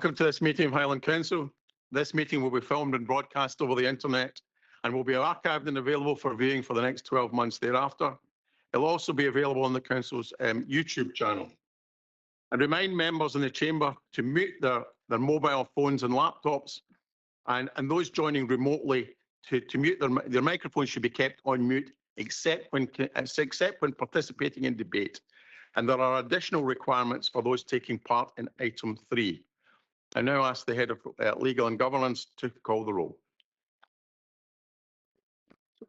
Welcome to this meeting of Highland Council. This meeting will be filmed and broadcast over the internet and will be archived and available for viewing for the next 12 months thereafter. It'll also be available on the Council's YouTube channel. And remind members in the chamber to mute their mobile phones and laptops, and those joining remotely to mute their microphones should be kept on mute except when participating in debate. And there are additional requirements for those taking part in item 3. I now ask the Head of Legal and Governance to call the roll.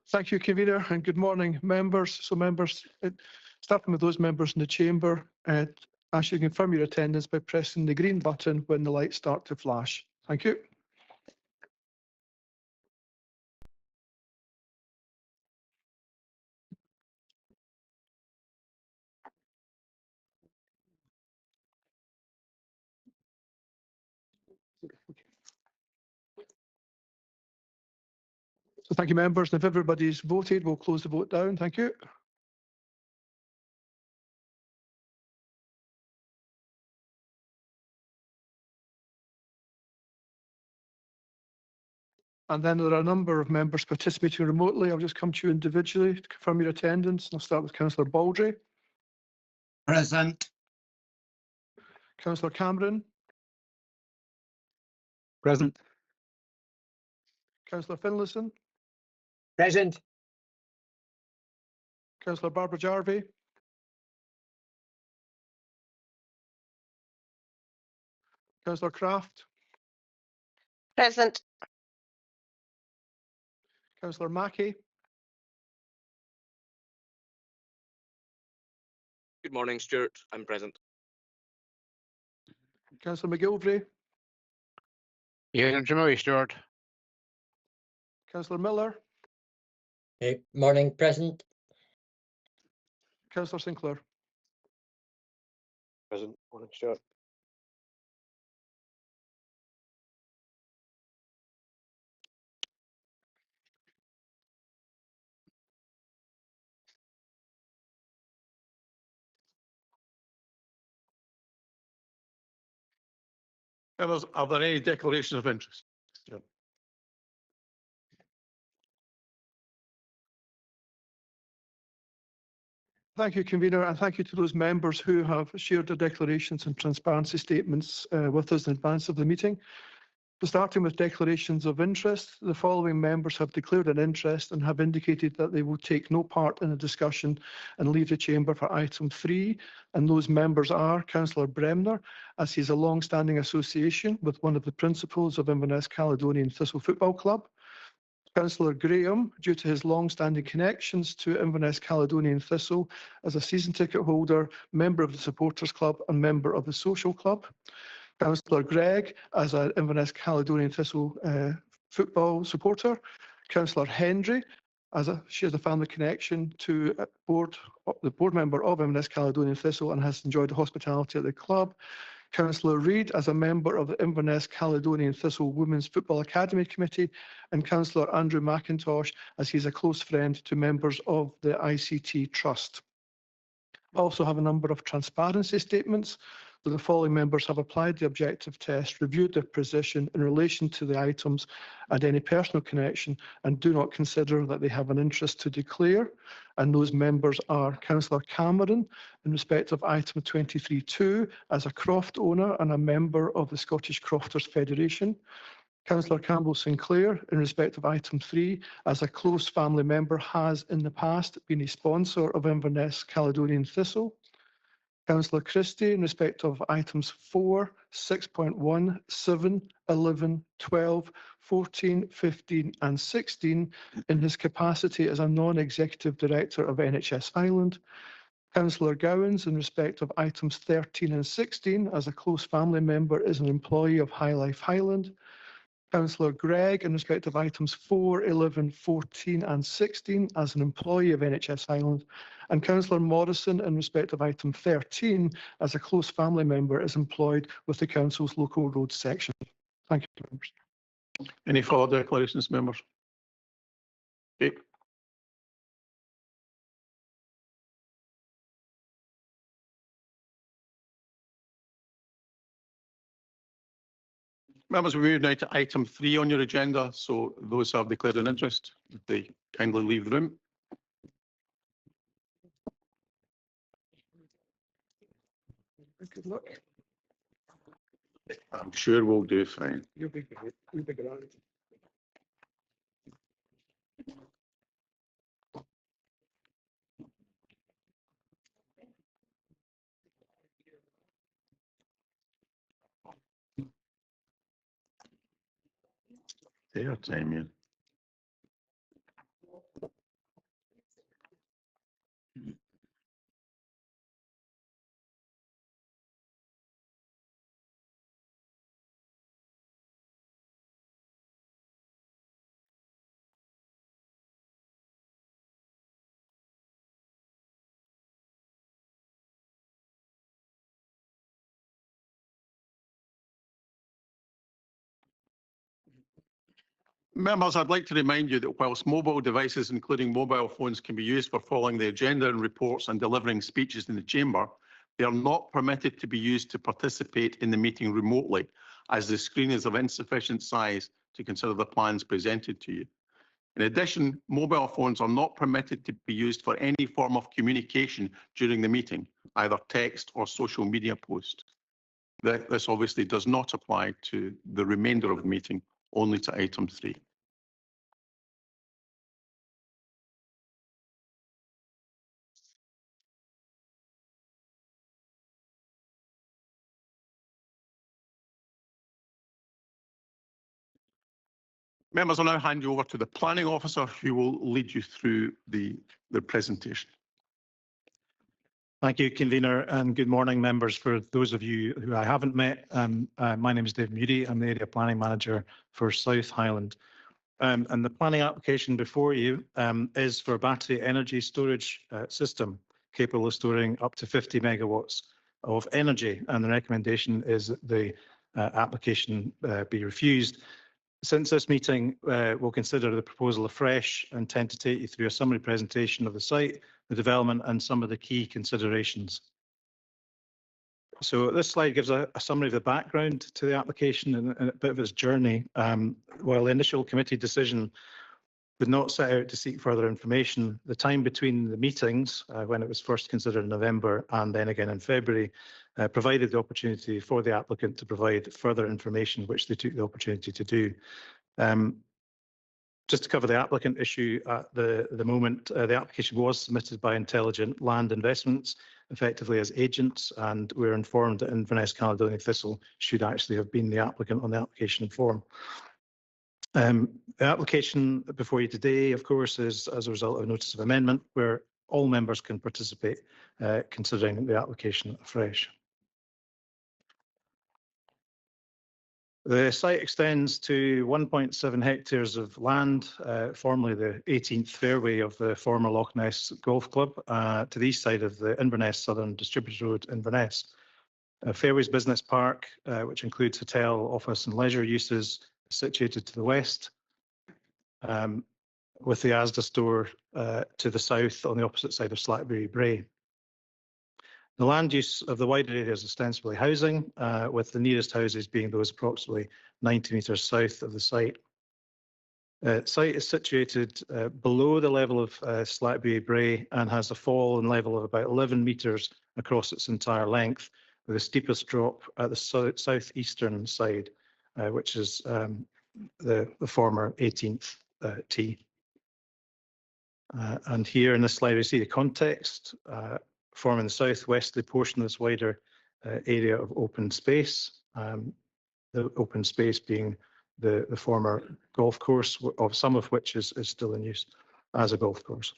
Thank you, Convener, and good morning, members. So members, starting with those members in the chamber, ask you to confirm your attendance by pressing the green button when the lights start to flash. Thank you. So thank you, members. And if everybody's voted, we'll close the vote down. Thank you. And then there are a number of members participating remotely. I'll just come to you individually to confirm your attendance. I'll start with Councillor Baldry. Present. Councillor Cameron. Present. Councillor Finlayson. Present. Councillor Barbara Jarvie. Councillor Craft. Present. Councillor Mackey. Good morning, Stuart. I'm present. Councillor McGilvray. Yeah, Jimmy, Stuart. Councillor Miller. Hey, morning, present. Councillor Sinclair. Present. Morning, Stuart. Are there any declarations of interest? Yeah. Thank you, Convener, and thank you to those members who have shared their declarations and transparency statements with us in advance of the meeting. So starting with declarations of interest, the following members have declared an interest and have indicated that they will take no part in the discussion and leave the chamber for item 3. And those members are Councillor Bremner, as he is a long-standing association with one of the principals of Inverness Caledonian Thistle Football Club. Councillor Graham, due to his long-standing connections to Inverness Caledonian Thistle as a season ticket holder, member of the Supporters Club and member of the Social Club. Councillor Gregg, as an Inverness Caledonian Thistle football supporter. Councillor Hendry, she has a family connection to the board member of Inverness Caledonian Thistle and has enjoyed the hospitality at the club. Councillor Reid, as a member of the Inverness Caledonian Thistle Women's Football Academy Committee, and Councillor Andrew McIntosh, as he's a close friend to members of the ICT Trust. I also have a number of transparency statements. So the following members have applied the objective test, reviewed their position in relation to the items and any personal connection, and do not consider that they have an interest to declare. And those members are Councillor Cameron in respect of item 23.2 as a croft owner and a member of the Scottish Crofters Federation. Councillor Campbell Sinclair in respect of item 3 as a close family member has in the past been a sponsor of Inverness Caledonian Thistle. Councillor Christie in respect of items 4, 6.1, 7, 11, 12, 14, 15 and 16 in his capacity as a non-executive director of NHS Highland. Councillor Gowans in respect of items 13 and 16 as a close family member is an employee of High Life Highland. Councillor Gregg in respect of items 4, 11, 14 and 16 as an employee of NHS Highland, and Councillor Morrison in respect of item 13 as a close family member is employed with the Council's local roads section. Thank you, members. Any further declarations, members? Okay. Members, we move now to item 3 on your agenda. So those who have declared an interest, if they kindly leave the room. Good luck. I'm sure we'll do fine. You'll be great. You'll be grand. Their time, yeah. Members, I'd like to remind you that whilst mobile devices, including mobile phones, can be used for following the agenda and reports and delivering speeches in the chamber, they are not permitted to be used to participate in the meeting remotely, as the screen is of insufficient size to consider the plans presented to you. In addition, mobile phones are not permitted to be used for any form of communication during the meeting, either text or social media post. This obviously does not apply to the remainder of the meeting, only to item 3. Members, I'll now hand you over to the planning officer who will lead you through the presentation. Thank you, convener, and good morning, members. For those of you who I haven't met, my name is Dave Moody. I'm the area planning manager for South Highland. And the planning application before you is for a battery energy storage system capable of storing up to 50 megawatts of energy. And the recommendation is that the application be refused. Since this meeting, we'll consider the proposal afresh and tend to take you through a summary presentation of the site, the development and some of the key considerations. So this slide gives a summary of the background to the application and a bit of its journey. While the initial committee decision did not set out to seek further information, the time between the meetings, when it was first considered in November and then again in February, provided the opportunity for the applicant to provide further information, which they took the opportunity to do. Just to cover the applicant issue at the moment, the application was submitted by Intelligent Land Investments, effectively as agents, and we're informed that Inverness Caledonian Thistle should actually have been the applicant on the application form. The application before you today, of course, is as a result of a notice of amendment where all members can participate, considering the application afresh. The site extends to 1.7 hectares of land, formerly the 18th fairway of the former Loch Ness Golf Club, to the east side of the Inverness Southern Distributor Road, Inverness. Fairways Business Park, which includes hotel, office and leisure uses, situated to the west, with the Asda store to the south on the opposite side of Slackberry Brae. The land use of the wider area is ostensibly housing, with the nearest houses being those approximately 90 metres south of the site. The site is situated below the level of Slackberry Brae and has a fall in level of about 11 metres across its entire length, with the steepest drop at the southeastern side, which is the former 18th tee. And here in this slide, we see the context, forming the southwesterly portion of this wider area of open space, the open space being the former golf course, of some of which is still in use as a golf course.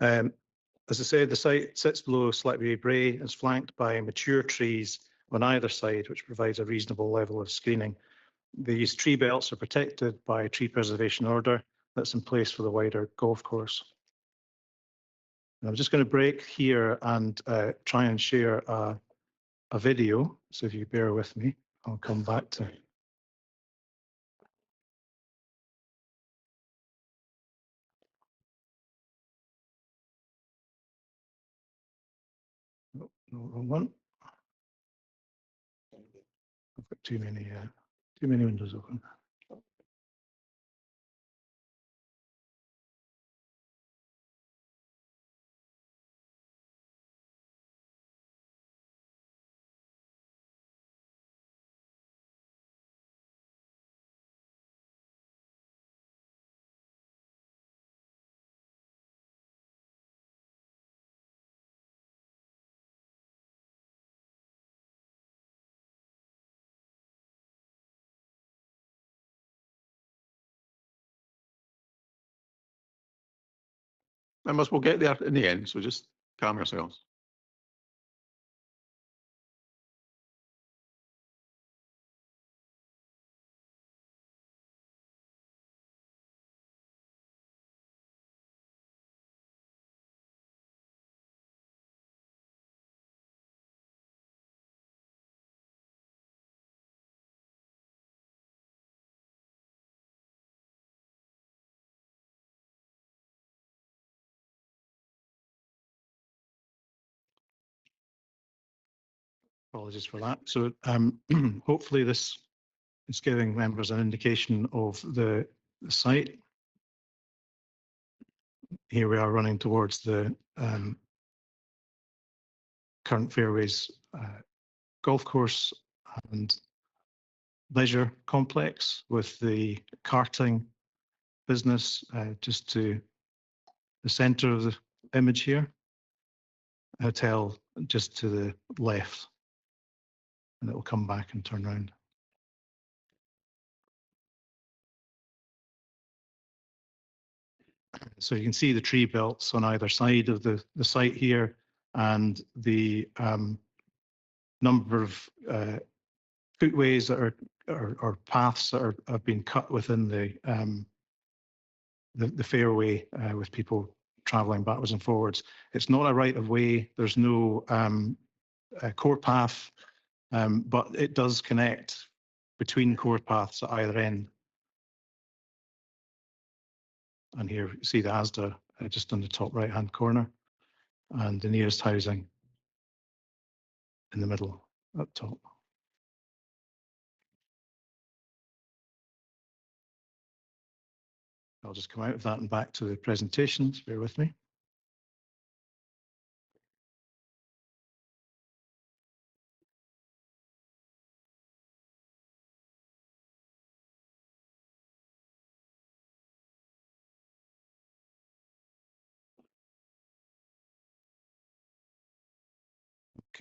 As I said, the site sits below Slackberry Brae, is flanked by mature trees on either side, which provides a reasonable level of screening. These tree belts are protected by a tree preservation order that's in place for the wider golf course. I'm just going to break here and try and share a video. So if you bear with me, I'll come back to. No, wrong one. I've got too many. Too many windows open. Members, we'll get there in the end, so just calm yourselves. Apologies for that. So hopefully this is giving members an indication of the site. Here we are running towards the current Fairways golf course and leisure complex with the karting business just to the center of the image here. Hotel just to the left. And it will come back and turn around. So you can see the tree belts on either side of the site here and the number of footways that are or paths that have been cut within the fairway with people traveling backwards and forwards. It's not a right of way. There's no core path, but it does connect between core paths at either end. And here you see the Asda just on the top right hand corner and the nearest housing in the middle up top. I'll just come out of that and back to the presentations. Bear with me.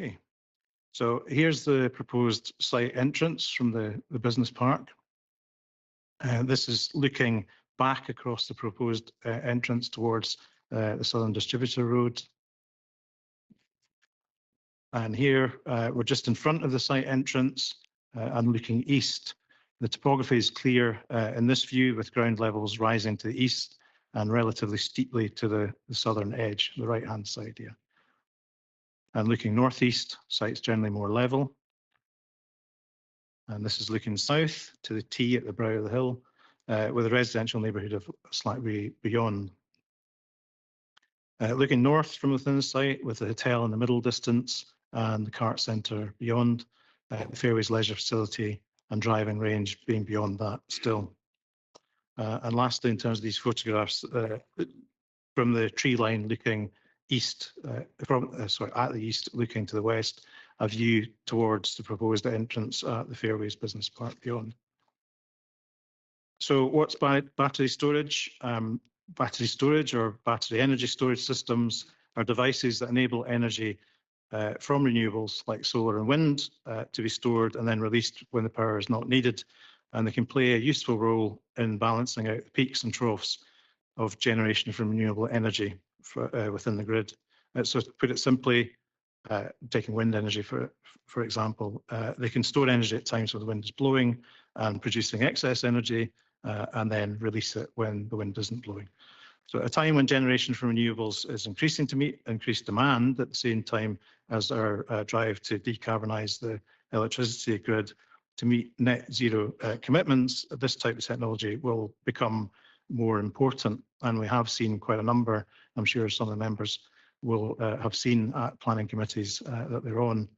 Okay, so here's the proposed site entrance from the business park. This is looking back across the proposed entrance towards the Southern Distributor Road. And here we're just in front of the site entrance and looking east. The topography is clear in this view with ground levels rising to the east and relatively steeply to the southern edge, the right-hand side here. And looking northeast, site's generally more level. And this is looking south to the T at the brow of the hill, with a residential neighbourhood of slightly beyond. Looking north from within the site, with the hotel in the middle distance and the cart centre beyond, the Fairways leisure facility and driving range being beyond that still. And lastly, in terms of these photographs, from the tree line looking east, at the east, looking to the west, a view towards the proposed entrance at the Fairways Business Park beyond. So what's battery storage? Battery storage or battery energy storage systems are devices that enable energy from renewables like solar and wind to be stored and then released when the power is not needed. And they can play a useful role in balancing out the peaks and troughs of generation from renewable energy within the grid. So to put it simply, taking wind energy, for example, they can store energy at times when the wind is blowing and producing excess energy, and then release it when the wind isn't blowing. So at a time when generation from renewables is increasing to meet increased demand at the same time as our drive to decarbonise the electricity grid to meet net zero commitments, this type of technology will become more important. And we have seen quite a number, I'm sure some of the members will have seen at planning committees that they're on,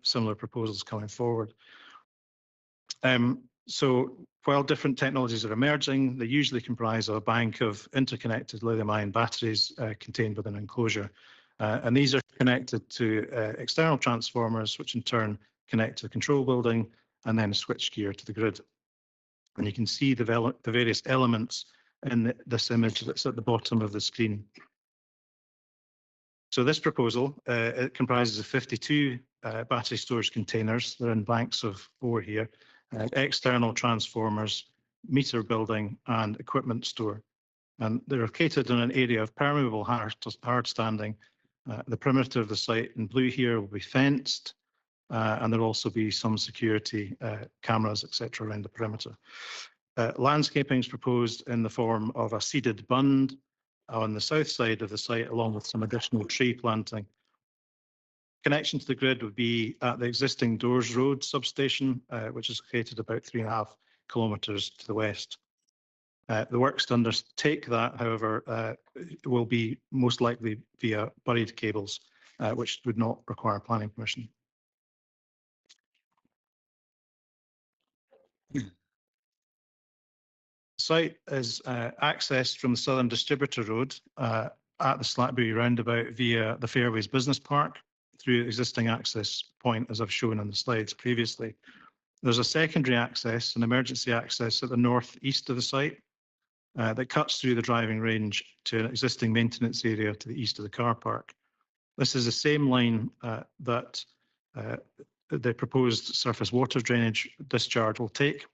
similar proposals coming forward. So while different technologies are emerging, they usually comprise of a bank of interconnected lithium-ion batteries contained within an enclosure. And these are connected to external transformers, which in turn connect to the control building and then switchgear to the grid. And you can see the various elements in this image that's at the bottom of the screen. So this proposal, it comprises of 52 battery storage containers. They're in banks of 4 here, external transformers, meter building and equipment store. And they're located in an area of permeable hard standing. The perimeter of the site in blue here will be fenced, and there'll also be some security cameras, etc., around the perimeter. Landscaping is proposed in the form of a seeded bund on the south side of the site, along with some additional tree planting. Connection to the grid would be at the existing Doors Road substation, which is located about 3.5 kilometres to the west. The works to undertake that, however, will be most likely via buried cables, which would not require planning permission. The site is accessed from the Southern Distributor Road at the Slackbury roundabout via the Fairways Business Park through the existing access point, as I've shown on the slides previously. There's a secondary access, an emergency access at the northeast of the site that cuts through the driving range to an existing maintenance area to the east of the car park. This is the same line that the proposed surface water drainage discharge will take,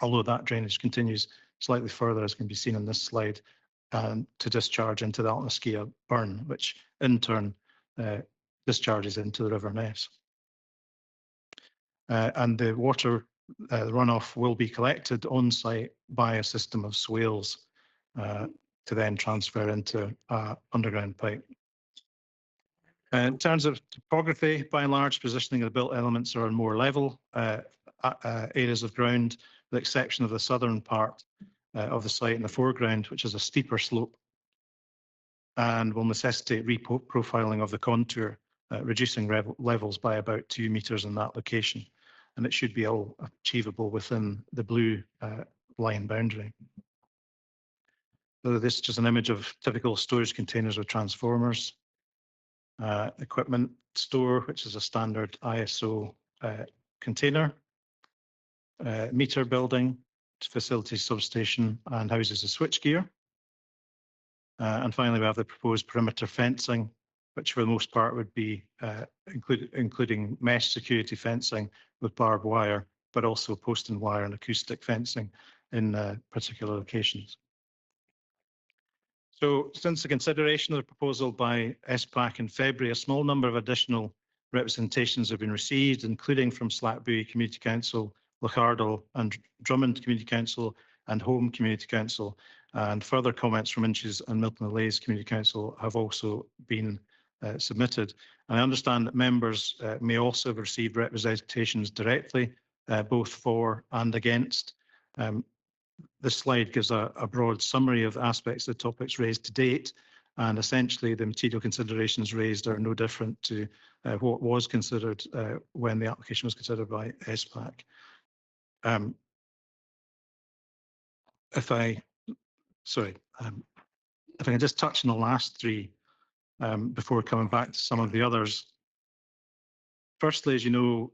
although that drainage continues slightly further, as can be seen on this slide, to discharge into the Altnaskea burn, which in turn discharges into the River Ness. And the water runoff will be collected on site by a system of swales to then transfer into underground pipe. In terms of topography, by and large, positioning of the built elements are on more level areas of ground, with the exception of the southern part of the site in the foreground, which is a steeper slope and will necessitate reprofiling of the contour, reducing levels by about 2 meters in that location. And it should be all achievable within the blue line boundary. So this is just an image of typical storage containers with transformers, equipment store, which is a standard ISO container, meter building, facility substation, and houses of switchgear. And finally, we have the proposed perimeter fencing, which for the most part would be including mesh security fencing with barbed wire, but also post and wire and acoustic fencing in particular locations. So since the consideration of the proposal by SPAC in February, a small number of additional representations have been received, including from Slackbury Community Council, Lochardle and Drummond Community Council and Home Community Council, and further comments from Inches and Milton Leys Community Council have also been submitted. And I understand that members may also have received representations directly, both for and against. This slide gives a broad summary of aspects of the topics raised to date, and essentially the material considerations raised are no different to what was considered when the application was considered by SPAC. If I can just touch on the last three before coming back to some of the others. Firstly, as you know,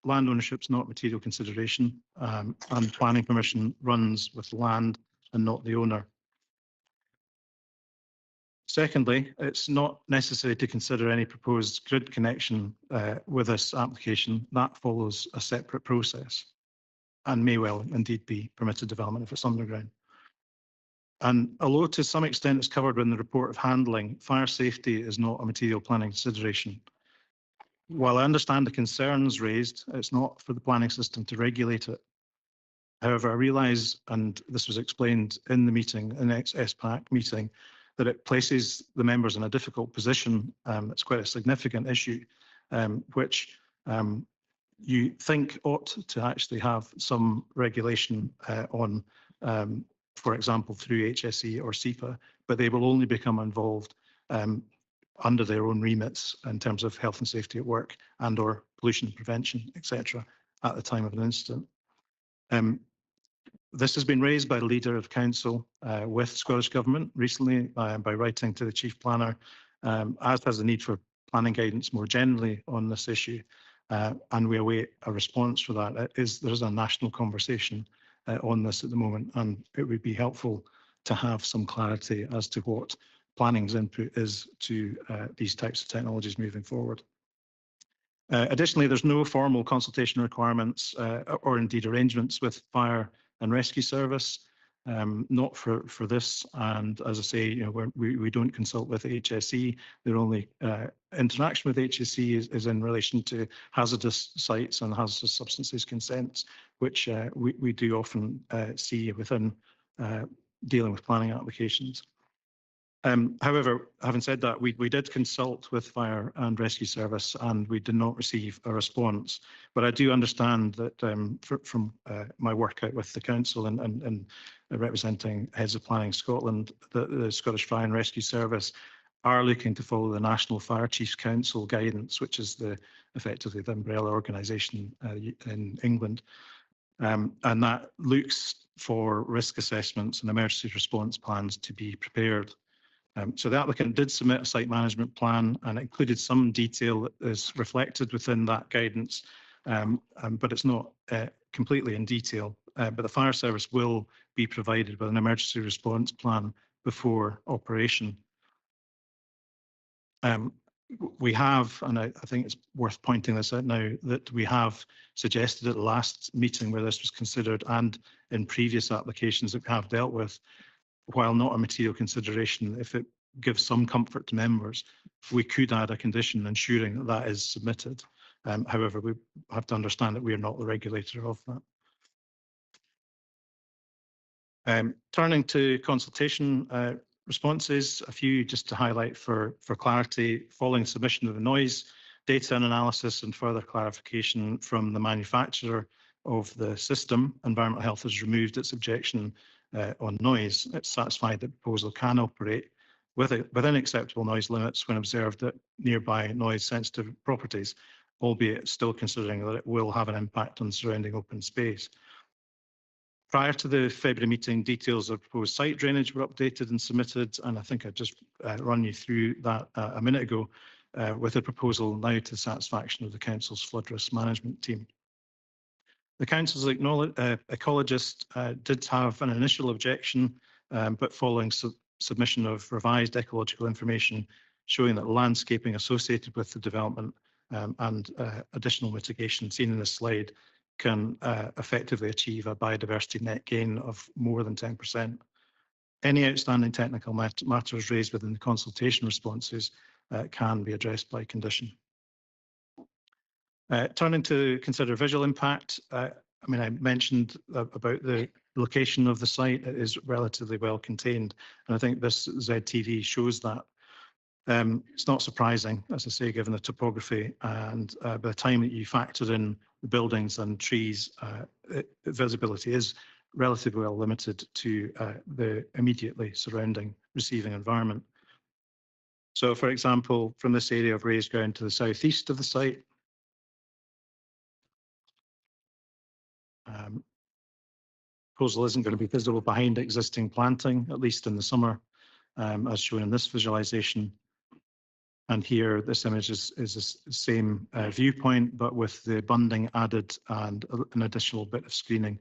land ownership is not material consideration, and planning permission runs with land and not the owner. Secondly, it's not necessary to consider any proposed grid connection with this application. That follows a separate process and may well indeed be permitted development if it's underground. And although to some extent it's covered in the report of handling, fire safety is not a material planning consideration. While I understand the concerns raised, it's not for the planning system to regulate it. However, I realise, and this was explained in the meeting, in the SPAC meeting, that it places the members in a difficult position. It's quite a significant issue, which you think ought to actually have some regulation on, for example, through HSE or SEPA, but they will only become involved under their own remits in terms of health and safety at work and or pollution prevention, etc., at the time of an incident. This has been raised by the Leader of Council with Scottish Government recently by writing to the Chief Planner, as has the need for planning guidance more generally on this issue. And we await a response for that. There is a national conversation on this at the moment, and it would be helpful to have some clarity as to what planning's input is to these types of technologies moving forward. Additionally, there's no formal consultation requirements or indeed arrangements with Fire and Rescue Service, not for this. And as I say, you know, we don't consult with HSE. Their only interaction with HSE is in relation to hazardous sites and hazardous substances consents, which we do often see within dealing with planning applications. However, having said that, we did consult with Fire and Rescue Service and we did not receive a response. But I do understand that from my work out with the Council and representing Heads of Planning Scotland, the Scottish Fire and Rescue Service are looking to follow the National Fire Chiefs Council guidance, which is effectively the umbrella organisation in England. And that looks for risk assessments and emergency response plans to be prepared. So the applicant did submit a site management plan and included some detail that is reflected within that guidance, but it's not completely in detail. But the fire service will be provided with an emergency response plan before operation. We have, and I think it's worth pointing this out now, that we have suggested at the last meeting where this was considered and in previous applications that we have dealt with, while not a material consideration, if it gives some comfort to members, we could add a condition ensuring that that is submitted. However, we have to understand that we are not the regulator of that. Turning to consultation responses, a few just to highlight for clarity. Following submission of the noise data and analysis and further clarification from the manufacturer of the system, Environmental Health has removed its objection on noise. It's satisfied that the proposal can operate within acceptable noise limits when observed at nearby noise sensitive properties, albeit still considering that it will have an impact on surrounding open space. Prior to the February meeting, details of proposed site drainage were updated and submitted, and I think I just run you through that a minute ago with a proposal now to the satisfaction of the Council's flood risk management team. The Council's ecologist did have an initial objection, but following submission of revised ecological information showing that landscaping associated with the development and additional mitigation seen in this slide can effectively achieve a biodiversity net gain of more than 10%. Any outstanding technical matters raised within the consultation responses can be addressed by condition. Turning to consider visual impact, I mean, I mentioned about the location of the site. It is relatively well contained, and I think this ZTV shows that. It's not surprising, as I say, given the topography, and by the time that you factor in the buildings and trees, visibility is relatively well limited to the immediately surrounding receiving environment. So, for example, from this area of raised ground to the southeast of the site, proposal isn't going to be visible behind existing planting, at least in the summer, as shown in this visualization. And here, this image is the same viewpoint, but with the bunding added and an additional bit of screening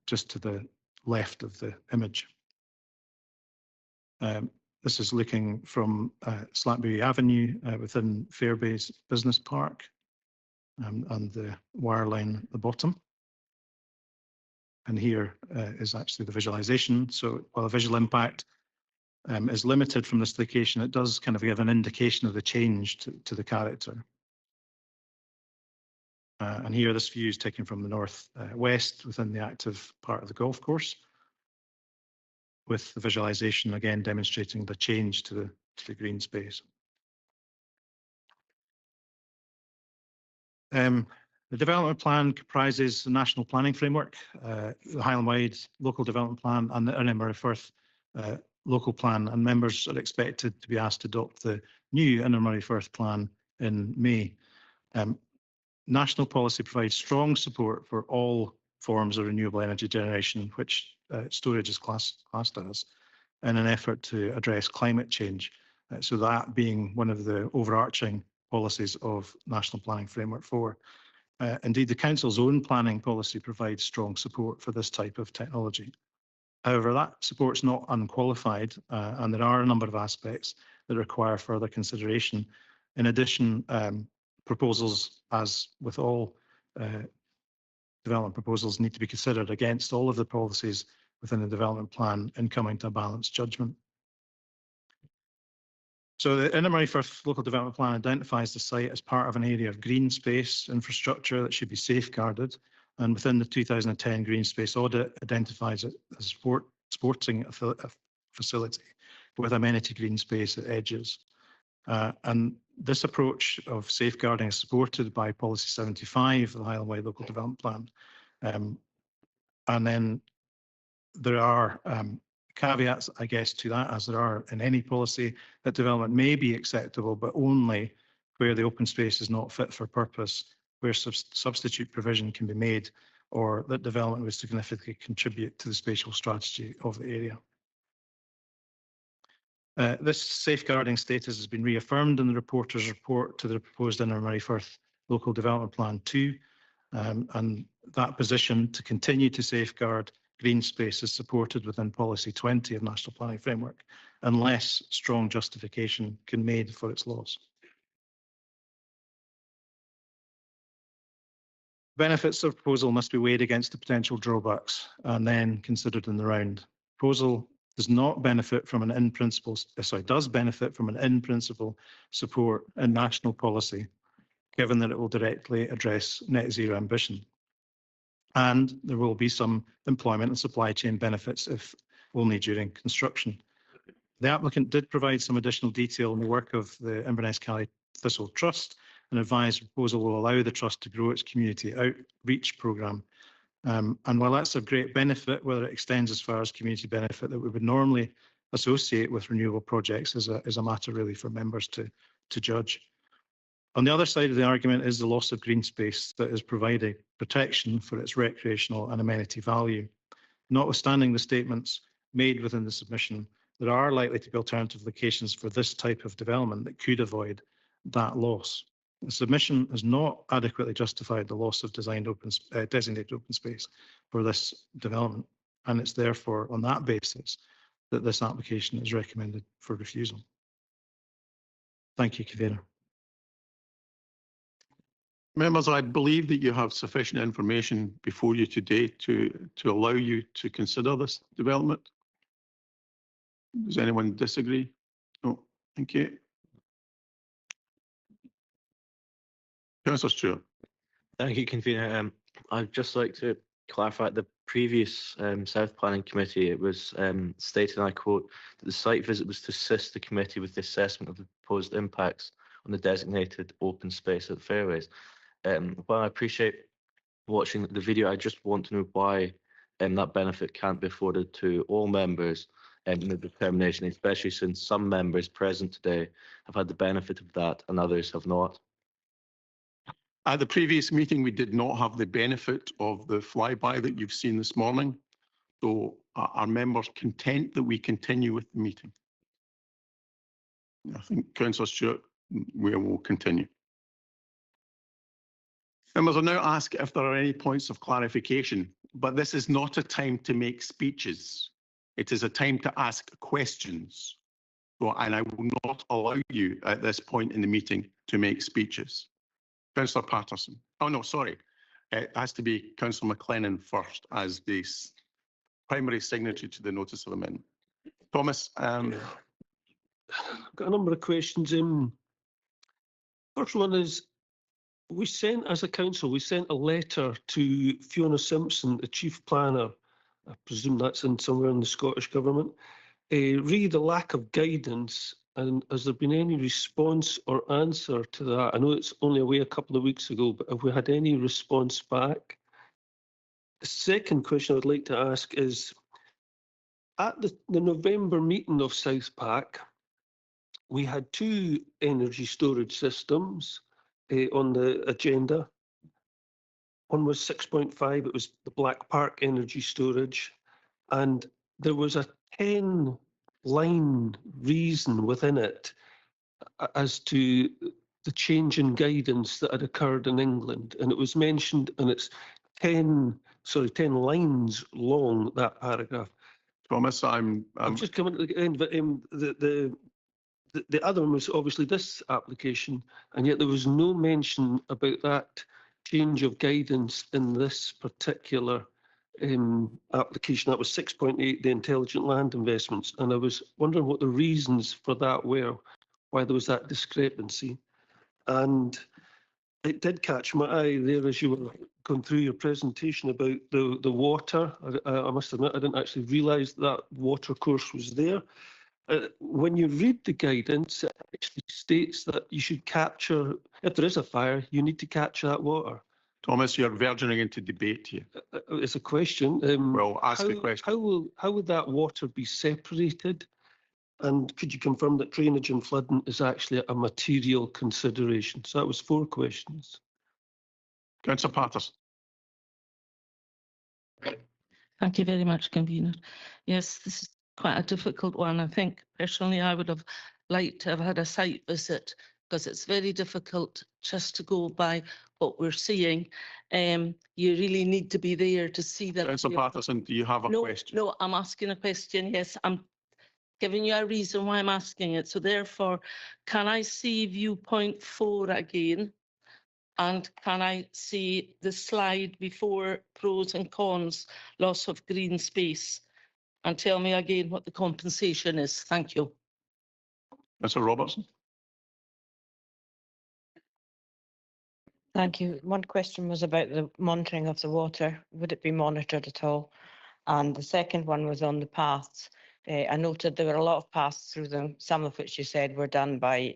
just to the left of the image. This is looking from Slackberry Avenue within Fairbase Business Park and the wire line at the bottom. And here is actually the visualization. So while the visual impact is limited from this location, it does kind of give an indication of the change to the character. And here this view is taken from the north west within the active part of the golf course, with the visualization again demonstrating the change to the green space. The development plan comprises the national planning framework, the Highland-wide local development plan and the Inner Murray Firth local plan, and members are expected to be asked to adopt the new Inner Murray Firth plan in May. National policy provides strong support for all forms of renewable energy generation, which storage is classed as, in an effort to address climate change. So that being one of the overarching policies of National Planning Framework 4. Indeed, the Council's own planning policy provides strong support for this type of technology. However, that support's not unqualified, and there are a number of aspects that require further consideration. In addition, proposals, as with all development proposals, need to be considered against all of the policies within the development plan in coming to a balanced judgment. So the Innermurray Firth Local Development Plan identifies the site as part of an area of green space infrastructure that should be safeguarded. And within the 2010 Green Space Audit, identifies it as a sporting facility with amenity green space at edges. And this approach of safeguarding is supported by Policy 75 of the Highland Wide Local Development Plan. And then there are caveats, I guess, to that, as there are in any policy, that development may be acceptable, but only where the open space is not fit for purpose, where substitute provision can be made, or that development would significantly contribute to the spatial strategy of the area. This safeguarding status has been reaffirmed in the reporter's report to the proposed Innermurray Firth Local Development Plan 2, and that position to continue to safeguard green space is supported within Policy 20 of National Planning Framework, unless strong justification can be made for its loss. Benefits of proposal must be weighed against the potential drawbacks and then considered in the round. Proposal does not benefit from an in-principle, does benefit from an in-principle support in national policy, given that it will directly address net zero ambition. And there will be some employment and supply chain benefits, if only during construction. The applicant did provide some additional detail on the work of the Inverness Cally Thistle Trust, and advised the proposal will allow the trust to grow its community outreach programme. And while that's of great benefit, whether it extends as far as community benefit that we would normally associate with renewable projects is a matter really for members to judge. On the other side of the argument is the loss of green space that is providing protection for its recreational and amenity value. Notwithstanding the statements made within the submission, there are likely to be alternative locations for this type of development that could avoid that loss. The submission has not adequately justified the loss of designated open space for this development, and it's therefore on that basis that this application is recommended for refusal. Thank you, Convener. Members, I believe that you have sufficient information before you today to allow you to consider this development. Does anyone disagree? No, thank you. Councillor Stewart. Thank you, Convener. I'd just like to clarify the previous South Planning Committee, it was stated, and I quote, that the site visit was to assist the committee with the assessment of the proposed impacts on the designated open space at fairways. While I appreciate watching the video, I just want to know why that benefit can't be afforded to all members in the determination, especially since some members present today have had the benefit of that and others have not. At the previous meeting, we did not have the benefit of the flyby that you've seen this morning. So are members content that we continue with the meeting? I think, Councillor Stewart, we will continue. Members, I'll now ask if there are any points of clarification, but this is not a time to make speeches. It is a time to ask questions. So, and I will not allow you at this point in the meeting to make speeches. Councillor Patterson. Oh, no, sorry. It has to be Councillor McLennan first as the primary signatory to the notice of amendment. Thomas. I've got a number of questions. First one is, we sent, as a council, we sent a letter to Fiona Simpson, the chief planner. I presume that's in somewhere in the Scottish government. Re the lack of guidance, and has there been any response or answer to that? I know it's only away a couple of weeks ago, but have we had any response back? The second question I'd like to ask is, at the November meeting of South Pack, we had 2 energy storage systems on the agenda. One was 6.5, it was the Black Park energy storage. And there was a 10-line reason within it as to the change in guidance that had occurred in England. And it was mentioned, and it's 10 lines long, that paragraph. Thomas, I'm just coming to the end, but the other one was obviously this application, and yet there was no mention about that change of guidance in this particular application. That was 6.8, the intelligent land investments. And I was wondering what the reasons for that were, why there was that discrepancy. And it did catch my eye there as you were going through your presentation about the water. I must admit, I didn't actually realise that water course was there. When you read the guidance, it actually states that you should capture, if there is a fire, you need to capture that water. Thomas, you're verging into debate here. It's a question. Well, ask the question. How would that water be separated? And could you confirm that drainage and flooding is actually a material consideration? So that was 4 questions. Councillor Patterson. Thank you very much, Convener. Yes, this is quite a difficult one. I think personally I would have liked to have had a site visit because it's very difficult just to go by what we're seeing. You really need to be there to see that. Councillor Patterson, do you have a question? No, I'm asking a question. Yes, I'm giving you a reason why I'm asking it. So therefore, can I see viewpoint 4 again? And can I see the slide before pros and cons, loss of green space? And tell me again what the compensation is. Thank you. Councillor Robertson. Thank you. One question was about the monitoring of the water. Would it be monitored at all? And the second one was on the paths. I noted there were a lot of paths through them, some of which you said were done by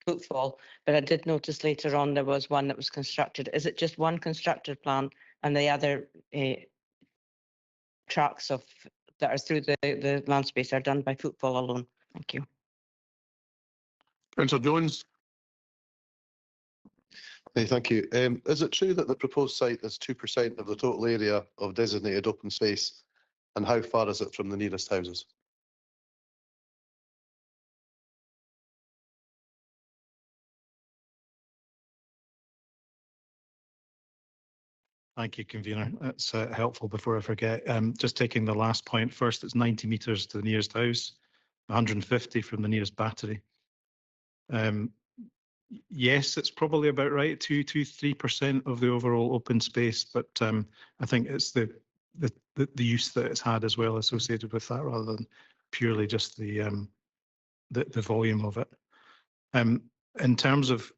footfall, but I did notice later on there was one that was constructed. Is it just one constructed plan and the other tracks that are through the land space are done by footfall alone? Thank you. Councillor Jones. Hey, thank you. Is it true that the proposed site is 2% of the total area of designated open space? And how far is it from the nearest houses? Thank you, Convener. That's helpful before I forget. Just taking the last point first, it's 90 metres to the nearest house, 150 from the nearest battery. Yes, it's probably about right, 2-3% of the overall open space, but I think it's the use that it's had as well associated with that, rather than purely just the volume of it. In terms of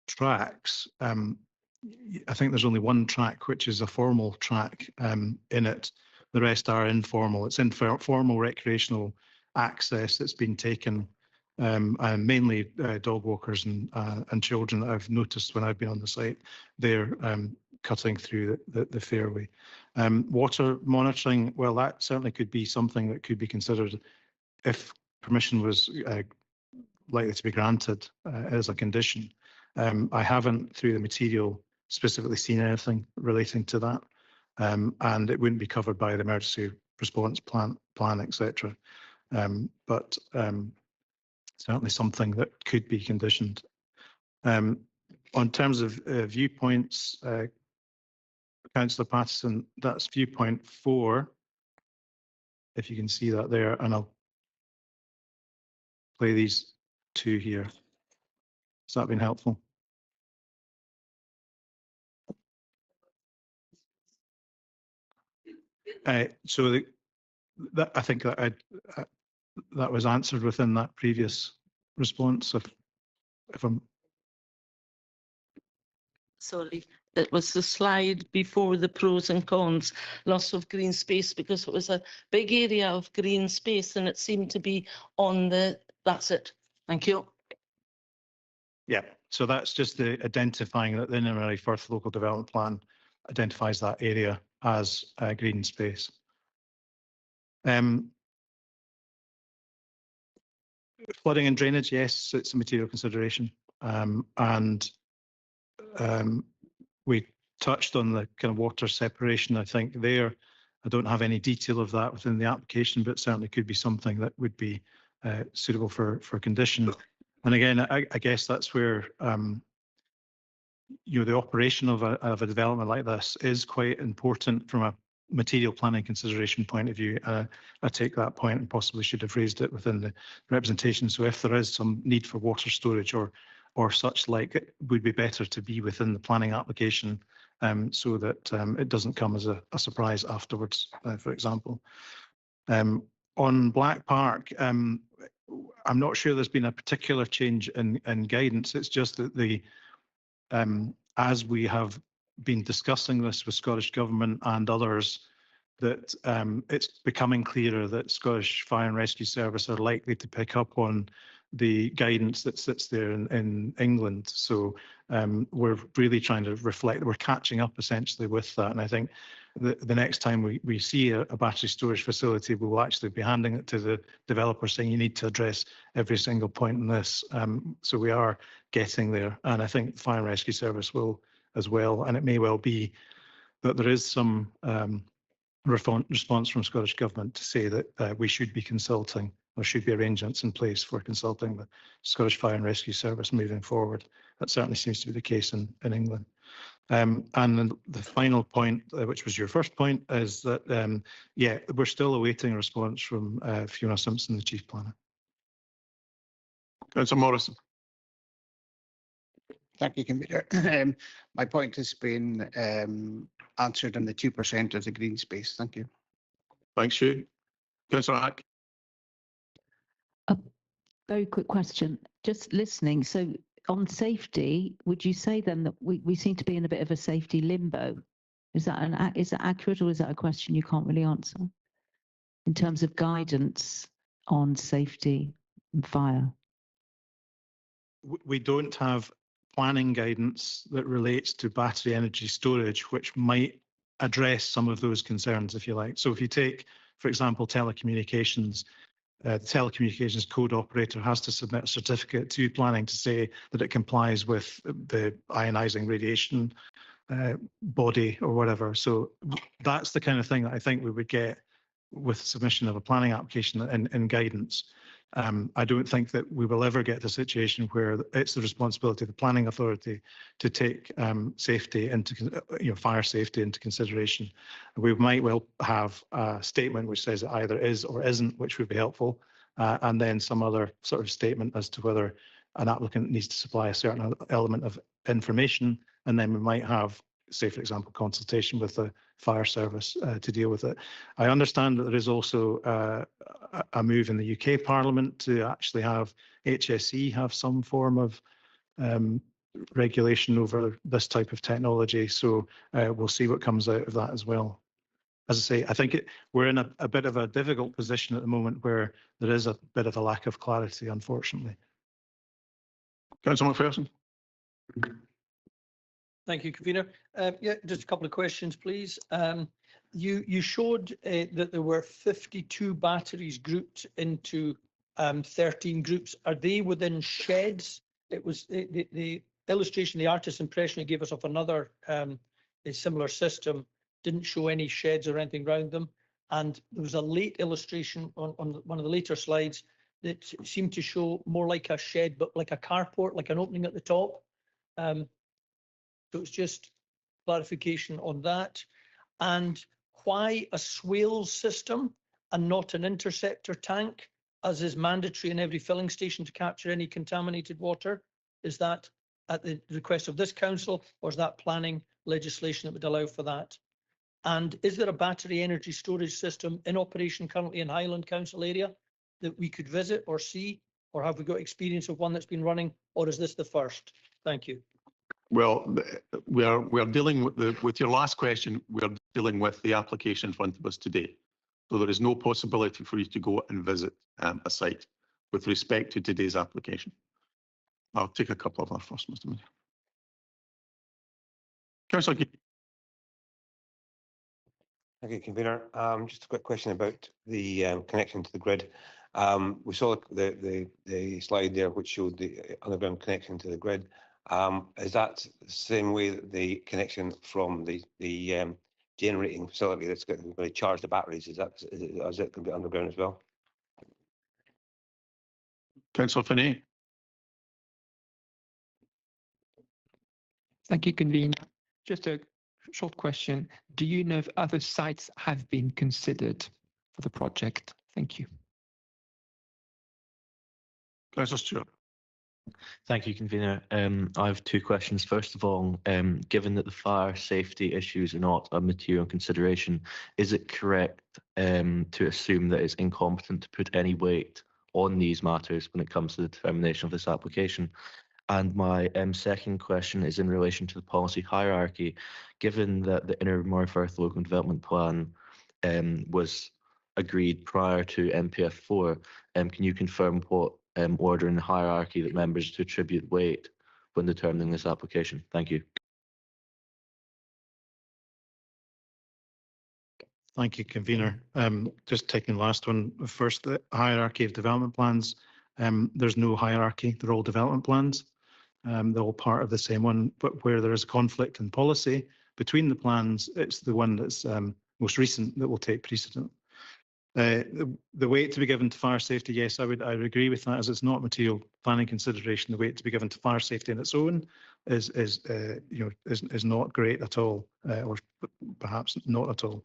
tracks, I think there's only one track which is a formal track in it. The rest are informal. It's informal recreational access that's been taken, and mainly dog walkers and children that I've noticed when I've been on the site. They're cutting through the fairway. Water monitoring, well, that certainly could be something that could be considered if permission was likely to be granted as a condition. I haven't, through the material, specifically seen anything relating to that, and it wouldn't be covered by the emergency response plan, etc. But certainly something that could be conditioned. On terms of viewpoints, Councillor Patterson, that's viewpoint 4, if you can see that there, and I'll play these 2 here. Has that been helpful? So I think that that was answered within that previous response. If I'm Sorry, it was the slide before the pros and cons, loss of green space, because it was a big area of green space and it seemed to be on that's it. Thank you. Yeah, so that's just the identifying that the Inverary Firth Local Development Plan identifies that area as green space. Flooding and drainage, yes, it's a material consideration, and we touched on the kind of water separation, I think there. I don't have any detail of that within the application, but certainly could be something that would be suitable for condition. And again, I guess that's where the operation of a development like this is quite important from a material planning consideration point of view. I take that point and possibly should have raised it within the representation. So if there is some need for water storage or such like, it would be better to be within the planning application so that it doesn't come as a surprise afterwards, for example. On Black Park, I'm not sure there's been a particular change in guidance. It's just that as we have been discussing this with Scottish Government and others, that it's becoming clearer that Scottish Fire and Rescue Service are likely to pick up on the guidance that sits there in England. So we're really trying to reflect, we're catching up essentially with that. And I think the next time we see a battery storage facility, we will actually be handing it to the developer saying you need to address every single point in this. So we are getting there. And I think the Fire and Rescue Service will as well. And it may well be that there is some response from Scottish Government to say that we should be consulting, there should be arrangements in place for consulting the Scottish Fire and Rescue Service moving forward. That certainly seems to be the case in England. And then the final point, which was your first point, is that, yeah, we're still awaiting a response from Fiona Simpson, the Chief Planner. Councillor Morrison. Thank you, Convener. My point has been answered on the 2% of the green space. Thank you. Thanks, Hugh. Councillor Hack. A very quick question. Just listening. So on safety, would you say then that we seem to be in a bit of a safety limbo? Is that accurate, or is that a question you can't really answer in terms of guidance on safety and fire? We don't have planning guidance that relates to battery energy storage, which might address some of those concerns, if you like. So if you take, for example, telecommunications, the telecommunications code operator has to submit a certificate to planning to say that it complies with the ionizing radiation body or whatever. So that's the kind of thing that I think we would get with submission of a planning application in guidance. I don't think that we will ever get to a situation where it's the responsibility of the planning authority to take safety into, fire safety into consideration. We might well have a statement which says it either is or isn't, which would be helpful, and then some other sort of statement as to whether an applicant needs to supply a certain element of information, and then we might have, say, for example, consultation with the fire service to deal with it. I understand that there is also a move in the UK Parliament to actually have HSE have some form of regulation over this type of technology. So we'll see what comes out of that as well. As I say, I think we're in a bit of a difficult position at the moment where there is a bit of a lack of clarity, unfortunately. Councillor McPherson. Thank you, Convener. Yeah, just a couple of questions, please. You showed that there were 52 batteries grouped into 13 groups. Are they within sheds? It was the illustration, the artist's impression it gave us of another a similar system didn't show any sheds or anything around them. And there was a late illustration on one of the later slides that seemed to show more like a shed, but like a carport, like an opening at the top. So it's just clarification on that. And why a swale system and not an interceptor tank, as is mandatory in every filling station to capture any contaminated water? Is that at the request of this council, or is that planning legislation that would allow for that? And is there a battery energy storage system in operation currently in Highland Council area that we could visit or see? Or have we got experience of one that's been running, or is this the first? Thank you. Well, we are dealing with your last question. We are dealing with the application in front of us today. So there is no possibility for you to go and visit a site with respect to today's application. I'll take a couple of our first, Mr. Minister. Councillor. Thank you, Convener. Just a quick question about the connection to the grid. We saw the slide there which showed the underground connection to the grid. Is that the same way that the connection from the generating facility that's going to charge the batteries, is it going to be underground as well? Councillor Finney. Thank you, convener. Just a short question. Do you know if other sites have been considered for the project? Thank you. Councillor Stewart. Thank you, convener. I have two questions. First of all, given that the fire safety issues are not a material consideration, is it correct to assume that it's incompetent to put any weight on these matters when it comes to the determination of this application? And my second question is in relation to the policy hierarchy. Given that the Inner Moorfirth Local Development Plan was agreed prior to MPF4, can you confirm what order in the hierarchy that members to attribute weight when determining this application? Thank you. Thank you, convener. Just taking the last one first, the hierarchy of development plans. There's no hierarchy. They're all development plans. They're all part of the same one, but where there is conflict in policy between the plans, it's the one that's most recent that will take precedent. The weight to be given to fire safety, yes, I would agree with that, as it's not material planning consideration. The weight to be given to fire safety on its own is not great at all, or perhaps not at all.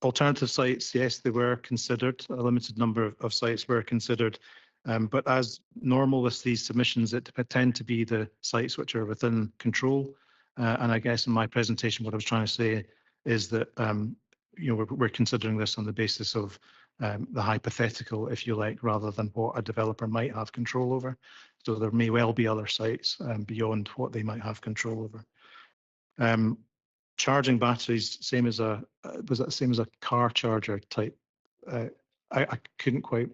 Alternative sites, yes, they were considered. A limited number of sites were considered. But as normal with these submissions, it tend to be the sites which are within control. And I guess in my presentation, what I was trying to say is that we're considering this on the basis of the hypothetical, if you like, rather than what a developer might have control over. So there may well be other sites beyond what they might have control over. Charging batteries, same as a car charger type. I couldn't quite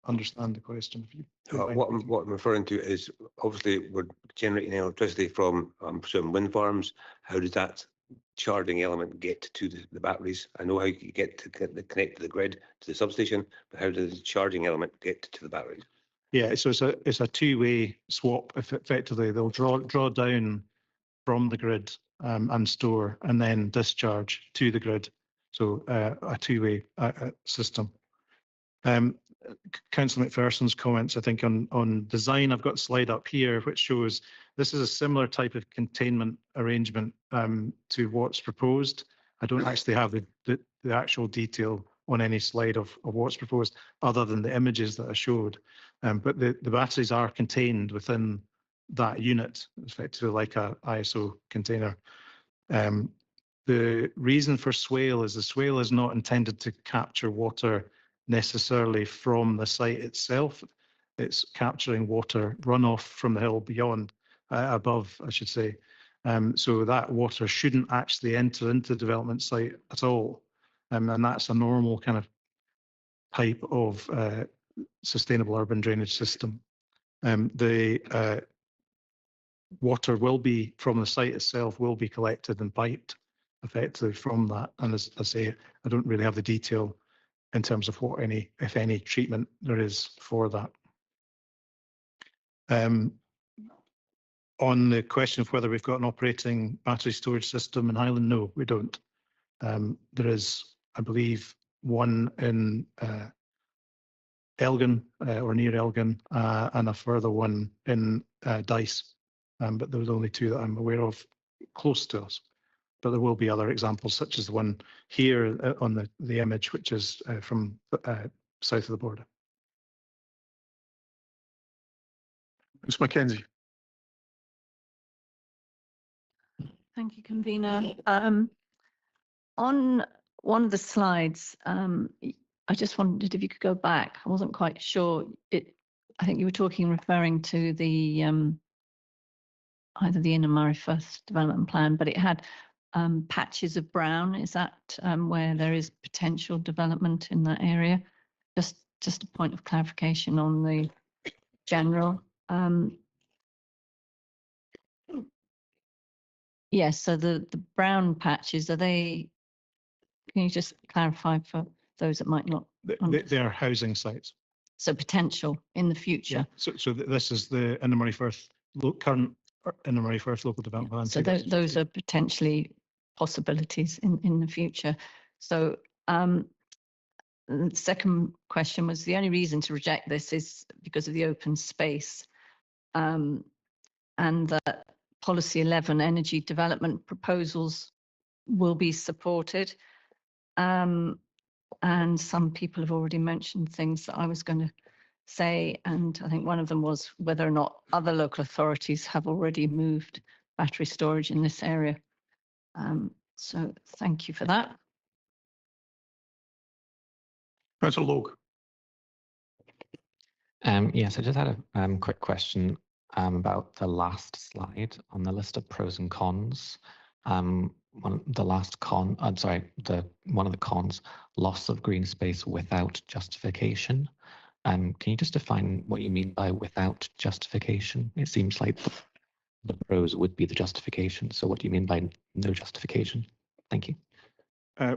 understand the question. If you what I'm referring to is obviously we're generating electricity from some wind farms. How does that charging element get to the batteries? I know how you get to connect to the grid, to the substation, but how does the charging element get to the batteries? Yeah, so it's a two-way swap. Effectively, they'll draw down from the grid and store, and then discharge to the grid. So a two-way system. Councillor McPherson's comments, I think, on design, I've got a slide up here which shows this is a similar type of containment arrangement to what's proposed. I don't actually have the actual detail on any slide of what's proposed other than the images that I showed. But the batteries are contained within that unit, effectively like a ISO container. The reason for swale is the swale is not intended to capture water necessarily from the site itself. It's capturing water runoff from the hill beyond, above, I should say. So that water shouldn't actually enter into the development site at all. And that's a normal kind of type of sustainable urban drainage system. The water will be from the site itself, will be collected and piped effectively from that. And as I say, I don't really have the detail in terms of what if any treatment there is for that. On the question of whether we've got an operating battery storage system in Highland, no, we don't. There is, I believe, one in Elgin or near Elgin, and a further one in Dice. But there was only two that I'm aware of close to us. But there will be other examples, such as the one here on the image, which is from south of the border. Ms. Mackenzie. Thank you, convener. On one of the slides, I just wondered if you could go back. I wasn't quite sure. I think you were referring to the either the Inner Moorfirth development plan, but it had patches of brown. Is that where there is potential development in that area? Just a point of clarification on the general. Yes, so the brown patches, are they, can you just clarify for those that might not? They are housing sites. So potential in the future. Yeah. So this is the Inner Moorfirth current Inner Moray Firth Local Development Plan. So those are potentially possibilities in the future. So the second question was, the only reason to reject this is because of the open space, and that policy 11 energy development proposals will be supported. And some people have already mentioned things that I was going to say, and I think one of them was whether or not other local authorities have already moved battery storage in this area. So thank you for that. Councillor Logue. Yes, I just had a quick question about the last slide on the list of pros and cons. One of the cons, loss of green space without justification. Can you just define what you mean by without justification? It seems like the pros would be the justification. So what do you mean by no justification? Thank you.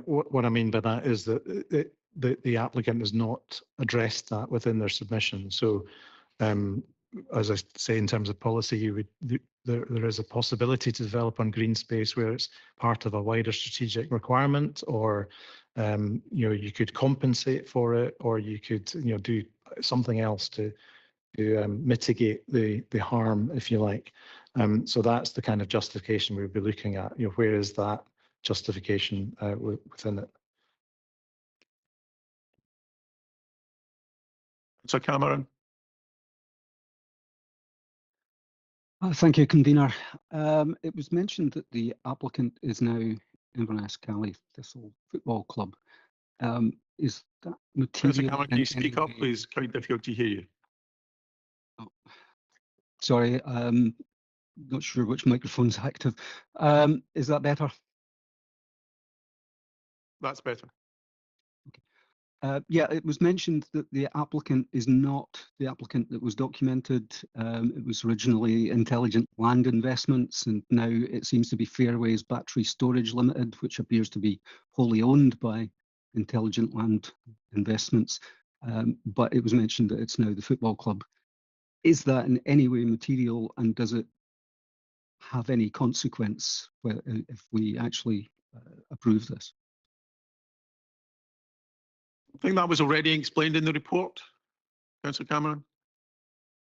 What I mean by that is that the applicant has not addressed that within their submission. So as I say, in terms of policy, there is a possibility to develop on green space where it's part of a wider strategic requirement, or you could compensate for it, or you could do something else to mitigate the harm, if you like. So that's the kind of justification we'd be looking at. Where is that justification within it? So Cameron. Thank you, convener. It was mentioned that the applicant is now Inverness Cali Thistle Football Club. Is that material? Cameron, can you speak up, please? Quite difficult to hear you. Oh, sorry, not sure which microphone's active. Is that better? That's better. Yeah, it was mentioned that the applicant is not the applicant that was documented. It was originally Intelligent Land Investments, and now it seems to be Fairways Battery Storage Limited, which appears to be wholly owned by Intelligent Land Investments. But it was mentioned that it's now the football club. Is that in any way material, and does it have any consequence if we actually approve this? I think that was already explained in the report, Councillor Cameron.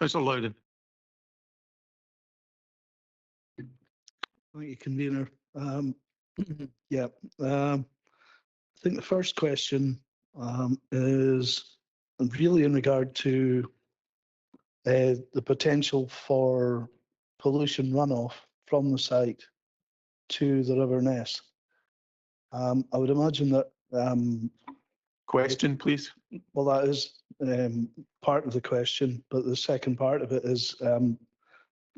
Councillor Loudon. Thank you, convener. Yeah, I think the first question is really in regard to the potential for pollution runoff from the site to the River Ness. I would imagine that question, please. Well, that is part of the question, but the second part of it is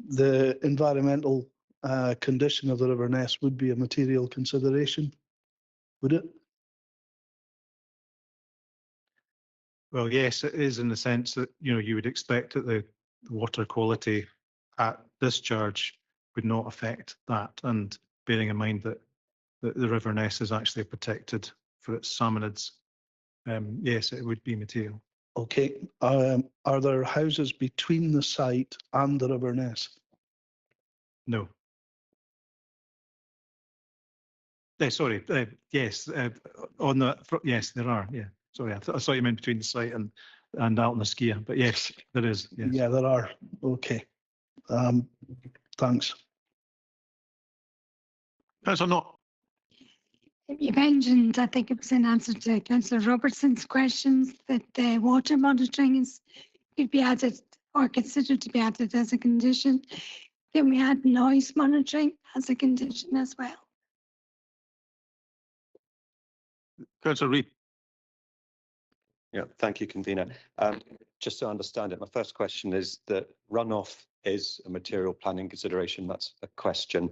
the environmental condition of the River Ness would be a material consideration, would it? Well, yes, it is, in the sense that you would expect that the water quality at discharge would not affect that, and bearing in mind that the River Ness is actually protected for its salmonids. Yes, it would be material. Okay. Are there houses between the site and the River Ness? No. Sorry. Yes. Yes, there are. Yeah. Sorry, I thought you meant between the site and Altnaskia, but yes, there is. Yes. Yeah, there are. Okay. Thanks. Councillor Knott. You mentioned, I think it was in answer to Councillor Robertson's questions, that the water monitoring could be added or considered to be added as a condition. Can we add noise monitoring as a condition as well? Councillor Reid. Yeah, thank you, convener. Just to understand it, my first question is that runoff is a material planning consideration. That's a question.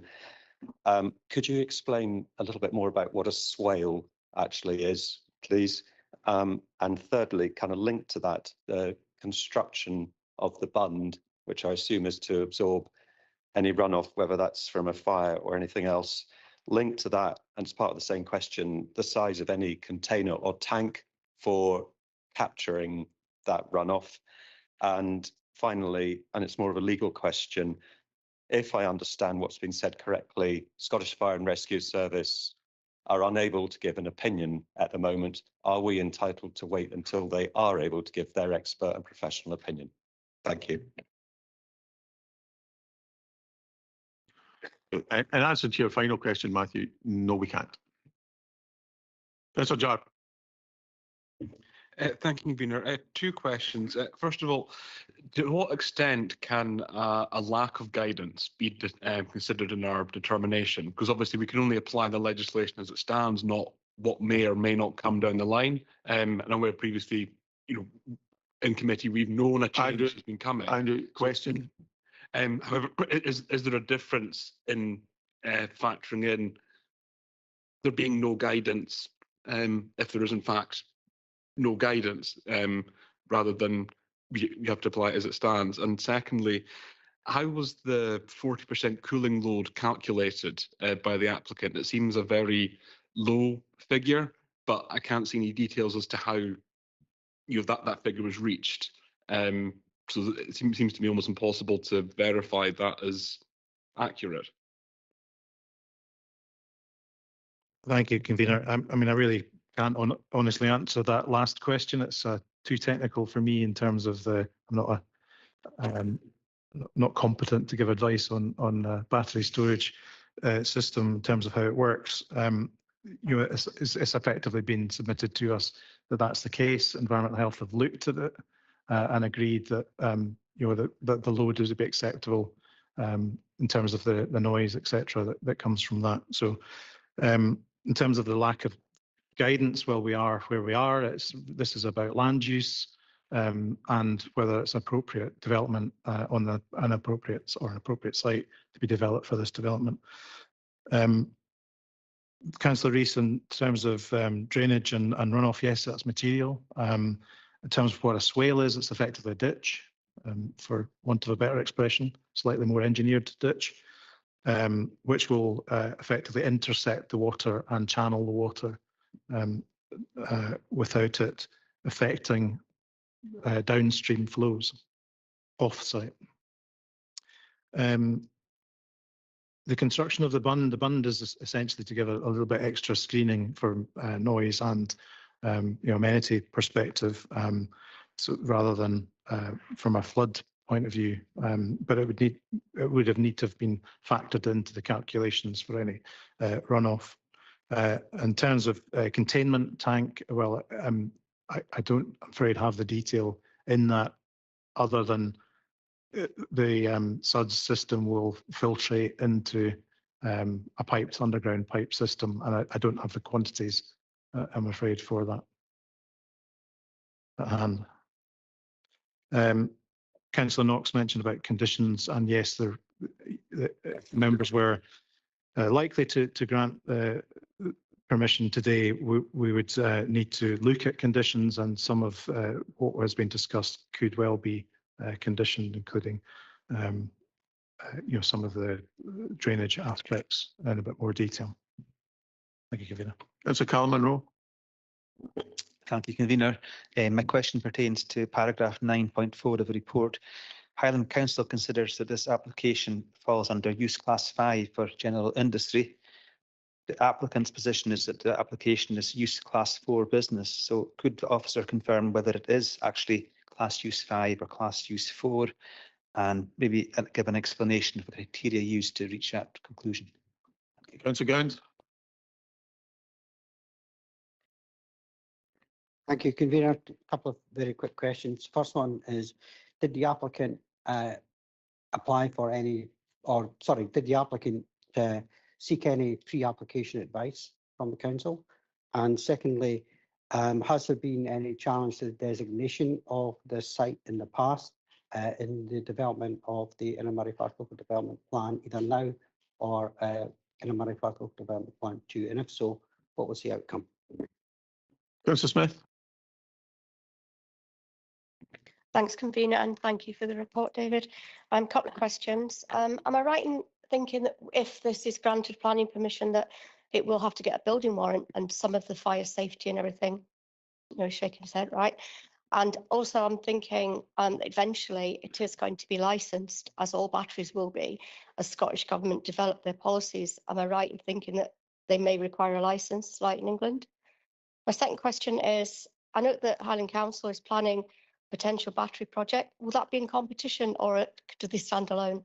Could you explain a little bit more about what a swale actually is, please? And thirdly, kind of linked to that, the construction of the bund, which I assume is to absorb any runoff, whether that's from a fire or anything else. Linked to that, and as part of the same question, the size of any container or tank for capturing that runoff. And finally, and it's more of a legal question, if I understand what's been said correctly, Scottish Fire and Rescue Service are unable to give an opinion at the moment. Are we entitled to wait until they are able to give their expert and professional opinion? Thank you. In answer to your final question, Matthew, no, we can't. Councillor Jar. Thank you, Convener. Two questions. First of all, to what extent can a lack of guidance be considered in our determination? Because obviously we can only apply the legislation as it stands, not what may or may not come down the line. And I'm aware previously, in committee, we've known a change has been coming. Question. However, is there a difference in factoring in there being no guidance if there is in fact no guidance, rather than we have to apply it as it stands? And secondly, how was the 40% cooling load calculated by the applicant? It seems a very low figure, but I can't see any details as to how that figure was reached. So it seems to me almost impossible to verify that as accurate. Thank you, Convener. I mean, I really can't honestly answer that last question. It's too technical for me in terms of I'm not competent to give advice on battery storage system in terms of how it works. It's effectively been submitted to us that that's the case. Environmental Health have looked at it and agreed that that the load is a bit acceptable in terms of the noise, etc., that comes from that. So in terms of the lack of guidance, well, we are where we are. This is about land use and whether it's appropriate development on an appropriate site to be developed for this development. Councillor Rees, in terms of drainage and runoff, yes, that's material. In terms of what a swale is, it's effectively a ditch, for want of a better expression, slightly more engineered ditch, which will effectively intercept the water and channel the water without it affecting downstream flows off-site. The construction of the bund is essentially to give a little bit extra screening for noise and amenity perspective, so rather than from a flood point of view, but it would have need to have been factored into the calculations for any runoff. In terms of containment tank, well, I don't, I'm afraid, have the detail in that, other than the SUDS system will filtrate into a piped underground pipe system, and I don't have the quantities, I'm afraid, for that at hand. Councillor Knox mentioned about conditions, and yes, the members were likely to grant permission today. We would need to look at conditions, and some of what has been discussed could well be conditioned, including some of the drainage aspects in a bit more detail. Thank you, Convener. Councillor Carl Munro. Thank you, Convener. My question pertains to paragraph 9.4 of the report. Highland Council considers that this application falls under use class 5 for general industry. The applicant's position is that the application is use class 4 business. So could the officer confirm whether it is actually class use 5 or class use 4, and maybe give an explanation of the criteria used to reach that conclusion? Councillor Gowans. Thank you, Convener. A couple of very quick questions. First one is, did the applicant apply for any, or sorry, did the applicant seek any pre-application advice from the council? And secondly, has there been any challenge to the designation of the site in the past in the development of the Inner Murray Firth Local Development Plan, either now or Inner Murray Firth Local Development Plan 2? And if so, what was the outcome? Councillor Smith. Thanks, Convener, and thank you for the report, David. A couple of questions. Am I right in thinking that if this is granted planning permission, that it will have to get a building warrant and some of the fire safety and everything? Shaking his head, right? And also I'm thinking eventually it is going to be licensed, as all batteries will be, as Scottish Government develop their policies. Am I right in thinking that they may require a license like in England? My second question is, I know that Highland Council is planning potential battery project. Will that be in competition or do they stand alone?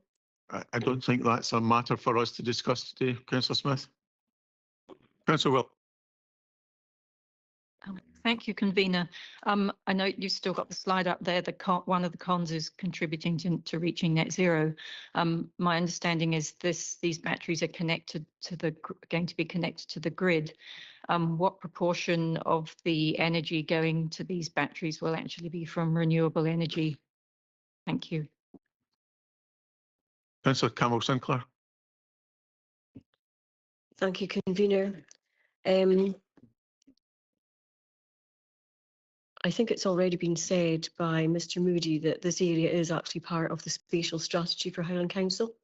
I don't think that's a matter for us to discuss today, Councillor Smith. Councillor Will. Thank you, convener. I know you've still got the slide up there. One of the cons is contributing to reaching net zero. My understanding is these batteries are connected to going to be connected to the grid. What proportion of the energy going to these batteries will actually be from renewable energy? Thank you. Councillor Campbell Sinclair. Thank you, convener. I think it's already been said by Mr. Moody that this area is actually part of the spatial strategy for Highland Council.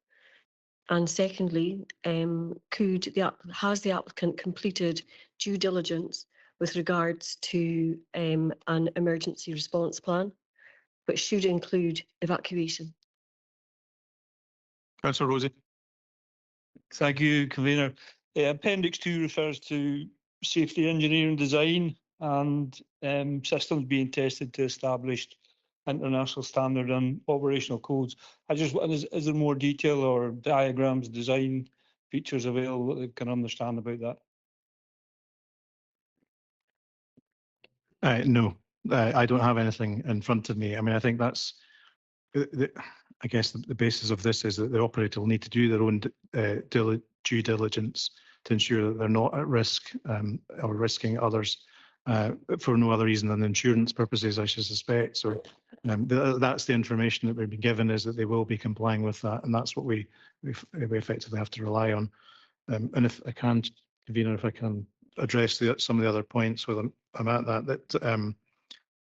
And secondly, has the applicant completed due diligence with regards to an emergency response plan, which should include evacuation? Councillor Rosie. Thank you, convener. Appendix 2 refers to safety engineering design and systems being tested to establish international standard and operational codes. I just is there more detail or diagrams, design features available that they can understand about that? No, I don't have anything in front of me. I mean, I think that's, I guess the basis of this is that the operator will need to do their own due diligence to ensure that they're not at risk or risking others for no other reason than insurance purposes, I should suspect. So that's the information that we've been given, is that they will be complying with that, and that's what we effectively have to rely on. And if I can, convener, if I can address some of the other points while I'm at that,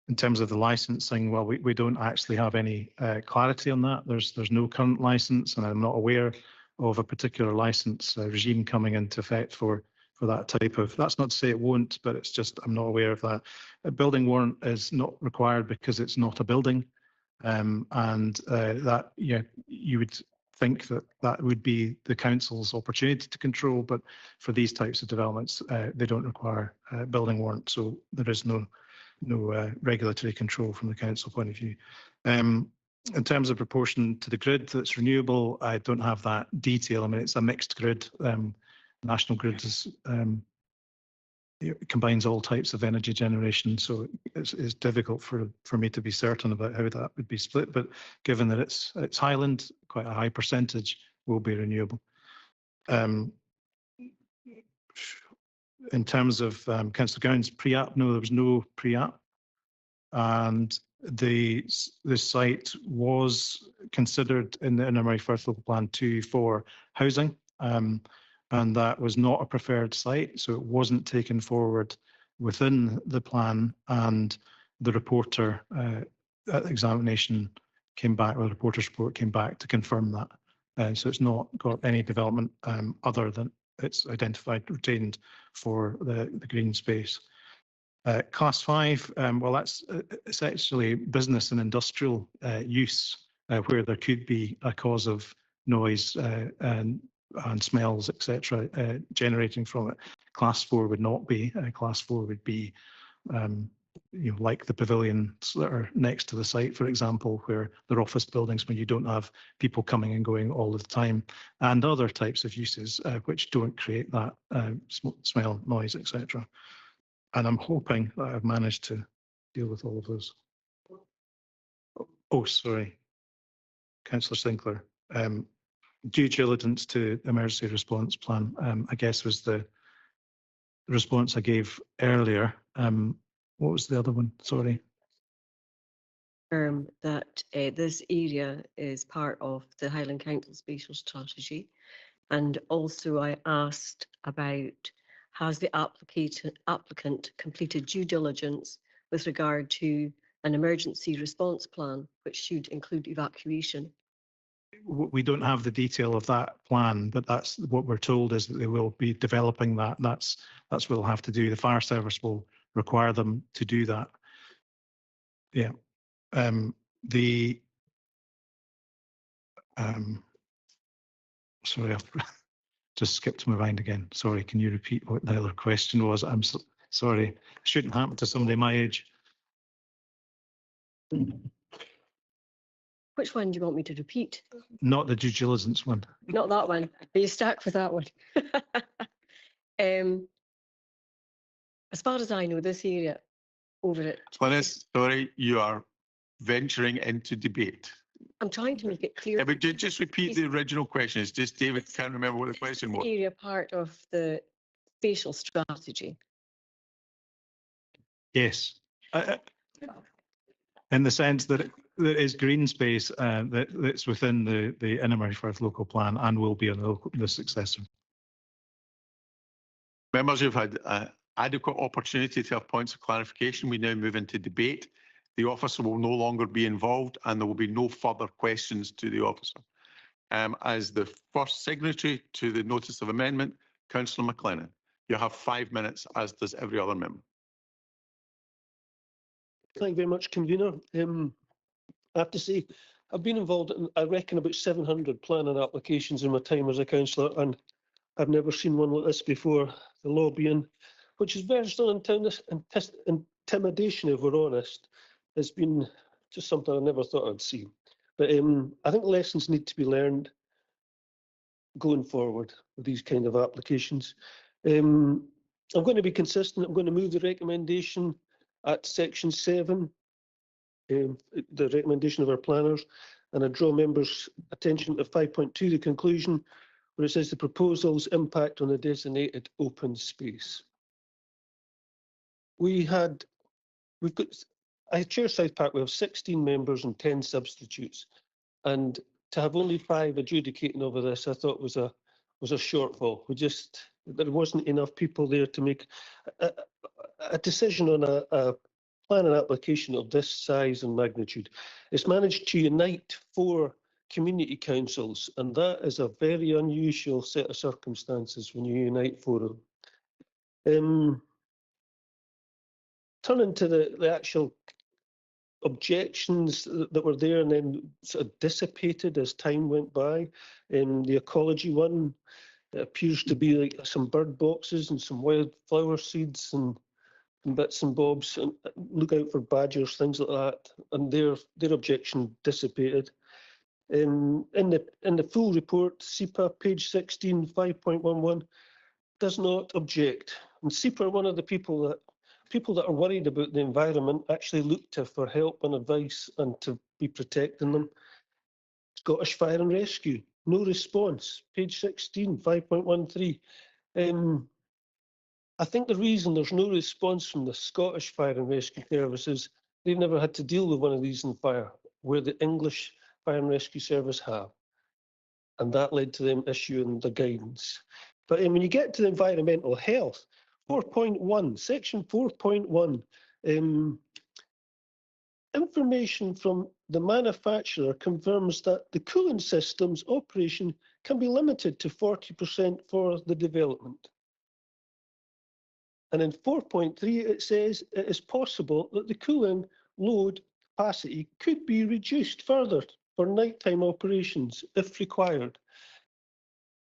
in terms of the licensing, well, we don't actually have any clarity on that. There's no current license, and I'm not aware of a particular license regime coming into effect for that type of. That's not to say it won't, but it's just I'm not aware of that. A building warrant is not required because it's not a building, and that you would think that would be the council's opportunity to control, but for these types of developments, they don't require a building warrant, so there is no regulatory control from the council point of view. In terms of proportion to the grid that's renewable, I don't have that detail. I mean, it's a mixed grid. National Grid is, it combines all types of energy generation, so it's difficult for me to be certain about how that would be split. But given that it's Highland, quite a high percentage will be renewable. In terms of Councillor Gowan's pre-app, no, there was no pre-app, and the site was considered in the Inner Murray Firth Local Plan 2 for housing. And that was not a preferred site, so it wasn't taken forward within the plan, and the reporter at examination came back, or the reporter's report came back to confirm that. So it's not got any development other than it's identified, retained for the green space. Class 5, well, that's essentially business and industrial use where there could be a cause of noise and smells, etc., generating from it. Class 4 would not be. Class 4 would be, like the pavilions that are next to the site, for example, where they're office buildings when you don't have people coming and going all the time, and other types of uses which don't create that smell, noise, etc. And I'm hoping that I've managed to deal with all of those. Oh, sorry, Councillor Sinclair. Due diligence to emergency response plan, I guess, was the response I gave earlier. What was the other one? Sorry. That this area is part of the Highland Council spatial strategy, and also I asked about, has the applicant completed due diligence with regard to an emergency response plan, which should include evacuation? We don't have the detail of that plan, but that's what we're told, is that they will be developing that. That's what they'll have to do. The fire service will require them to do that. Yeah. The sorry, I've just skipped my mind again. Sorry, can you repeat what the other question was? I'm sorry. Shouldn't happen to somebody my age. Which one do you want me to repeat? Not the due diligence one. Not that one. Are you stuck with that one? As far as I know, this area over it. Glynis, sorry, you are venturing into debate. I'm trying to make it clear. But just repeat the original question. It's just David can't remember what the question was. Area part of the spatial strategy. Yes. In the sense that there is green space that's within the Innermurray local plan and will be on the successor. Members, you've had adequate opportunity to have points of clarification. We now move into debate. The officer will no longer be involved and there will be no further questions to the officer. As the first signatory to the notice of amendment, Councillor McLennan, you have 5 minutes, as does every other member. Thank you very much, convener. I have to say, I've been involved in, I reckon, about 700 planning applications in my time as a councillor, and I've never seen one like this before. The lobbying, which is verged on intimidation, if we're honest, has been just something I never thought I'd see. But I think lessons need to be learned going forward with these kind of applications. I'm going to be consistent. I'm going to move the recommendation at section 7, the recommendation of our planners, and I draw members' attention to 5.2, the conclusion, where it says the proposal's impact on the designated open space. I chair South Park. We have 16 members and 10 substitutes, and to have only 5 adjudicating over this, I thought was a shortfall. There wasn't enough people there to make a decision on a planning application of this size and magnitude. It's managed to unite 4 community councils, and that is a very unusual set of circumstances when you unite 4 of them. Turning to the actual objections that were there and then sort of dissipated as time went by. The ecology one, it appears to be like some bird boxes and some wildflower seeds and bits and bobs, and look out for badgers, things like that, and their objection dissipated. In the full report, SEPA, page 16, 5.11, does not object. And SEPA are one of the people that are worried about the environment actually look to for help and advice and to be protecting them. Scottish Fire and Rescue, no response, page 16, 5.13. I think the reason there's no response from the Scottish Fire and Rescue Service is they've never had to deal with one of these in fire, where the English Fire and Rescue Service have. And that led to them issuing the guidance. But when you get to the environmental health, 4.1, section 4.1, information from the manufacturer confirms that the cooling system's operation can be limited to 40% for the development. And in 4.3, it says it is possible that the cooling load capacity could be reduced further for nighttime operations if required.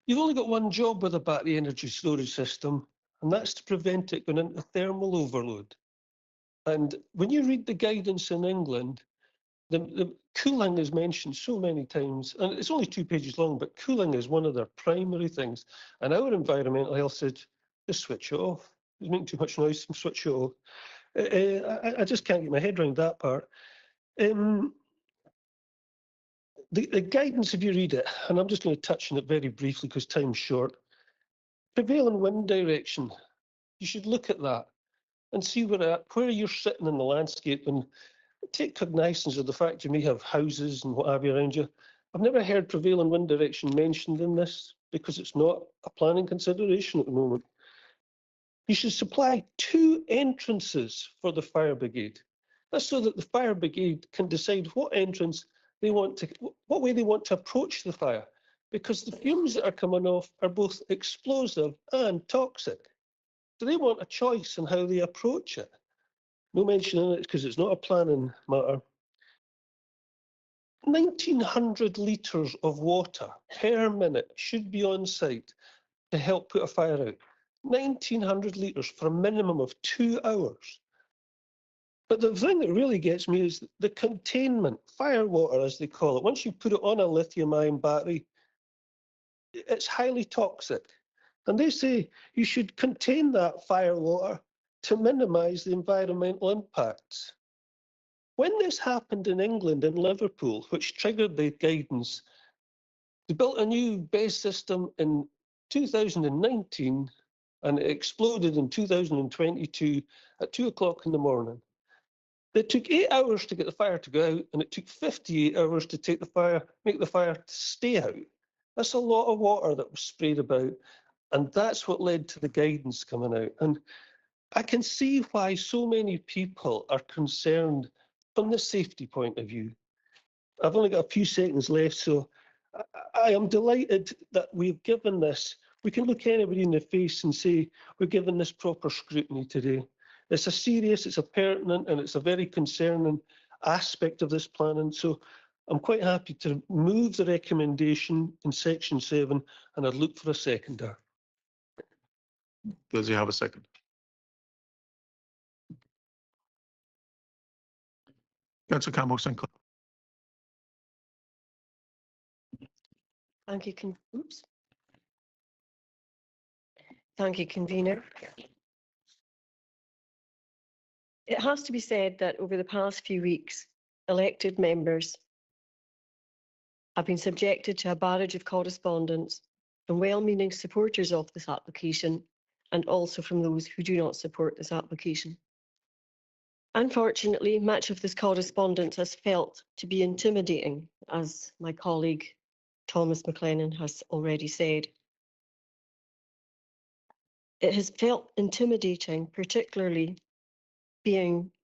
You've only got one job with a battery energy storage system, and that's to prevent it going into thermal overload. And when you read the guidance in England, the cooling is mentioned so many times, and it's only 2 pages long, but cooling is one of their primary things. And our environmental health said, just switch it off. It's making too much noise, switch it off. I just can't get my head around that part. The guidance, if you read it, and I'm just going to touch on it very briefly because time's short. Prevailing wind direction, you should look at that and see where you're sitting in the landscape and take cognizance of the fact you may have houses and what have you around you. I've never heard prevailing wind direction mentioned in this because it's not a planning consideration at the moment. You should supply 2 entrances for the fire brigade. That's so that the fire brigade can decide what entrance they want to, what way they want to approach the fire, because the fumes that are coming off are both explosive and toxic. So they want a choice in how they approach it. no mention in it because it's not a planning matter. 1,900 litres of water per minute should be on site to help put a fire out. 1,900 litres for a minimum of 2 hours. But the thing that really gets me is the containment, fire water as they call it. Once you put it on a lithium-ion battery, it's highly toxic. And they say you should contain that fire water to minimise the environmental impacts. When this happened in England, in Liverpool, which triggered the guidance, they built a new base system in 2019 and it exploded in 2022 at 2 o'clock in the morning. It took 8 hours to get the fire to go out, and it took 58 hours to make the fire to stay out. That's a lot of water that was sprayed about, and that's what led to the guidance coming out. And I can see why so many people are concerned from the safety point of view. I've only got a few seconds left, so I am delighted that we've given this. We can look anybody in the face and say we're given this proper scrutiny today. It's a serious, it's a pertinent, and it's a very concerning aspect of this planning. So I'm quite happy to move the recommendation in section 7, and I'd look for a seconder. Does he have a second? Councillor Campbell Sinclair. Thank you, Thank you, convener. It has to be said that over the past few weeks, elected members have been subjected to a barrage of correspondence from well-meaning supporters of this application and also from those who do not support this application. Unfortunately, much of this correspondence has felt to be intimidating, as my colleague Thomas McLennan has already said. It has felt intimidating, particularly in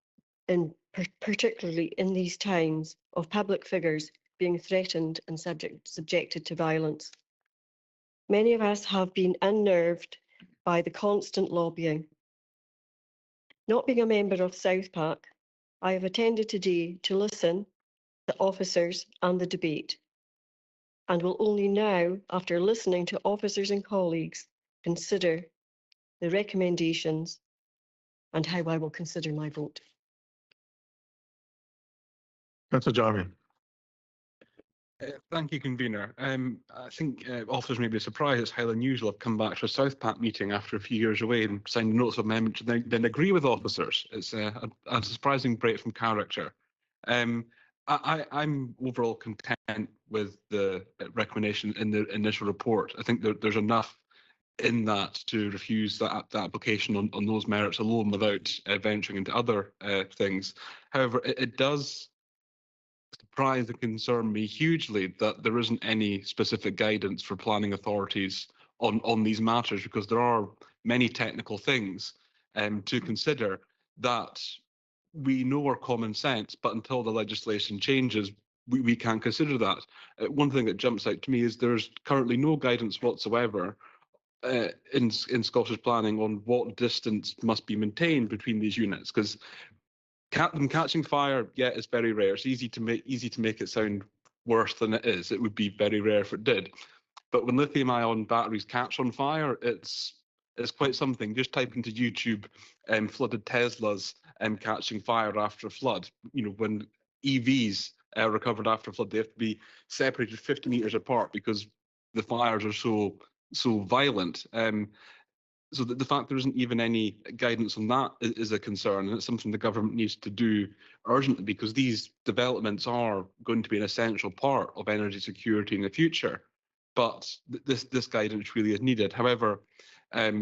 these times of public figures being threatened and subjected to violence. Many of us have been unnerved by the constant lobbying. Not being a member of South Park, I have attended today to listen to officers and the debate, and will only now, after listening to officers and colleagues, consider the recommendations and how I will consider my vote. Councillor Jarvie. Thank you, convener. I think officers may be surprised it's highly unusual I've come back to a South Pack meeting after a few years away and signed a notice of amendment to then agree with officers. It's a surprising break from character. I'm overall content with the recommendation in the initial report. I think there's enough in that to refuse that application on those merits alone without venturing into other things. However, it does surprise and concern me hugely that there isn't any specific guidance for planning authorities on these matters, because there are many technical things to consider that we know are common sense, but until the legislation changes, we can't consider that. One thing that jumps out to me is there's currently no guidance whatsoever in Scottish planning on what distance must be maintained between these units, because them catching fire, yeah, it's very rare. It's easy to make it sound worse than it is. It would be very rare if it did. But when lithium-ion batteries catch on fire, it's quite something. Just type into YouTube flooded Teslas catching fire after a flood. You know, when EVs recovered after a flood, they have to be separated 50 meters apart because the fires are so violent. So the fact there isn't even any guidance on that is a concern, and it's something the government needs to do urgently, because these developments are going to be an essential part of energy security in the future. But this guidance really is needed. However, at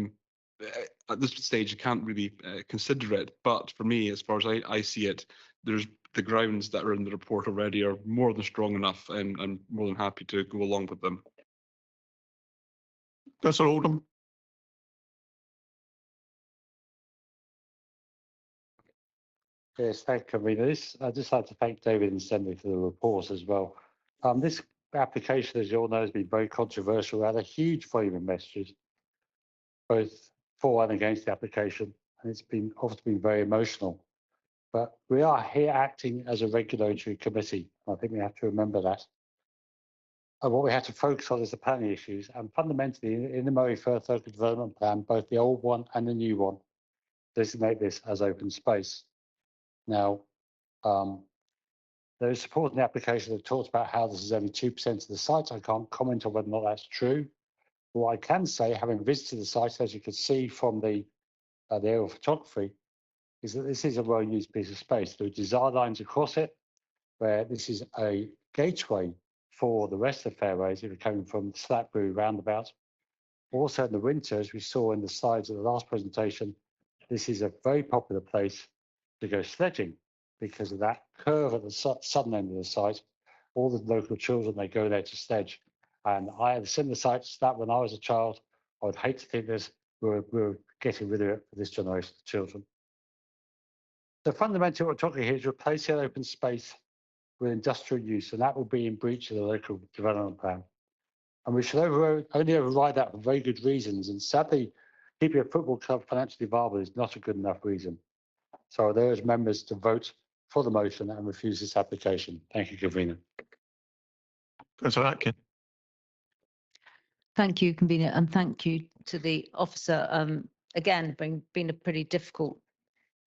this stage, you can't really consider it. But for me, as far as I see it, there's the grounds that are in the report already are more than strong enough, and I'm more than happy to go along with them. Councillor Oldham. Yes, thank you, convener. I'd just like to thank David and Cindy for the report as well. This application, as you all know, has been very controversial. We had a huge volume of messages, both for and against the application, and it's been often been very emotional. but we are here acting as a regulatory committee. I think we have to remember that. And what we have to focus on is the planning issues. And fundamentally, in the Moray Firth Local Development Plan, both the old one and the new one designate this as open space. Now, there is support in the application that talks about how this is only 2% of the site. I can't comment on whether or not that's true. What I can say, having visited the site, as you can see from the aerial photography, is that this is a well-used piece of space. There are desire lines across it, where this is a gateway for the rest of the fairways if you're coming from Slapbury roundabout. Also in the winter, as we saw in the slides of the last presentation, this is a very popular place to go sledging because of that curve at the southern end of the site. All the local children, they go there to sledge. And I had a similar site to that when I was a child. I would hate to think this, we're getting rid of it for this generation of children. So fundamentally, what we're talking here is replacing open space with industrial use, and that will be in breach of the local development plan. And we should only override that for very good reasons. And sadly, keeping a football club financially viable is not a good enough reason. So I urge members to vote for the motion and refuse this application. Thank you, Convener. Councillor Atkin. Thank you, Convener, and thank you to the officer. Again, been a pretty difficult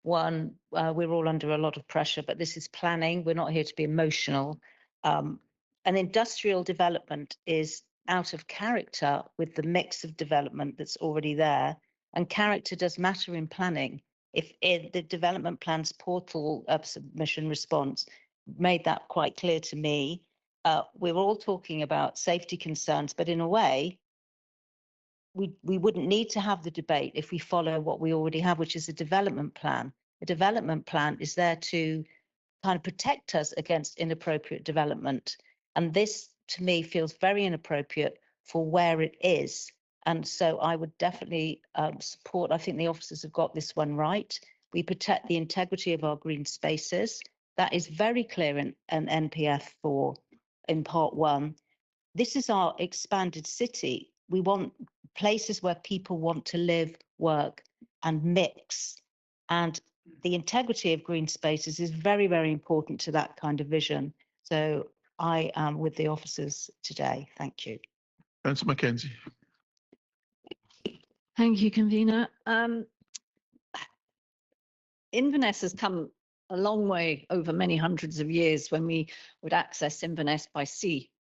one. We're all under a lot of pressure, but this is planning. We're not here to be emotional. An industrial development is out of character with the mix of development that's already there, and character does matter in planning. If the development plans portal submission response made that quite clear to me. We're all talking about safety concerns, but in a way, we wouldn't need to have the debate if we follow what we already have, which is a development plan. A development plan is there to kind of protect us against inappropriate development. And this, to me, feels very inappropriate for where it is. And so I would definitely support, I think the officers have got this one right. We protect the integrity of our green spaces. That is very clear in an NPF 4 in part 1. This is our expanded city. We want places where people want to live, work, and mix. And the integrity of green spaces is very, very important to that kind of vision. So I am with the officers today. Thank you. Councillor Mackenzie. Thank you, Convener. Inverness has come a long way over many hundreds of years when we would access Inverness by sea.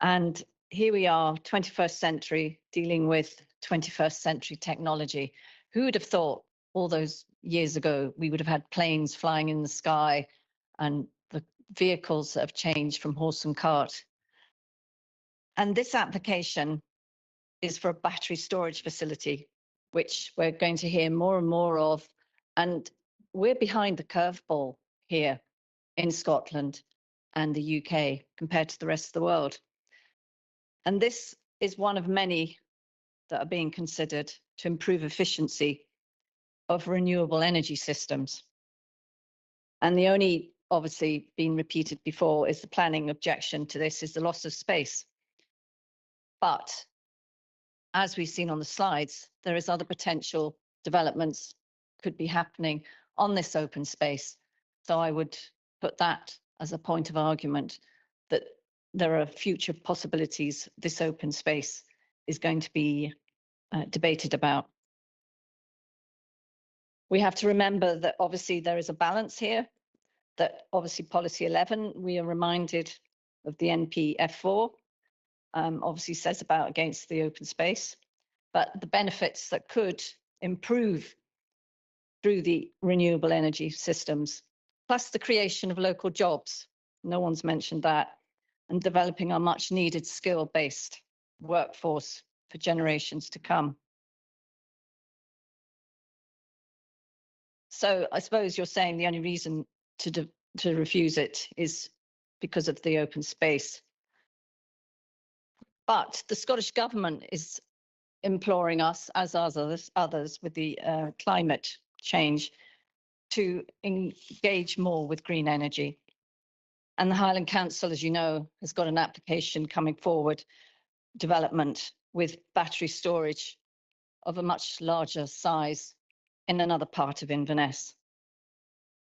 And here we are, 21st century, dealing with 21st century technology. Who would have thought all those years ago we would have had planes flying in the sky and the vehicles that have changed from horse and cart? And this application is for a battery storage facility, which we're going to hear more and more of. And we're behind the curveball here in Scotland and the UK compared to the rest of the world. And this is one of many that are being considered to improve efficiency of renewable energy systems. And the only, obviously, been repeated before is the planning objection to this is the loss of space. But as we've seen on the slides, there is other potential developments could be happening on this open space. So I would put that as a point of argument that there are future possibilities this open space is going to be debated about. We have to remember that obviously there is a balance here, that obviously policy 11, we are reminded of the NPF4, obviously says about against the open space, but the benefits that could improve through the renewable energy systems, plus the creation of local jobs. No one's mentioned that. And developing our much needed skill-based workforce for generations to come. So I suppose you're saying the only reason to refuse it is because of the open space. But the Scottish Government is imploring us, as others with the climate change, to engage more with green energy. And the Highland Council, as you know, has got an application coming forward, development with battery storage of a much larger size in another part of Inverness.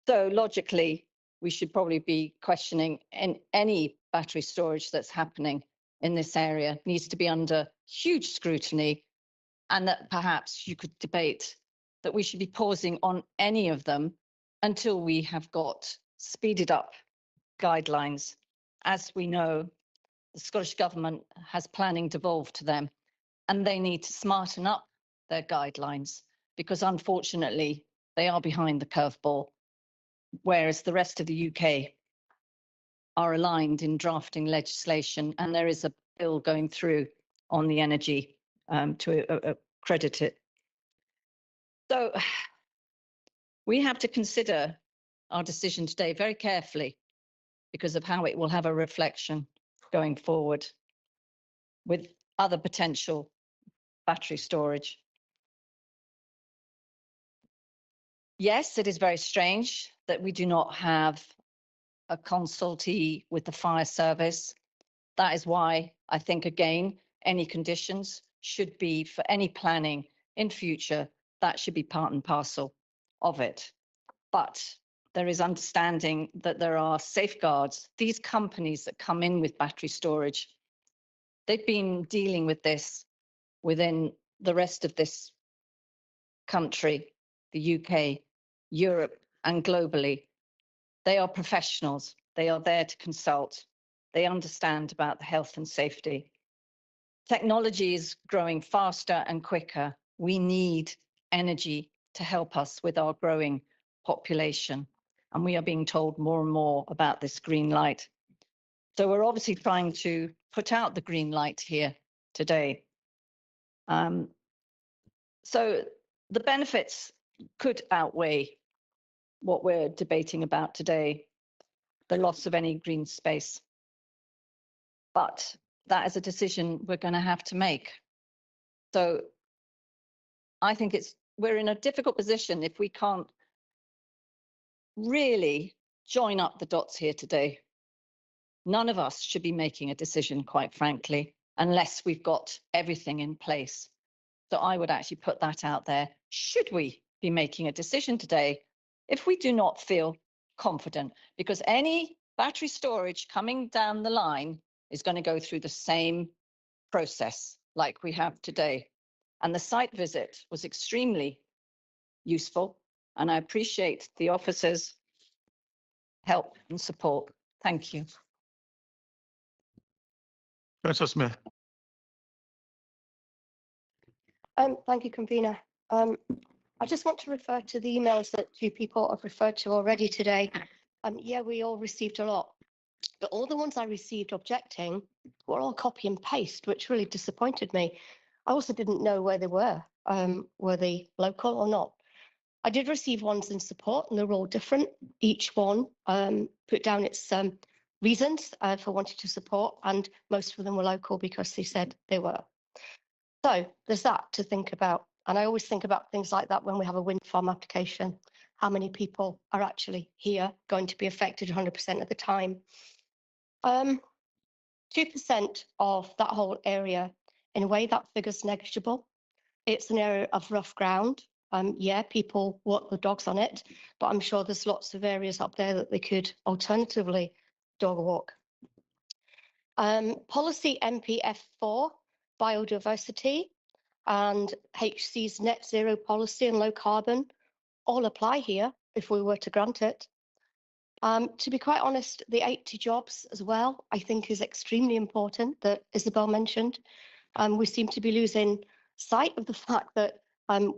So logically, we should probably be questioning any battery storage that's happening in this area needs to be under huge scrutiny, and that perhaps you could debate that we should be pausing on any of them until we have got speeded up guidelines. As we know, the Scottish Government has planning devolved to them, and they need to smarten up their guidelines because unfortunately they are behind the curveball, whereas the rest of the UK are aligned in drafting legislation, and there is a bill going through on the energy to credit it. So we have to consider our decision today very carefully because of how it will have a reflection going forward with other potential battery storage. Yes, it is very strange that we do not have a consultee with the fire service. That is why I think, again, any conditions should be for any planning in future, that should be part and parcel of it. But there is understanding that there are safeguards. These companies that come in with battery storage, they've been dealing with this within the rest of this country, the UK, Europe, and globally. They are professionals. They are there to consult. They understand about the health and safety. Technology is growing faster and quicker. We need energy to help us with our growing population. And we are being told more and more about this green light. So we're obviously trying to put out the green light here today. So the benefits could outweigh what we're debating about today, the loss of any green space. But that is a decision we're going to have to make. So I think we're in a difficult position if we can't really join up the dots here today. None of us should be making a decision, quite frankly, unless we've got everything in place. So I would actually put that out there. Should we be making a decision today if we do not feel confident? Because any battery storage coming down the line is going to go through the same process like we have today. And the site visit was extremely useful, and I appreciate the officers' help and support. Thank you. Councillor Smith. Thank you, convener. I just want to refer to the emails that two people have referred to already today. Yeah, we all received a lot, but all the ones I received objecting were all copy and paste, which really disappointed me. I also didn't know where they were. Were they local or not? I did receive ones in support, and they're all different. Each one put down its reasons for wanting to support, and most of them were local because they said they were. So there's that to think about. And I always think about things like that when we have a wind farm application. How many people are actually here going to be affected 100% of the time? 2% of that whole area, in a way, that figure's negligible. It's an area of rough ground. Yeah, people walk the dogs on it, but I'm sure there's lots of areas up there that they could alternatively dog walk. Policy MPF4, biodiversity, and HC's net zero policy and low carbon all apply here if we were to grant it. To be quite honest, the 80 jobs as well, I think is extremely important that Isabel mentioned. We seem to be losing sight of the fact that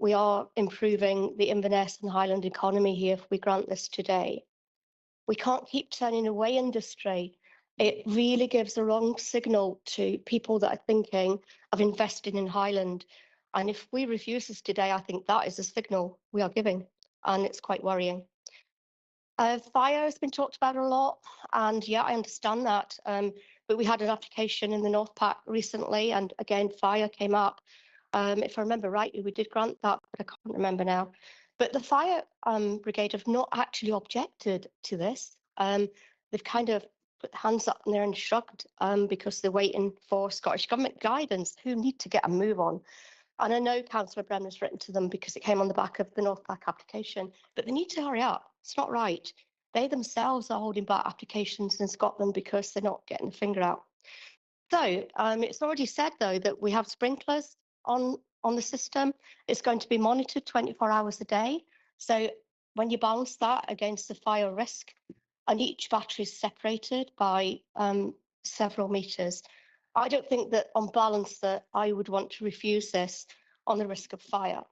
we are improving the Inverness and Highland economy here if we grant this today. We can't keep turning away industry. It really gives the wrong signal to people that are thinking of investing in Highland. And if we refuse this today, I think that is a signal we are giving, and it's quite worrying. Fire has been talked about a lot, and yeah, I understand that. But we had an application in the North Pack recently, and again, fire came up. If I remember rightly, we did grant that, but I can't remember now. But the fire brigade have not actually objected to this. They've kind of put hands up in there and shrugged because they're waiting for Scottish Government guidance, who need to get a move on. And I know Councillor Brennan has written to them because it came on the back of the North Pack application, but they need to hurry up It's not right. They themselves are holding back applications in Scotland because they're not getting the finger out. So it's already said, though, that we have sprinklers on the system. It's going to be monitored 24 hours a day. So when you balance that against the fire risk, and each battery is separated by several meters, I don't think that on balance that I would want to refuse this on the risk of fire.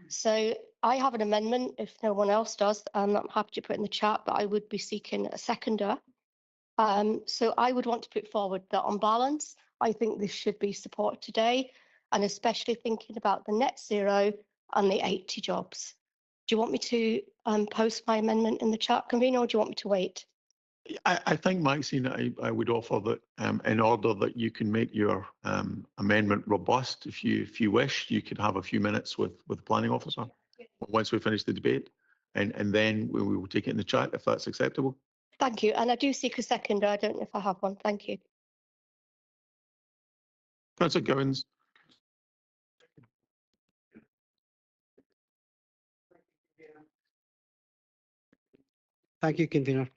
So I have an amendment, if no one else does, and I'm happy to put in the chat, but I would be seeking a seconder. So I would want to put forward that on balance, I think this should be supported today, and especially thinking about the net zero and the 80 jobs. Do you want me to post my amendment in the chat, convener, or do you want me to wait? I think, Maxine, I would offer that in order that you can make your amendment robust, if you wish, you could have a few minutes with the planning officer once we finish the debate, and then we will take it in the chat if that's acceptable. Thank you. And I do seek a seconder. I don't know if I have one. Thank you. Councillor Gowans. Thank you, convener.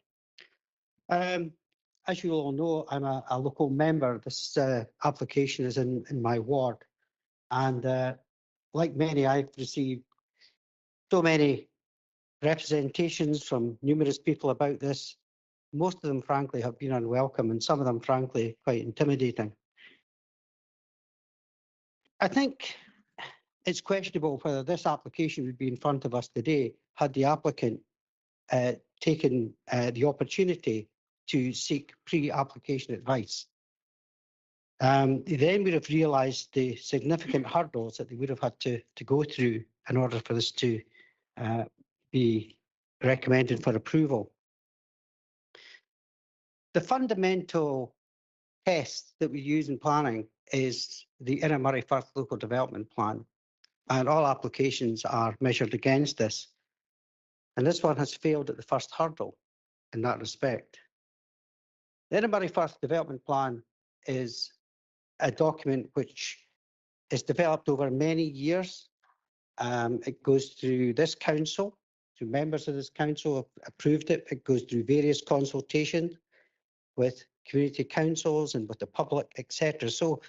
As you all know, I'm a local member. This application is in my ward, and like many, I've received so many representations from numerous people about this. Most of them, frankly, have been unwelcome, and some of them, frankly, quite intimidating. I think it's questionable whether this application would be in front of us today had the applicant taken the opportunity to seek pre-application advice. They then would have realised the significant hurdles that they would have had to go through in order for this to be recommended for approval. The fundamental test that we use in planning is the Inner Murray Firth Local Development Plan, and all applications are measured against this. And this one has failed at the first hurdle in that respect. The Inner Murray Firth Development Plan is a document which is developed over many years. It goes through this council, through members of this council have approved it. It goes through various consultations with community councils and with the public, etc. So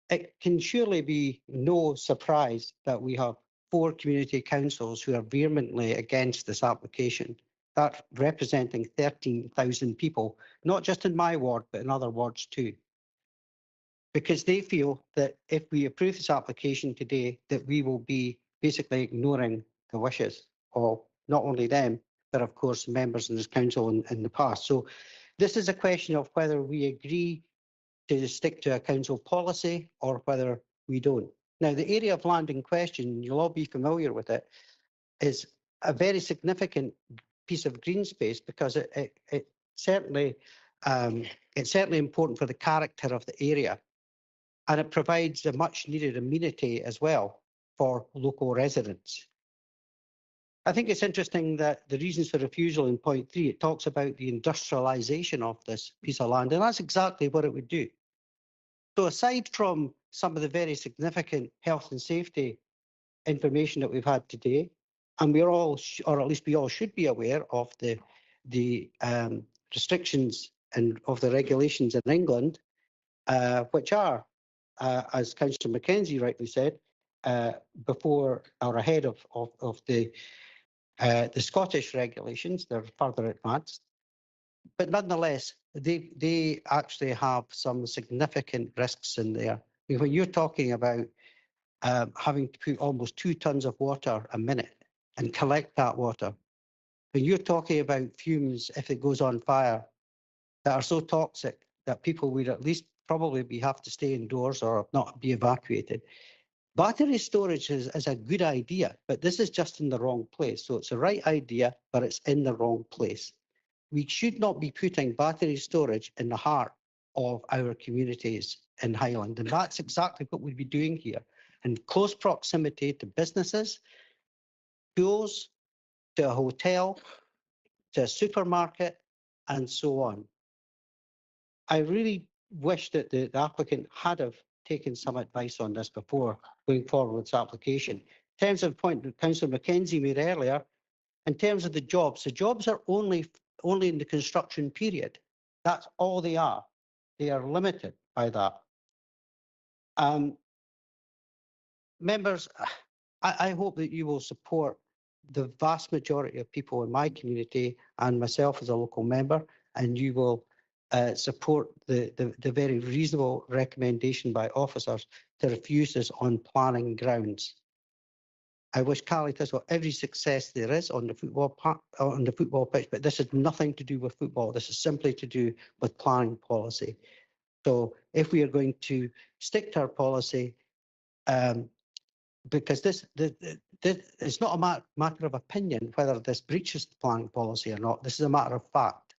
it can surely be no surprise that we have 4 community councils who are vehemently against this application. That's representing 13,000 people, not just in my ward, but in other wards too. Because they feel that if we approve this application today, that we will be basically ignoring the wishes of not only them, but of course members in this council in the past. So this is a question of whether we agree to stick to a council policy or whether we don't. Now, the area of land in question, you'll all be familiar with it, is a very significant piece of green space because it's certainly important for the character of the area, and it provides a much needed amenity as well for local residents. I think it's interesting that the reasons for refusal in point 3, it talks about the industrialisation of this piece of land, and that's exactly what it would do. So aside from some of the very significant health and safety information that we've had today, and we're all, or at least we all should be aware of the restrictions and of the regulations in England, which are, as Councillor Mackenzie rightly said, before or ahead of the Scottish regulations. They're further advanced, but nonetheless, they actually have some significant risks in there. I mean, when you're talking about having to put almost 2 tons of water a minute and collect that water, when you're talking about fumes, if it goes on fire, that are so toxic that people would at least probably have to stay indoors or not be evacuated. Battery storage is a good idea, but this is just in the wrong place. So it's the right idea, but it's in the wrong place. We should not be putting battery storage in the heart of our communities in Highland, and that's exactly what we'd be doing here, in close proximity to businesses, schools, to a hotel, to a supermarket, and so on. I really wish that the applicant had have taken some advice on this before going forward with this application. In terms of the point that Councillor Mackenzie made earlier, In terms of the jobs are only in the construction period. That's all they are. They are limited by that. Members, I hope that you will support the vast majority of people in my community and myself as a local member, and you will support the very reasonable recommendation by officers to refuse this on planning grounds. I wish Callie Thistle every success there is on the football pitch, but this has nothing to do with football. This is simply to do with planning policy. So if we are going to stick to our policy, because this it's not a matter of opinion whether this breaches the planning policy or not. This is a matter of fact.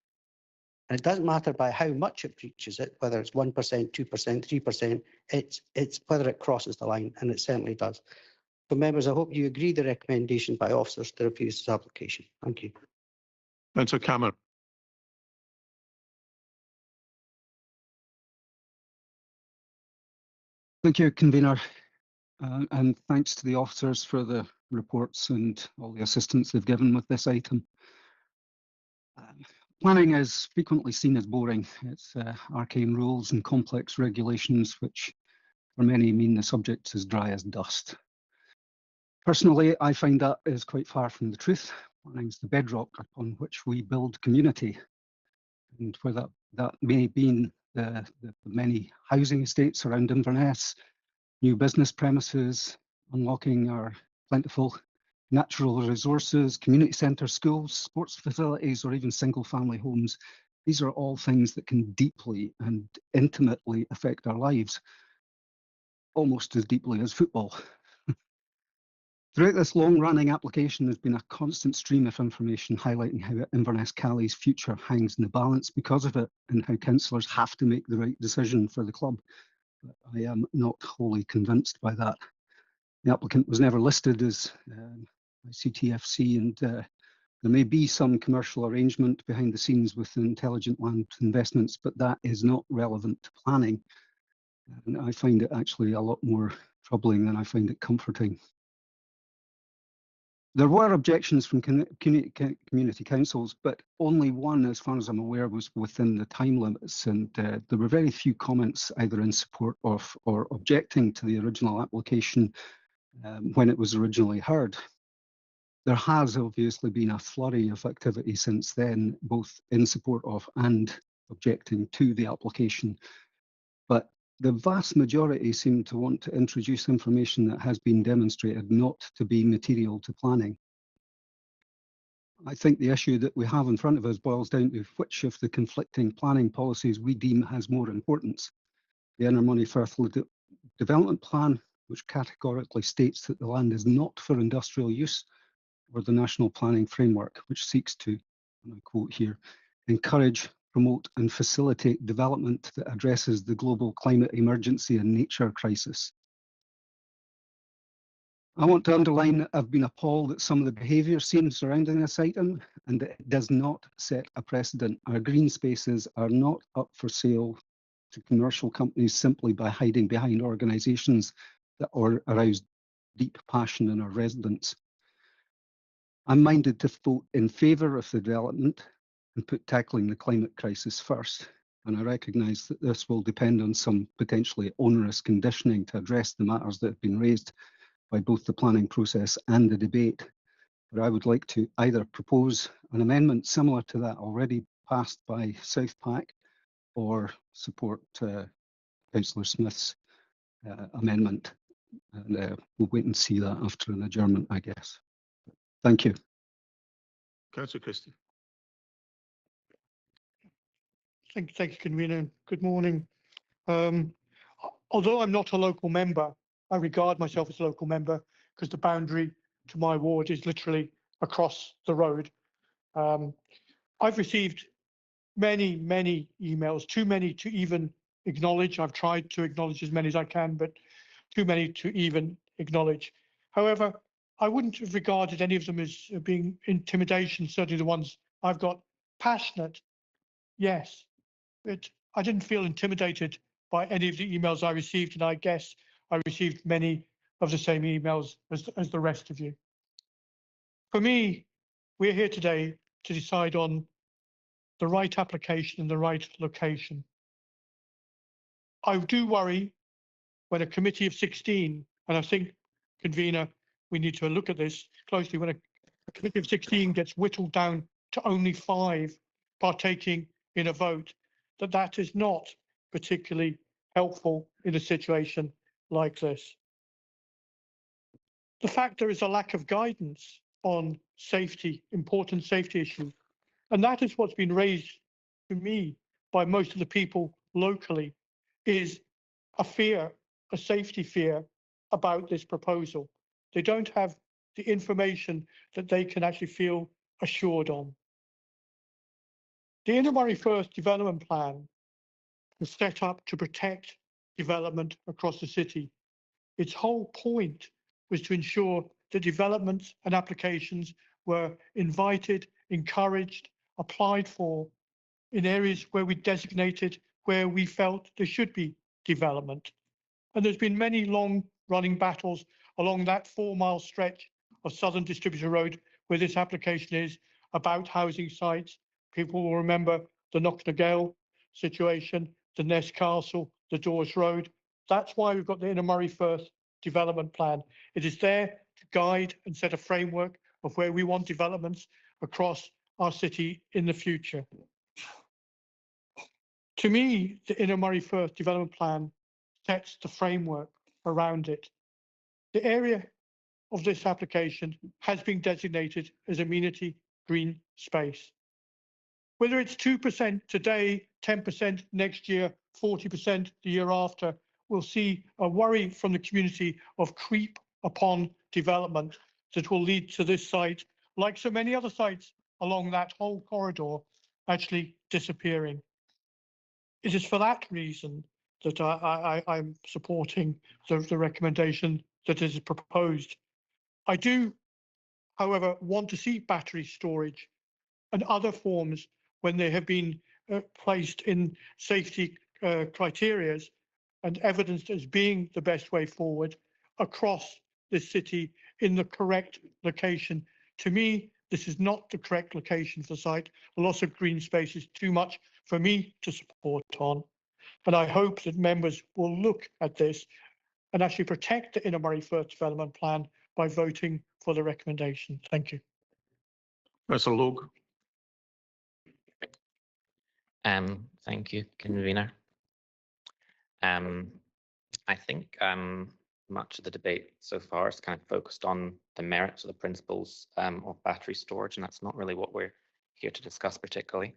And it doesn't matter by how much it breaches it, whether it's 1%, 2%, 3%, it's whether it crosses the line, and it certainly does. So members, I hope you agree the recommendation by officers to refuse this application. Thank you. Councillor Cameron. Thank you, convener. And thanks to the officers for the reports and all the assistance they've given with this item. Planning is frequently seen as boring. It's arcane rules and complex regulations, which for many mean the subject is dry as dust. Personally, I find that is quite far from the truth. Planning is the bedrock upon which we build community. And where that may be the many housing estates around Inverness, new business premises, unlocking our plentiful natural resources, community centres, schools, sports facilities, or even single-family homes. These are all things that can deeply and intimately affect our lives, almost as deeply as football. Throughout this long-running application, there's been a constant stream of information highlighting how Inverness Callie's future hangs in the balance because of it, and how councillors have to make the right decision for the club. But I am not wholly convinced by that. The applicant was never listed as CTFC, and there may be some commercial arrangement behind the scenes with intelligent land investments, but that is not relevant to planning. And I find it actually a lot more troubling than I find it comforting. There were objections from community councils, but only one, as far as I'm aware, was within the time limits, and there were very few comments either in support of or objecting to the original application when it was originally heard. There has obviously been a flurry of activity since then, both in support of and objecting to the application, but the vast majority seem to want to introduce information that has been demonstrated not to be material to planning. I think the issue that we have in front of us boils down to which of the conflicting planning policies we deem has more importance. The Inner Money Firth Development Plan, which categorically states that the land is not for industrial use, or the National Planning Framework, which seeks to, and I quote here, encourage, promote and facilitate development that addresses the global climate emergency and nature crisis. I want to underline that I've been appalled at some of the behaviour seen surrounding this item, and that it does not set a precedent. Our green spaces are not up for sale to commercial companies simply by hiding behind organisations that arouse deep passion in our residents. I'm minded to vote in favour of the development and put tackling the climate crisis first. And I recognise that this will depend on some potentially onerous conditioning to address the matters that have been raised by both the planning process and the debate. But I would like to either propose an amendment similar to that already passed by South Pack, or support Councillor Smith's amendment. And we'll wait and see that after an adjournment, I guess. Thank you. Councillor Christie. Thank you, convener. Good morning. Although I'm not a local member, I regard myself as a local member because the boundary to my ward is literally across the road. I've received many emails, too many to even acknowledge. I've tried to acknowledge as many as I can, but too many to even acknowledge. However, I wouldn't have regarded any of them as being intimidation, certainly the ones I've got. Passionate, yes, but I didn't feel intimidated by any of the emails I received, and I guess I received many of the same emails as the rest of you. For me, we're here today to decide on the right application and the right location. I do worry when a committee of 16, and I think, convener, we need to look at this closely, when a committee of 16 gets whittled down to only 5 partaking in a vote, that is not particularly helpful in a situation like this. The fact there is a lack of guidance on safety, important safety issues, and that is what's been raised to me by most of the people locally, is a fear, a safety fear about this proposal. They don't have the information that they can actually feel assured on. The Inner Murray Firth Development Plan was set up to protect development across the city. Its whole point was to ensure that developments and applications were invited, encouraged, applied for in areas where we designated where we felt there should be development. And there's been many long-running battles along that 4-mile stretch of Southern Distributor Road where this application is about housing sites. People will remember the Knocknagale situation, the Nest Castle, the Dawes Road. That's why we've got the Inner Murray Firth Development Plan. It is there to guide and set a framework of where we want developments across our city in the future. To me, the Inner Murray Firth Development Plan sets the framework around it. The area of this application has been designated as amenity green space. Whether it's 2% today, 10% next year, 40% the year after, we'll see a worry from the community of creep upon development that will lead to this site, like so many other sites along that whole corridor, actually disappearing. It is for that reason that I'm supporting the recommendation that is proposed. I do, however, want to see battery storage and other forms when they have been placed in safety criteria and evidenced as being the best way forward across the city in the correct location. To me, this is not the correct location for the site. The loss of green space is too much for me to support on. And I hope that members will look at this and actually protect the Inner Murray Firth Development Plan by voting for the recommendation. Thank you. Mr. Logue. Thank you, convener. I think much of the debate so far is kind of focused on the merits of the principles of battery storage, and that's not really what we're here to discuss particularly.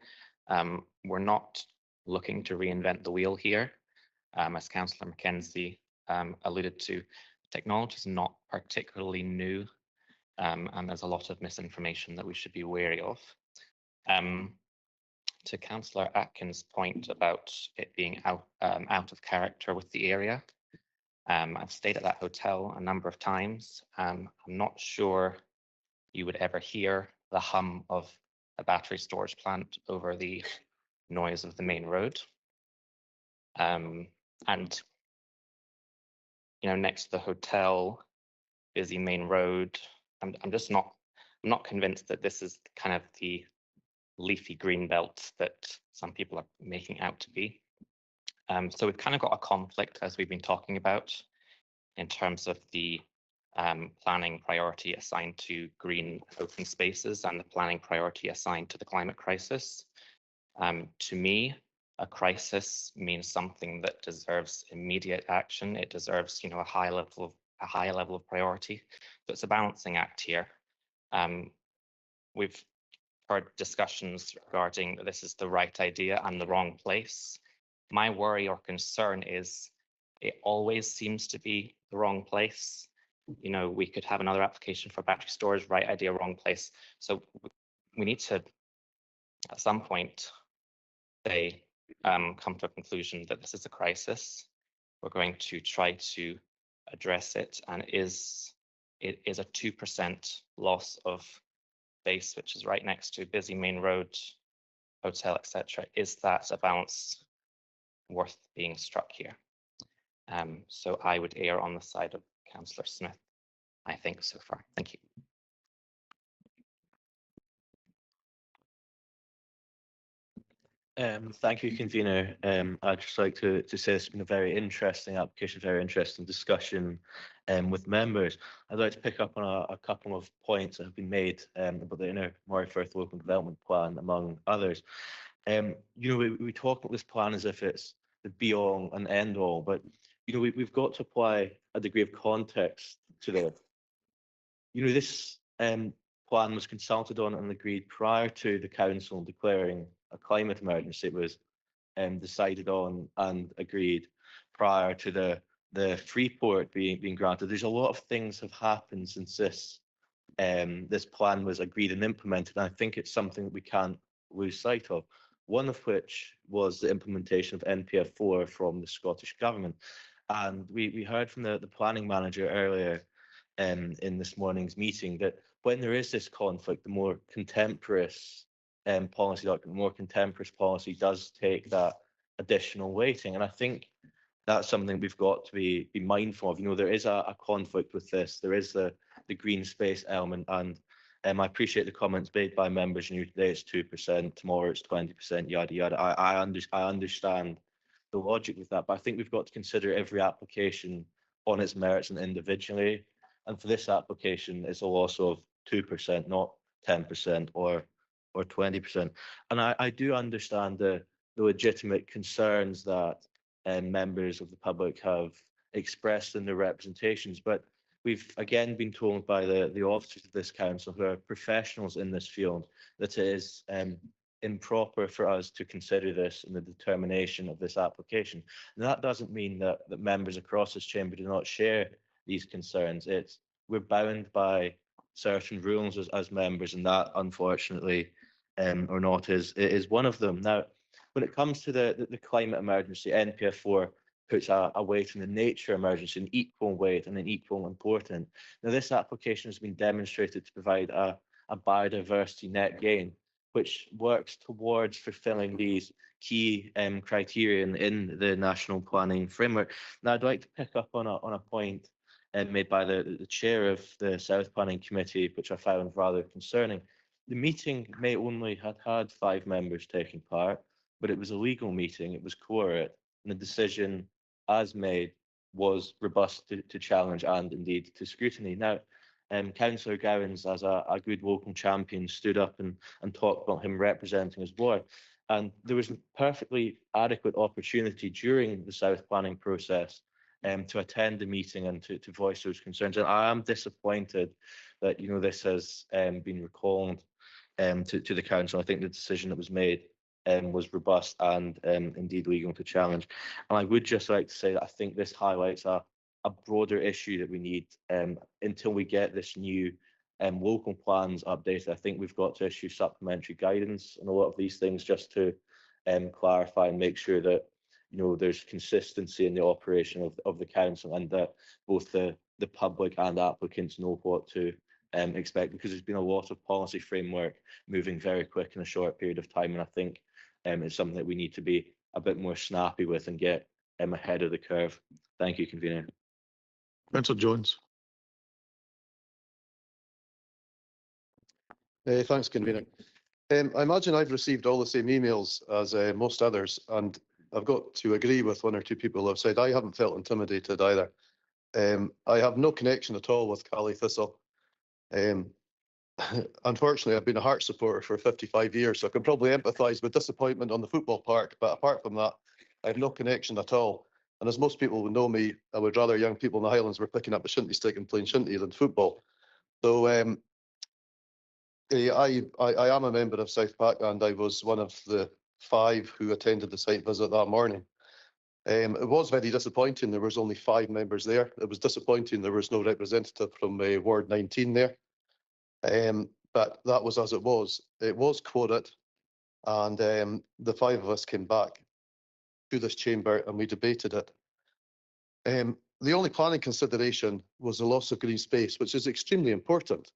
We're not looking to reinvent the wheel here. As Councillor Mackenzie alluded to, technology is not particularly new, and there's a lot of misinformation that we should be wary of. To Councillor Atkins' point about it being out of character with the area, I've stayed at that hotel a number of times. I'm not sure you would ever hear the hum of a battery storage plant over the noise of the main road. And you know, next to the hotel, busy main road, I'm not convinced that this is kind of the leafy green belt that some people are making out to be. So we've kind of got a conflict, as we've been talking about, in terms of the planning priority assigned to green open spaces and the planning priority assigned to the climate crisis. To me, a crisis means something that deserves immediate action. It deserves, you know, a high level of priority. So it's a balancing act here. We've heard discussions regarding that this is the right idea and the wrong place. My worry or concern is it always seems to be the wrong place. You know, we could have another application for battery storage, right idea, wrong place. So we need to, at some point, say, come to a conclusion that this is a crisis. We're going to try to address it, and it is a 2% loss of space, which is right next to busy main road, hotel, etc. Is that a balance worth being struck here? So I would err on the side of Councillor Smith, I think, so far. Thank you. Thank you, convener. I'd just like to say it's been a very interesting application, very interesting discussion with members. I'd like to pick up on a couple of points that have been made about the Inner Moray Firth Local Development Plan, among others. We talk about this plan as if it's the be all and end all, but we've got to apply a degree of context to this. This plan was consulted on and agreed prior to the council declaring a climate emergency. It was decided on and agreed prior to the Freeport being granted. There's a lot of things have happened since this plan was agreed and implemented. And I think it's something that we can't lose sight of. One of which was the implementation of NPF4 from the Scottish Government. And we heard from the planning manager earlier in this morning's meeting that when there is this conflict, the more contemporaneous policy document, more contemporaneous policy does take that additional weighting. And I think that's something we've got to be mindful of. There is a conflict with this. There is the green space element, and I appreciate the comments made by members. Today it's 2%, tomorrow it's 20%, yada yada. I understand the logic with that, but I think we've got to consider every application on its merits and individually. And for this application, it's a loss of 2%, not 10% or 20%. And I do understand the legitimate concerns that members of the public have expressed in their representations, but we've again been told by the officers of this council, who are professionals in this field, that it is improper for us to consider this in the determination of this application. And that doesn't mean that members across this chamber do not share these concerns. We're bound by certain rules as members, and that unfortunately or not is one of them. Now, when it comes to the climate emergency, NPF4 puts a weight in the nature emergency, an equal weight and an equal importance. Now, this application has been demonstrated to provide a biodiversity net gain, which works towards fulfilling these key criteria in the national planning framework. Now, I'd like to pick up on a point made by the chair of the South Planning Committee, which I found rather concerning. The meeting may only had 5 members taking part, but it was a legal meeting, it was quorate, and the decision as made was robust to challenge and indeed to scrutiny. Now, Councillor Gowans, as a good local champion, stood up and talked about him representing his ward. And there was a perfectly adequate opportunity during the South planning process to attend the meeting and to voice those concerns. And I am disappointed that this has been recalled to the council. I think the decision that was made was robust and indeed legal to challenge. And I would just like to say that I think this highlights a broader issue that we need until we get this new local plans updated. I think we've got to issue supplementary guidance on a lot of these things just to clarify and make sure that there's consistency in the operation of the council, and that both the public and applicants know what to expect, because there's been a lot of policy framework moving very quick in a short period of time, and I think it's something that we need to be a bit more snappy with and get ahead of the curve. Thank you, convener. Councillor Jones. Thanks, convener. I imagine I've received all the same emails as most others, and I've got to agree with one or two people who have said I haven't felt intimidated either. I have no connection at all with Cali Thistle. Unfortunately, I've been a Hearts supporter for 55 years, so I can probably empathise with disappointment on the football park, but apart from that, I have no connection at all. And as most people would know me, I would rather young people in the Highlands were picking up a shinty stick and playing shinty than football. So I am a member of South Pack, and I was one of the 5 who attended the site visit that morning. It was very disappointing. There was only 5 members there. It was disappointing there was no representative from Ward 19 there. But that was as it was. It was quorate, and the 5 of us came back to this chamber and we debated it. The only planning consideration was the loss of green space, which is extremely important.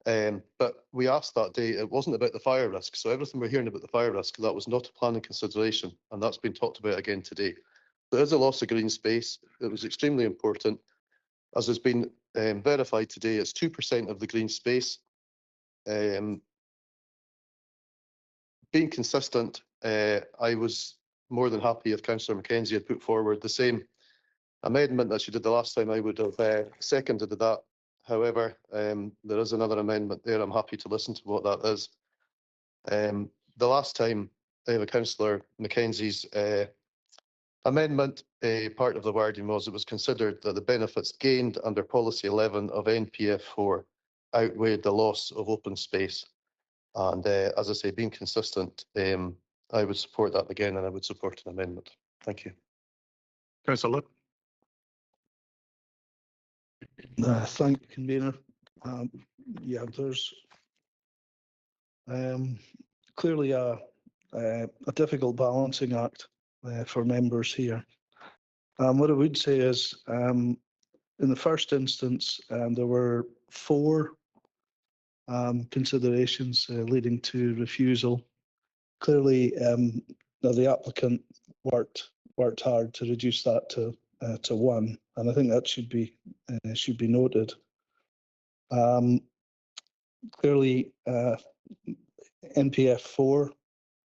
But we asked that day, it wasn't about the fire risk. So everything we're hearing about the fire risk, that was not a planning consideration, and that's been talked about again today. There is a loss of green space. It was extremely important. As has been verified today, it's 2% of the green space. Being consistent I was more than happy if Councillor Mackenzie had put forward the same amendment that she did the last time. I would have seconded that. However, there is another amendment there. I'm happy to listen to what that is. The last time Councillor Mackenzie's amendment, part of the wording was it was considered that the benefits gained under policy 11 of NPF 4 outweighed the loss of open space. And as I say, being consistent, I would support that again, and I would support an amendment. Thank you. Councillor. Thank you, convener. Yeah, there's clearly a difficult balancing act for members here. What I would say is, in the first instance, there were 4 considerations leading to refusal. Clearly, now the applicant worked hard to reduce that to 1, and I think that should be noted. Clearly, NPF 4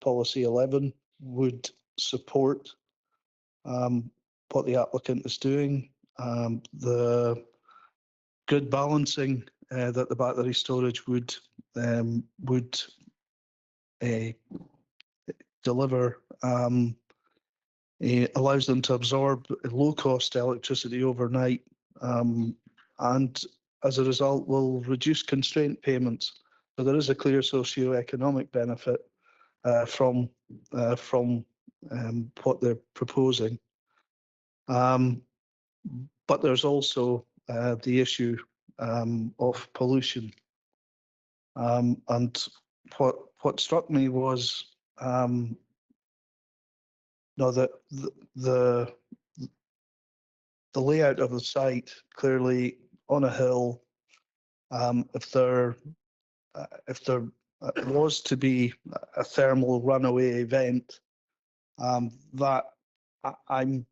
policy 11 would support what the applicant is doing. The good balancing that the battery storage would deliver allows them to absorb low-cost electricity overnight, and as a result will reduce constraint payments. So there is a clear socio-economic benefit from what they're proposing. But there's also the issue of pollution. And what struck me was that the layout of the site, clearly on a hill. If there was to be a thermal runaway event, that I'm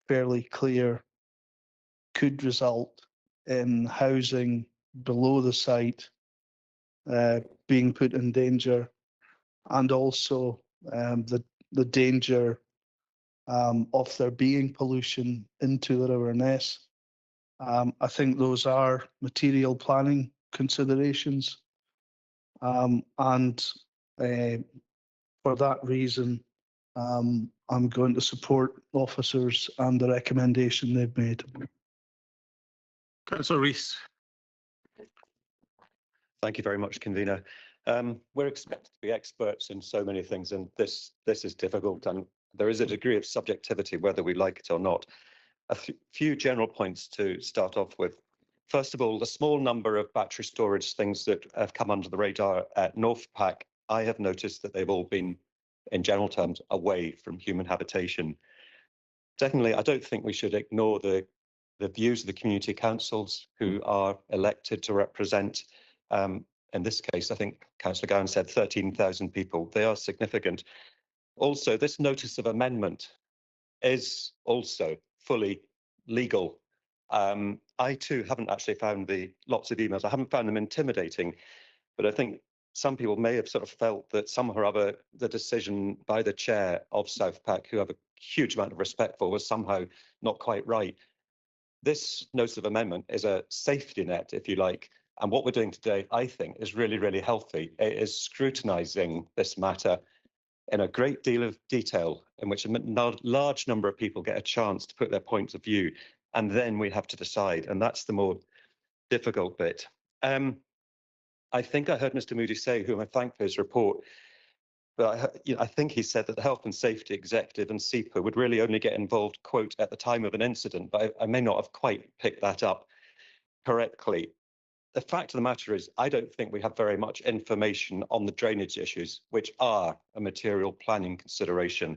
fairly clear could result in housing below the site being put in danger, and also the danger of there being pollution into the River Ness. I think those are material planning considerations, and for that reason, I'm going to support officers and the recommendation they've made. Councillor Rees. Thank you very much, convener. We're expected to be experts in so many things, and this is difficult, and there is a degree of subjectivity whether we like it or not. A few general points to start off with. First of all, the small number of battery storage things that have come under the radar at Northpack, I have noticed that they've all been, in general terms, away from human habitation. Secondly, I don't think we should ignore the views of the community councils who are elected to represent, in this case, I think Councillor Gowan said 13,000 people. They are significant. Also, this notice of amendment is also fully legal. I too haven't actually found lots of emails. I haven't found them intimidating, but I think some people may have sort of felt that somehow or other the decision by the chair of Southpack, who I have a huge amount of respect for, was somehow not quite right. This notice of amendment is a safety net, if you like, and what we're doing today, I think, is really, really healthy. It is scrutinising this matter in a great deal of detail, in which a large number of people get a chance to put their points of view, and then we have to decide, and that's the more difficult bit. I think I heard Mr. Moody say, whom I thank for his report, but I think he said that the Health and Safety Executive and SEPA would really only get involved, quote, at the time of an incident, but I may not have quite picked that up correctly. The fact of the matter is, I don't think we have very much information on the drainage issues, which are a material planning consideration.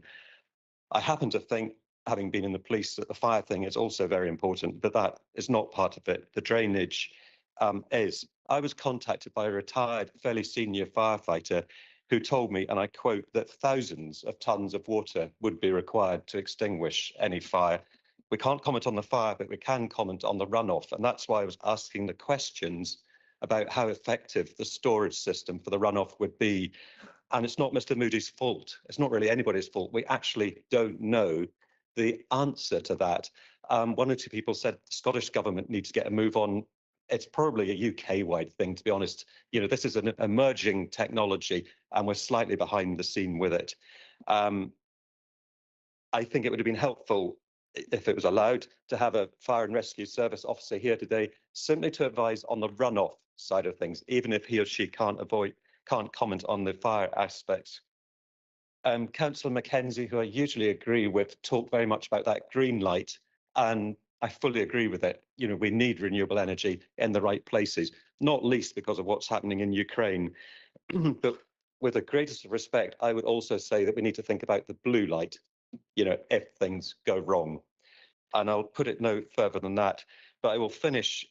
I happen to think, having been in the police, that the fire thing is also very important, but that is not part of it. The drainage is. I was contacted by a retired, fairly senior firefighter who told me, and I quote, that thousands of tons of water would be required to extinguish any fire. We can't comment on the fire, but we can comment on the runoff. And that's why I was asking the questions about how effective the storage system for the runoff would be. and it's not Mr. Moody's fault. It's not really anybody's fault. We actually don't know the answer to that. One or two people said the Scottish government needs to get a move on. It's probably a UK-wide thing, to be honest. You know, this is an emerging technology, and we're slightly behind the scene with it. I think it would have been helpful if it was allowed to have a fire and rescue service officer here today, simply to advise on the runoff side of things, even if he or she can't comment on the fire aspects. Councillor Mackenzie, who I usually agree with, talked very much about that green light, and I fully agree with it. You know, we need renewable energy in the right places, not least because of what's happening in Ukraine. But with the greatest of respect, I would also say that we need to think about the blue light, you know, if things go wrong. And I'll put it no further than that. But I will finish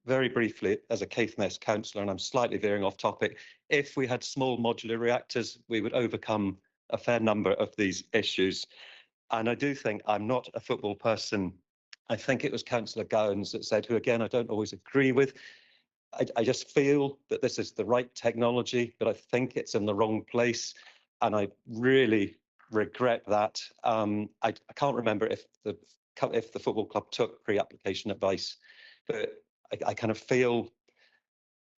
very briefly as a Caithness councillor, and I'm slightly veering off topic. If we had small modular reactors, we would overcome a fair number of these issues. And I do think, I'm not a football person, I think it was Councillor Gowans that said, who again I don't always agree with, I just feel that this is the right technology, but I think it's in the wrong place. And I really regret that. I can't remember if the football club took pre-application advice, but I kind of feel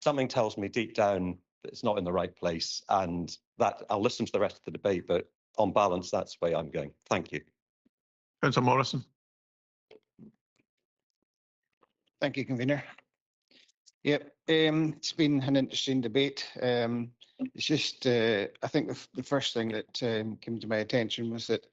something tells me deep down that it's not in the right place, and that I'll listen to the rest of the debate, but on balance, that's the way I'm going. Thank you. Councillor Morrison. Thank you, convener. Yep, it's been an interesting debate. It's just, I think the first thing that came to my attention was that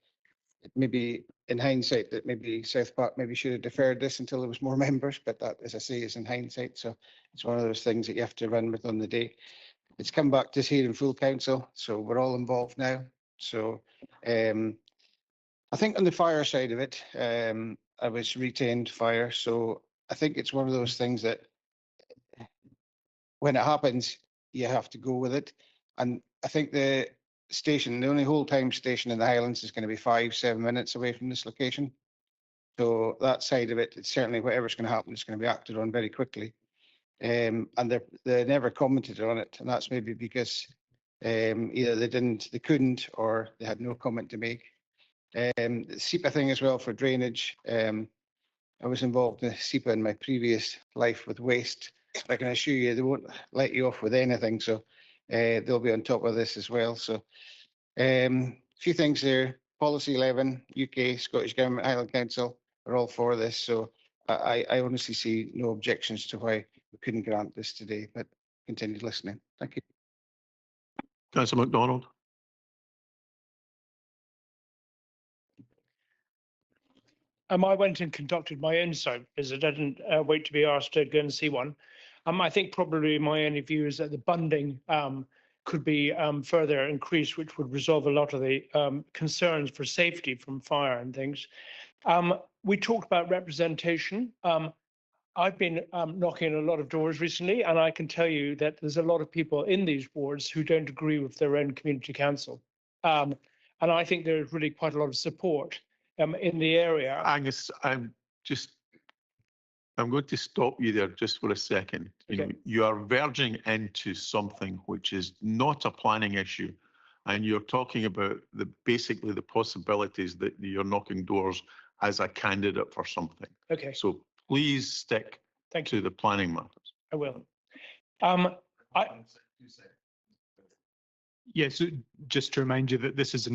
maybe in hindsight that maybe South Park maybe should have deferred this until there was more members, but that, as I say, is in hindsight. So it's one of those things that you have to run with on the day. It's come back to us here in full council, so we're all involved now. So I think on the fire side of it, I was retained fire, so I think it's one of those things that when it happens, you have to go with it. And I think the station, the only whole time station in the Highlands is going to be 5-7 minutes away from this location. So that side of it, it's certainly whatever's going to happen is going to be acted on very quickly. And they never commented on it, and that's maybe because either they couldn't, or they had no comment to make. The SEPA thing as well for drainage. I was involved in SEPA in my previous life with waste. I can assure you they won't let you off with anything, so they'll be on top of this as well. So a few things there. Policy 11, UK, Scottish Government, Highland Council are all for this. So I honestly see no objections to why we couldn't grant this today, but continue listening. Thank you. Councillor MacDonald. I went and conducted my own site visit. I didn't wait to be asked to go and see one. I think probably my only view is that the bunding could be further increased, which would resolve a lot of the concerns for safety from fire and things. We talked about representation. I've been knocking on a lot of doors recently, and I can tell you that there's a lot of people in these boards who don't agree with their own community council. And I think there's really quite a lot of support in the area. Angus, I'm going to stop you there just for a second. You know, you are verging into something which is not a planning issue, and you're talking about basically the possibilities that you're knocking doors as a candidate for something. Okay. So please stick to the planning matters. I will. Yeah, so just to remind you that this is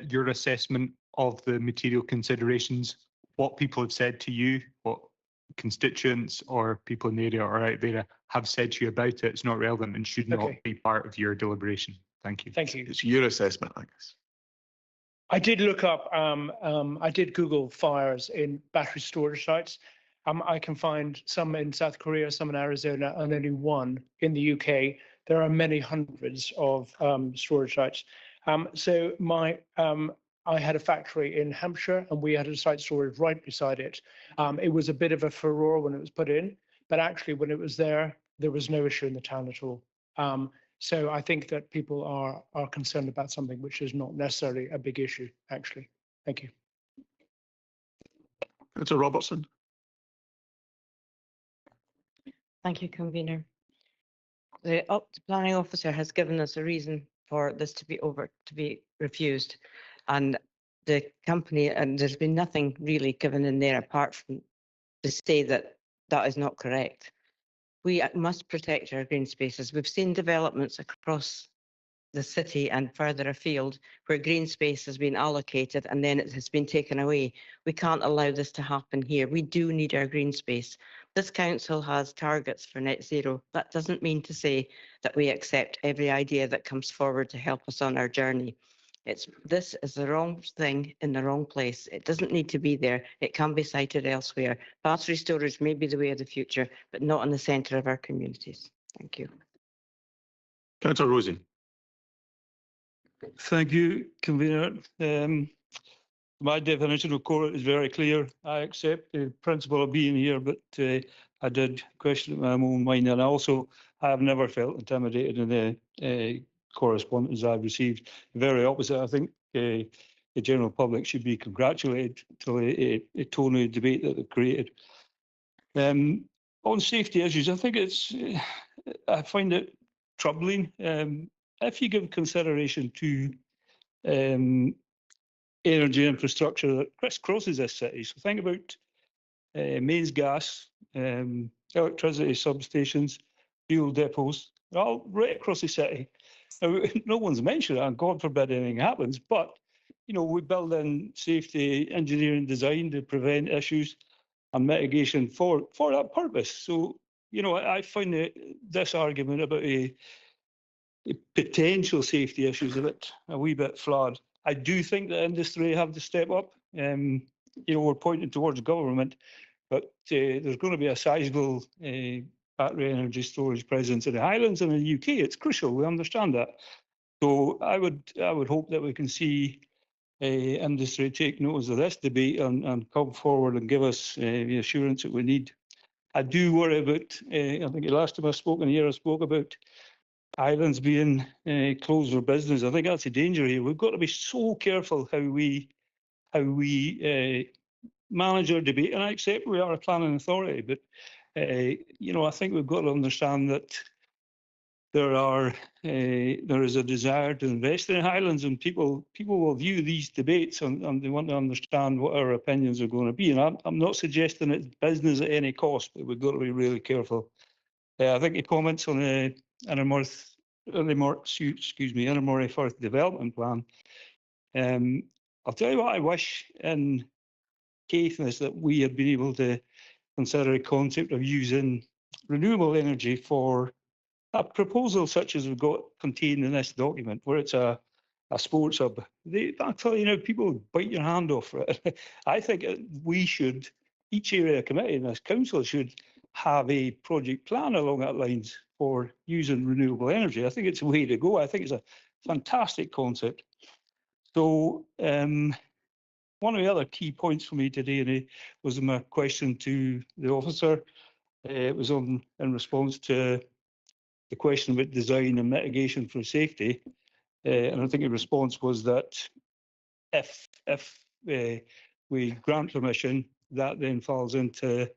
your assessment of the material considerations, what people have said to you, what constituents or people in the area or out there have said to you about it. It's not relevant and should not be part of your deliberation. Thank you. Thank you. It's your assessment, I guess. I did look up, I did Google fires in battery storage sites. I can find some in South Korea, some in Arizona, and only one in the UK. There are many hundreds of storage sites. So I had a factory in Hampshire, and we had a site storage right beside it. It was a bit of a furore when it was put in, but actually when it was there was no issue in the town at all. So I think that people are concerned about something which is not necessarily a big issue, actually. Thank you. Councillor Robertson. Thank you, convener. The planning officer has given us a reason for this to be refused. And the company, and there's been nothing really given in there apart from to say that that is not correct. We must protect our green spaces. We've seen developments across the city and further afield where green space has been allocated and then it has been taken away. We can't allow this to happen here. We do need our green space. This council has targets for net zero. That doesn't mean to say that we accept every idea that comes forward to help us on our journey. This is the wrong thing in the wrong place. It doesn't need to be there. It can be cited elsewhere. Battery storage may be the way of the future, but not in the centre of our communities. Thank you. Councillor Rosie. Thank you, convener. My definition of core is very clear. I accept the principle of being here, but I did question it in my own mind, and also I have never felt intimidated in the correspondence I've received. The very opposite. I think the general public should be congratulated to a tone of debate that they've created. On safety issues, I think I find it troubling. If you give consideration to energy infrastructure that crisscrosses this city, so think about mains gas, electricity substations, fuel depots, they're all right across the city. Now, no one's mentioned it, and God forbid anything happens, but we build in safety engineering design to prevent issues and mitigation for that purpose. So, I find this argument about a potential safety issues a wee bit flawed. I do think the industry have to step up. We're pointing towards government, but there's going to be a sizable battery energy storage presence in the Highlands and in the UK. It's crucial. We understand that. So I would hope that we can see industry take notice of this debate and come forward and give us the assurance that we need. I do worry about, I think the last time I spoke in here, I spoke about islands being closed for business. I think that's a danger here. We've got to be so careful how we manage our debate. And I accept we are a planning authority, but I think we've got to understand that there is a desire to invest in Highlands, and people will view these debates and they want to understand what our opinions are going to be. And I'm not suggesting it's business at any cost, but we've got to be really careful. I think the comments on the Inner Moray Firth development plan. I'll tell you what I wish in Caithness that we had been able to consider a concept of using renewable energy for a proposal such as we've got contained in this document, where it's a sports hub. People bite your hand off for it. I think we should, each area committee in this council should have a project plan along that lines for using renewable energy. I think it's a way to go. I think it's a fantastic concept. So one of the other key points for me today was my question to the officer. It was in response to the question about design and mitigation for safety. And I think the response was that if we grant permission, that then falls into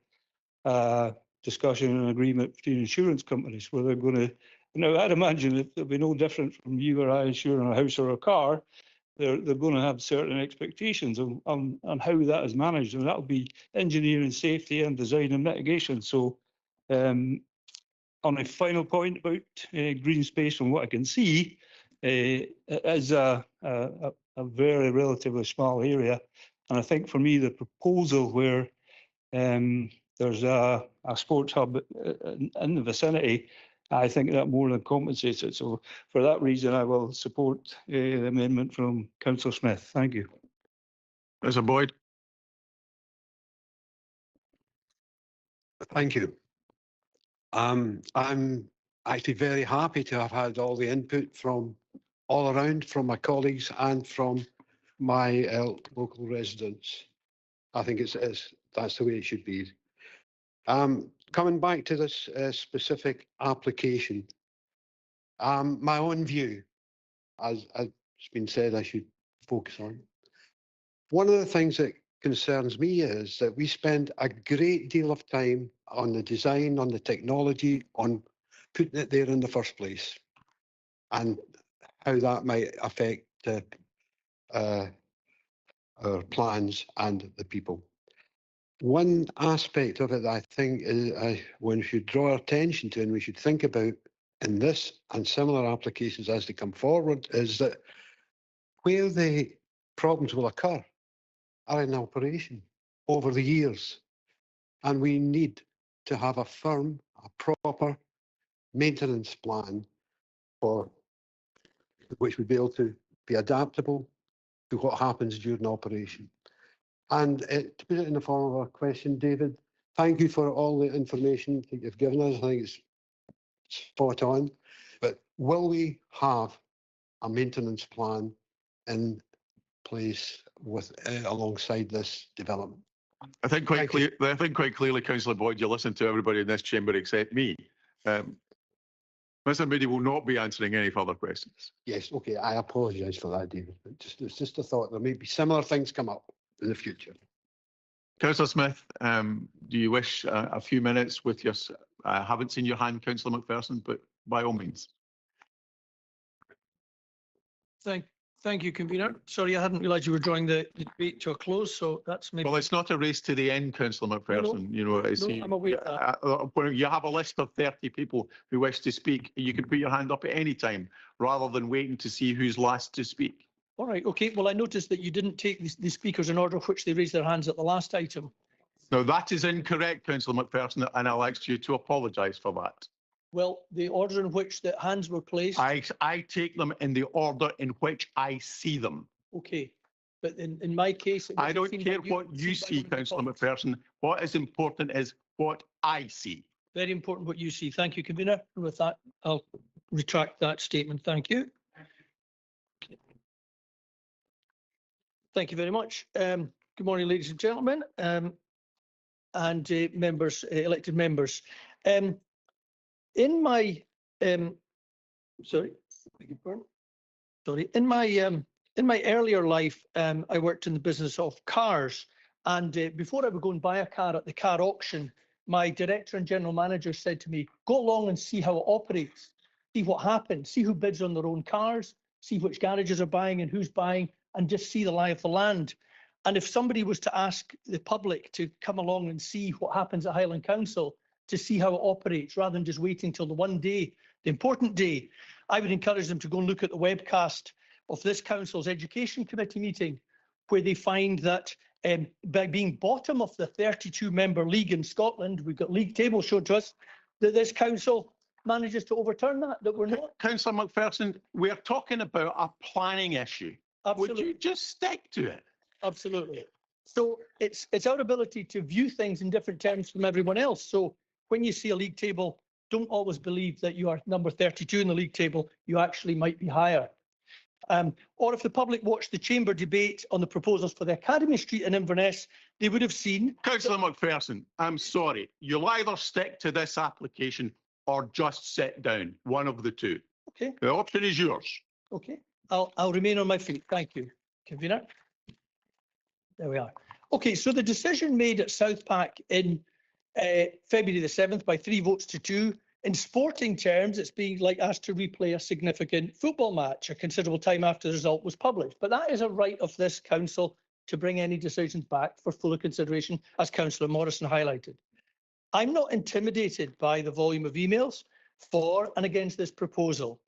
discussion and agreement between insurance companies where they're going to. Now, I'd imagine that it'll be no different from you or I insuring a house or a car. They're going to have certain expectations on how that is managed, and that'll be engineering, safety, and design and mitigation. So, on a final point about green space, from what I can see, it is a very relatively small area, and I think for me the proposal where there's a sports hub in the vicinity, I think that more than compensates it. So for that reason, I will support the amendment from Councillor Smith. Thank you. Councillor Boyd. Thank you. I'm actually very happy to have had all the input from all around, from my colleagues and from my local residents. I think that's the way it should be. Coming back to this specific application, my own view, as it's been said, I should focus on. One of the things that concerns me is that we spend a great deal of time on the design, on the technology, on putting it there in the first place. And how that might affect our plans and the people. One aspect of it that I think is one should draw attention to and we should think about in this and similar applications as they come forward is that where the problems will occur are in operation over the years. And we need to have a firm, a proper maintenance plan for which would be able to be adaptable to what happens during operation. And to put it in the form of a question, David, thank you for all the information that you've given us. I think it's spot on. But will we have a maintenance plan in place with alongside this development? I think quite clearly, Councillor Boyd, you listen to everybody in this chamber except me. Mr. Moody will not be answering any further questions. Yes, okay, I apologise for that, David. It's just a thought. There may be similar things come up in the future. Councillor Smith, do you wish a few minutes with your, I haven't seen your hand, Councillor McPherson, but by all means. Thank you, convener. Sorry, I hadn't realised you were drawing the debate to a close, so that's maybe. Well, it's not a race to the end, Councillor McPherson. You know, it's, I'm aware of that. You have a list of 30 people who wish to speak. You can put your hand up at any time rather than waiting to see who's last to speak. All right, okay. Well, I noticed that you didn't take the speakers in order of which they raised their hands at the last item. Now, that is incorrect, Councillor McPherson, and I'll ask you to apologise for that. Well, the order in which the hands were placed. I take them in the order in which I see them. Okay, but in my case. I don't care what you see, Councillor McPherson. What is important is what I see. Very important what you see. Thank you, convener. And with that, I'll retract that statement. Thank you. Thank you very much. Good morning, ladies and gentlemen, and members, elected members. In my in my earlier life, I worked in the business of cars, and before I would go and buy a car at the car auction, my director and general manager said to me, "Go along and see how it operates, see what happens, see who bids on their own cars, see which garages are buying and who's buying, and just see the lie of the land." And if somebody was to ask the public to come along and see what happens at Highland Council, to see how it operates rather than just waiting till the one day, the important day, I would encourage them to go and look at the webcast of this council's education committee meeting, where they find that by being bottom of the 32-member league in Scotland, we've got league tables showed to us, that this council manages to overturn that we're not. Councillor McPherson, we're talking about a planning issue. Absolutely. Would you just stick to it? Absolutely. So it's our ability to view things in different terms from everyone else. So when you see a league table, don't always believe that you are number 32 in the league table. You actually might be higher. Or if the public watched the chamber debate on the proposals for the Academy Street in Inverness, they would have seen. Councillor McPherson, I'm sorry. You'll either stick to this application or just sit down. One of the two. Okay. The option is yours. Okay. I'll remain on my feet. Thank you, convener. There we are. Okay, so the decision made at South Pack in February the 7th by 3 votes to 2. In sporting terms, it's being like asked to replay a significant football match a considerable time after the result was published. But that is a right of this council to bring any decisions back for fuller consideration, as Councillor Morrison highlighted. I'm not intimidated by the volume of emails for and against this proposal.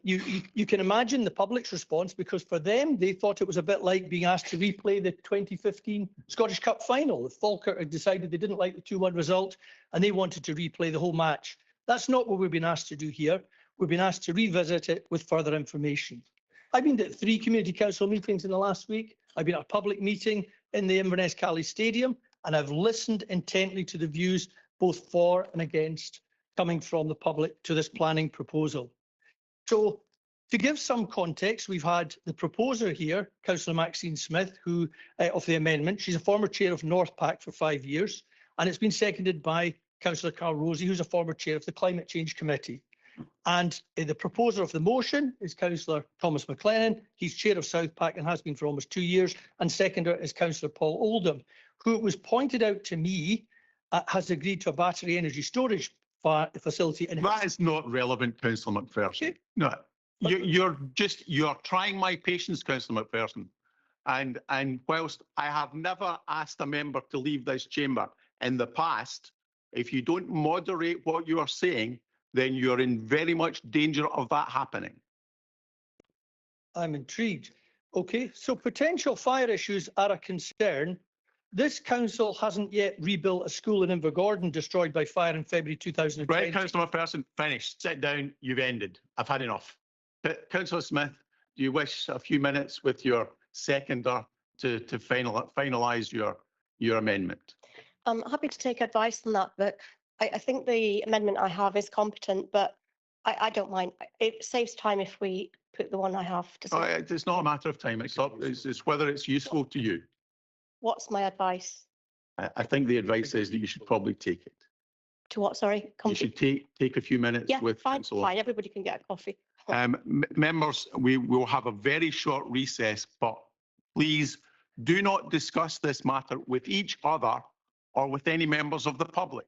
You can imagine the public's response, because for them, they thought it was a bit like being asked to replay the 2015 Scottish Cup final. Falkirk had decided they didn't like the 2-1 result and they wanted to replay the whole match. That's not what we've been asked to do here. We've been asked to revisit it with further information. I've been at 3 community council meetings in the last week. I've been at a public meeting in the Inverness Cali Stadium, and I've listened intently to the views both for and against coming from the public to this planning proposal. So to give some context, we've had the proposer here, Councillor Maxine Smith, who of the amendment. She's a former chair of North Pack for 5 years, and it's been seconded by Councillor Carl Rosey, who's a former chair of the Climate Change Committee. And the proposer of the motion is Councillor Thomas McLennan. He's chair of South Pack and has been for almost 2 years. And seconder is Councillor Paul Oldham, who it was pointed out to me has agreed to a battery energy storage facility. That is not relevant, Councillor McPherson. Okay. No. You're trying my patience, Councillor McPherson. And whilst I have never asked a member to leave this chamber in the past, if you don't moderate what you are saying, then you're in very much danger of that happening. I'm intrigued. Okay, so potential fire issues are a concern. This council hasn't yet rebuilt a school in Invergordon destroyed by fire in February 2020. Right, Councillor McPherson, finished. Sit down. You've ended. I've had enough. Councillor Smith, do you wish a few minutes with your seconder to finalise your amendment? I'm happy to take advice on that, but I think the amendment I have is competent, but I don't mind. It saves time if we put the one I have to. It's not a matter of time. It's whether it's useful to you. What's my advice? I think the advice is that you should probably take it. To what, sorry? You should take a few minutes Yeah, with fine, Councillor. fine. Everybody can get a coffee. Members, we will have a very short recess, but please do not discuss this matter with each other or with any members of the public.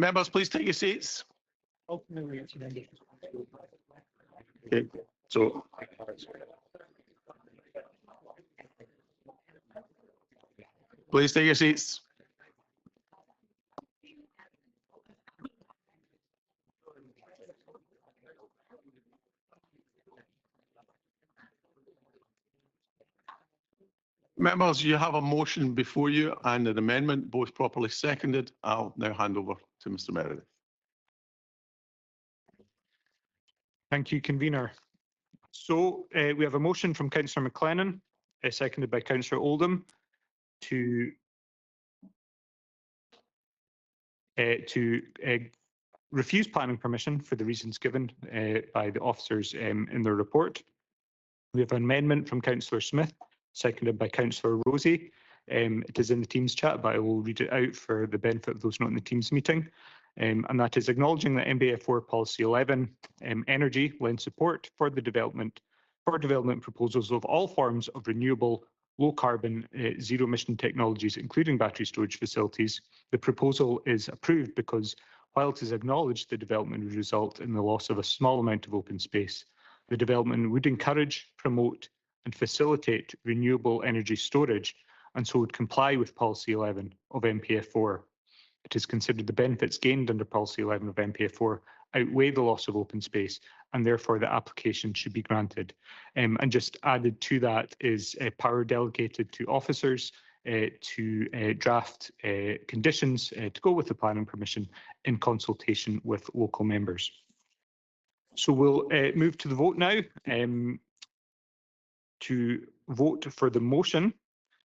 Members, please take your seats. Okay, so please take your seats. Members, you have a motion before you and an amendment, both properly seconded. I'll now hand over to Mr. Meredith. Thank you, convener. So we have a motion from Councillor McLennan, seconded by Councillor Oldham, to refuse planning permission for the reasons given by the officers in their report. We have an amendment from Councillor Smith, seconded by Councillor Rosie. It is in the Teams chat, but I will read it out for the benefit of those not in the Teams meeting. And that is acknowledging that MBF4 Policy 11 energy lends support for the development proposals of all forms of renewable, low carbon, zero emission technologies, including battery storage facilities. The proposal is approved because while it is acknowledged the development would result in the loss of a small amount of open space, the development would encourage, promote and facilitate renewable energy storage, and so would comply with Policy 11 of MPF4. It is considered the benefits gained under Policy 11 of MPF4 outweigh the loss of open space, and therefore the application should be granted. And just added to that is power delegated to officers to draft conditions to go with the planning permission in consultation with local members. So we'll move to the vote now. To vote for the motion,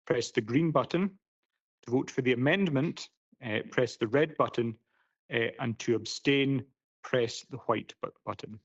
press the green button. To vote for the amendment, press the red button, and to abstain, press the white button.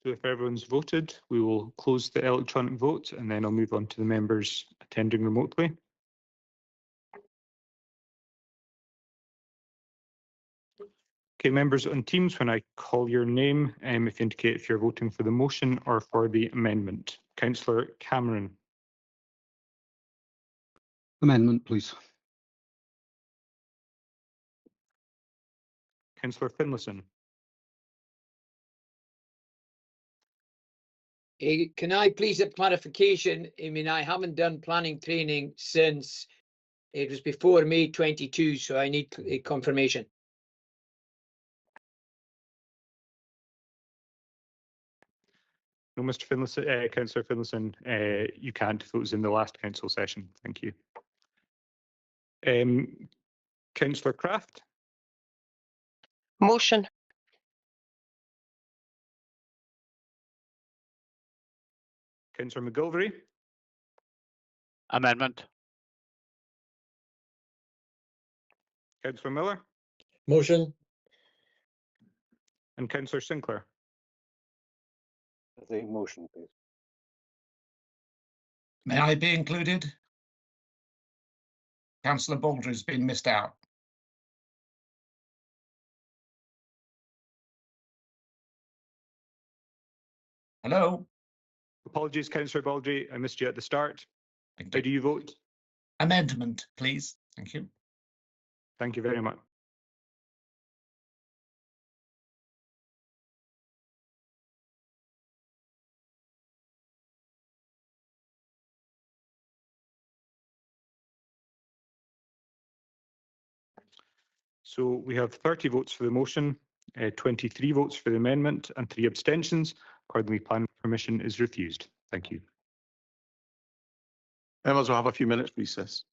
So if everyone's voted, we will close the electronic vote and then I'll move on to the members attending remotely. Okay, members on Teams, when I call your name, if you indicate if you're voting for the motion or for the amendment. Councillor Cameron. Amendment, please. Councillor Finlayson. Can I please have clarification? I mean, I haven't done planning training since it was before May 22, so I need a confirmation. No, Mr. Finlayson, Councillor Finlayson, you can't if it was in the last council session. Thank you. Councillor Kraft. Motion. Councillor McGilvery. Amendment. Councillor Miller. Motion. And Councillor Sinclair. The motion, please. May I be included? Councillor Baldry's been missed out. Hello? Apologies, Councillor Baldry, I missed you at the start. How do you vote? Amendment, please. Thank you. Thank you very much. So we have 30 votes for the motion, 23 votes for the amendment and 3 abstentions. Accordingly, planning permission is refused. Thank you. Members will have a few minutes recess.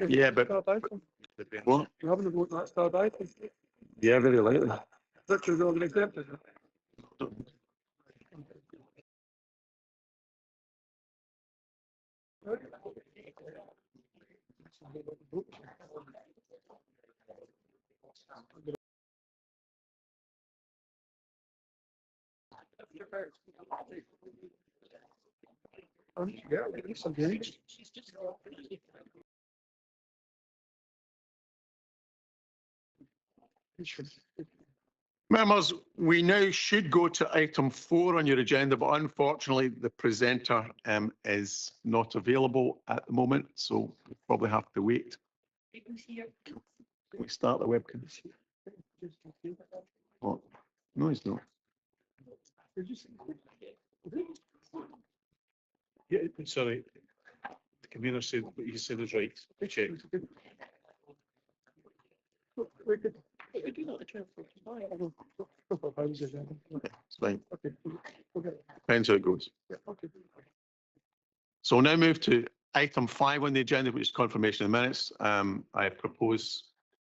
Yeah, but what? We haven't voted that third item. Yeah, very likely. Richard's already accepted. Yeah, it's okay. Members, we now should go to item 4 on your agenda, but unfortunately the presenter is not available at the moment, so we probably have to wait. Can we start the webcam? What? No, he's not. Yeah, sorry. The convener said what you said is right. Check. It's fine. Depends how it goes. So we'll now move to item 5 on the agenda, which is confirmation of minutes. I propose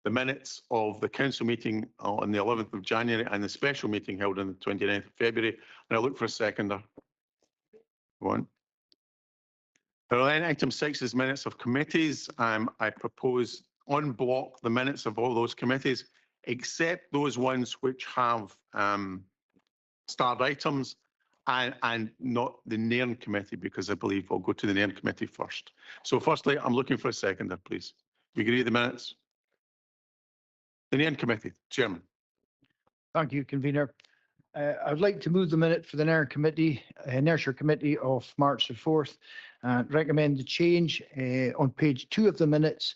the minutes of the council meeting on the 11th of January and the special meeting held on the 29th of February. And I look for a seconder. One. Then item 6 is minutes of committees. I propose on block the minutes of all those committees, except those ones which have starred items and not the Nairn committee, because I believe we'll go to the Nairn committee first. So firstly, I'm looking for a seconder, please. We agree with the minutes? The Nairn committee, Chairman. Thank you, convener. I would like to move the minute for the Nairn committee, Nurture committee of March the 4th, and recommend the change on page 2 of the minutes.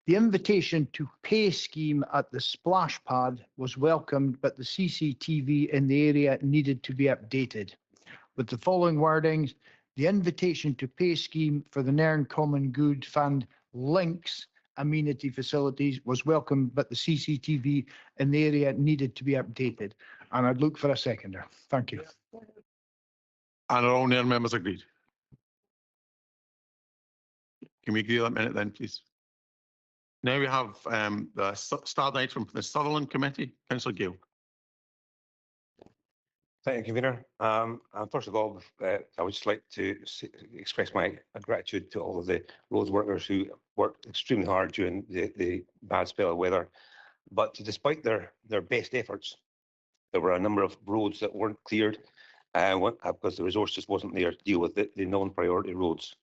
The invitation to pay scheme at the splash pad was welcomed, but the CCTV in the area needed to be updated. With the following wordings, the invitation to pay scheme for the Nairn Common Good Fund links amenity facilities was welcomed, but the CCTV in the area needed to be updated. And I'd look for a seconder. Thank you. And are all Nairn members agreed? Can we agree on that minute then, please? Now we have the starred item from the Sutherland Committee. Councillor Gale. Thank you, convener. First of all, I would just like to express my gratitude to all of the roads workers who worked extremely hard during the bad spell of weather. But despite their best efforts, there were a number of roads that weren't cleared because the resource just wasn't there to deal with the non-priority roads.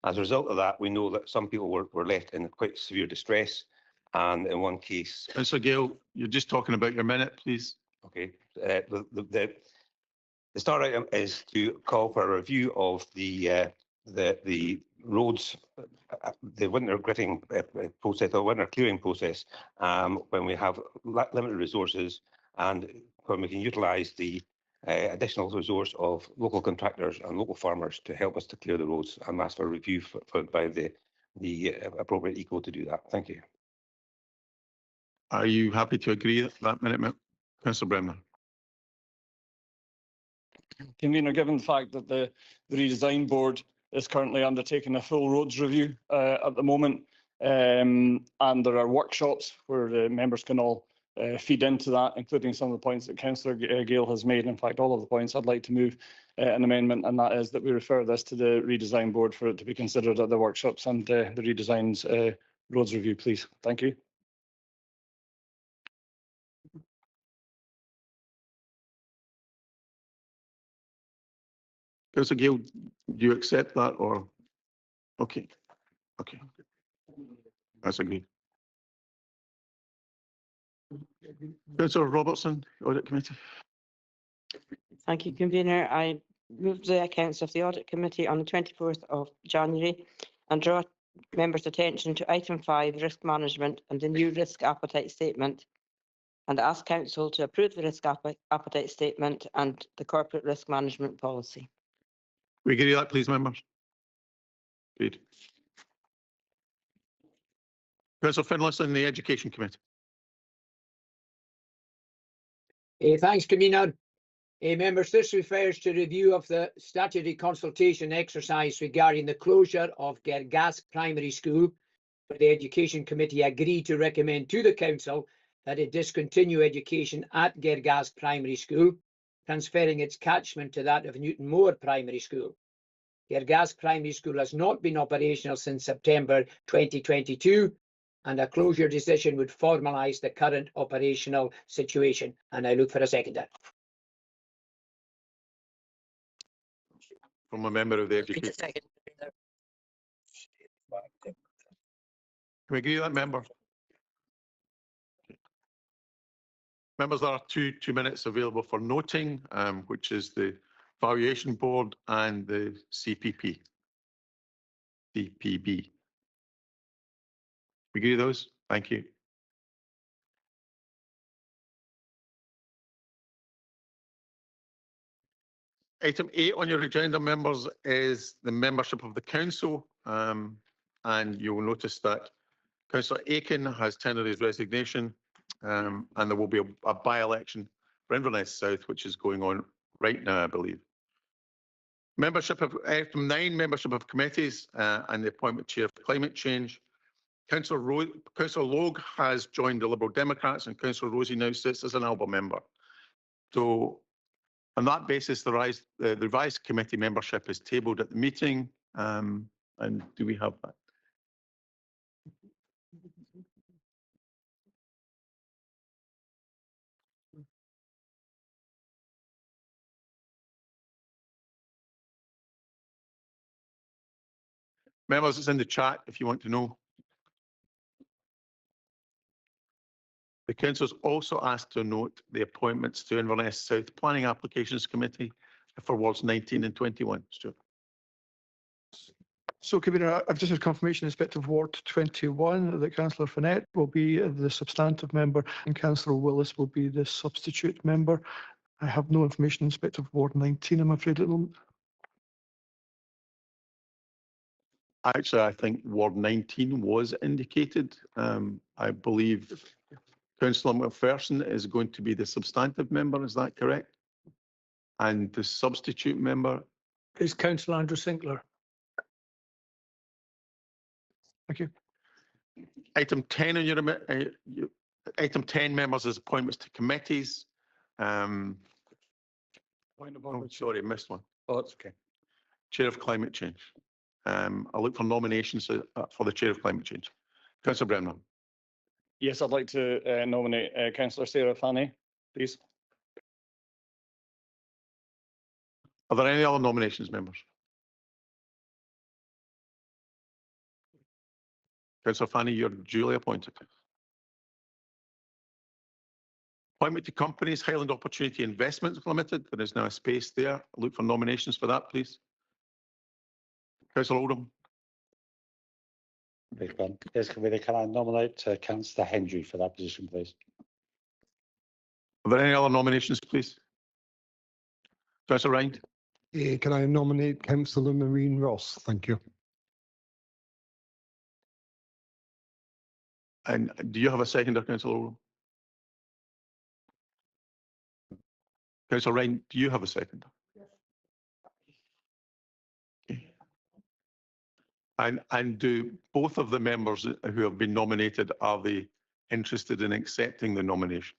As a result of that, we know that some people were left in quite severe distress. And in one case... Councillor Gale, you're just talking about your minute, please. Okay. The start item is to call for a review of the roads, the winter gritting process or winter clearing process, when we have limited resources and when we can utilise the additional resource of local contractors and local farmers to help us to clear the roads, and ask for a review by the appropriate eco to do that. Thank you. Are you happy to agree that minute, Councillor Bremner? Convener, given the fact that the redesign board is currently undertaking a full roads review at the moment, and there are workshops where the members can all feed into that, including some of the points that Councillor Gale has made. In fact, all of the points. I'd like to move an amendment, and that is that we refer this to the redesign board for it to be considered at the workshops and the redesigns roads review, please. Thank you. Councillor Gale, do you accept that or? Okay, okay. That's agreed. Councillor Robertson, Audit Committee. Thank you, convener. I moved the accounts of the Audit Committee on the 24th of January and draw members' attention to item 5, risk management, and the new risk appetite statement, and ask Council to approve the risk appetite statement and the corporate risk management policy. We agree with that, please, members. Good. Councillor Finlayson, the Education Committee. Thanks, convener. Members, this refers to review of the statutory consultation exercise regarding the closure of Gergas Primary School for the Education Committee agree to recommend to the Council that it discontinue education at Gergas Primary School, transferring its catchment to that of Newton Moor Primary School. Gergas Primary School has not been operational since September 2022, and a closure decision would formalise the current operational situation. And I look for a seconder. From a member of the Education. Can we agree with that, member? Members, there are two minutes available for noting, which is the Valuation Board and the CPP. CPB. We agree with those? Thank you. Item 8 on your agenda, members, is the membership of the council. And you will notice that Councillor Aiken has tendered his resignation, and there will be a by-election for Inverness South, which is going on right now, I believe. Membership of item 9, membership of committees and the appointment chair of climate change. Councillor Logue has joined the Liberal Democrats, and Councillor Rosie now sits as an ALBA member. So on that basis, the revised committee membership is tabled at the meeting. And do we have that? Members, it's in the chat if you want to know. The council is also asked to note the appointments to Inverness South Planning Applications Committee for wards 19 and 21. Stuart. So, Convener, I've just had confirmation in respect of Ward 21 that Councillor Finette will be the substantive member and Councillor Willis will be the substitute member. I have no information in respect of Ward 19, I'm afraid, at the moment. Actually, I think Ward 19 was indicated. I believe Councillor McPherson is going to be the substantive member, is that correct? And the substitute member is Councillor Andrew Sinclair. Thank you. Item 10 on your item 10, members, is appointments to committees. Oh, sorry, I missed one. Oh, that's okay. Chair of Climate Change. I'll look for nominations for the Chair of Climate Change. Councillor Brennan. Yes, I'd like to nominate Councillor Sarah Fanny, please. Are there any other nominations, members? Councillor Fanny, you're duly appointed. Appointment to companies, Highland Opportunity Investments Limited. There is now a space there. I'll look for nominations for that, please. Councillor Oldham. Yes, Convener, can I nominate Councillor Hendry for that position, please? Are there any other nominations, please? Councillor Rind. Can I nominate Councillor Maureen Ross? Thank you. And do you have a seconder, Councillor Oldham? Councillor Rind, do you have a seconder? Okay. And do both of the members who have been nominated, are they interested in accepting the nomination?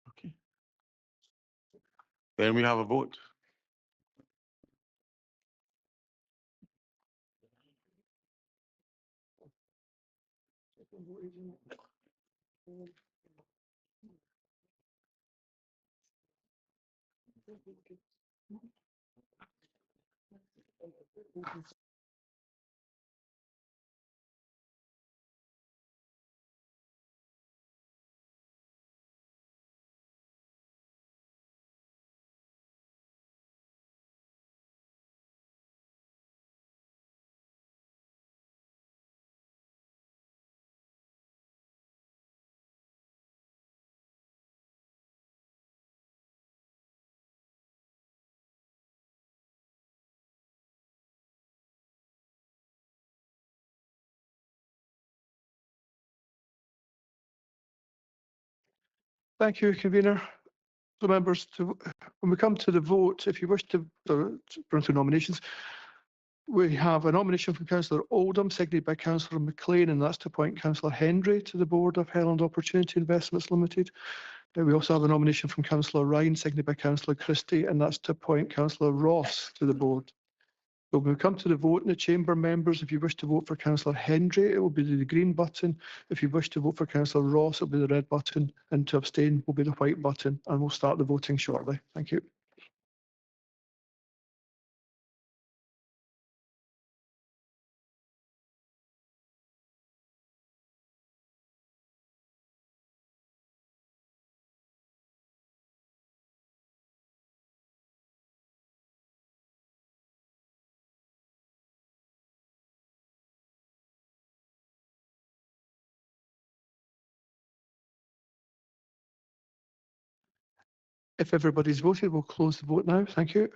Okay. Then we have a vote. Thank you, Convener. So, members, when we come to the vote, if you wish to run through nominations, We have a nomination from Councillor Oldham, seconded by Councillor McLean, and that's to appoint Councillor Hendry to the board of Highland Opportunity Investments Limited. We also have a nomination from Councillor Ryan, seconded by Councillor Christie, and that's to appoint Councillor Ross to the board. So when we come to the vote in the chamber, members, if you wish to vote for Councillor Hendry, it will be the green button. If you wish to vote for Councillor Ross, it will be the red button, and to abstain will be the white button, and we'll start the voting shortly. Thank you. If everybody's voted, we'll close the vote now. Thank you.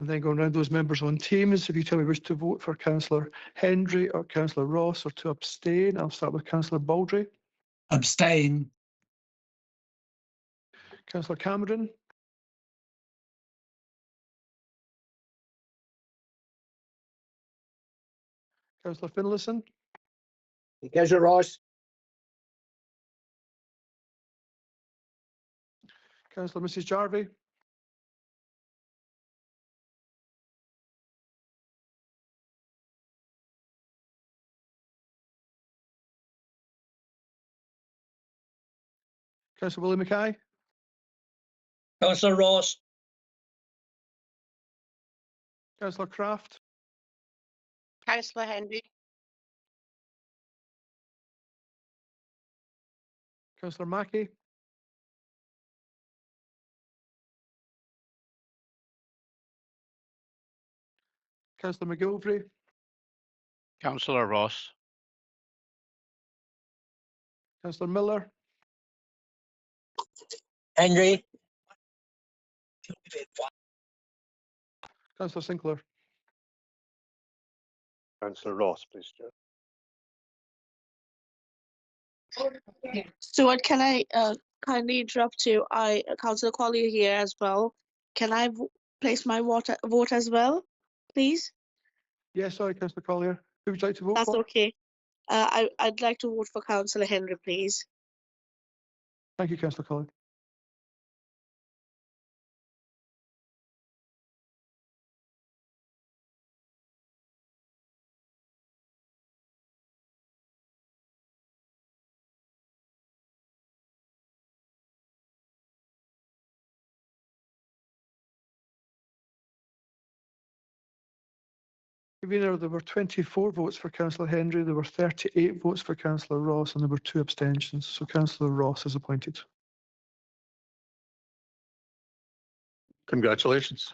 And then going around those members on teams, if you tell me wish to vote for Councillor Hendry or Councillor Ross or to abstain, I'll start with Councillor Baldry. Abstain. Councillor Cameron. Councillor Finlayson. Councillor Ross. Councillor Mrs Jarvie. Councillor Willie Mackay. Councillor Ross. Councillor Kraft. Councillor Henry. Councillor Mackey. Councillor McGilvray. Councillor Ross. Councillor Miller. Henry. Councillor Sinclair. Councillor Ross, please, Chair. So what can I kindly interrupt you? Councillor Collier here as well. Can I place my vote as well, please? Yes, sorry, Councillor Collier. Who would you like to vote That's for? okay. I'd like to vote for Councillor Henry, please. Thank you, Councillor Collier. Convener, there were 24 votes for Councillor Hendry, there were 38 votes for Councillor Ross, and there were 2 abstentions. So Councillor Ross is appointed. Congratulations.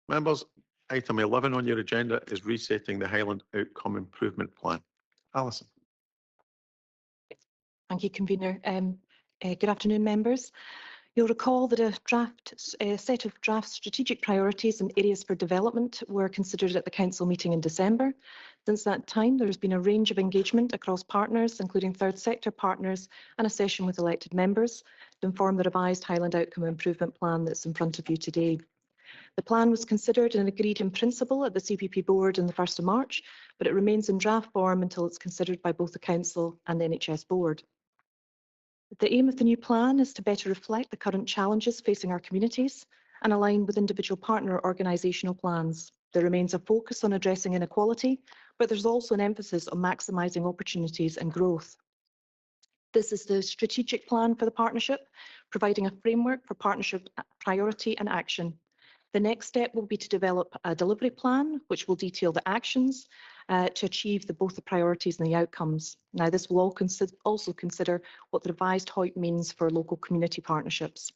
Members, item 11 on your agenda is resetting the Highland Outcome Improvement Plan. Alison. Thank you, Convener. Good afternoon, members. You'll recall that a set of draft strategic priorities and areas for development were considered at the council meeting in December. Since that time, there has been a range of engagement across partners, including third sector partners, and a session with elected members to inform the revised Highland Outcome Improvement Plan that's in front of you today. The plan was considered and agreed in principle at the CPP board on the 1st of March, but it remains in draft form until it's considered by both the council and the NHS board. The aim of the new plan is to better reflect the current challenges facing our communities and align with individual partner organisational plans. There remains a focus on addressing inequality, but there's also an emphasis on maximising opportunities and growth. This is the strategic plan for the partnership, providing a framework for partnership priority and action. The next step will be to develop a delivery plan, which will detail the actions to achieve both the priorities and the outcomes. Now, this will also consider what the revised HOIP means for local community partnerships.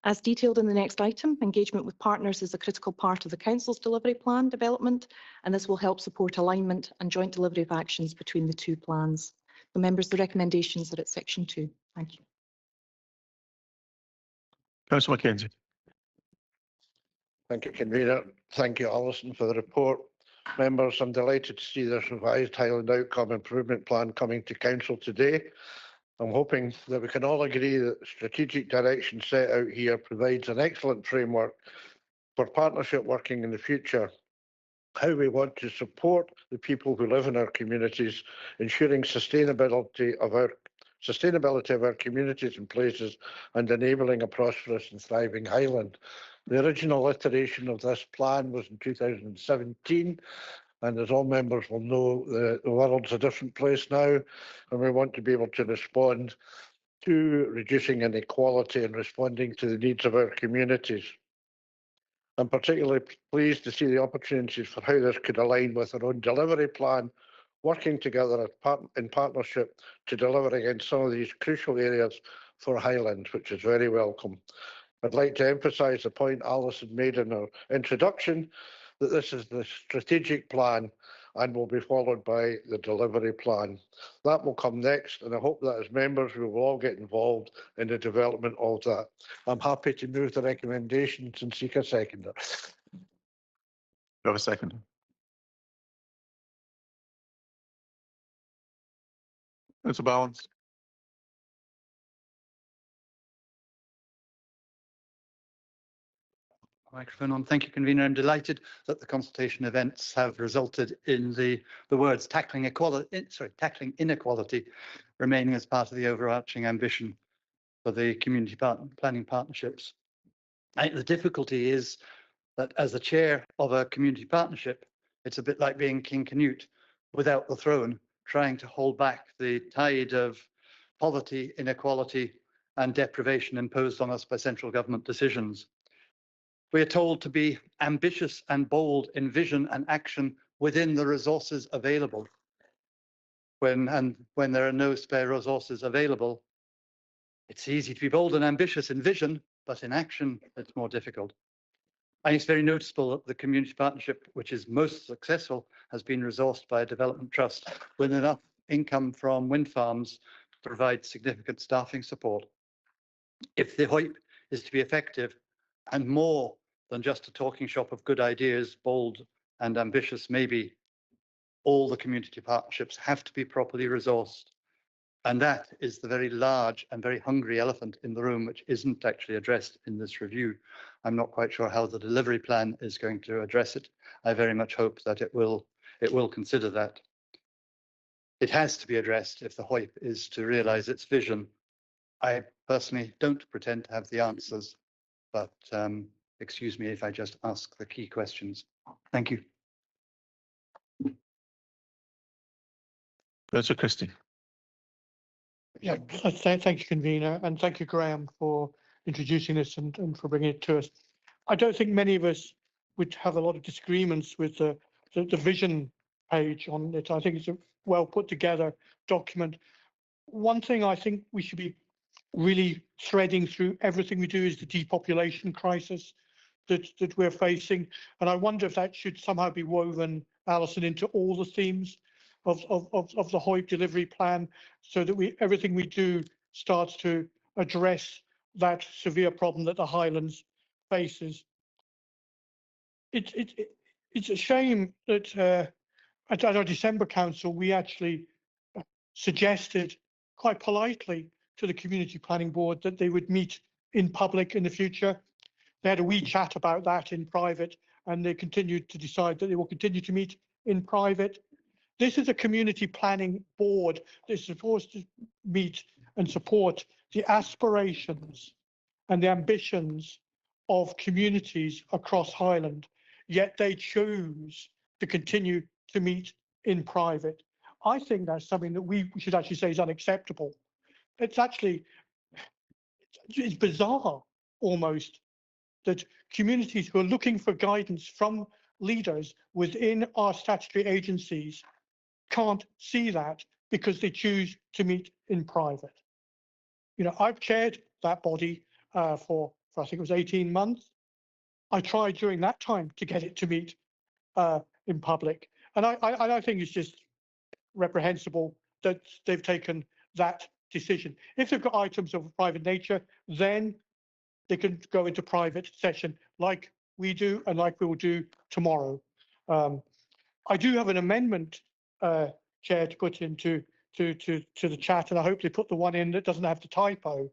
As detailed in the next item, engagement with partners is a critical part of the Council's delivery plan development, and this will help support alignment and joint delivery of actions between the two plans. The members, the recommendations are at section 2. Thank you. Councillor Mackenzie. Thank you, Convener. Thank you, Alison, for the report. Members, I'm delighted to see this revised Highland Outcome Improvement Plan coming to Council today. I'm hoping that we can all agree that the strategic direction set out here provides an excellent framework for partnership working in the future. How we want to support the people who live in our communities, ensuring sustainability of our communities and places, and enabling a prosperous and thriving Highland. The original iteration of this plan was in 2017, and as all members will know, the world's a different place now, and we want to be able to respond to reducing inequality and responding to the needs of our communities. I'm particularly pleased to see the opportunities for how this could align with our own delivery plan, working together in partnership to deliver against some of these crucial areas for Highland, which is very welcome. I'd like to emphasise the point Alison made in her introduction, that this is the strategic plan and will be followed by the delivery plan. That will come next, and I hope that as members we will all get involved in the development of that. I'm happy to move the recommendations and seek a seconder. Do you have a second? Councillor Balance. Microphone on. Thank you, Convener. I'm delighted that the consultation events have resulted in the words tackling inequality remaining as part of the overarching ambition for the community planning partnerships. I think the difficulty is that as the chair of a community partnership, it's a bit like being King Canute without the throne, trying to hold back the tide of poverty, inequality, and deprivation imposed on us by central government decisions. We are told to be ambitious and bold in vision and action within the resources available. When there are no spare resources available, it's easy to be bold and ambitious in vision, but in action, it's more difficult. I think it's very noticeable that the community partnership, which is most successful, has been resourced by a development trust with enough income from wind farms to provide significant staffing support. If the HOIP is to be effective and more than just a talking shop of good ideas, bold and ambitious maybe, all the community partnerships have to be properly resourced. And that is the very large and very hungry elephant in the room, which isn't actually addressed in this review. I'm not quite sure how the delivery plan is going to address it. I very much hope that it will consider that. It has to be addressed if the HOIP is to realise its vision. I personally don't pretend to have the answers, but excuse me if I just ask the key questions. Thank you. Councillor Christie. Yeah, thank you, Convener, and thank you, Graham, for introducing this and for bringing it to us. I don't think many of us would have a lot of disagreements with the vision page on it. I think it's a well put together document. One thing I think we should be really threading through everything we do is the depopulation crisis that we're facing. And I wonder if that should somehow be woven, Alison, into all the themes of the HOIP delivery plan, so that everything we do starts to address that severe problem that the Highlands faces. It's a shame that at our December Council, we actually suggested quite politely to the Community Planning Board that they would meet in public in the future. They had a wee chat about that in private, and they continued to decide that they will continue to meet in private. This is a community planning board that is supposed to meet and support the aspirations and the ambitions of communities across Highland, yet they choose to continue to meet in private. I think that's something that we should actually say is unacceptable. It's actually, it's bizarre almost that communities who are looking for guidance from leaders within our statutory agencies can't see that because they choose to meet in private. You know, I've chaired that body for I think it was 18 months. I tried during that time to get it to meet in public, and I think it's just reprehensible that they've taken that decision. If they've got items of a private nature, then they can go into private session like we do and like we will do tomorrow. I do have an amendment, Chair, to put into to the chat, and I hope they put the one in that doesn't have the typo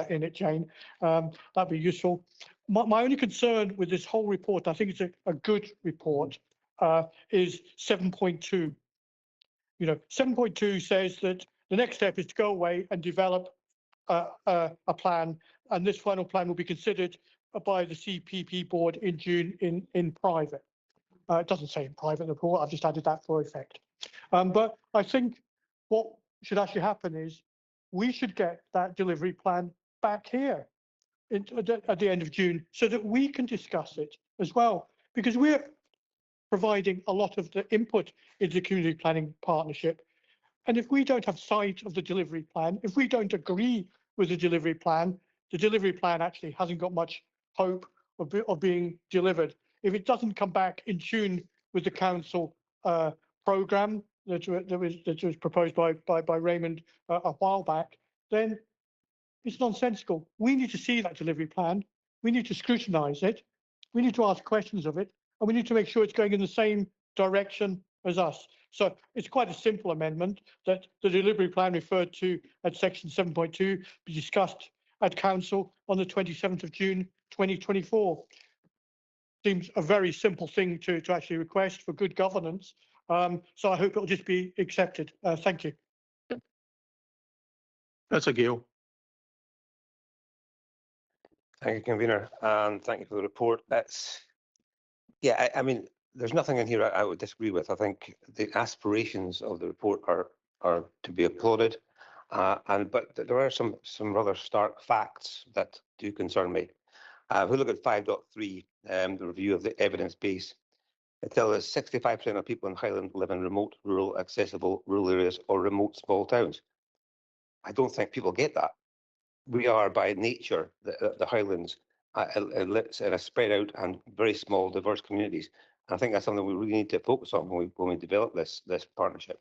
in it, Jane. That'd be useful. My only concern with this whole report, I think it's a good report, is 7.2. You know, 7.2 says that the next step is to go away and develop a plan, and this final plan will be considered by the CPP board in June in private. It doesn't say in private in the report, I've just added that for effect. But I think what should actually happen is we should get that delivery plan back here at the end of June so that we can discuss it as well, because we're providing a lot of the input into the community planning partnership. And if we don't have sight of the delivery plan, if we don't agree with the delivery plan actually hasn't got much hope of being delivered. If it doesn't come back in tune with the council programme that was proposed by Raymond a while back, then it's nonsensical. We need to see that delivery plan. We need to scrutinise it. We need to ask questions of it, and we need to make sure it's going in the same direction as us. So it's quite a simple amendment that the delivery plan referred to at section 7.2 be discussed at council on the 27th of June 2024. Seems a very simple thing to actually request for good governance. So I hope it'll just be accepted. Thank you. That's a Gail. Thank you, convener, and thank you for the report. That's, yeah, I mean, there's nothing in here I would disagree with. I think the aspirations of the report are to be applauded, but there are some rather stark facts that do concern me. If we look at 5.3, the review of the evidence base, it tells us 65% of people in Highland live in remote, rural, accessible rural areas or remote small towns. I don't think people get that. We are by nature, the Highlands, in a spread out and very small, diverse communities. And I think that's something we really need to focus on when we develop this partnership.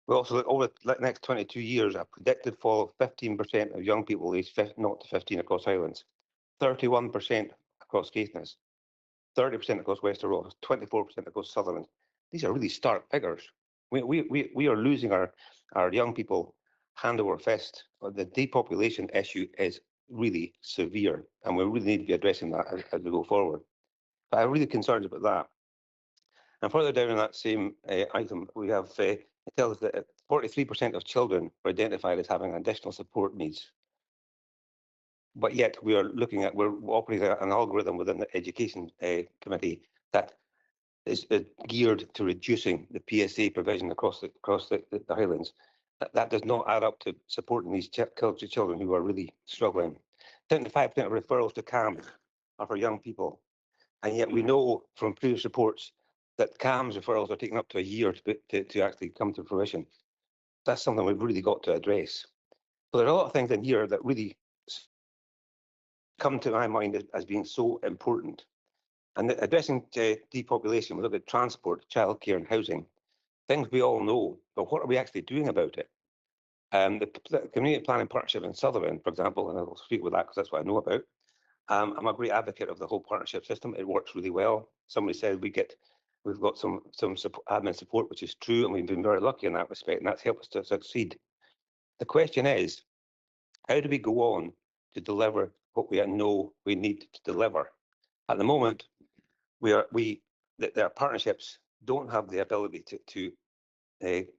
We also look over the next 22 years, a predicted fall of 15% of young people aged 0 to 15 across Highlands, 31% across Caithness, 30% across Wester Ross, 24% across Sutherland. These are really stark figures. We are losing our young people hand over fist. The depopulation issue is really severe, and we really need to be addressing that as we go forward. But I'm really concerned about that. And further down in that same item, we have, it tells us that 43% of children are identified as having additional support needs. But yet we're operating an algorithm within the Education Committee that is geared to reducing the PSA provision across the Highlands. That does not add up to supporting these children who are really struggling. 75% of referrals to CAMS are for young people. And yet we know from previous reports that CAMS referrals are taking up to a year to actually come to fruition. That's something we've really got to address. So there are a lot of things in here that really come to my mind as being so important. And addressing depopulation, we look at transport, childcare and housing, things we all know, but what are we actually doing about it? The Community Planning Partnership in Sutherland, for example, and I'll speak with that because that's what I know about. I'm a great advocate of the whole partnership system. It works really well. Somebody said we've got some admin support, which is true, and we've been very lucky in that respect, and that's helped us to succeed. The question is, how do we go on to deliver what we know we need to deliver? At the moment, their partnerships don't have the ability to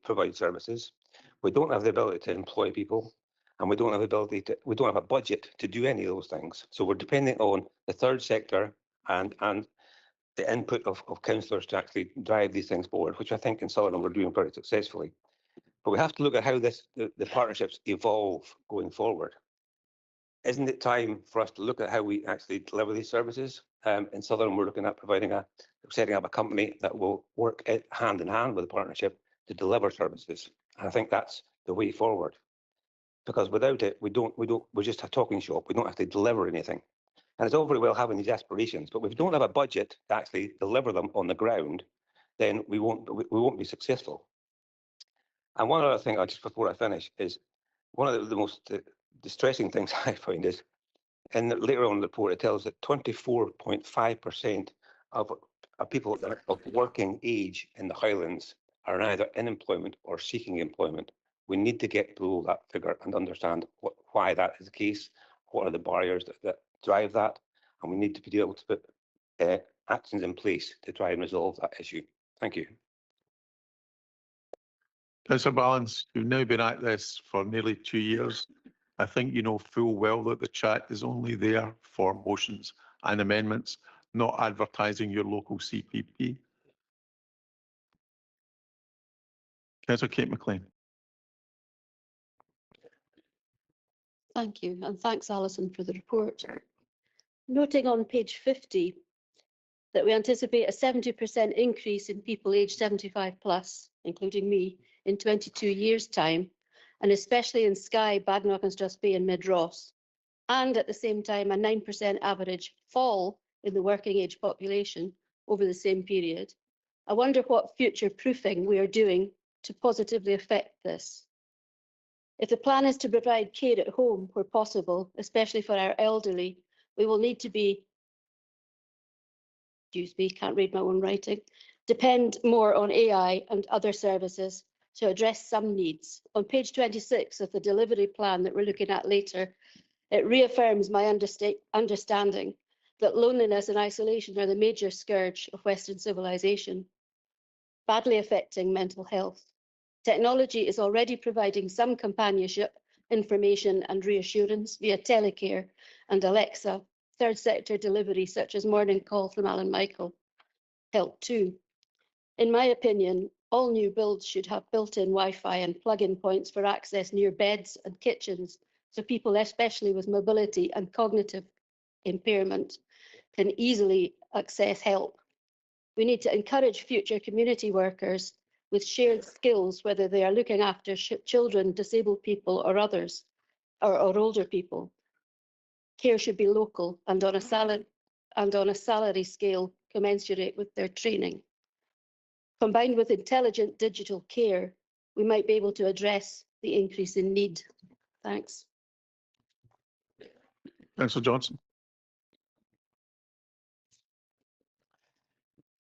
provide services. We don't have the ability to employ people. and we don't have we don't have a budget to do any of those things. So we're depending on the third sector and the input of councillors to actually drive these things forward, which I think in Sutherland we're doing very successfully. But we have to look at how the partnerships evolve going forward. Isn't it time for us to look at how we actually deliver these services? In Sutherland, we're looking at setting up a company that will work hand in hand with the partnership to deliver services. And I think that's the way forward. Because without it, we're just a talking shop. We don't actually deliver anything. And it's all very well having these aspirations, but if we don't have a budget to actually deliver them on the ground, then we won't be successful. And one other thing, just before I finish, is one of the most distressing things I find is, and later on in the report, it tells that 24.5% of people of working age in the Highlands are either in employment or seeking employment. We need to get below that figure and understand why that is the case, what are the barriers that drive that, and we need to be able to put actions in place to try and resolve that issue. Thank you. Councillor Ballance, you've now been at this for nearly 2 years. I think you know full well that the chat is only there for motions and amendments, not advertising your local CPP. Councillor Kate McLean. Thank you, and thanks, Alison, for the report. Noting on page 50 that we anticipate a 70% increase in people aged 75 plus, including me, in 22 years' time, and especially in Skye, Badenoch and Strathspey and Mid-Ross, and at the same time a 9% average fall in the working age population over the same period. I wonder what future proofing we are doing to positively affect this. If the plan is to provide care at home where possible, especially for our elderly, we will need to be, excuse me, can't read my own writing, depend more on AI and other services to address some needs. On page 26 of the delivery plan that we're looking at later, it reaffirms my understanding that loneliness and isolation are the major scourge of Western civilization, badly affecting mental health. Technology is already providing some companionship, information and reassurance via telecare and Alexa. Third sector delivery such as Morning Call from Alan Michael help too. In my opinion, all new builds should have built-in Wi-Fi and plug-in points for access near beds and kitchens, so people, especially with mobility and cognitive impairment, can easily access help. We need to encourage future community workers with shared skills, whether they are looking after children, disabled people or others, or older people. Care should be local and on a salary scale commensurate with their training. Combined with intelligent digital care, we might be able to address the increase in need. Thanks. Councillor Johnson.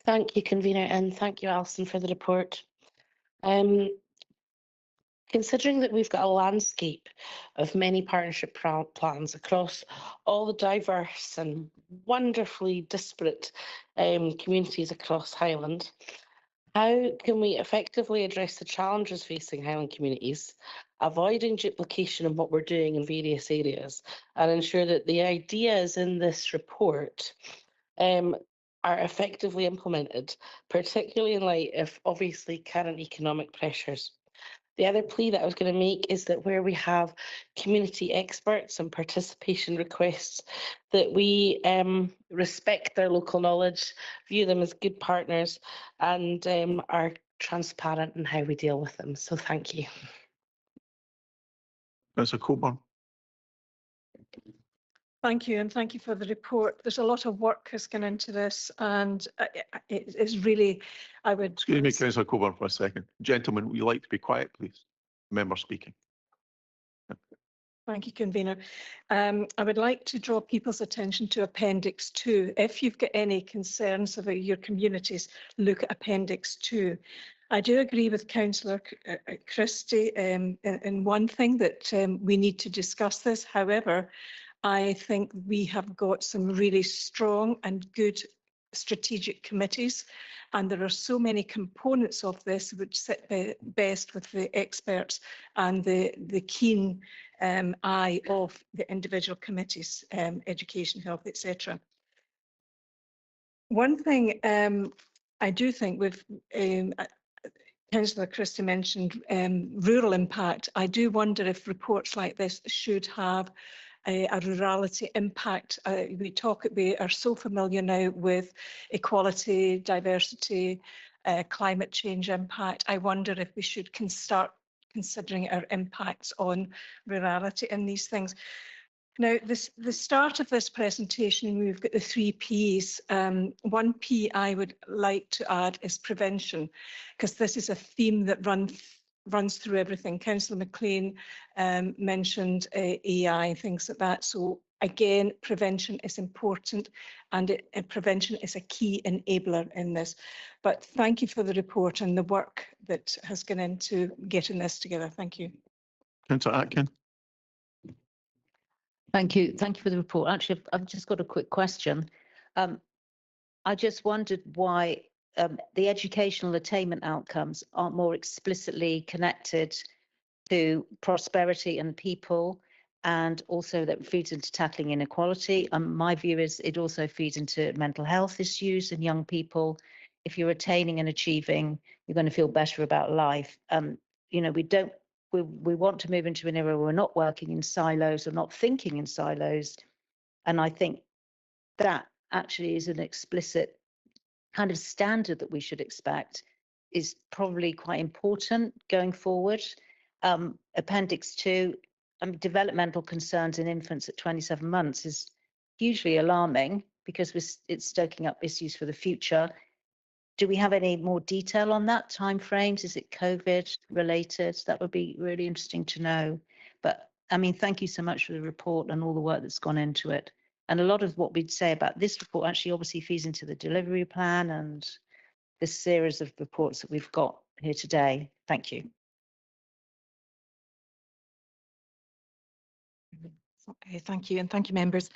Thank you, convener, and thank you, Alison, for the report. Considering that we've got a landscape of many partnership plans across all the diverse and wonderfully disparate communities across Highland, how can we effectively address the challenges facing Highland communities, avoiding duplication of what we're doing in various areas, and ensure that the ideas in this report are effectively implemented, particularly in light of obviously current economic pressures? The other plea that I was going to make is that where we have community experts and participation requests, that we respect their local knowledge, view them as good partners, and are transparent in how we deal with them. So thank you. Councillor Coburn. Thank you, and thank you for the report. There's a lot of work has gone into this, and it is really, I would... Excuse me, Councillor Coburn, for a second. Gentlemen, would you like to be quiet, please? Member speaking. Thank you, convener. I would like to draw people's attention to Appendix 2. If you've got any concerns about your communities, look at Appendix 2. I do agree with Councillor Christie in one thing, that we need to discuss this. However, I think we have got some really strong and good strategic committees, and there are so many components of this which sit best with the experts and the keen eye of the individual committees, education, health, etc. One thing I do think with Councillor Christie mentioned rural impact. I do wonder if reports like this should have a rurality impact. We are so familiar now with equality, diversity, climate change impact. I wonder if we should start considering our impacts on rurality in these things. Now, the start of this presentation, we've got the 3 Ps. One P I would like to add is prevention, because this is a theme that runs through everything. Councillor McLean mentioned AI and things like that. So again, prevention is important, and prevention is a key enabler in this. But thank you for the report and the work that has gone into getting this together. Thank you. Councillor Atkin. Thank you. Thank you for the report. Actually, I've just got a quick question. I just wondered why the educational attainment outcomes aren't more explicitly connected to prosperity and people, and also that feeds into tackling inequality. My view is it also feeds into mental health issues in young people. If you're attaining and achieving, you're going to feel better about life. You know, we want to move into an era where we're not working in silos or not thinking in silos. And I think that actually is an explicit kind of standard that we should expect, is probably quite important going forward. Appendix 2, developmental concerns in infants at 27 months is hugely alarming because it's stoking up issues for the future. Do we have any more detail on that? Timeframes? Is it COVID related? That would be really interesting to know. But I mean, thank you so much for the report and all the work that's gone into it. And a lot of what we'd say about this report actually obviously feeds into the delivery plan and this series of reports that we've got here today. Thank you. Thank you, and thank you, members.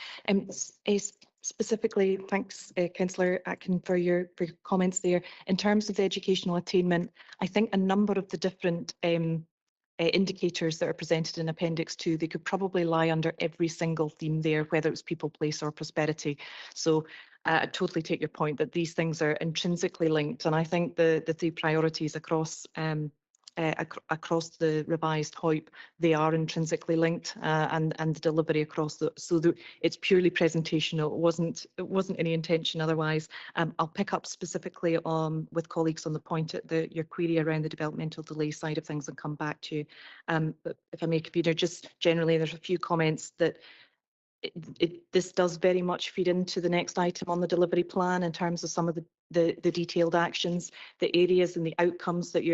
Specifically, thanks, Councillor Atkin, for your comments there. In terms of the educational attainment, I think a number of the different indicators that are presented in Appendix 2, they could probably lie under every single theme there, whether it's people, place, or prosperity. So I totally take your point that these things are intrinsically linked, and I think the 3 priorities across across the revised HOIP, they are intrinsically linked, and the delivery across it's purely presentational. It wasn't any intention otherwise. I'll pick up specifically with colleagues on the point at your query around the developmental delay side of things and come back to you. But if I may, Peter, just generally, there's a few comments that this does very much feed into the next item on the delivery plan in terms of some of the detailed actions, the areas and the outcomes that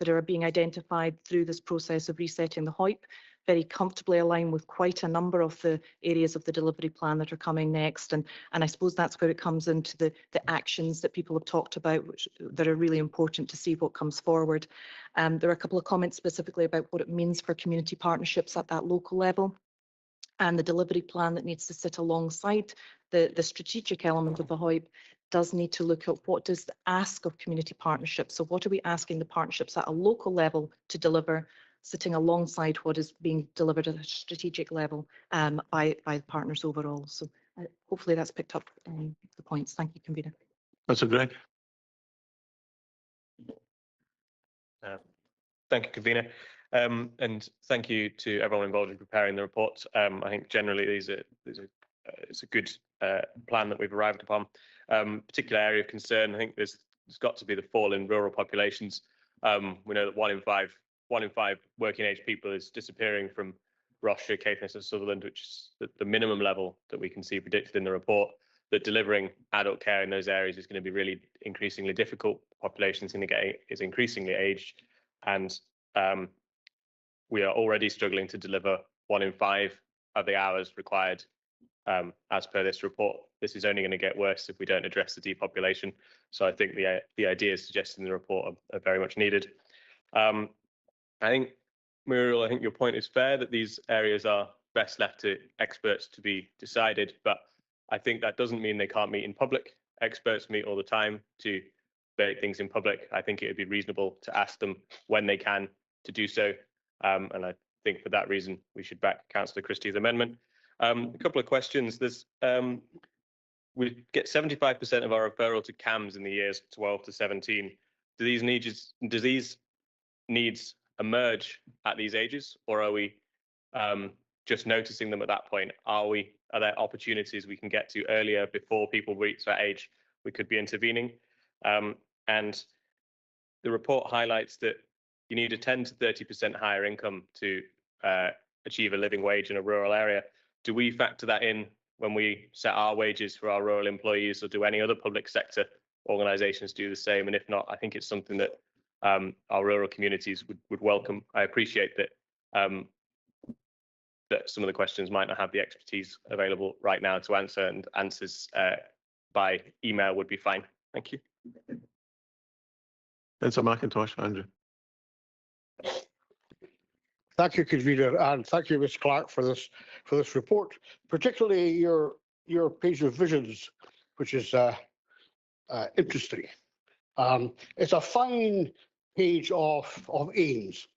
are being identified through this process of resetting the HOIP, very comfortably align with quite a number of the areas of the delivery plan that are coming next. And I suppose that's where it comes into the actions that people have talked about, that are really important to see what comes forward. There are a couple of comments specifically about what it means for community partnerships at that local level, and the delivery plan that needs to sit alongside the strategic element of the HOIP does need to look at what does the ask of community partnerships. So what are we asking the partnerships at a local level to deliver, sitting alongside what is being delivered at a strategic level by the partners overall. So hopefully that's picked up the points. Thank you, Convener. That's a great. Thank you, Convener. And thank you to everyone involved in preparing the report. I think generally it's a good plan that we've arrived upon. Particular area of concern, I think there's got to be the fall in rural populations. We know that one in five working age people is disappearing from Ross-shire, Caithness and Sutherland, which is the minimum level that we can see predicted in the report. That delivering adult care in those areas is going to be really increasingly difficult. Population is increasingly aged, and we are already struggling to deliver 1 in 5 of the hours required as per this report. This is only going to get worse if we don't address the depopulation. So I think the ideas suggested in the report are very much needed. I think, Muriel, I think your point is fair that these areas are best left to experts to be decided, but I think that doesn't mean they can't meet in public. experts meet all the time to debate things in public. I think it would be reasonable to ask them when they can to do so. And I think for that reason, we should back Councillor Christie's amendment. A couple of questions. We get 75% of our referral to CAMS in the years 12 to 17. Do these needs emerge at these ages, or are we just noticing them at that point? Are there opportunities we can get to earlier before people reach that age we could be intervening? And the report highlights that you need a 10 to 30% higher income to achieve a living wage in a rural area. Do we factor that in when we set our wages for our rural employees, or do any other public sector organisations do the same? And if not, I think it's something that our rural communities would welcome. I appreciate that that some of the questions might not have the expertise available right now to answer, and answers by email would be fine. Thank you. Councillor McIntosh, Andrew. Thank you, convener, and thank you, Ms. Clark, for this report, particularly your page of visions, which is interesting. It's a fine page of aims.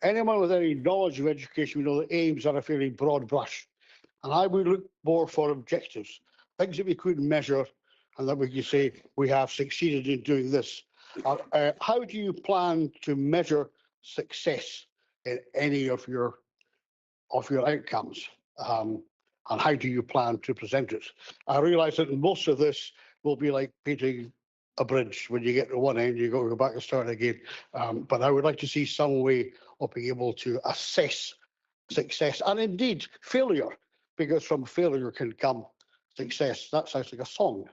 Anyone with any knowledge of education will know that aims are a fairly broad brush, and I would look more for objectives, things that we could measure, and that we can say we have succeeded in doing this. How do you plan to measure success in any of your outcomes, and how do you plan to present it? I realise that most of this will be like painting a bridge. When you get to one end, you go back and start again. But I would like to see some way of being able to assess success and indeed failure, because from failure can come success. That sounds like a song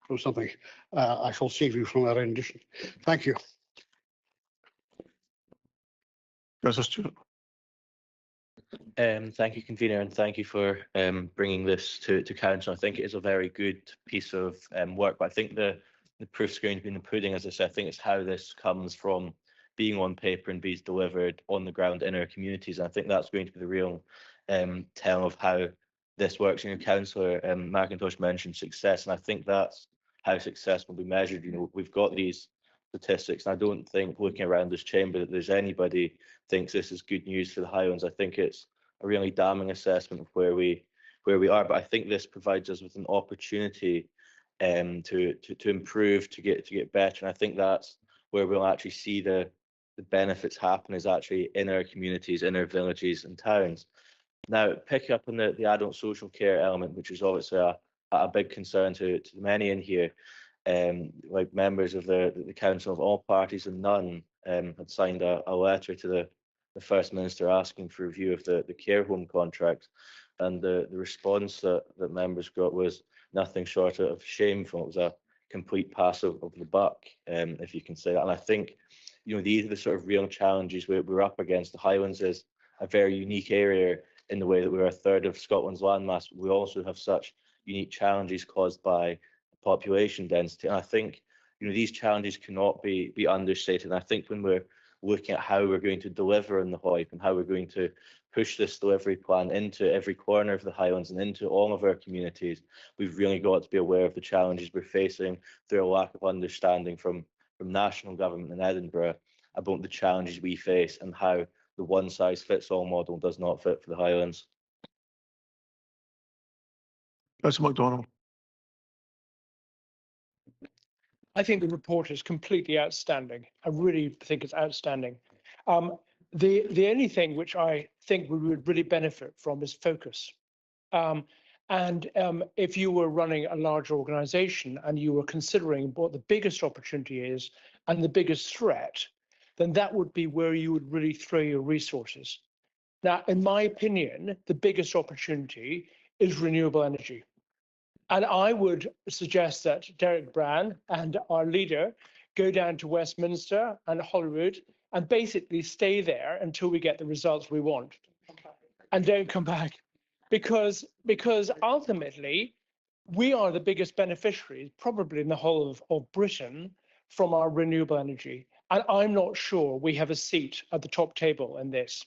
from something. I shall save you from a rendition. Thank you. Councillor Stewart. Thank you, convener, and thank you for bringing this to council. I think it is a very good piece of work, but I think the proof's going to be in the pudding. As I said, I think it's how this comes from being on paper and being delivered on the ground in our communities. And I think that's going to be the real tell of how this works. Councillor McIntosh mentioned success, and I think that's how success will be measured. We've got these statistics, and I don't think, looking around this chamber, that there's anybody thinks this is good news for the Highlands. I think it's a really damning assessment of where we are. But I think this provides us with an opportunity to improve, to get better. And I think that's where we'll actually see the benefits happen, is actually in our communities, in our villages and towns. Now, picking up on the adult social care element, which is obviously a big concern to many in here, like members of the council of all parties and none had signed a letter to the First Minister asking for review of the care home contract, and the response that members got was nothing short of shameful. It was a complete pass of the buck, if you can say that. And I think, these are the sort of real challenges we're up against. The Highlands is a very unique area in the way that we're a third of Scotland's landmass. We also have such unique challenges caused by population density. And I think, these challenges cannot be understated. And I think when we're looking at how we're going to deliver on the HOIP and how we're going to push this delivery plan into every corner of the Highlands and into all of our communities, we've really got to be aware of the challenges we're facing through a lack of understanding from national government in Edinburgh about the challenges we face and how the one-size-fits-all model does not fit for the Highlands. Councillor MacDonald. I think the report is completely outstanding. I really think it's outstanding. The only thing which I think we would really benefit from is focus. If you were running a large organization and you were considering what the biggest opportunity is and the biggest threat, then that would be where you would really throw your resources. Now, in my opinion, the biggest opportunity is renewable energy. And I would suggest that Derek Brown and our leader go down to Westminster and Holyrood and basically stay there until we get the results we want. And don't come back. Because ultimately, we are the biggest beneficiaries, probably in the whole of Britain, from our renewable energy. And I'm not sure we have a seat at the top table in this.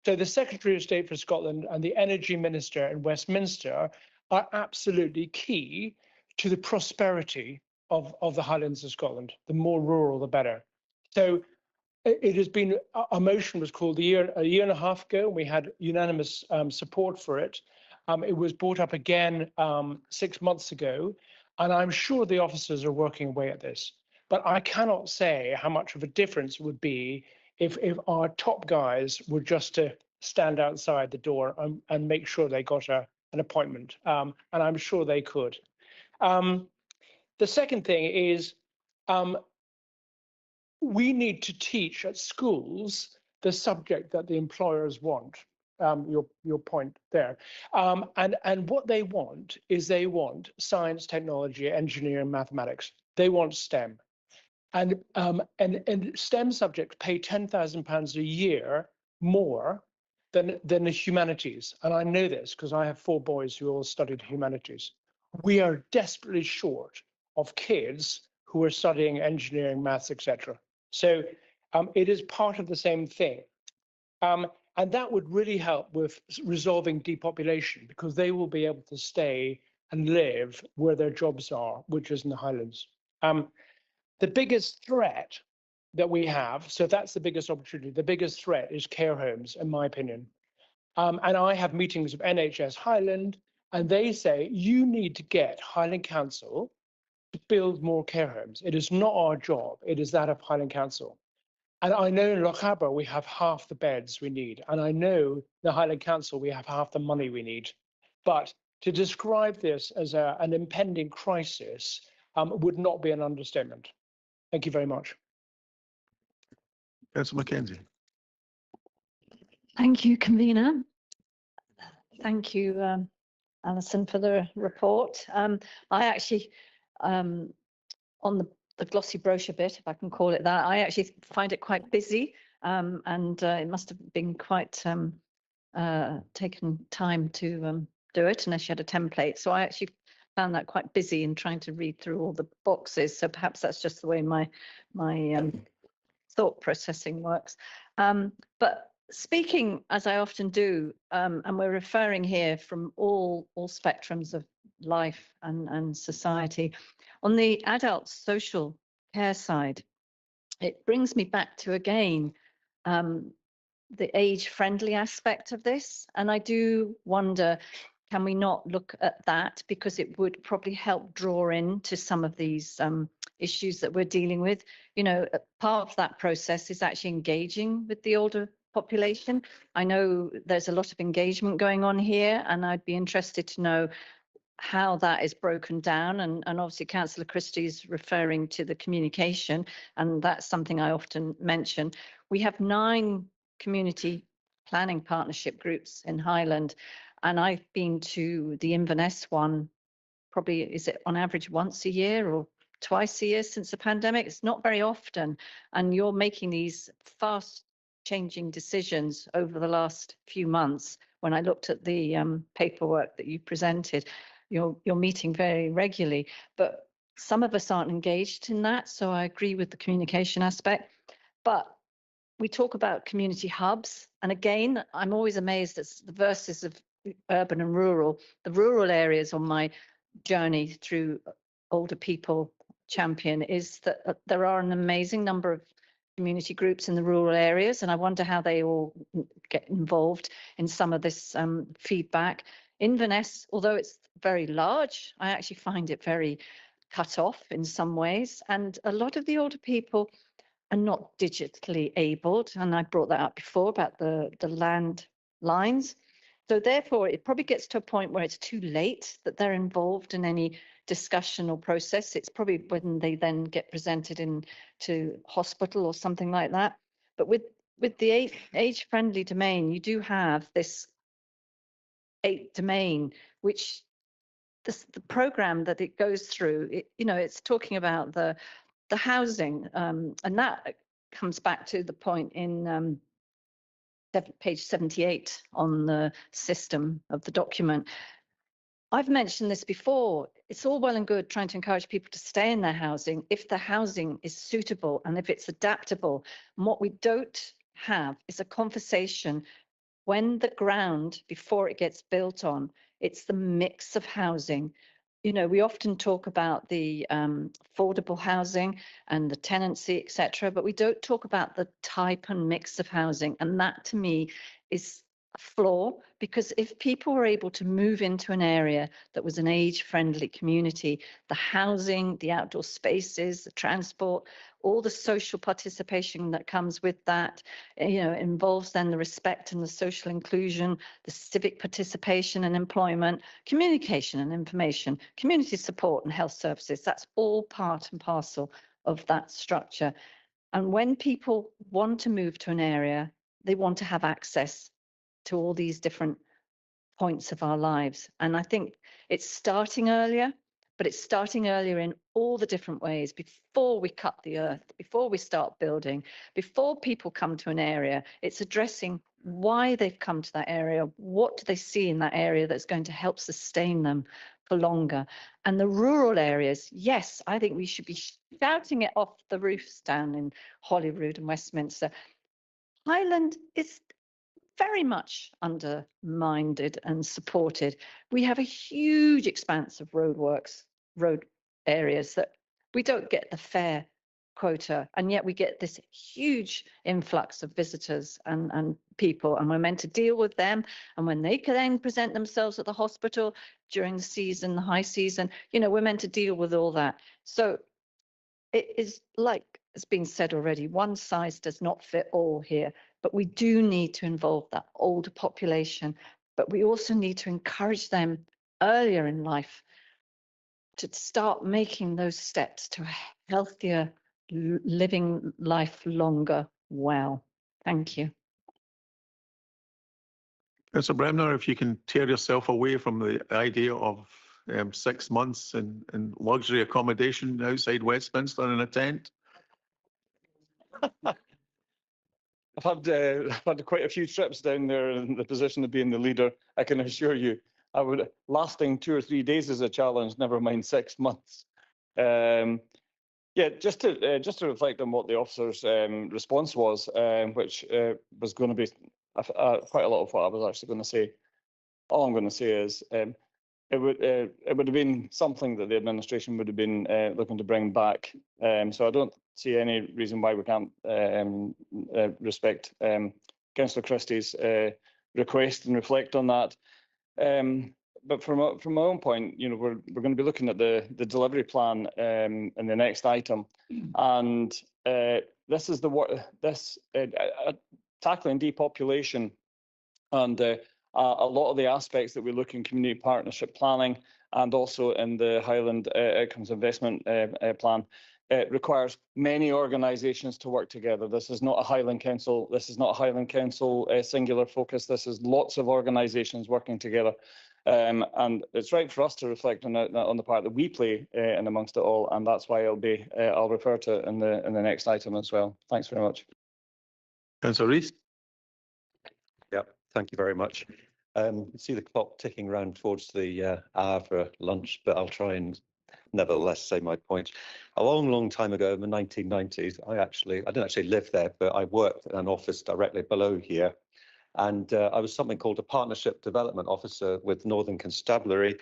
So the Secretary of State for Scotland and the Energy Minister in Westminster are absolutely key to the prosperity of the Highlands of Scotland. The more rural, the better. So it has been, a motion was called a year and a half ago, and we had unanimous support for it. It was brought up again 6 months ago, and I'm sure the officers are working away at this. But I cannot say how much of a difference it would be if our top guys were just to stand outside the door and make sure they got an appointment. And I'm sure they could. The second thing is we need to teach at schools the subject that the employers want. Your point there. And what they want is they want science, technology, engineering, mathematics. They want STEM. And STEM subjects pay £10,000 a year more than the humanities. And I know this because I have 4 boys who all studied humanities. We are desperately short of kids who are studying engineering, maths, etc. So it is part of the same thing. And that would really help with resolving depopulation, because they will be able to stay and live where their jobs are, which is in the Highlands. The biggest threat that we have, so that's the biggest opportunity, the biggest threat is care homes, in my opinion. And I have meetings with NHS Highland, and they say, you need to get Highland Council to build more care homes. It is not our job, it is that of Highland Council. And I know in Lochaber we have half the beds we need. And I know the Highland Council we have half the money we need. But to describe this as an impending crisis would not be an understatement. Thank you very much. Councillor Mackenzie. Thank you, convener. Thank you, Alison, for the report. I actually, on the glossy brochure bit, if I can call it that, I actually find it quite busy, and it must have been quite taken time to do it, unless you had a template. So I actually found that quite busy in trying to read through all the boxes. So perhaps that's just the way my thought processing works. But speaking, as I often do, and we're referring here from all spectrums of life and society, on the adult social care side, it brings me back to, again, the age-friendly aspect of this. And I do wonder, can we not look at that, because it would probably help draw in to some of these issues that we're dealing with. You know, part of that process is actually engaging with the older population. I know there's a lot of engagement going on here, and I'd be interested to know how that is broken down. And obviously Councillor Christie's referring to the communication, and that's something I often mention. We have 9 community planning partnership groups in Highland, and I've been to the Inverness one, probably, is it on average once a year or twice a year since the pandemic? It's not very often, and you're making these fast changing decisions over the last few months. When I looked at the paperwork that you presented, you're meeting very regularly, but some of us aren't engaged in that. So I agree with the communication aspect, but we talk about community hubs. And again, I'm always amazed at the verses of urban and rural. The rural areas on my journey through older people champion is that there are an amazing number of community groups in the rural areas, and I wonder how they all get involved in some of this feedback. Inverness, although it's very large, I actually find it very cut off in some ways, and a lot of the older people are not digitally abled, and I brought that up before about the land lines. So therefore, it probably gets to a point where it's too late that they're involved in any discussion or process. It's probably when they then get presented into hospital or something like that. But with the age-friendly domain, you do have this 8th domain, which the program that it goes through, it's talking about the housing, and that comes back to the point in page 78 on the system of the document. I've mentioned this before. It's all well and good trying to encourage people to stay in their housing if the housing is suitable and if it's adaptable. And what we don't have is a conversation when the ground, before it gets built on, it's the mix of housing. you know, we often talk about the affordable housing and the tenancy, etc., but we don't talk about the type and mix of housing. And that to me is a flaw, because if people were able to move into an area that was an age-friendly community, the housing, the outdoor spaces, the transport, all the social participation that comes with that, you know, involves then the respect and the social inclusion, the civic participation and employment, communication and information, community support and health services. That's all part and parcel of that structure. And when people want to move to an area, they want to have access to all these different points of our lives. And I think it's starting earlier, but it's starting earlier in all the different ways, before we cut the earth, before we start building, before people come to an area. It's addressing why they've come to that area, what do they see in that area that's going to help sustain them for longer. And the rural areas, yes, I think we should be shouting it off the roofs down in Holyrood and Westminster. Highland is very much undermined and supported. We have a huge expanse of roadworks, road areas that we don't get the fair quota, and yet we get this huge influx of visitors and people, and we're meant to deal with them. And when they can then present themselves at the hospital during the season, the high season, you know, we're meant to deal with all that. So it is, like has been said already, one size does not fit all here, but we do need to involve that older population, but we also need to encourage them earlier in life to start making those steps to a healthier living life longer well. Thank you. Councillor Bremner, if you can tear yourself away from the idea of 6 months in luxury accommodation outside Westminster in a tent. I've had quite a few trips down there in the position of being the leader. I can assure you, lasting 2 or 3 days is a challenge, never mind 6 months. Yeah, just to reflect on what the officer's response was, which was going to be quite a lot of what I was actually going to say. All I'm going to say is it would have been something that the administration would have been looking to bring back. So I don't see any reason why we can't respect Councillor Christie's request and reflect on that. But from my own point, you know, we're going to be looking at the delivery plan in the next item, and this is tackling depopulation, and a lot of the aspects that we look in community partnership planning and also in the Highland Outcomes Investment Plan. It requires many organisations to work together. This is not a Highland Council. This is not a Highland Council singular focus. This is lots of organisations working together. And it's right for us to reflect on the part that we play in amongst it all, and that's why I'll refer to it in the next item as well. Thanks very much. Councillor Rees. Yeah, thank you very much. You see the clock ticking round towards the hour for lunch, but I'll try and nevertheless say my point. A long time ago in the 1990s, I didn't actually live there, but I worked in an office directly below here. And I was something called a partnership development officer with Northern Constabulary.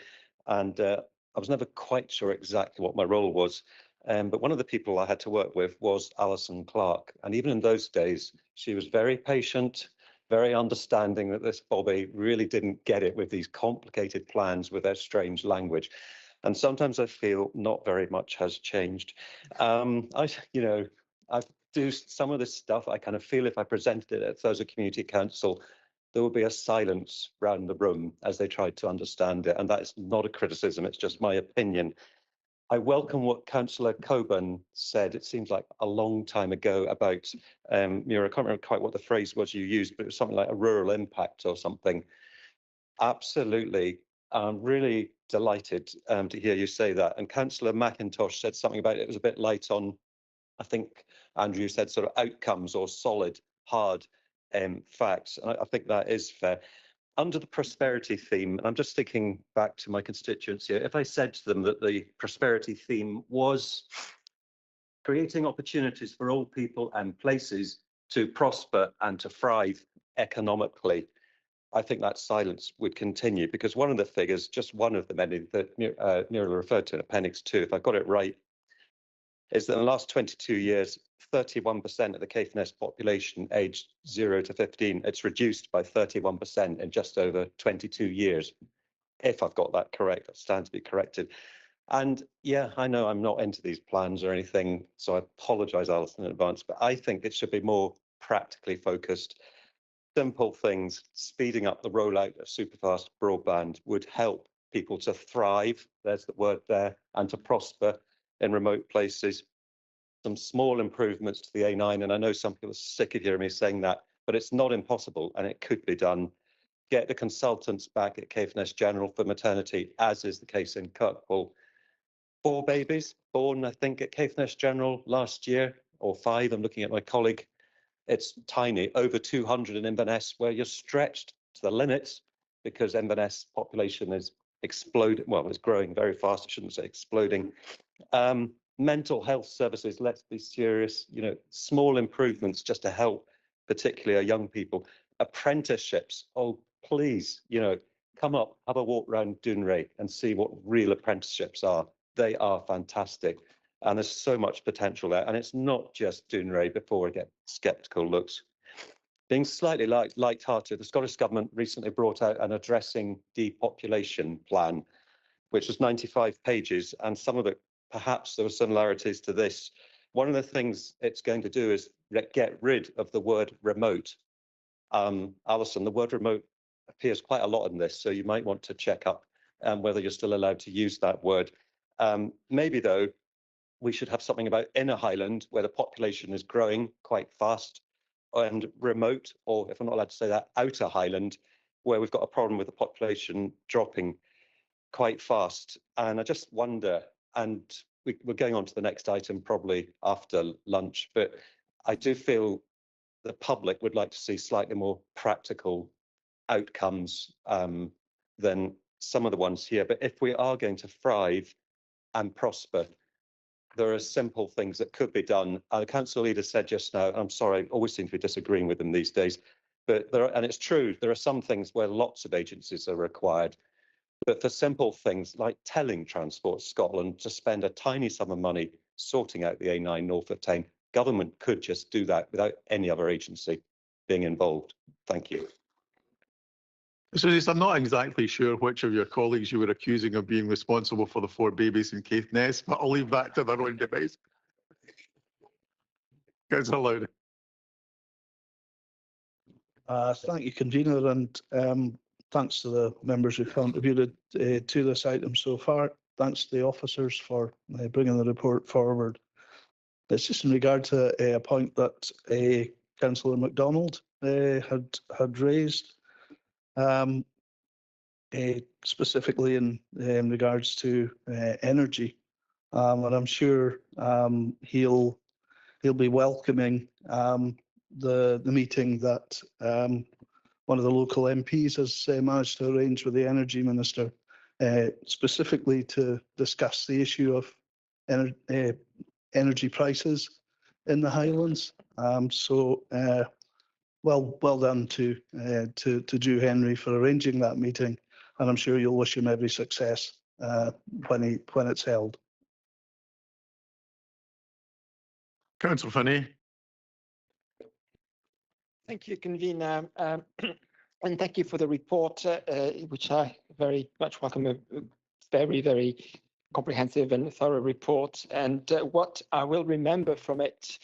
And I was never quite sure exactly what my role was. But one of the people I had to work with was Alison Clark. And even in those days, she was very patient, very understanding that this Bobby really didn't get it with these complicated plans with their strange language. And sometimes I feel not very much has changed. I do some of this stuff. I kind of feel if I presented it at Thurso Community Council, there would be a silence around the room as they tried to understand it. And that is not a criticism, it's just my opinion. I welcome what Councillor Coburn said. It seems like a long time ago about, I can't remember quite what the phrase was you used, but it was something like a rural impact or something. Absolutely. I'm really delighted to hear you say that. And Councillor McIntosh said something about it was a bit light on, I think Andrew said sort of outcomes or solid, hard facts. And I think that is fair. Under the prosperity theme, and I'm just thinking back to my constituents here, if I said to them that the prosperity theme was creating opportunities for all people and places to prosper and to thrive economically, I think that silence would continue, because one of the figures, just one of the many that Muriel referred to in Appendix 2, if I got it right, is that in the last 22 years, 31% of the Caithness population aged 0 to 15, it's reduced by 31% in just over 22 years. If I've got that correct, I stand to be corrected. And yeah, I know I'm not into these plans or anything, so I apologise, Alison, in advance, but I think it should be more practically focused. Simple things, speeding up the rollout of superfast broadband would help people to thrive, there's the word there, and to prosper in remote places. Some small improvements to the A9, and I know some people are sick of hearing me saying that, but it's not impossible and it could be done. Get the consultants back at Caithness General for maternity, as is the case in Kirkwall. 4 babies born, I think, at Caithness General last year, or 5, I'm looking at my colleague. It's tiny, over 200 in Inverness, where you're stretched to the limits because Inverness population is exploding. Well, it's growing very fast, I shouldn't say exploding. Mental health services, let's be serious, you know, small improvements just to help, particularly our young people. Apprenticeships, oh, please, you know, come up, have a walk around Dunray and see what real apprenticeships are. They are fantastic. And there's so much potential there. And it's not just Dunray before we get sceptical looks. Being slightly light-hearted, the Scottish Government recently brought out an addressing depopulation plan, which was 95 pages. And some of it, perhaps there were similarities to this. One of the things it's going to do is get rid of the word remote. Alison, the word remote appears quite a lot in this, so you might want to check up whether you're still allowed to use that word. Maybe, though, we should have something about inner Highland, where the population is growing quite fast, and remote, or if I'm not allowed to say that, outer Highland, where we've got a problem with the population dropping quite fast. And I just wonder, and we're going on to the next item probably after lunch, but I do feel the public would like to see slightly more practical outcomes than some of the ones here. But if we are going to thrive and prosper, there are simple things that could be done. The council leader said just now, I'm sorry, I always seem to be disagreeing with them these days, but there are, and it's true, there are some things where lots of agencies are required. But for simple things like telling Transport Scotland to spend a tiny sum of money sorting out the A9 north of town, government could just do that without any other agency being involved. Thank you. So I'm not exactly sure which of your colleagues you were accusing of being responsible for the 4 babies in Caithness, but I'll leave that to their own device. Councillor Lowry. Thank you, convener, and thanks to the members who contributed to this item so far. Thanks to the officers for bringing the report forward. It's just in regard to a point that Councillor MacDonald had raised, specifically in regards to energy, and I'm sure he'll be welcoming the meeting that one of the local MPs has managed to arrange with the Energy Minister, specifically to discuss the issue of energy prices in the Highlands. Well done to Drew Henry for arranging that meeting, and I'm sure you'll wish him every success when it's held. Councillor Finney. Thank you, convener, and thank you for the report, which I very much welcome. A very, very comprehensive and thorough report. And what I will remember from it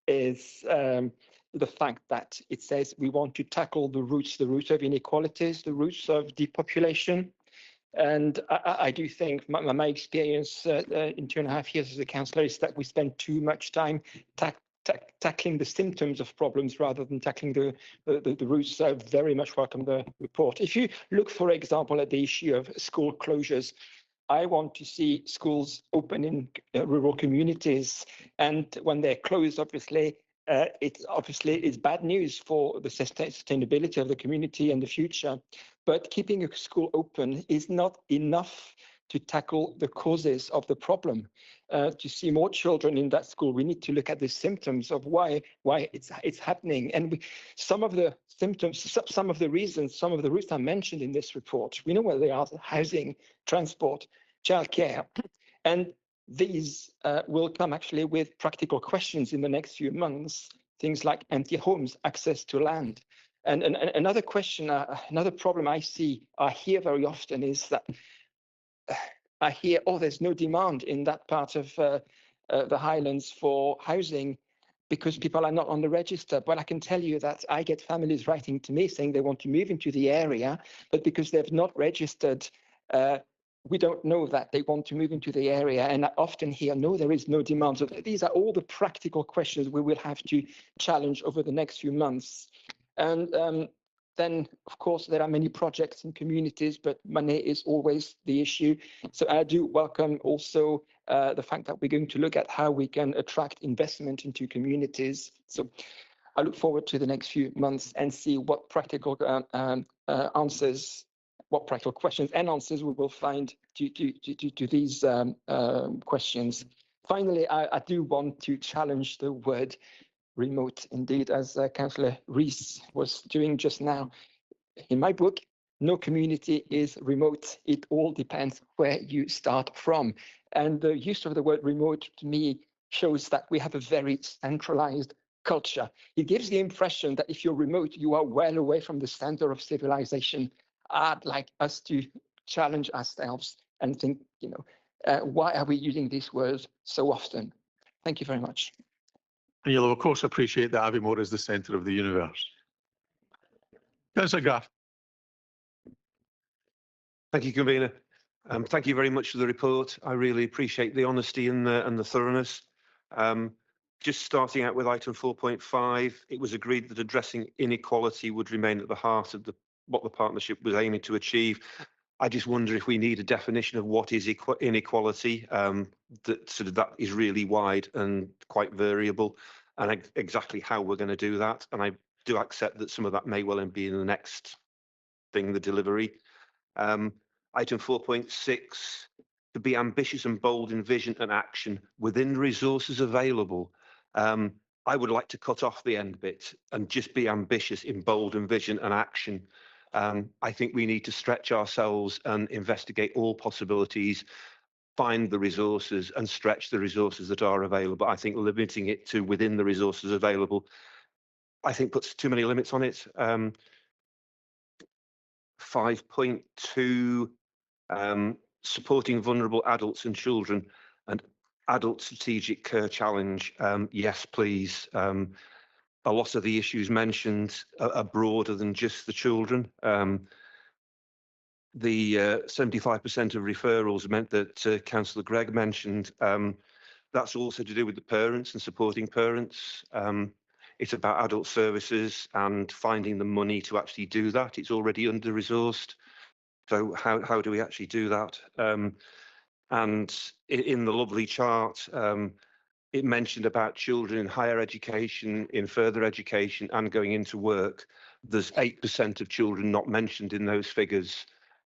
is the fact that it says we want to tackle the roots of inequalities, the roots of depopulation. And I do think my experience in 2.5 years as a councillor is that we spend too much time tackling the symptoms of problems rather than tackling the roots. So I very much welcome the report. If you look, for example, at the issue of school closures, I want to see schools open in rural communities, and when they're closed, obviously, it's bad news for the sustainability of the community and the future. But keeping a school open is not enough to tackle the causes of the problem. To see more children in that school, we need to look at the symptoms of why it's happening. And some of the symptoms, some of the reasons, some of the roots are mentioned in this report. We know what they are: housing, transport, childcare. And these will come actually with practical questions in the next few months, things like empty homes, access to land. And another question, another problem I hear very often is that I hear, oh, there's no demand in that part of the Highlands for housing because people are not on the register. But I can tell you that I get families writing to me saying they want to move into the area, but because they've not registered, we don't know that they want to move into the area. And I often hear, no, there is no demand. So these are all the practical questions we will have to challenge over the next few months. And then, of course, there are many projects in communities, but money is always the issue. So I do welcome also the fact that we're going to look at how we can attract investment into communities. So I look forward to the next few months and see what practical answers, what practical questions and answers we will find to these questions. Finally, I do want to challenge the word remote, indeed, as Councillor Rees was doing just now. In my book, no community is remote. It all depends where you start from. And the use of the word remote to me shows that we have a very centralized culture. It gives the impression that if you're remote, you are well away from the center of civilization. I'd like us to challenge ourselves and think, why are we using these words so often? Thank you very much. And you'll of course appreciate that Aviemore is the centre of the universe. Councillor Graff. Thank you, Convener. Thank you very much for the report. I really appreciate the honesty and the thoroughness. Just starting out with item 4.5, it was agreed that addressing inequality would remain at the heart of what the partnership was aiming to achieve. I just wonder if we need a definition of what is inequality. That is really wide and quite variable, and exactly how we're going to do that. And I do accept that some of that may well be in the next thing, the delivery. Item 4.6, to be ambitious and bold in vision and action within resources available. I would like to cut off the end bit and just be ambitious in bold and vision and action. I think we need to stretch ourselves and investigate all possibilities, find the resources and stretch the resources that are available. I think limiting it to within the resources available, I think puts too many limits on it. 5.2, supporting vulnerable adults and children and adult strategic care challenge. Yes, please. A lot of the issues mentioned are broader than just the children. The 75% of referrals meant that Councillor Gregg mentioned, that's also to do with the parents and supporting parents. It's about adult services and finding the money to actually do that. It's already under-resourced. So how do we actually do that? And in the lovely chart, it mentioned about children in higher education, in further education and going into work. There's 8% of children not mentioned in those figures.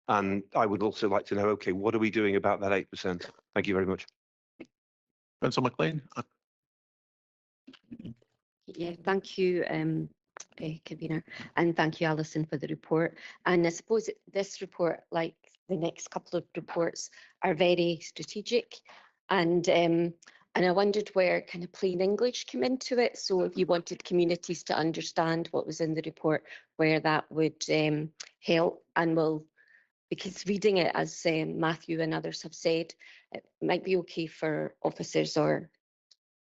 And I would also like to know, okay, what are we doing about that 8%? Thank you very much. Councillor McLean. Yeah, thank you, Convener, and thank you, Alison, for the report. And I suppose this report, like the next couple of reports, are very strategic, and I wondered where kind of plain English came into it. So if you wanted communities to understand what was in the report, where that would help, and because reading it, as Matthew and others have said, it might be okay for officers or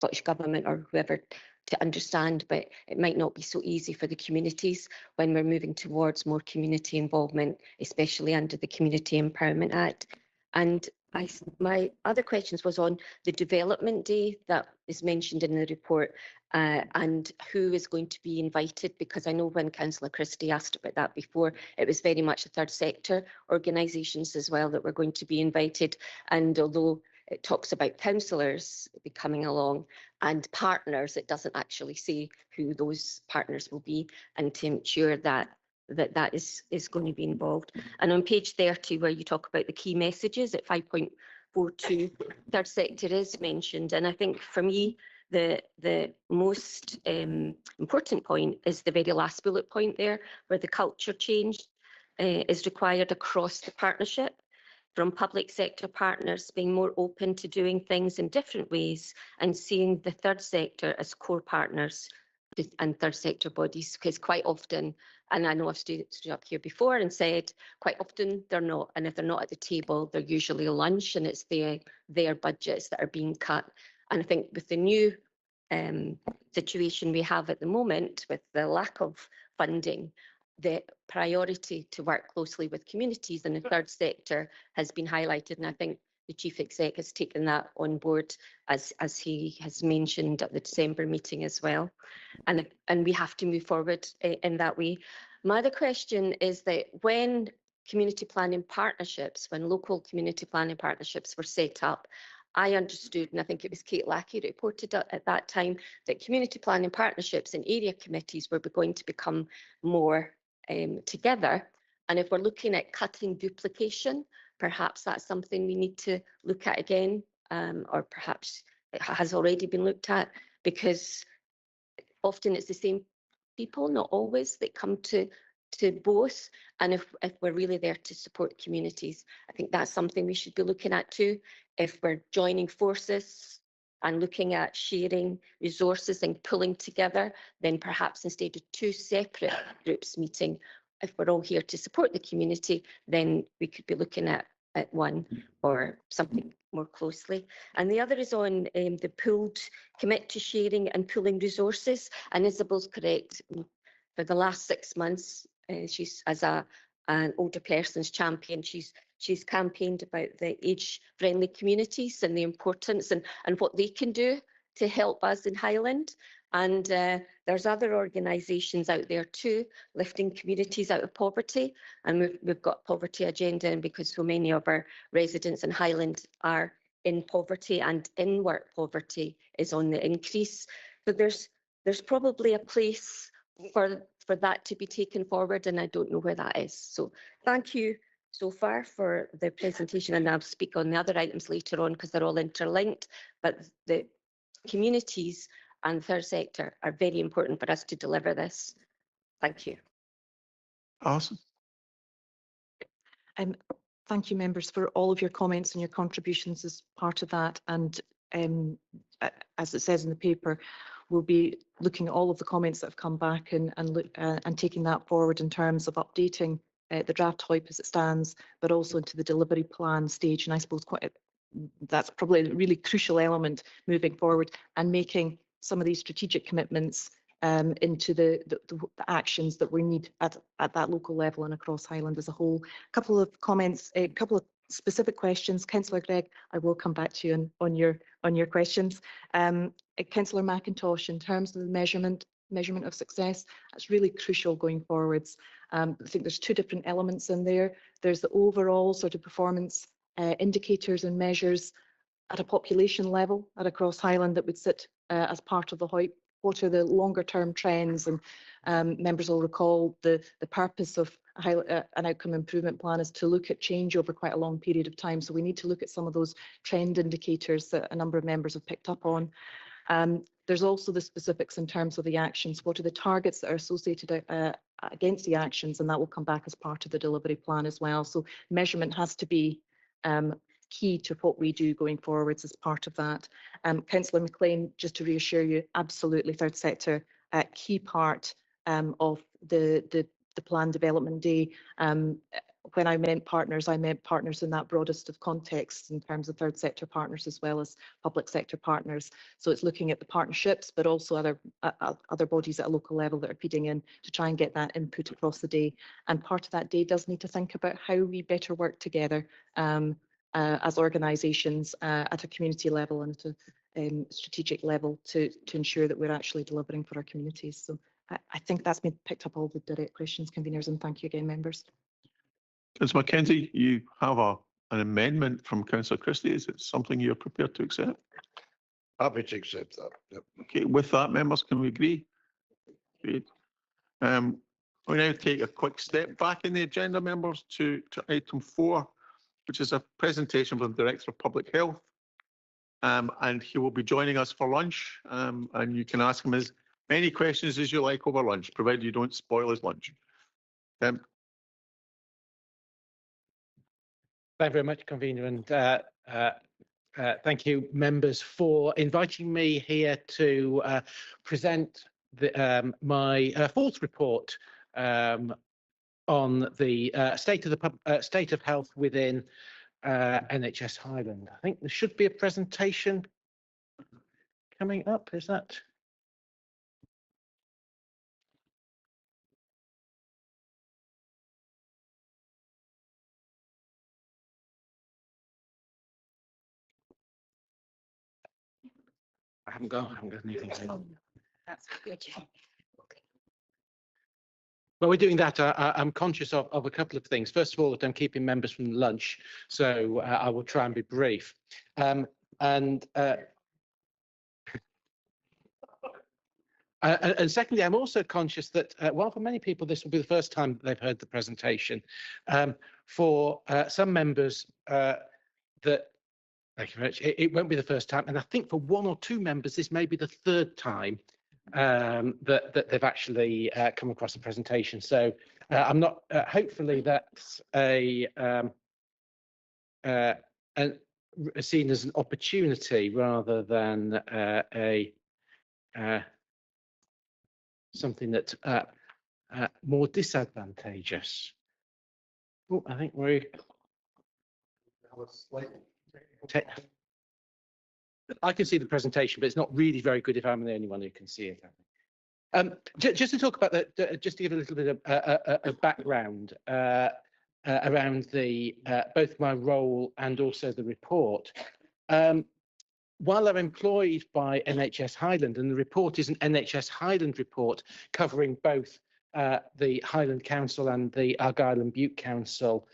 Scottish Government or whoever to understand, but it might not be so easy for the communities when we're moving towards more community involvement, especially under the Community Empowerment Act. And my other questions was on the development day that is mentioned in the report, and who is going to be invited, because I know when Councillor Christie asked about that before, it was very much the third sector organisations as well that were going to be invited. And although it talks about councillors coming along and partners, it doesn't actually say who those partners will be, and to ensure that that is going to be involved. And on page 30, where you talk about the key messages at 5.42, third sector is mentioned. And I think for me, the most important point is the very last bullet point there, where the culture change is required across the partnership, from public sector partners being more open to doing things in different ways and seeing the third sector as core partners and third sector bodies, because quite often, and I know I've stood up here before and said, quite often they're not, and if they're not at the table, they're usually lunch, and it's their budgets that are being cut. And I think with the new situation we have at the moment, with the lack of funding, the priority to work closely with communities in the third sector has been highlighted, and I think the Chief Exec has taken that on board, as he has mentioned at the December meeting as well. And we have to move forward in that way. My other question is that when community planning partnerships, when local community planning partnerships were set up, I understood, and I think it was Kate Lackey reported at that time, that community planning partnerships and area committees were going to become more together. And if we're looking at cutting duplication, perhaps that's something we need to look at again, or perhaps it has already been looked at, because often it's the same people, not always, that come to both. And if we're really there to support communities, I think that's something we should be looking at too. If we're joining forces and looking at sharing resources and pulling together, then perhaps instead of two separate groups meeting, if we're all here to support the community, then we could be looking at one or something more closely. And the other is on the pooled commit to sharing and pooling resources. And Isabel's correct. For the last 6 months, she's as an older person's champion, she's campaigned about the age-friendly communities and the importance and what they can do to help us in Highland. And there's other organisations out there too, lifting communities out of poverty. And we've got poverty agenda, and because so many of our residents in Highland are in poverty, and in work poverty is on the increase. So there's probably a place for that to be taken forward, and I don't know where that is. So thank you so far for the presentation, and I'll speak on the other items later on because they're all interlinked. But the communities and third sector are very important for us to deliver this. Thank you. Awesome. Thank you, members, for all of your comments and your contributions as part of that. And as it says in the paper, we'll be looking at all of the comments that have come back and taking that forward in terms of updating the draft HOIP as it stands, but also into the delivery plan stage. And I suppose that's probably a really crucial element moving forward, and making some of these strategic commitments into the actions that we need at that local level and across Highland as a whole. A couple of comments, a couple of specific questions. Councillor Gregg, I will come back to you on your questions. Councillor McIntosh, in terms of the measurement of success, that's really crucial going forwards. I think there's two different elements in there. There's the overall sort of performance indicators and measures at a population level across Highland that would sit as part of the HOIP. What are the longer term trends? And members will recall the purpose of an outcome improvement plan is to look at change over quite a long period of time. So we need to look at some of those trend indicators that a number of members have picked up on. There's also the specifics in terms of the actions. What are the targets that are associated against the actions? And that will come back as part of the delivery plan as well. So measurement has to be key to what we do going forwards as part of that. Councillor McLean, just to reassure you, absolutely third sector, a key part of the plan development day. When I meant partners in that broadest of contexts in terms of third sector partners as well as public sector partners. So it's looking at the partnerships, but also other bodies at a local level that are feeding in to try and get that input across the day. And part of that day does need to think about how we better work together as organisations at a community level and at a strategic level to ensure that we're actually delivering for our communities. So I think that's been picked up all the direct questions, conveners, and thank you again, members. Councillor Mackenzie, you have an amendment from Councillor Christie. Is it something you're prepared to accept? Happy to accept that. Yep. Okay, with that, members, can we agree? Great. We now take a quick step back in the agenda, members, to item 4, which is a presentation from the Director of Public Health. And he will be joining us for lunch. And you can ask him as many questions as you like over lunch, provided you don't spoil his lunch. Thank you very much, Convener, and thank you, members, for inviting me here to present my 4th report on the state of health within NHS Highland. I think there should be a presentation coming up. Is that? I haven't got anything. That's good. While we're doing that, I'm conscious of a couple of things. First of all, that I'm keeping members from lunch, so I will try and be brief. And secondly, I'm also conscious that while for many people this will be the first time they've heard the presentation, for some members thank you very much, it won't be the first time, and I think for 1 or 2 members this may be the 3rd time that they've actually come across the presentation. So I'm not. Hopefully, that's seen as an opportunity rather than something that's more disadvantageous. Oh, I think we. I can see the presentation, but it's not really very good if I'm the only one who can see it. Just to talk about that, just to give a little bit of background around both my role and also the report. While I'm employed by NHS Highland, and the report is an NHS Highland report covering both the Highland Council and the Argyll and Bute Council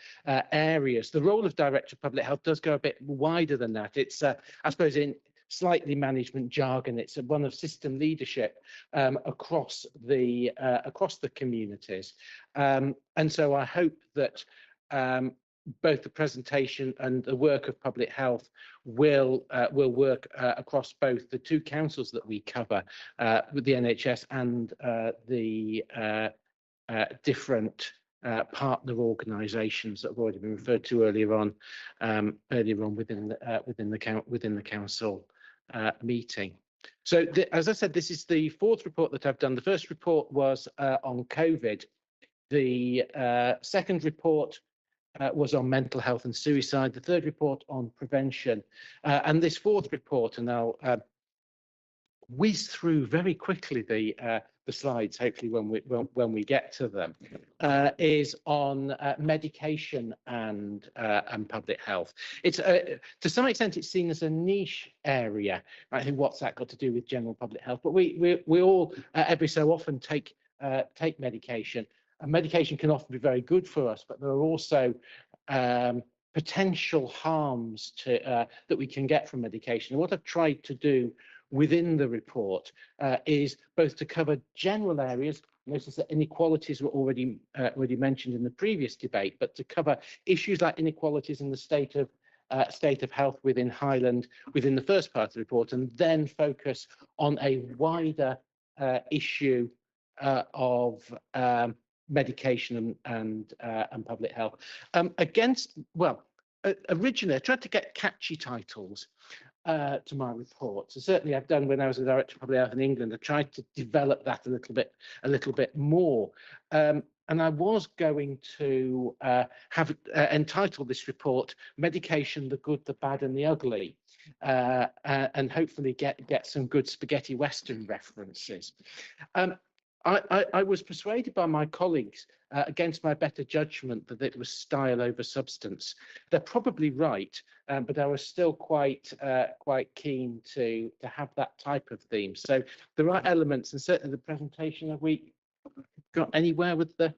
areas, the role of Director of Public Health does go a bit wider than that. It's, I suppose, in slightly management jargon, it's one of system leadership across the communities. And so I hope that both the presentation and the work of public health will work across both the 2 councils that we cover with the NHS and the different partner organisations that have already been referred to earlier on within the council meeting. So as I said, this is the 4th report that I've done. The first report was on COVID. The 2nd report was on mental health and suicide, the 3rd report on prevention, and this 4th report, and I'll whiz through very quickly the slides, hopefully when we get to them, is on medication and public health. It's to some extent it's seen as a niche area. I think what's that got to do with general public health? But we all every so often take medication. And medication can often be very good for us, but there are also potential harms that we can get from medication. And what I've tried to do within the report is both to cover general areas. Notice that inequalities were already mentioned in the previous debate, but to cover issues like inequalities in the state of health within Highland within the first part of the report, and then focus on a wider issue of medication and public health. Originally I tried to get catchy titles to my report. So certainly I've done when I was a Director of Public Health in England. I tried to develop that a little bit more. And I was going to have entitled this report "Medication: The Good, the Bad, and the Ugly," and hopefully get some good spaghetti western references. I was persuaded by my colleagues against my better judgment that it was style over substance. They're probably right, but I was still quite keen to have that type of theme. So there are elements, and certainly the presentation. Have we got anywhere with the?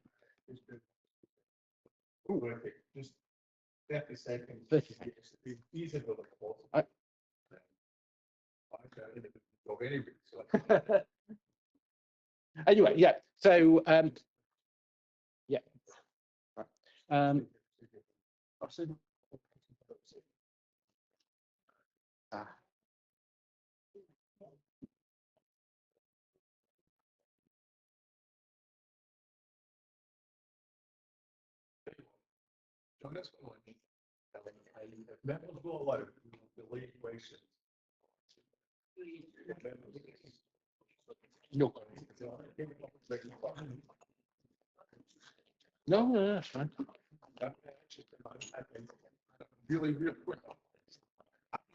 Just 30 seconds. 30 seconds. Anyway, yeah. So No, that's fine. Really, really quick.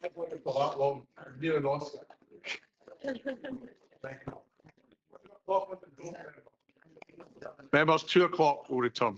I've waited for that long. I'm nearly lost it. Members, 2 o'clock will return.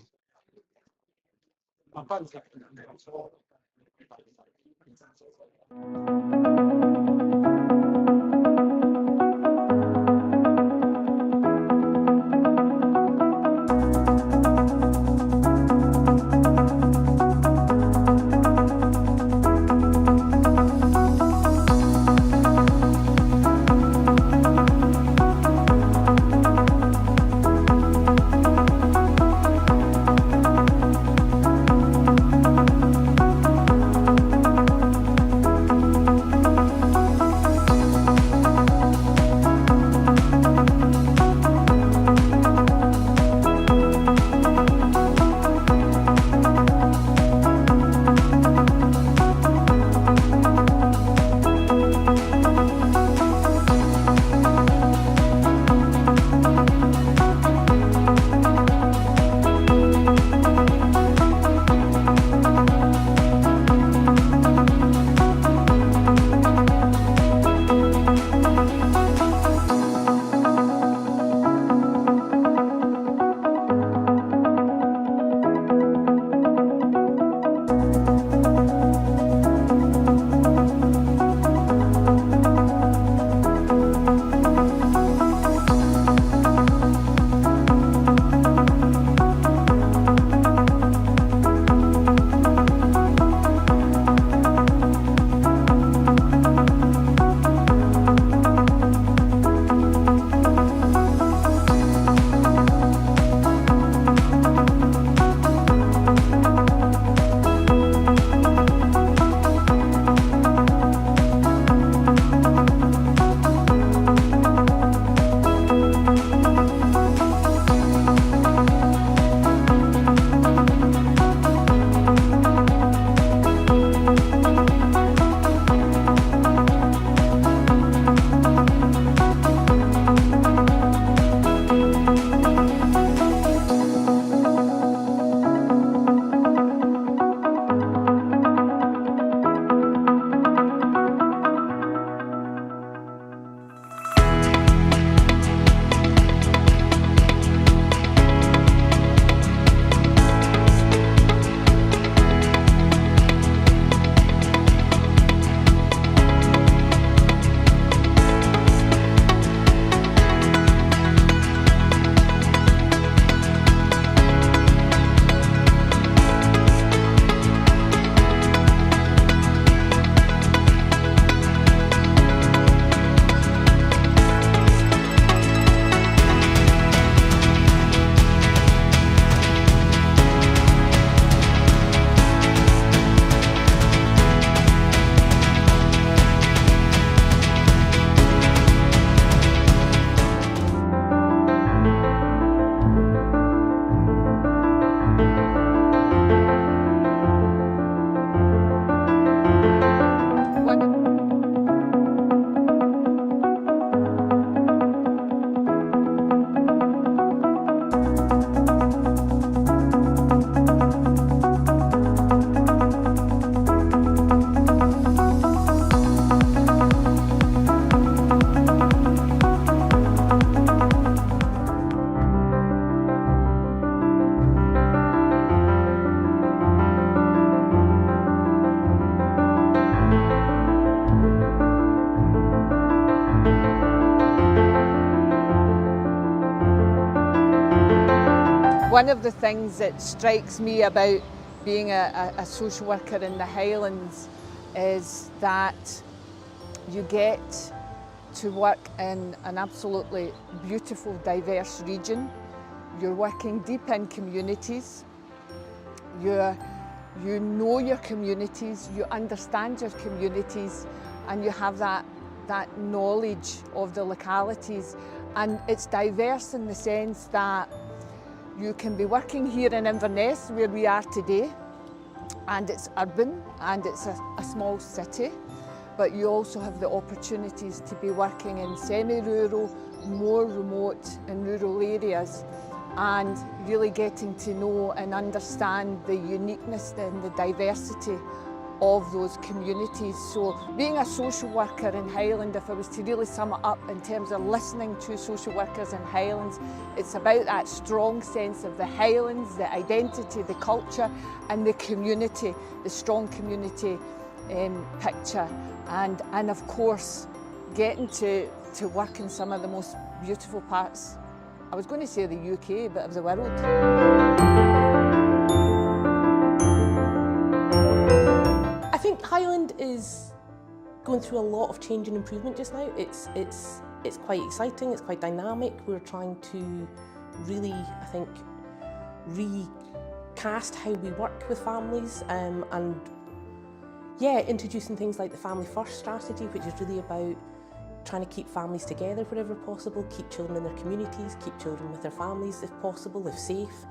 One of the things that strikes me about being a social worker in the Highlands is that you get to work in an absolutely beautiful, diverse region. You're working deep in communities. you know your communities, you understand your communities, and you have that knowledge of the localities. And it's diverse in the sense that you can be working here in Inverness, where we are today, and it's urban and it's a small city, but you also have the opportunities to be working in semi-rural, more remote and rural areas, and really getting to know and understand the uniqueness and the diversity of those communities. So being a social worker in Highland, if I was to really sum it up in terms of listening to social workers in Highlands, it's about that strong sense of the Highlands, the identity, the culture and the community, the strong community picture, and of course getting to work in some of the most beautiful parts, I was going to say the UK, but of the world. I think Highland is going through a lot of change and improvement just now. It's quite exciting, it's quite dynamic. We're trying to really, I think, recast how we work with families, and yeah, introducing things like the Family First strategy, which is really about trying to keep families together wherever possible, keep children in their communities, keep children with their families if possible, if safe.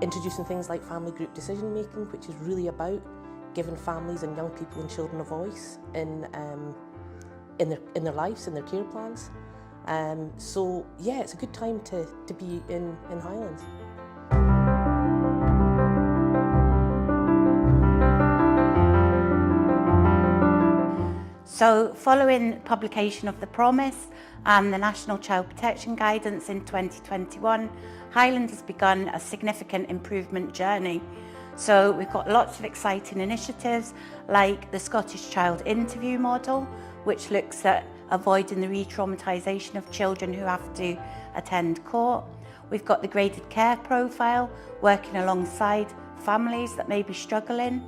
Introducing things like family group decision making, which is really about giving families and young people and children a voice in their lives, in their care plans. So yeah, it's a good time to be in Highlands. So following publication of the Promise and the National Child Protection Guidance in 2021, Highland has begun a significant improvement journey. So we've got lots of exciting initiatives like the Scottish Child Interview Model, which looks at avoiding the re-traumatisation of children who have to attend court. We've got the Graded Care Profile, working alongside families that may be struggling.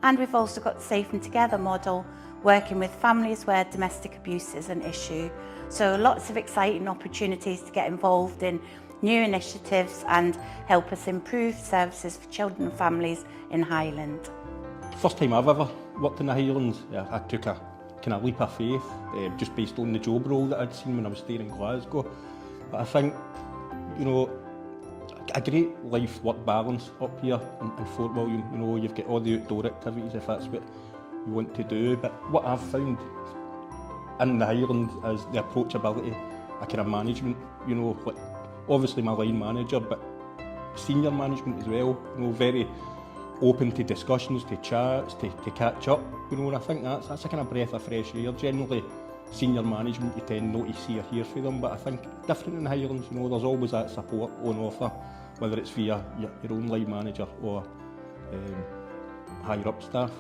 And we've also got the Safe and Together model, working with families where domestic abuse is an issue. So lots of exciting opportunities to get involved in new initiatives and help us improve services for children and families in Highland. First time I've ever worked in the Highlands, I took a kind of leap of faith, just based on the job role that I'd seen when I was staying in Glasgow. But I think, you know, a great life-work balance up here in Fort William. You know, you've got all the outdoor activities if that's what you want to do. But what I've found in the Highlands is the approachability, a kind of management, you know, like obviously my line manager, but senior management as well, you know, very open to discussions, to chats, to catch up, you know, and I think that's a kind of breath of fresh air. Generally, senior management, you tend not to see or hear from them, but I think different in the Highlands, you know, there's always that support on offer, whether it's via your own line manager or higher up staff.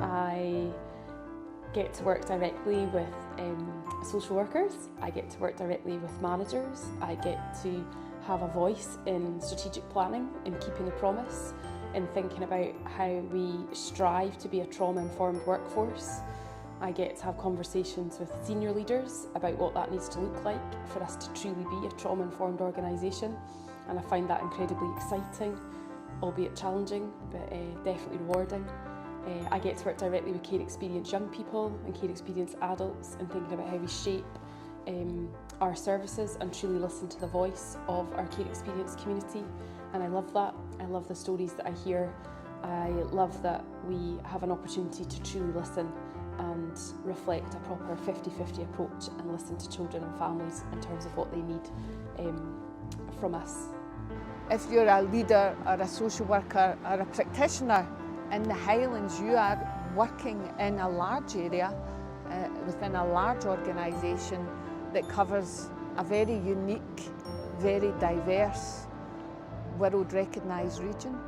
I get to work directly with social workers, I get to work directly with managers, I get to have a voice in strategic planning, in keeping the promise, in thinking about how we strive to be a trauma-informed workforce. I get to have conversations with senior leaders about what that needs to look like for us to truly be a trauma-informed organisation, and I find that incredibly exciting, albeit challenging, but definitely rewarding. I get to work directly with care experienced young people and care experienced adults and thinking about how we shape our services and truly listen to the voice of our care experienced community, and I love that. I love the stories that I hear. I love that we have an opportunity to truly listen and reflect a proper 50-50 approach and listen to children and families in terms of what they need from us. If you're a leader or a social worker or a practitioner in the Highlands, you are working in a large area within a large organisation that covers a very unique, very diverse, world recognised region.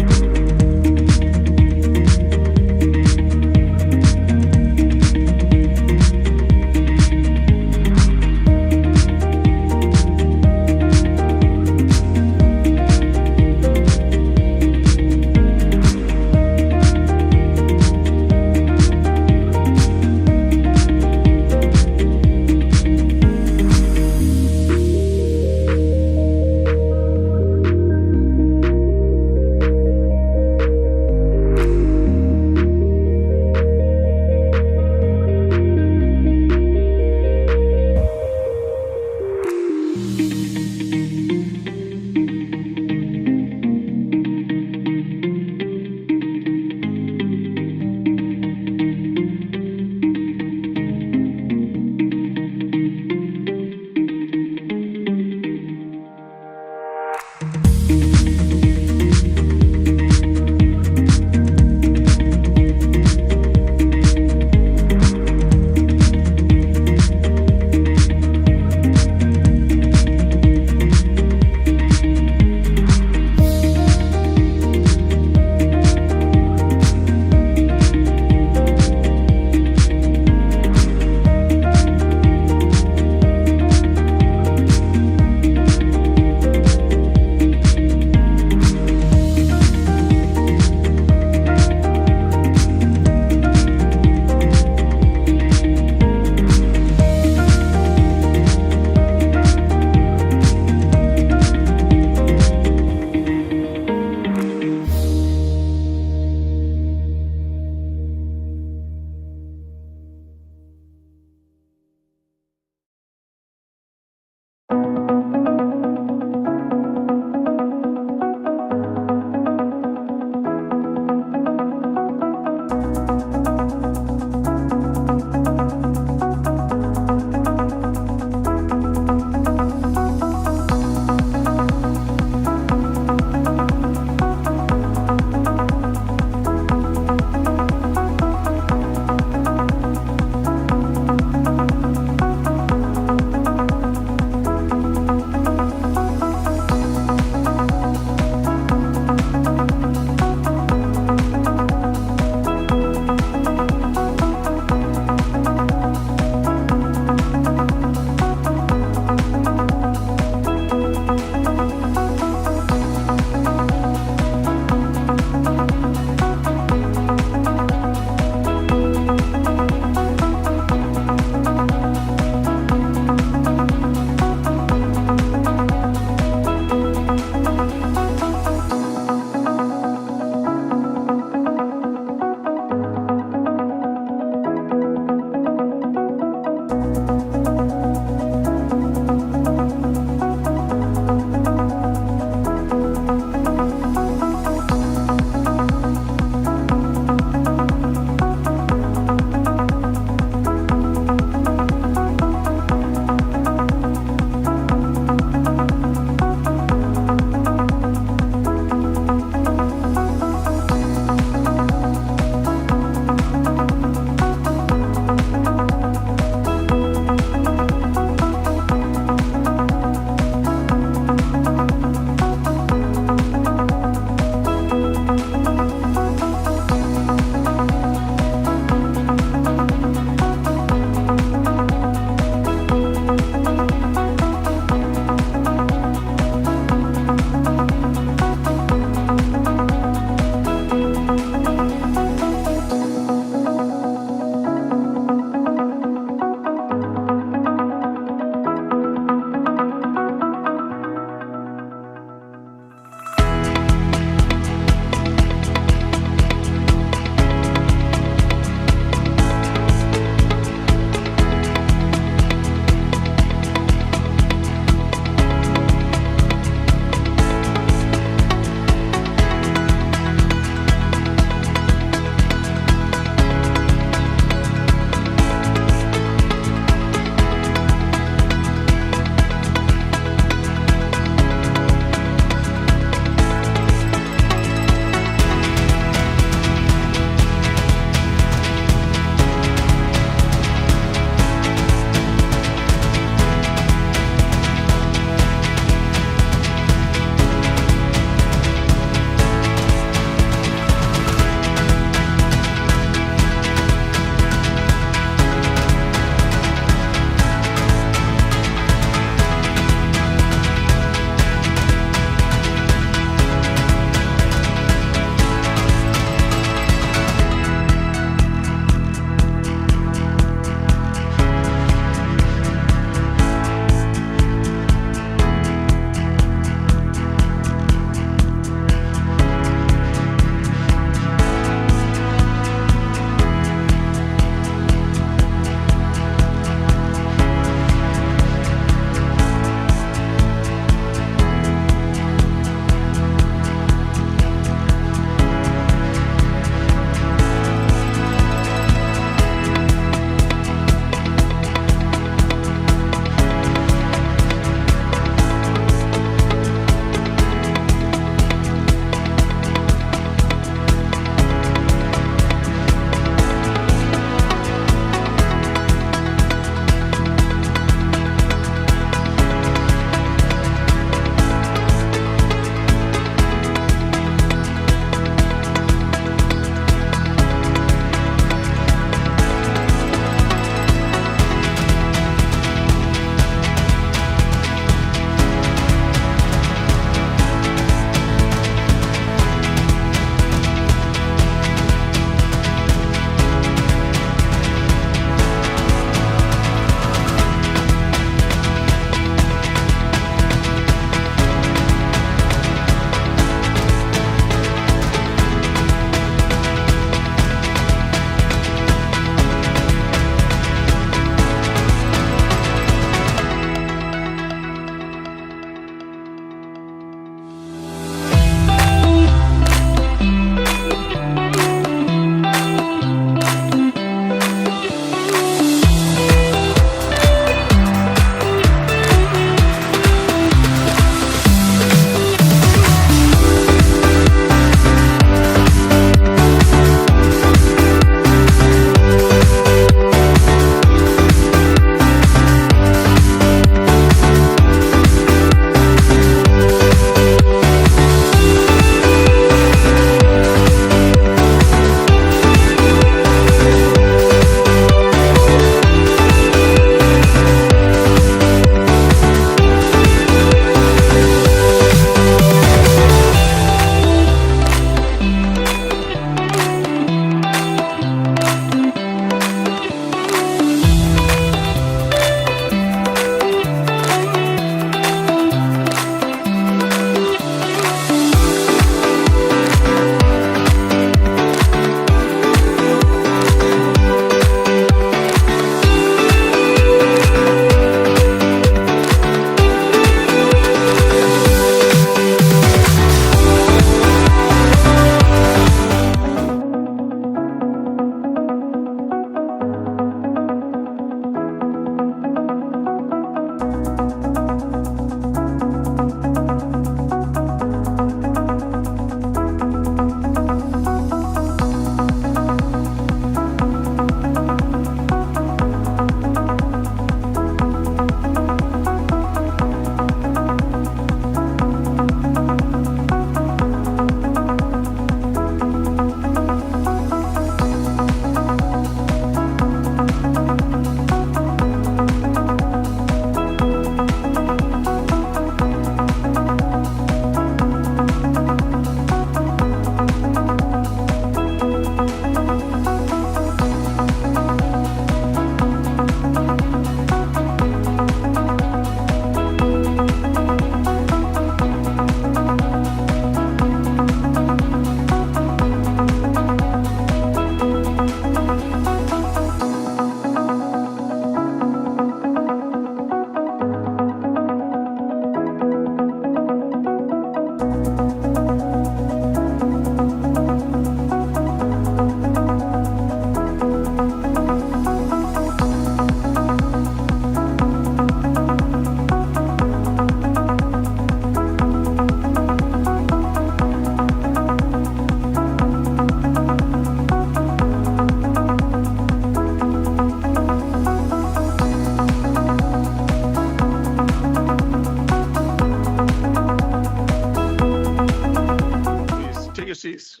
your seats.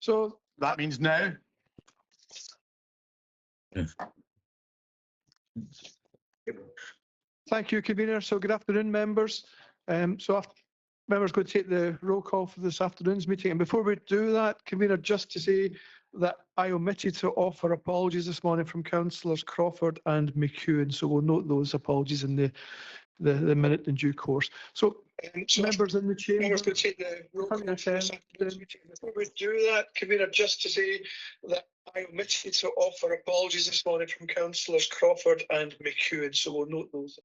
So that means now. Thank you, convener. So good afternoon, members. Members going to take the roll call for this afternoon's meeting. And before we do that, convener, just to say that I omitted to offer apologies this morning from councillors Crawford and McEwen. So we'll note those apologies in the minute in due course. So members in the chamber, members going to take the roll call for this afternoon's meeting. Before we do that, convener, just to say that I omitted to offer apologies this morning from councillors Crawford and McEwen. So we'll note those.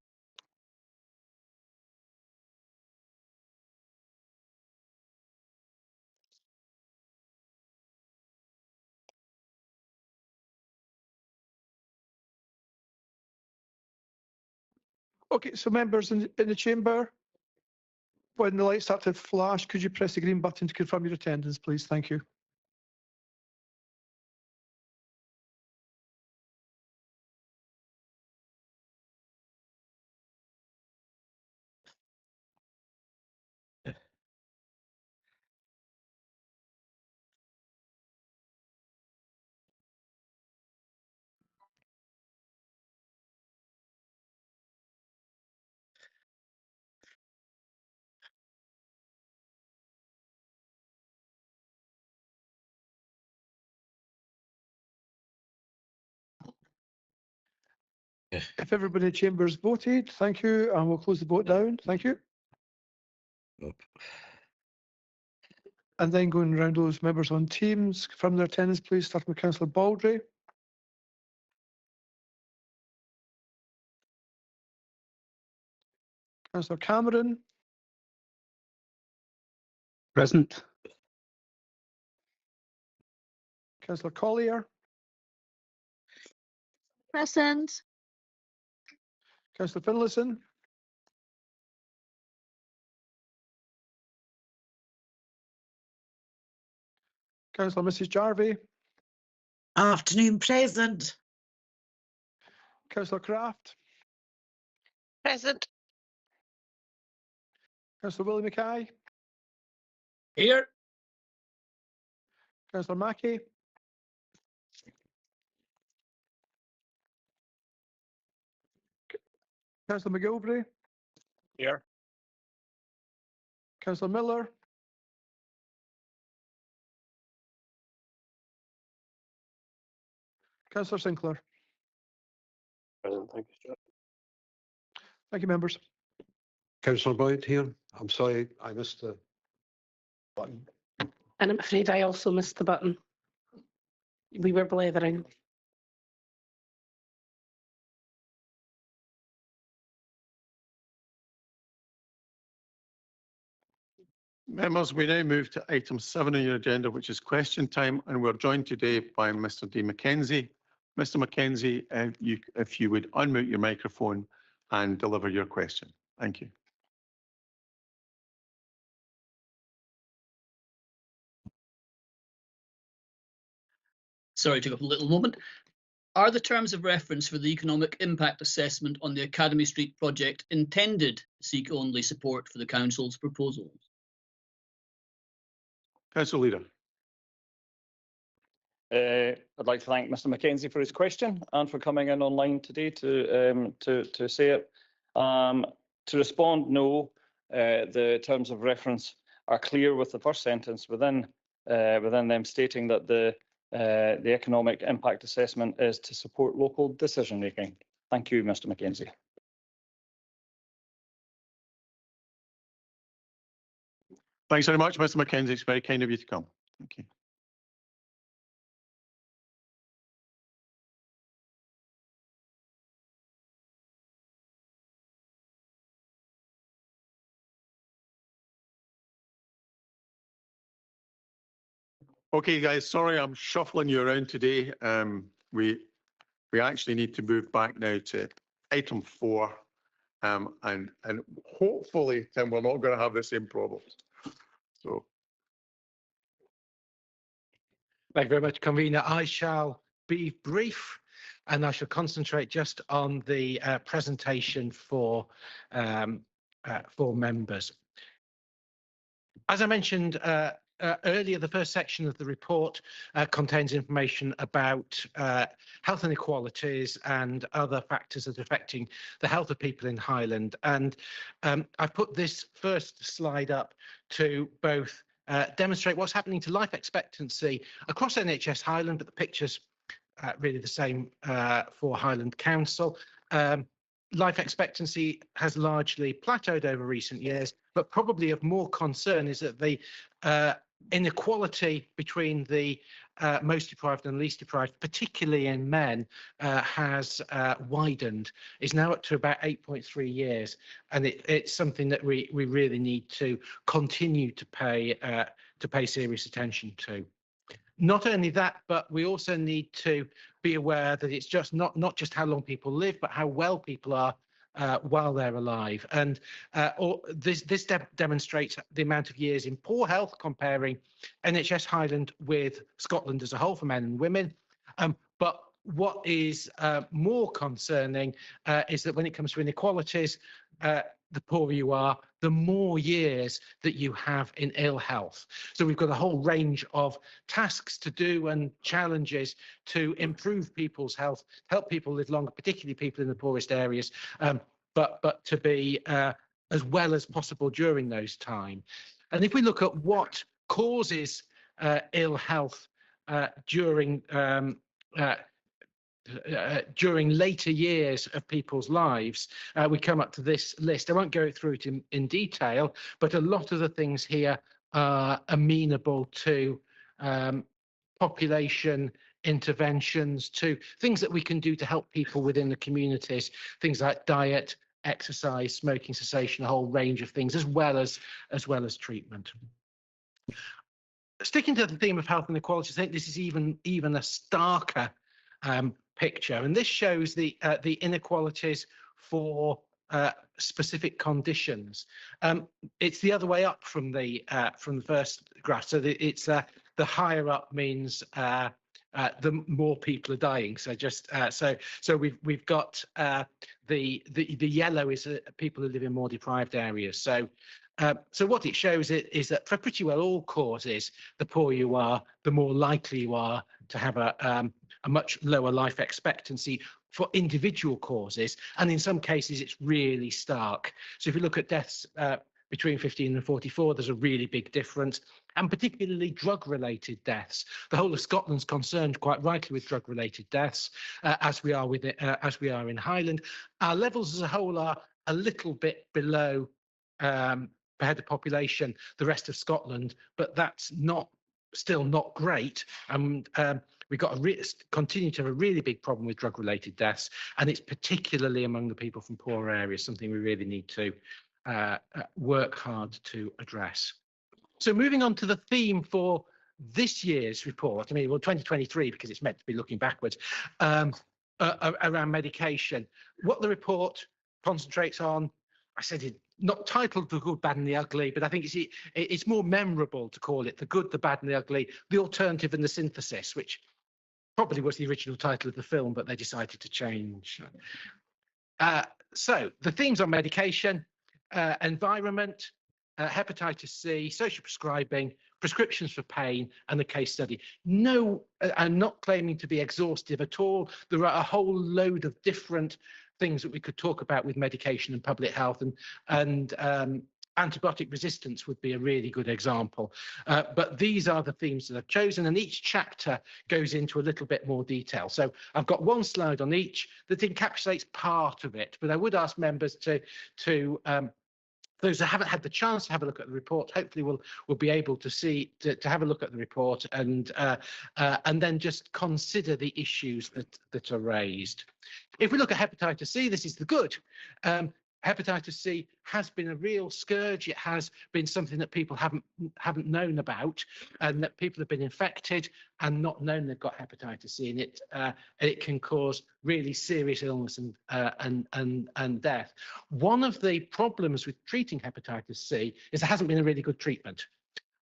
Okay, so members in the chamber, when the lights start to flash, could you press the green button to confirm your attendance, please? Thank you. If everybody in the chamber has voted, thank you, and we'll close the vote down. Thank you. And then going around those members on Teams, confirm their attendance, please, starting with Councillor Baldry. Councillor Cameron. Present. Councillor Collier. Present. Councillor Finlayson. Councillor Mrs Jarvie. Afternoon, present. Councillor Craft. Present. Councillor Willie Mackay. Here. Councillor Mackey. Councillor McGilvray. Here. Councillor Miller. Councillor Sinclair. Present, thank you, Stuart. Thank you, members. Councillor Boyd here. I'm sorry, I missed the button. And I'm afraid I also missed the button. We were blethering. Members, we now move to item 7 on your agenda, which is question time, and we're joined today by Mr. D. Mackenzie. Mr. Mackenzie, if you would unmute your microphone and deliver your question. Thank you. Sorry, took up a little moment. Are the terms of reference for the economic impact assessment on the Academy Street project intended to seek only support for the council's proposals? Council Leader. I'd like to thank Mr. Mackenzie for his question and for coming in online today to say it. To respond, no, the terms of reference are clear with the first sentence within them stating that the economic impact assessment is to support local decision making. Thank you, Mr. Mackenzie. Thanks very much, Mr. Mackenzie. It's very kind of you to come. Thank you. Okay, guys, sorry, I'm shuffling you around today. We actually need to move back now to item 4. And hopefully, Tim, we're not going to have the same problems. So. Thank you very much, convener. I shall be brief and I shall concentrate just on the presentation for members. As I mentioned earlier, the first section of the report contains information about health inequalities and other factors that are affecting the health of people in Highland. And I've put this first slide up to both demonstrate what's happening to life expectancy across NHS Highland, but the picture's really the same for Highland Council. Life expectancy has largely plateaued over recent years, but probably of more concern is that the inequality between the most deprived and least deprived, particularly in men, has widened. Is now up to about 8.3 years, and it's something that we really need to continue to pay serious attention to. Not only that, but we also need to be aware that it's just not just how long people live, but how well people are while they're alive. And this demonstrates the amount of years in poor health, comparing NHS Highland with Scotland as a whole for men and women. But what is more concerning is that when it comes to inequalities, the poorer you are, the more years that you have in ill health. So we've got a whole range of tasks to do and challenges to improve people's health, help people live longer, particularly people in the poorest areas, but to be as well as possible during those times. And if we look at what causes ill health during later years of people's lives, we come up to this list. I won't go through it in detail, but a lot of the things here are amenable to population interventions, to things that we can do to help people within the communities, things like diet, exercise, smoking cessation, a whole range of things, as well as treatment. Sticking to the theme of health inequalities, I think this is even a starker picture, and this shows the inequalities for specific conditions. It's the other way up from the first graph. So it's the higher up means the more people are dying. So just so we've got the yellow is people who live in more deprived areas. So what it shows is that for pretty well all causes, the poorer you are, the more likely you are to have a much lower life expectancy for individual causes, and in some cases it's really stark. So if you look at deaths between 15 and 44, there's a really big difference, and particularly drug-related deaths. The whole of Scotland's concerned, quite rightly, with drug-related deaths, as we are in Highland. Our levels as a whole are a little bit below per head of population the rest of Scotland, but that's still not great. And we've got continue to have a really big problem with drug-related deaths, and it's particularly among the people from poorer areas, something we really need to work hard to address. So moving on to the theme for this year's report, 2023, because it's meant to be looking backwards, around medication. What the report concentrates on, I said it, not titled The Good, Bad and the Ugly, but I think it's more memorable to call it The Good, the Bad and the Ugly, the Alternative and the Synthesis, which probably was the original title of the film, but they decided to change. So the themes on medication, environment, hepatitis C, social prescribing, prescriptions for pain, and the case study. No, I'm not claiming to be exhaustive at all. There are a whole load of different things that we could talk about with medication and public health, and antibiotic resistance would be a really good example. But these are the themes that I've chosen, and each chapter goes into a little bit more detail. So I've got one slide on each that encapsulates part of it, but I would ask members to those that haven't had the chance to have a look at the report, hopefully will be able to see to have a look at the report and then just consider the issues that are raised. If we look at hepatitis C, this is the good. Hepatitis C has been a real scourge. It has been something that people haven't known about, and that people have been infected and not known they've got hepatitis C, and it can cause really serious illness and death. One of the problems with treating hepatitis C is there hasn't been a really good treatment.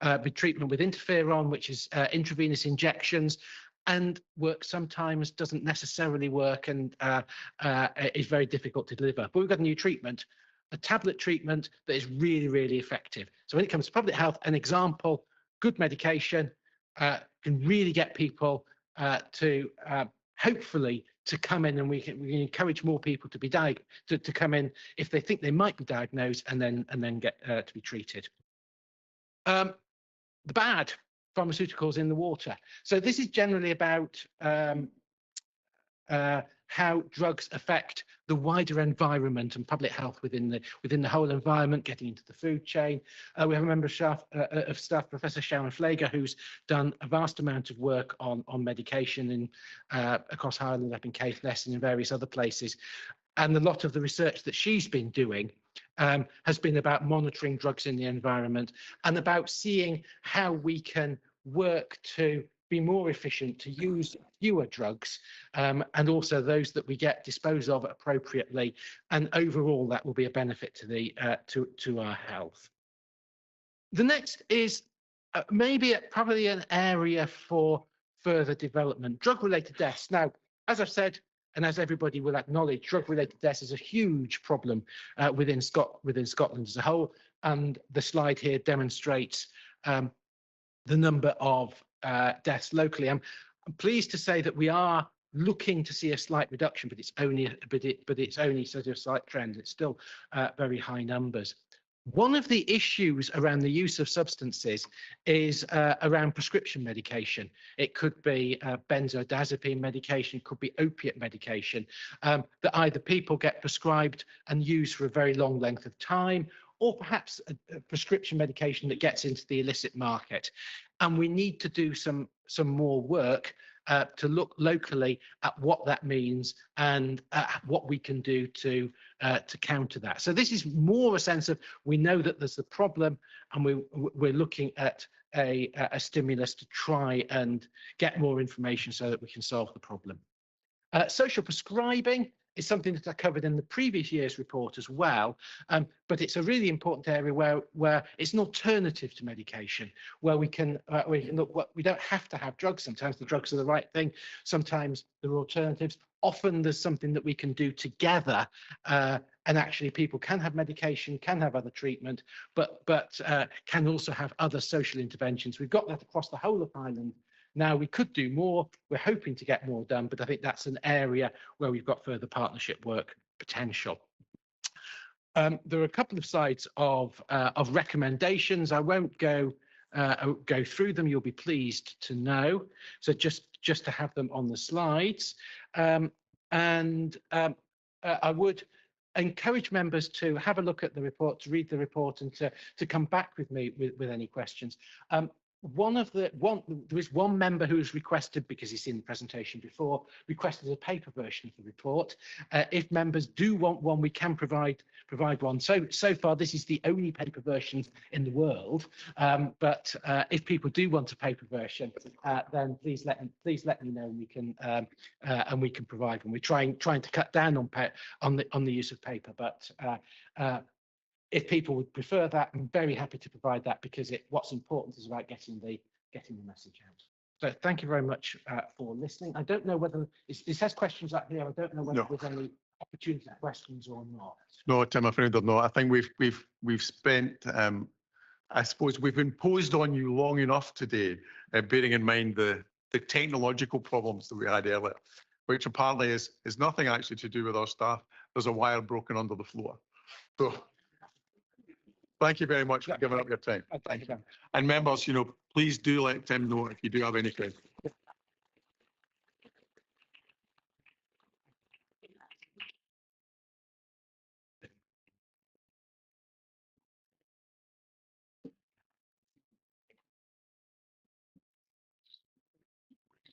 With treatment with interferon, which is intravenous injections, and work sometimes doesn't necessarily work and is very difficult to deliver. But we've got a new treatment a tablet treatment that is really, really effective. So when it comes to public health, an example, good medication can really get people to hopefully to come in, and we can encourage more people to be to come in if they think they might be diagnosed, and then get to be treated. The bad pharmaceuticals in the water. So this is generally about how drugs affect the wider environment and public health within the whole environment, getting into the food chain. We have a member of staff, Professor Sharon Flager, who's done a vast amount of work on medication across Highland, up in Caithness and in various other places. And a lot of the research that she's been doing has been about monitoring drugs in the environment and about seeing how we can work to be more efficient, to use fewer drugs, and also those that we get disposed of appropriately. And overall, that will be a benefit to our health. The next is probably an area for further development, drug-related deaths. Now, as I've said, and as everybody will acknowledge, drug-related deaths is a huge problem within Scotland as a whole. And the slide here demonstrates the number of deaths locally. I'm pleased to say that we are looking to see a slight reduction, but it's only sort of a slight trend. It's still very high numbers. One of the issues around the use of substances is around prescription medication. It could be benzodiazepine medication, could be opiate medication that either people get prescribed and use for a very long length of time, or perhaps a prescription medication that gets into the illicit market. And we need to do some more work to look locally at what that means and what we can do to counter that. So this is more a sense of, we know that there's a problem, and we're looking at a stimulus to try and get more information so that we can solve the problem. Social prescribing is something that I covered in the previous year's report as well, but it's a really important area where it's an alternative to medication, where we can look. We don't have to have drugs. Sometimes the drugs are the right thing. Sometimes there are alternatives. Often there's something that we can do together, and actually people can have medication, can have other treatment, but can also have other social interventions. We've got that across the whole of Highland. Now, we could do more. We're hoping to get more done, but I think that's an area where we've got further partnership work potential. There are a couple of slides of recommendations. I won't go through them. You'll be pleased to know. So just to have them on the slides. I would encourage members to have a look at the report, to read the report, and to come back with me with any questions. There is one member who has requested, because he's seen the presentation before, requested a paper version of the report. If members do want one, we can provide one. So far, this is the only paper version in the world. But if people do want a paper version, then please let me know, and we can provide one. We're trying to cut down on the use of paper, but if people would prefer that, I'm very happy to provide that, because what's important is about getting the message out. So thank you very much for listening. I don't know whether it says questions up here. I don't know whether there's any opportunity for questions or not. No, Tim, I'm afraid there's not. I think we've spent. I suppose we've imposed on you long enough today, bearing in mind the technological problems that we had earlier, which apparently is nothing actually to do with our staff. There's a wire broken under the floor. So thank you very much for giving up your time. Thank you. And members, please do let Tim know if you do have any questions.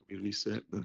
We reset the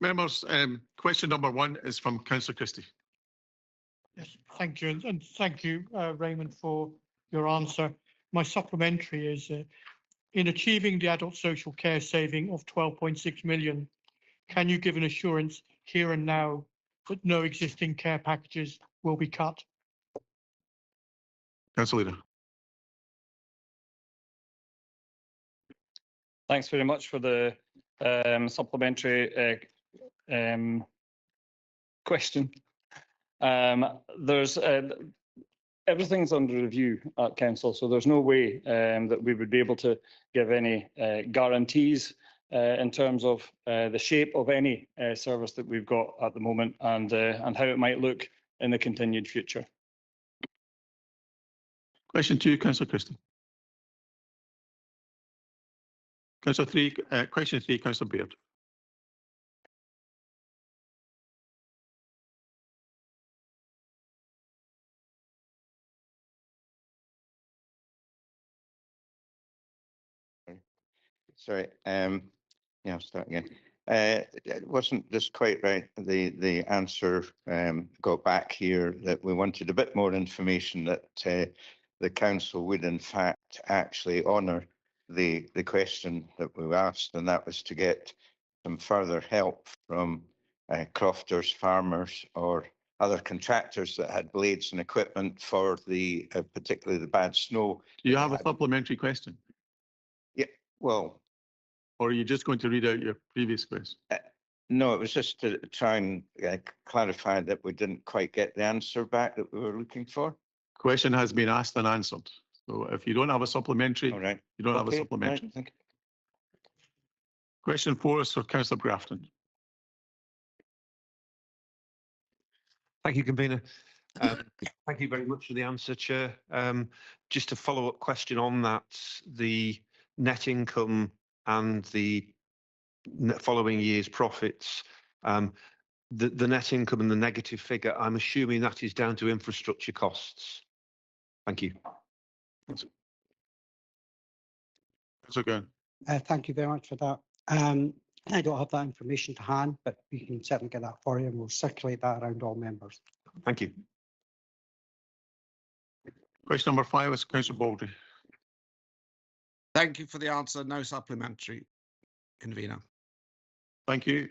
Members, question number 1 is from Councillor Christie. Yes, thank you, and thank you, Raymond, for your answer. My supplementary is, in achieving the adult social care saving of 12.6 million, can you give an assurance here and now that no existing care packages will be cut? Councillor Leader. Thanks very much for the supplementary question. There's everything's under review at council, so there's no way that we would be able to give any guarantees in terms of the shape of any service that we've got at the moment and how it might look in the continued future. Question 2, Councillor Christie. Councillor 3, question 3, Councillor Baird. Sorry, yeah, I'll start again. It wasn't just quite right. The answer got back here that we wanted a bit more information that the council would in fact actually honour the question that we asked, and that was to get some further help from crofters, farmers, or other contractors that had blades and equipment for the particularly the bad snow. Do you have a supplementary question? Yeah, well. Or are you just going to read out your previous question? No, it was just to try and clarify that we didn't quite get the answer back that we were looking for. Question has been asked and answered. So if you don't have a supplementary, All right. you don't have a Okay, supplementary. right, thank you. Question 4 is for Councillor Grafton. Thank you, convener. Thank you very much for the answer, Chair. Just a follow-up question on that, the net income and the following year's profits, the net income and the negative figure, I'm assuming that is down to infrastructure costs. Thank you. That's okay. Thank you very much for that. I don't have that information to hand, but we can certainly get that for you and we'll circulate that around all members. Thank you. Question number 5 is Councillor Baldry. Thank you for the answer. No supplementary, convener. Thank you.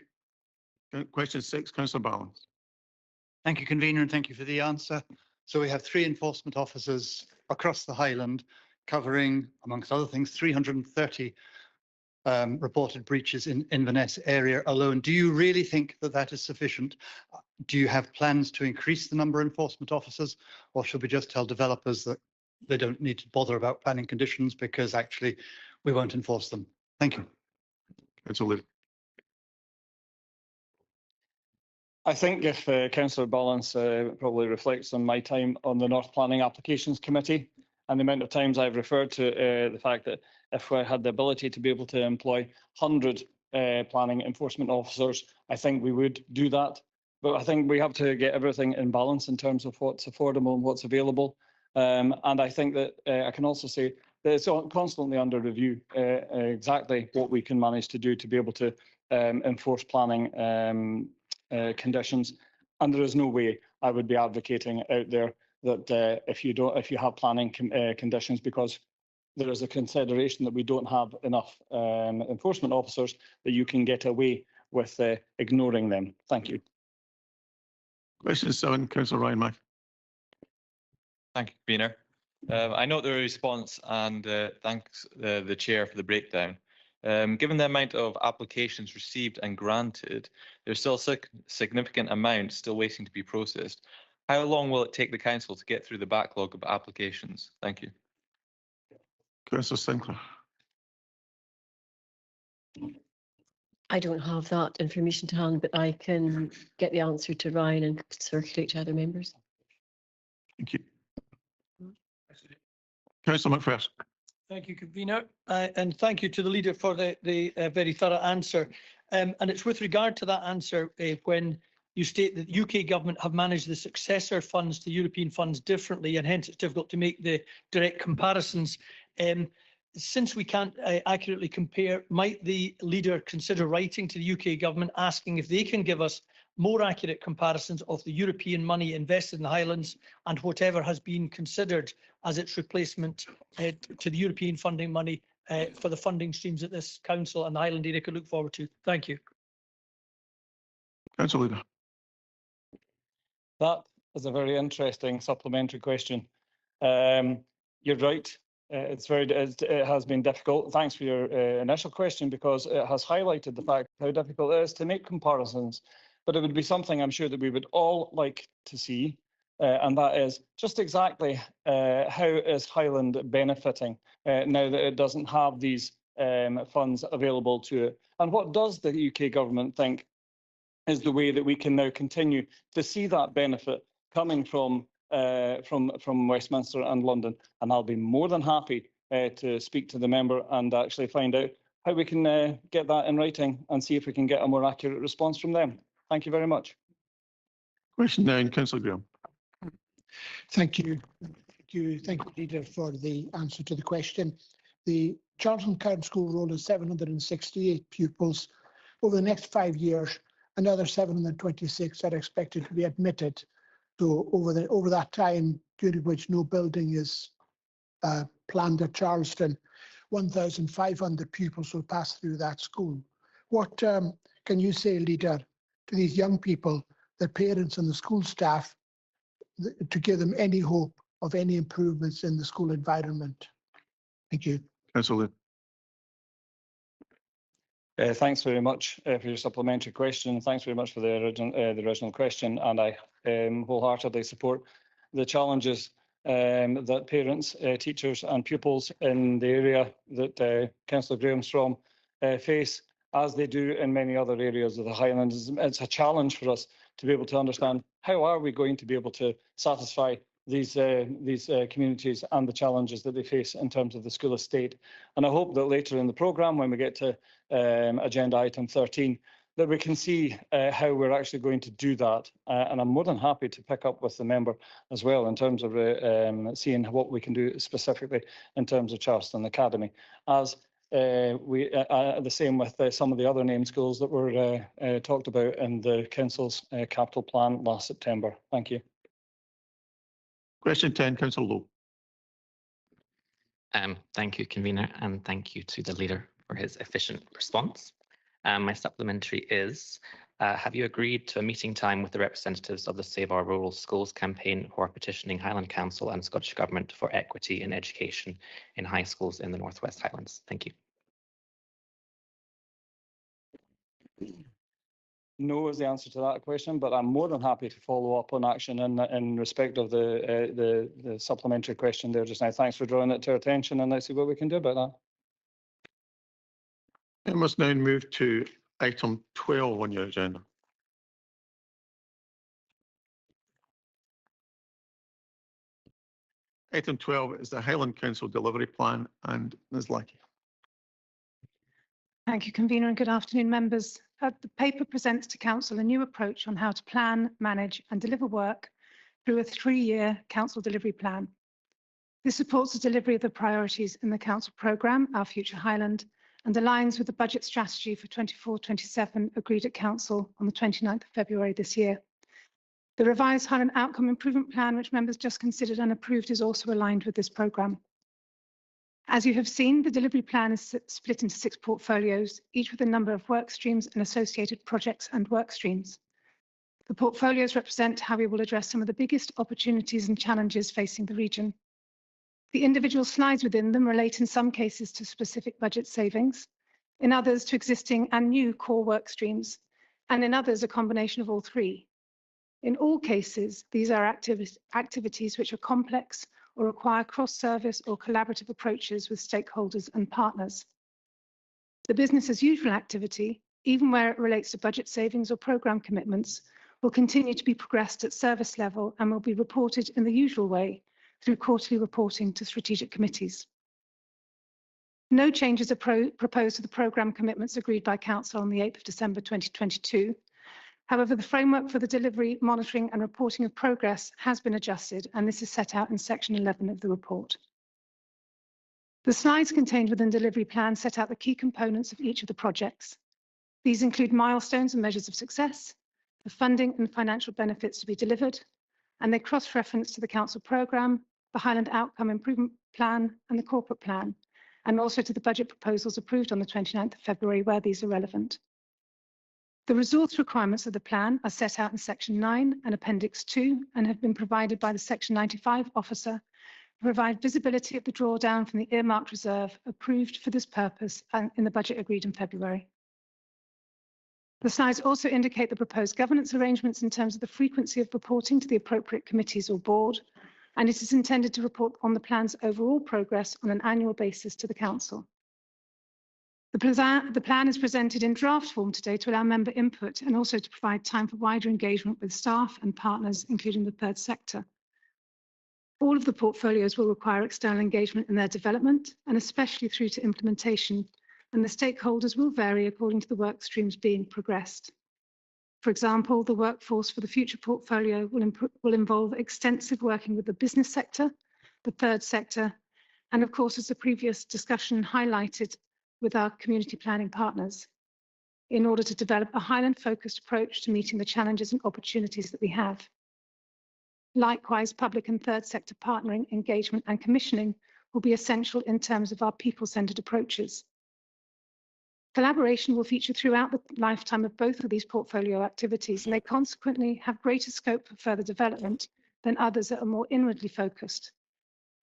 Question 6, Councillor Balance. Thank you, convener, and thank you for the answer. So we have 3 enforcement officers across the Highland covering, amongst other things, 330 reported breaches in Inverness area alone. Do you really think that that is sufficient? Do you have plans to increase the number of enforcement officers, or should we just tell developers that they don't need to bother about planning conditions because actually we won't enforce them? Thank you. Councillor. I think if Councillor Balance probably reflects on my time on the North Planning Applications Committee and the amount of times I've referred to the fact that if we had the ability to be able to employ 100 planning enforcement officers, I think we would do that. But I think we have to get everything in balance in terms of what's affordable and what's available. And I think that I can also say that it's constantly under review exactly what we can manage to do to be able to enforce planning conditions. And there is no way I would be advocating out there that if you have planning conditions, because there is a consideration that we don't have enough enforcement officers, that you can get away with ignoring them. Thank you. Question 7, Councillor Ryan Mack. Thank you, convener. I note the response and thanks the chair for the breakdown. Given the amount of applications received and granted, there's still significant amounts still waiting to be processed. How long will it take the council to get through the backlog of applications? Thank you. Councillor Sinclair. I don't have that information to hand, but I can get the answer to Ryan and circulate to other members. Thank you. Councillor McPherson. Thank you, convener, and thank you to the leader for the very thorough answer. And it's with regard to that answer when you state that the UK government have managed the successor funds to European funds differently, and hence it's difficult to make the direct comparisons. since we can't accurately compare, might the leader consider writing to the UK government asking if they can give us more accurate comparisons of the European money invested in the Highlands and whatever has been considered as its replacement to the European funding money for the funding streams that this council and the Highland area could look forward to? Thank you. Council Leader. That is a very interesting supplementary question. You're right. It has been difficult. Thanks for your initial question, because it has highlighted the fact how difficult it is to make comparisons. But it would be something I'm sure that we would all like to see, and that is just exactly how is Highland benefiting now that it doesn't have these funds available to it, and what does the UK government think is the way that we can now continue to see that benefit coming from Westminster and London. And I'll be more than happy to speak to the member and actually find out how we can get that in writing and see if we can get a more accurate response from them. Thank you very much. Question 9, Councillor Graham. Thank you. Thank you, Leader, for the answer to the question. The Charlton Current School roll is 768 pupils. Over the next 5 years, another 726 are expected to be admitted. So over that time, during which no building is planned at Charleston, 1,500 pupils will pass through that school. What can you say, Leader, to these young people, their parents and the school staff, to give them any hope of any improvements in the school environment? Thank you. Councillor. Thanks very much for your supplementary question. Thanks very much for the original question, and I wholeheartedly support the challenges that parents, teachers and pupils in the area that Councillor Graham's from face, as they do in many other areas of the Highlands. It's a challenge for us to be able to understand how are we going to be able to satisfy these communities and the challenges that they face in terms of the school estate. And I hope that later in the programme, when we get to agenda item 13, that we can see how we're actually going to do that. And I'm more than happy to pick up with the member as well in terms of seeing what we can do specifically in terms of Charleston Academy, as the same with some of the other named schools that were talked about in the Council's capital plan last September. Thank you. Question 10, Councillor Lowe. Thank you, Convener, and thank you to the Leader for his efficient response. My supplementary is, have you agreed to a meeting time with the representatives of the Save Our Rural Schools campaign who are petitioning Highland Council and Scottish Government for equity in education in high schools in the North West Highlands? Thank you. No is the answer to that question, but I'm more than happy to follow up on action in respect of the supplementary question there just now. Thanks for drawing it to our attention, and let's see what we can do about that. I must now move to item 12 on your agenda. Item 12 is the Highland Council Delivery Plan, and Ms. Lackey. Thank you, Convener, and good afternoon, members. The paper presents to Council a new approach on how to plan, manage and deliver work through a 3-year Council delivery plan. This supports the delivery of the priorities in the Council programme, Our Future Highland, and aligns with the budget strategy for 24-27 agreed at Council on the 29th of February this year. The revised Highland Outcome Improvement Plan, which members just considered and approved, is also aligned with this programme. As you have seen, the delivery plan is split into 6 portfolios, each with a number of work streams and associated projects and work streams. The portfolios represent how we will address some of the biggest opportunities and challenges facing the region. The individual slides within them relate in some cases to specific budget savings, in others to existing and new core work streams, and in others a combination of all 3. In all cases, these are activities which are complex or require cross-service or collaborative approaches with stakeholders and partners. The business as usual activity, even where it relates to budget savings or programme commitments, will continue to be progressed at service level and will be reported in the usual way through quarterly reporting to strategic committees. No changes are proposed to the programme commitments agreed by Council on the 8th of December 2022. However, the framework for the delivery, monitoring and reporting of progress has been adjusted, and this is set out in section 11 of the report. The slides contained within the delivery plan set out the key components of each of the projects. These include milestones and measures of success, the funding and financial benefits to be delivered, and they cross-reference to the Council programme, the Highland Outcome Improvement Plan and the Corporate Plan, and also to the budget proposals approved on the 29th of February where these are relevant. The resource requirements of the plan are set out in Section 9 and Appendix 2 and have been provided by the Section 95 officer to provide visibility of the drawdown from the earmarked reserve approved for this purpose and in the budget agreed in February. The slides also indicate the proposed governance arrangements in terms of the frequency of reporting to the appropriate committees or board, and it is intended to report on the plan's overall progress on an annual basis to the Council. The plan is presented in draft form today to allow member input and also to provide time for wider engagement with staff and partners, including the third sector. All of the portfolios will require external engagement in their development and especially through to implementation, and the stakeholders will vary according to the work streams being progressed. For example, the workforce for the future portfolio will involve extensive working with the business sector, the third sector, and of course, as the previous discussion highlighted, with our community planning partners, in order to develop a Highland-focused approach to meeting the challenges and opportunities that we have. Likewise, public and third sector partnering, engagement and commissioning will be essential in terms of our people-centred approaches. Collaboration will feature throughout the lifetime of both of these portfolio activities, and they consequently have greater scope for further development than others that are more inwardly focused.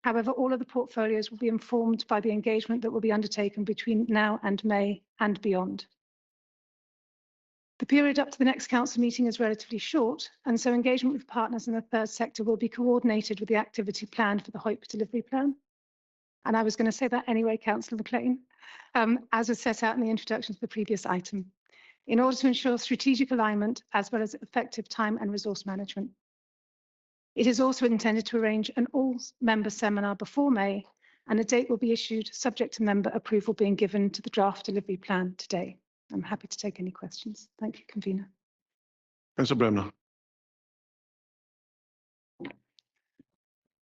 However, all of the portfolios will be informed by the engagement that will be undertaken between now and May and beyond. The period up to the next council meeting is relatively short, and so engagement with partners in the third sector will be coordinated with the activity plan for the HOIP delivery plan. And I was going to say that anyway, Councillor McLean, as was set out in the introduction to the previous item, in order to ensure strategic alignment as well as effective time and resource management. It is also intended to arrange an all-member seminar before May, and a date will be issued subject to member approval being given to the draft delivery plan today. I'm happy to take any questions. Thank you, Convener. Councillor Bremner.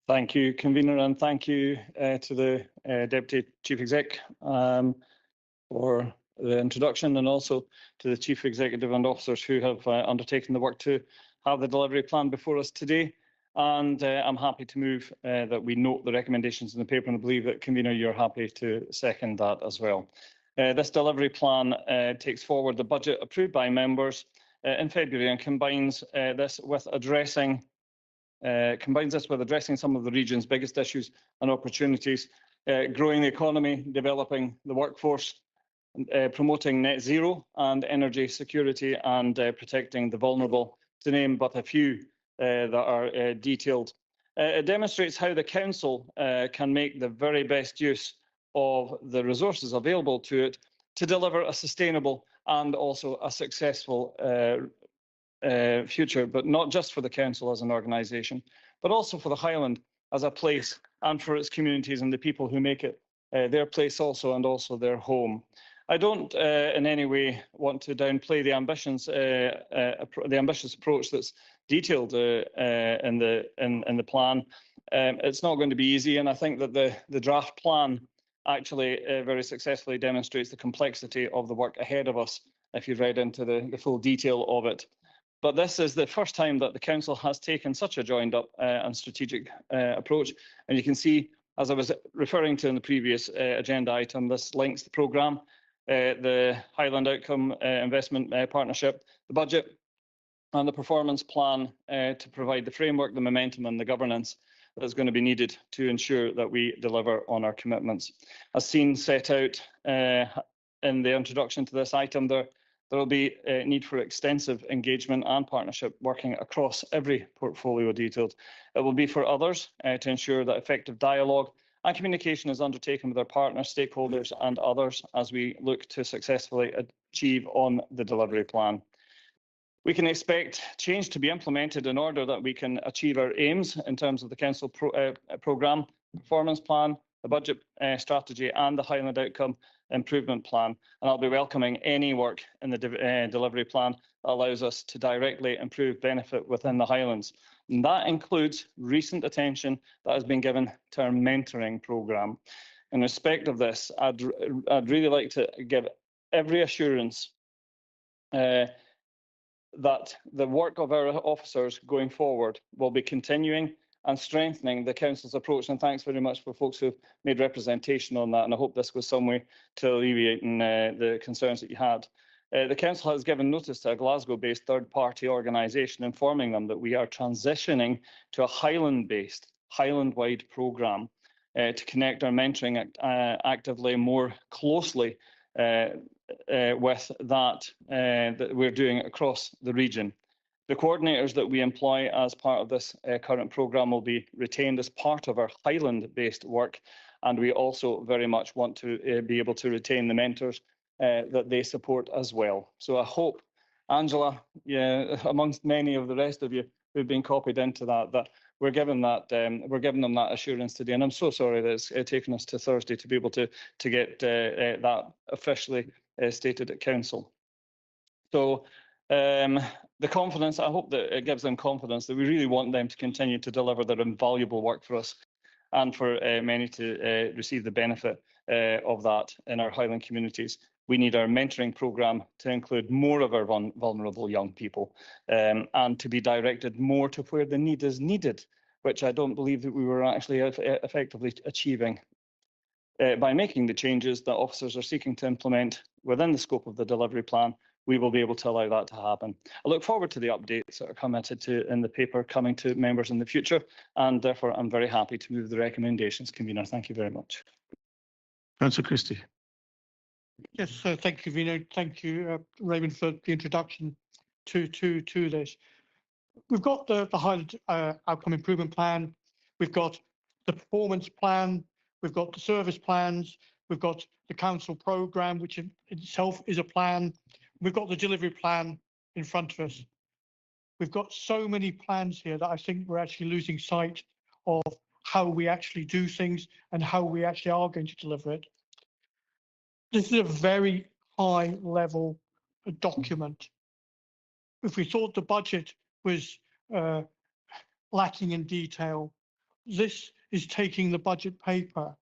Thank you, Convener, and thank you to the Deputy Chief Exec for the introduction, and also to the Chief Executive and officers who have undertaken the work to have the delivery plan before us today. And I'm happy to move that we note the recommendations in the paper, and I believe that, Convener, you're happy to second that as well. This delivery plan takes forward the budget approved by members in February and combines this with addressing some of the region's biggest issues and opportunities, growing the economy, developing the workforce, promoting net zero and energy security, and protecting the vulnerable, to name but a few that are detailed. It demonstrates how the Council can make the very best use of the resources available to it to deliver a sustainable and also a successful future, but not just for the Council as an organisation, but also for the Highland as a place, and for its communities and the people who make it their place also, and also their home. I don't in any way want to downplay the ambitious approach that's detailed in the plan. It's not going to be easy, and I think that the draft plan actually very successfully demonstrates the complexity of the work ahead of us, if you've read into the full detail of it. But this is the first time that the Council has taken such a joined up and strategic approach, and you can see, as I was referring to in the previous agenda item, this links the programme, the Highland Outcome Investment Partnership, the budget and the performance plan to provide the framework, the momentum and the governance that's going to be needed to ensure that we deliver on our commitments. As seen set out in the introduction to this item, there will be a need for extensive engagement and partnership working across every portfolio detailed. It will be for others to ensure that effective dialogue and communication is undertaken with our partners, stakeholders and others as we look to successfully achieve on the delivery plan. We can expect change to be implemented in order that we can achieve our aims in terms of the Council programme, performance plan, the budget strategy and the Highland Outcome Improvement Plan. And I'll be welcoming any work in the delivery plan that allows us to directly improve benefit within the Highlands. And that includes recent attention that has been given to our mentoring programme. in respect of this, I'd really like to give every assurance that the work of our officers going forward will be continuing and strengthening the council's approach. And thanks very much for folks who've made representation on that. And I hope this goes some way to alleviating the concerns that you had. The council has given notice to a Glasgow-based third-party organisation informing them that we are transitioning to a Highland-based, Highland-wide programme to connect our mentoring actively more closely with that that we're doing across the region. The coordinators that we employ as part of this current programme will be retained as part of our Highland-based work, and we also very much want to be able to retain the mentors that they support as well. So I hope, Angela, amongst many of the rest of you who've been copied into that we're giving them that assurance today. And I'm so sorry that it's taken us to Thursday to be able to get that officially stated at council. So the confidence, I hope that it gives them confidence that we really want them to continue to deliver their invaluable work for us and for many to receive the benefit of that in our Highland communities. We need our mentoring programme to include more of our vulnerable young people and to be directed more to where the need is needed, which I don't believe that we were actually effectively achieving. By making the changes that officers are seeking to implement within the scope of the delivery plan, we will be able to allow that to happen. I look forward to the updates that are committed to in the paper coming to members in the future, and therefore I'm very happy to move the recommendations. Convener, thank you very much. Councillor Christie. Yes, thank you, Convener. Thank you, Raymond, for the introduction to this. We've got the Highland Outcome Improvement Plan. We've got the performance plan. We've got the service plans. We've got the council programme, which in itself is a plan. We've got the delivery plan in front of us. We've got so many plans here that I think we're actually losing sight of how we actually do things and how we actually are going to deliver it. This is a very high level document. If we thought the budget was lacking in detail, this is taking the budget paper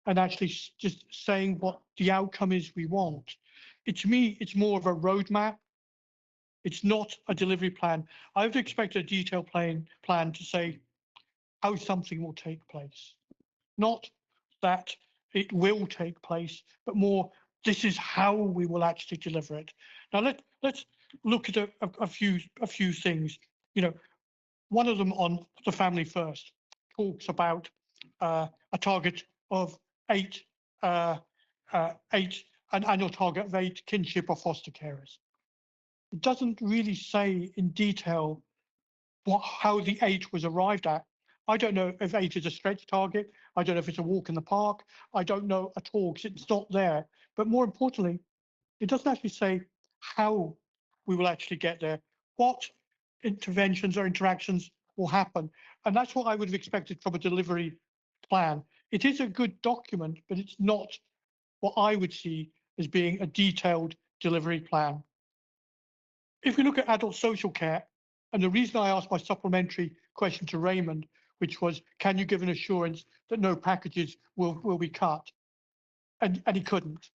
and actually just saying what the outcome is we want. To me, it's more of a roadmap. It's not a delivery plan. I would expect a detailed plan to say how something will take place. Not that it will take place, but more this is how we will actually deliver it. Now let's look at a few things. You know, one of them on the Family First talks about a target of an annual target of 8 kinship or foster carers. It doesn't really say in detail how the 8 was arrived at. I don't know if 8 is a stretch target. I don't know if it's a walk in the park. I don't know at all because it's not there. But more importantly, it doesn't actually say how we will actually get there, what interventions or interactions will happen. And that's what I would have expected from a delivery plan. It is a good document, but it's not what I would see as being a detailed delivery plan. If we look at adult social care, and the reason I asked my supplementary question to Raymond, which was, can you give an assurance that no packages will be cut? And he couldn't.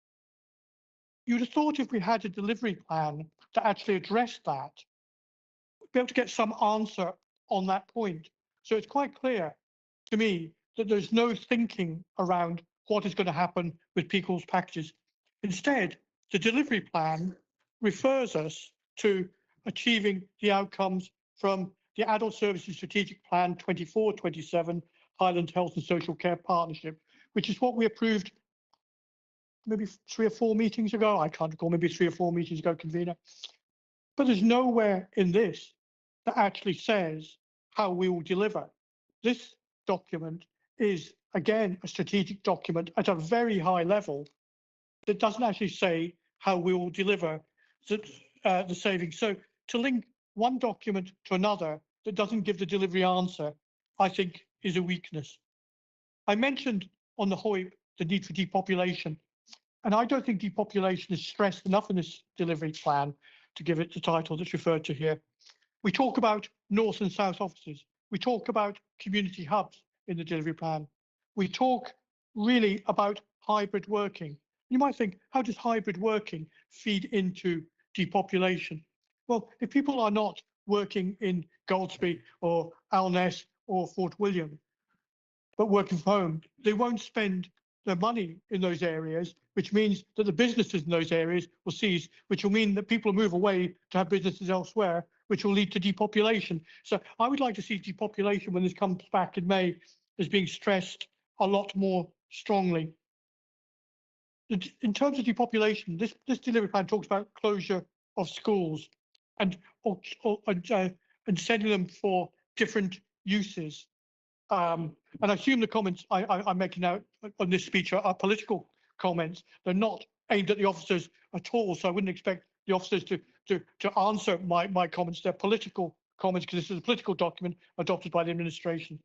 You'd have thought if we had a delivery plan to actually address that, we'd be able to get some answer on that point. So it's quite clear to me that there's no thinking around what is going to happen with people's packages. Instead, the delivery plan refers us to achieving the outcomes from the Adult Services Strategic Plan 24-27 Highland Health and Social Care Partnership, which is what we approved maybe 3 or 4 meetings ago. I can't recall, maybe 3 or 4 meetings ago, Convener. But there's nowhere in this that actually says how we will deliver. This document is, again, a strategic document at a very high level that doesn't actually say how we will deliver the savings. So to link one document to another that doesn't give the delivery answer, I think is a weakness. I mentioned on the HOIP the need for depopulation, and I don't think depopulation is stressed enough in this delivery plan to give it the title that's referred to here. We talk about North and South offices. We talk about community hubs in the delivery plan. We talk really about hybrid working. You might think, how does hybrid working feed into depopulation? Well, if people are not working in Goldsby or Alness or Fort William, but working from home, they won't spend their money in those areas, which means that the businesses in those areas will cease, which will mean that people move away to have businesses elsewhere, which will lead to depopulation. So I would like to see depopulation, when this comes back in May, as being stressed a lot more strongly. In terms of depopulation, this delivery plan talks about closure of schools and sending them for different uses. And I assume the comments I'm making now on this speech are political comments. They're not aimed at the officers at all. So I wouldn't expect the officers to answer my comments. They're political comments because this is a political document adopted by the administration.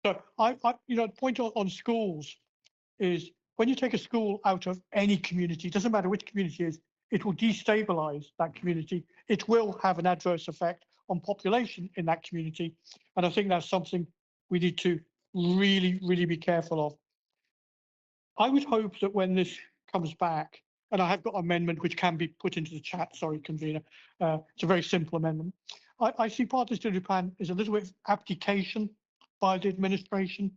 So the point on schools is, when you take a school out of any community, it doesn't matter which community it is, it will destabilize that community. It will have an adverse effect on population in that community. And I think that's something we need to really, really be careful of. I would hope that when this comes back, and I have got an amendment which can be put into the chat, sorry, convener. It's a very simple amendment. I see part of this delivery plan is a little bit of abdication by the administration.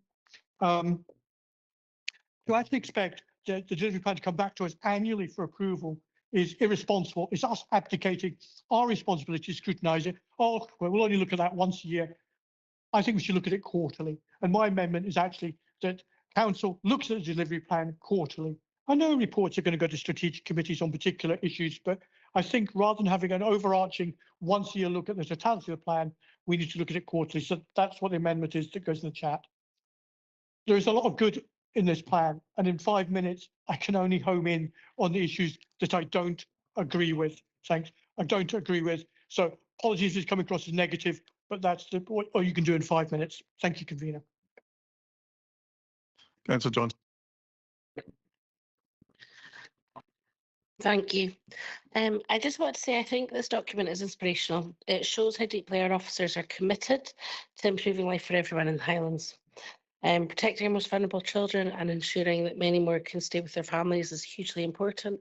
To actually expect the delivery plan to come back to us annually for approval is irresponsible. It's us abdicating our responsibility to scrutinise it. Oh, well, we'll only look at that once a year. I think we should look at it quarterly. And my amendment is actually that council looks at the delivery plan quarterly. I know reports are going to go to strategic committees on particular issues, but I think rather than having an overarching once a year look at the totality of the plan, we need to look at it quarterly. So that's what the amendment is that goes in the chat. There is a lot of good in this plan, and in 5 minutes, I can only home in on the issues that I don't agree with. Thanks. I don't agree with. So apologies if it's coming across as negative, but that's what you can do in 5 minutes. Thank you, convener. Councillor Johnson. Thank you. I just want to say I think this document is inspirational. It shows how deeply our officers are committed to improving life for everyone in the Highlands. Protecting our most vulnerable children and ensuring that many more can stay with their families is hugely important.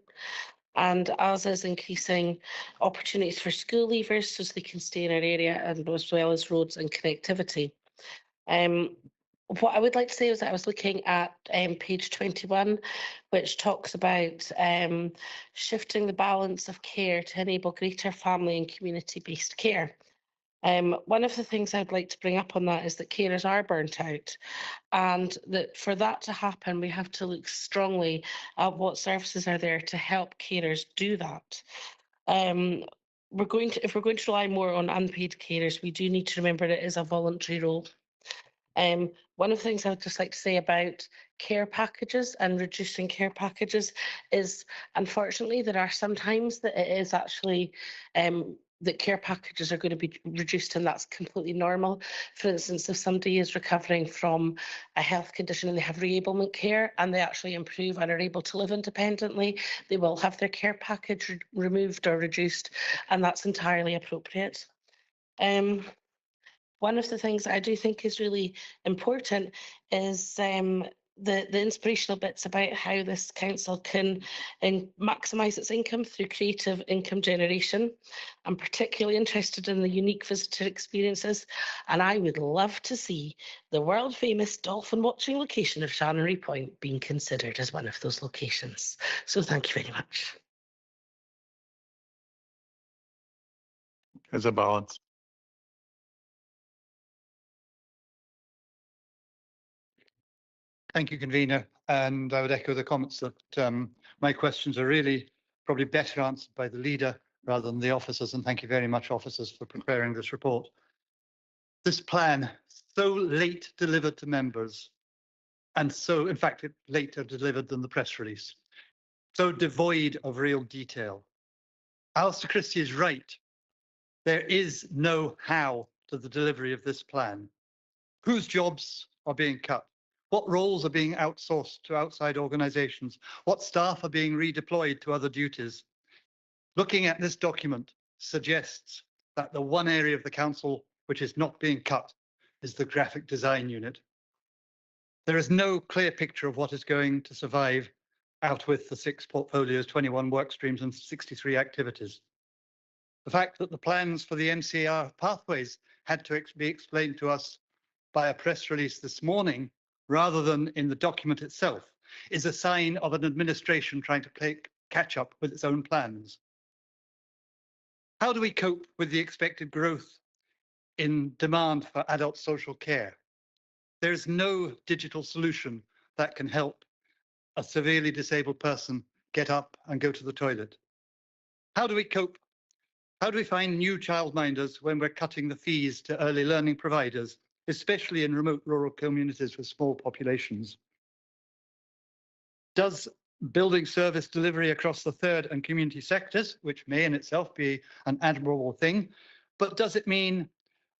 And as is increasing opportunities for school leavers so they can stay in our area, and as well as roads and connectivity. What I would like to say is that I was looking at page 21, which talks about shifting the balance of care to enable greater family and community-based care. One of the things I'd like to bring up on that is that carers are burnt out, and that for that to happen, we have to look strongly at what services are there to help carers do that. If we're going to rely more on unpaid carers, we do need to remember it is a voluntary role. One of the things I would just like to say about care packages and reducing care packages is, unfortunately, there are some times that it is actually that care packages are going to be reduced, and that's completely normal. For instance, if somebody is recovering from a health condition and they have reablement care and they actually improve and are able to live independently, they will have their care package removed or reduced, and that's entirely appropriate. One of the things I do think is really important is the inspirational bits about how this council can maximise its income through creative income generation. I'm particularly interested in the unique visitor experiences, and I would love to see the world famous dolphin watching location of Shannery Point being considered as one of those locations. So thank you very much. There's a balance. Thank you, convener. And I would echo the comments that my questions are really probably better answered by the leader rather than the officers. And thank you very much, officers, for preparing this report. This plan, so late delivered to members, and so, in fact, it later delivered than the press release, so devoid of real detail. Alistair Christie is right. There is no how to the delivery of this plan. Whose jobs are being cut? What roles are being outsourced to outside organisations? What staff are being redeployed to other duties? Looking at this document suggests that the one area of the council which is not being cut is the graphic design unit. There is no clear picture of what is going to survive out with the 6 portfolios, 21 work streams and 63 activities. The fact that the plans for the MCR pathways had to be explained to us by a press release this morning rather than in the document itself is a sign of an administration trying to catch up with its own plans. How do we cope with the expected growth in demand for adult social care? There is no digital solution that can help a severely disabled person get up and go to the toilet. How do we cope? How do we find new childminders when we're cutting the fees to early learning providers, especially in remote rural communities with small populations? Does building service delivery across the third and community sectors, which may in itself be an admirable thing, but does it mean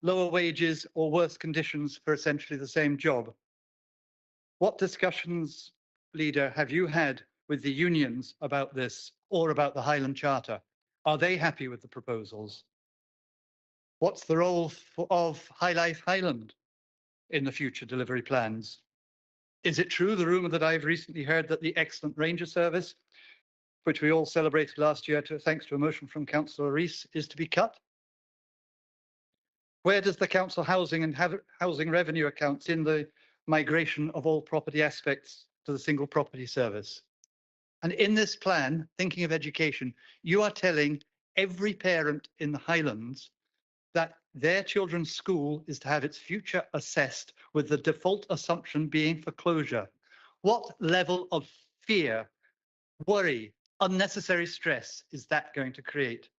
lower wages or worse conditions for essentially the same job? What discussions, Leader, have you had with the unions about this or about the Highland Charter? Are they happy with the proposals? What's the role of High Life Highland in the future delivery plans? Is it true, the rumour that I've recently heard, that the excellent Ranger service, which we all celebrated last year thanks to a motion from Councillor Rees, is to be cut? Where does the council housing and housing revenue accounts in the migration of all property aspects to the single property service? And in this plan, thinking of education, you are telling every parent in the Highlands that their children's school is to have its future assessed with the default assumption being for closure. What level of fear, worry, unnecessary stress is that going to create?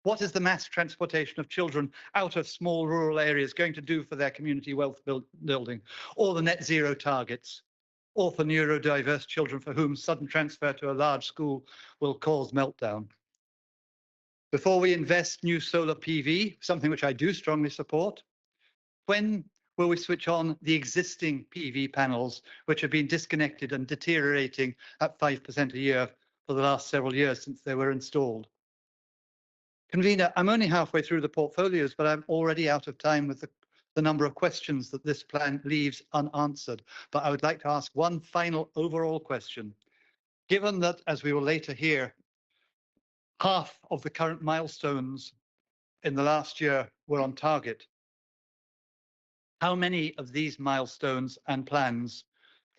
What is the mass transportation of children out of small rural areas going to do for their community wealth building, or the net zero targets, or for neurodiverse children for whom sudden transfer to a large school will cause meltdown? Before we invest new solar PV, something which I do strongly support, when will we switch on the existing PV panels, which have been disconnected and deteriorating at 5% a year for the last several years since they were installed? Convener, I'm only halfway through the portfolios, but I'm already out of time with the number of questions that this plan leaves unanswered. But I would like to ask one final overall question. Given that, as we will later hear, half of the current milestones in the last year were on target, how many of these milestones and plans,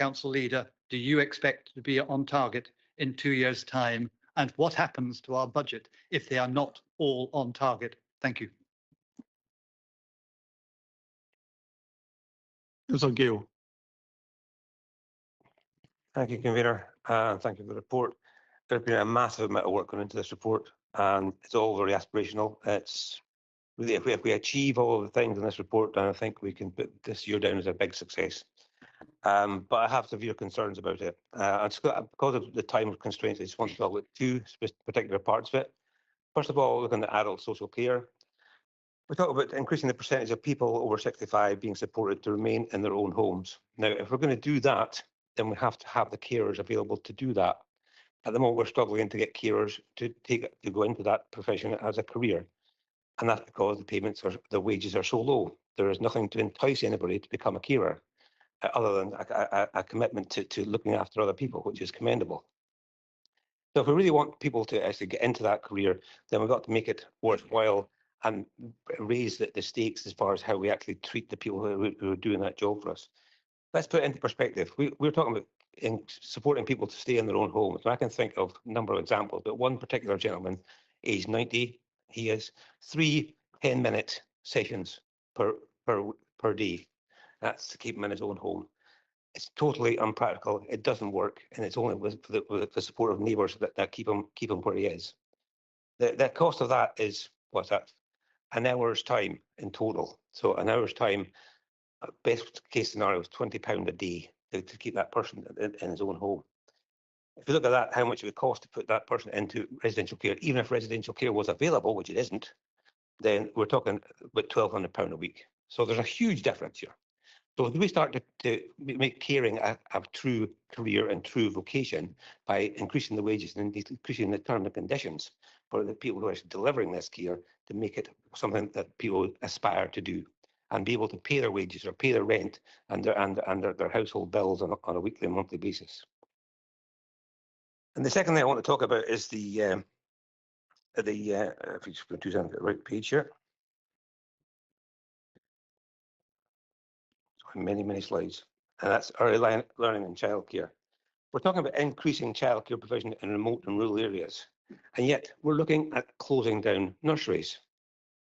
Council Leader, do you expect to be on target in 2 years' time? And what happens to our budget if they are not all on target? Thank you. Councillor Gill. Thank you, Convener, and thank you for the report. There's been a massive amount of work going into this report, and it's all very aspirational. It's really, if we achieve all of the things in this report, then I think we can put this year down as a big success. But I have severe concerns about it. Because of the time constraints, I just want to talk about 2 particular parts of it. First of all, looking at adult social care. We talk about increasing the percentage of people over 65 being supported to remain in their own homes. Now, if we're going to do that, then we have to have the carers available to do that. At the moment, we're struggling to get carers to go into that profession as a career. And that's because the wages are so low. There is nothing to entice anybody to become a carer, other than a commitment to looking after other people, which is commendable. So if we really want people to actually get into that career, then we've got to make it worthwhile and raise the stakes as far as how we actually treat the people who are doing that job for us. Let's put it into perspective. We're talking about supporting people to stay in their own homes. And I can think of a number of examples, but one particular gentleman, age 90, he has 3 10-minute sessions per day. That's to keep him in his own home. It's totally unpractical. It doesn't work, and it's only with the support of neighbours that keep him where he is. The cost of that is, what's that? An hour's time in total. So an hour's time, best case scenario is £20 a day to keep that person in his own home. If you look at that, how much it would cost to put that person into residential care, even if residential care was available, which it isn't, then we're talking about £1,200 a week. So there's a huge difference here. So do we start to make caring a true career and true vocation by increasing the wages and increasing the terms and conditions for the people who are delivering this care to make it something that people aspire to do? and be able to pay their wages or pay their rent and their household bills on a weekly and monthly basis. And the second thing I want to talk about is if you just put 2 seconds at the right page here. So many slides, and that's early learning and childcare. We're talking about increasing childcare provision in remote and rural areas, and yet we're looking at closing down nurseries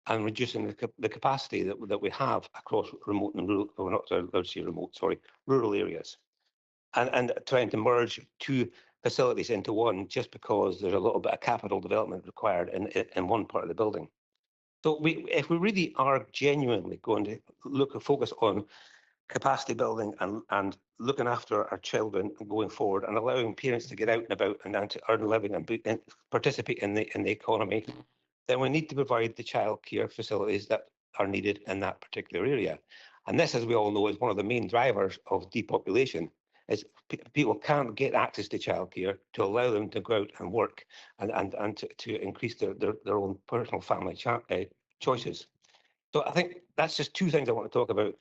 and reducing the capacity that we have across remote and rural, or not allowed to say remote, sorry, rural areas, and trying to merge 2 facilities into one just because there's a little bit of capital development required in one part of the building. So if we really are genuinely going to focus on capacity building and looking after our children going forward and allowing parents to get out and about and to earn a living and participate in the economy, then we need to provide the childcare facilities that are needed in that particular area. And this, as we all know, is one of the main drivers of depopulation, is people can't get access to childcare to allow them to go out and work and to increase their own personal family choices. So I think that's just 2 things I want to talk about.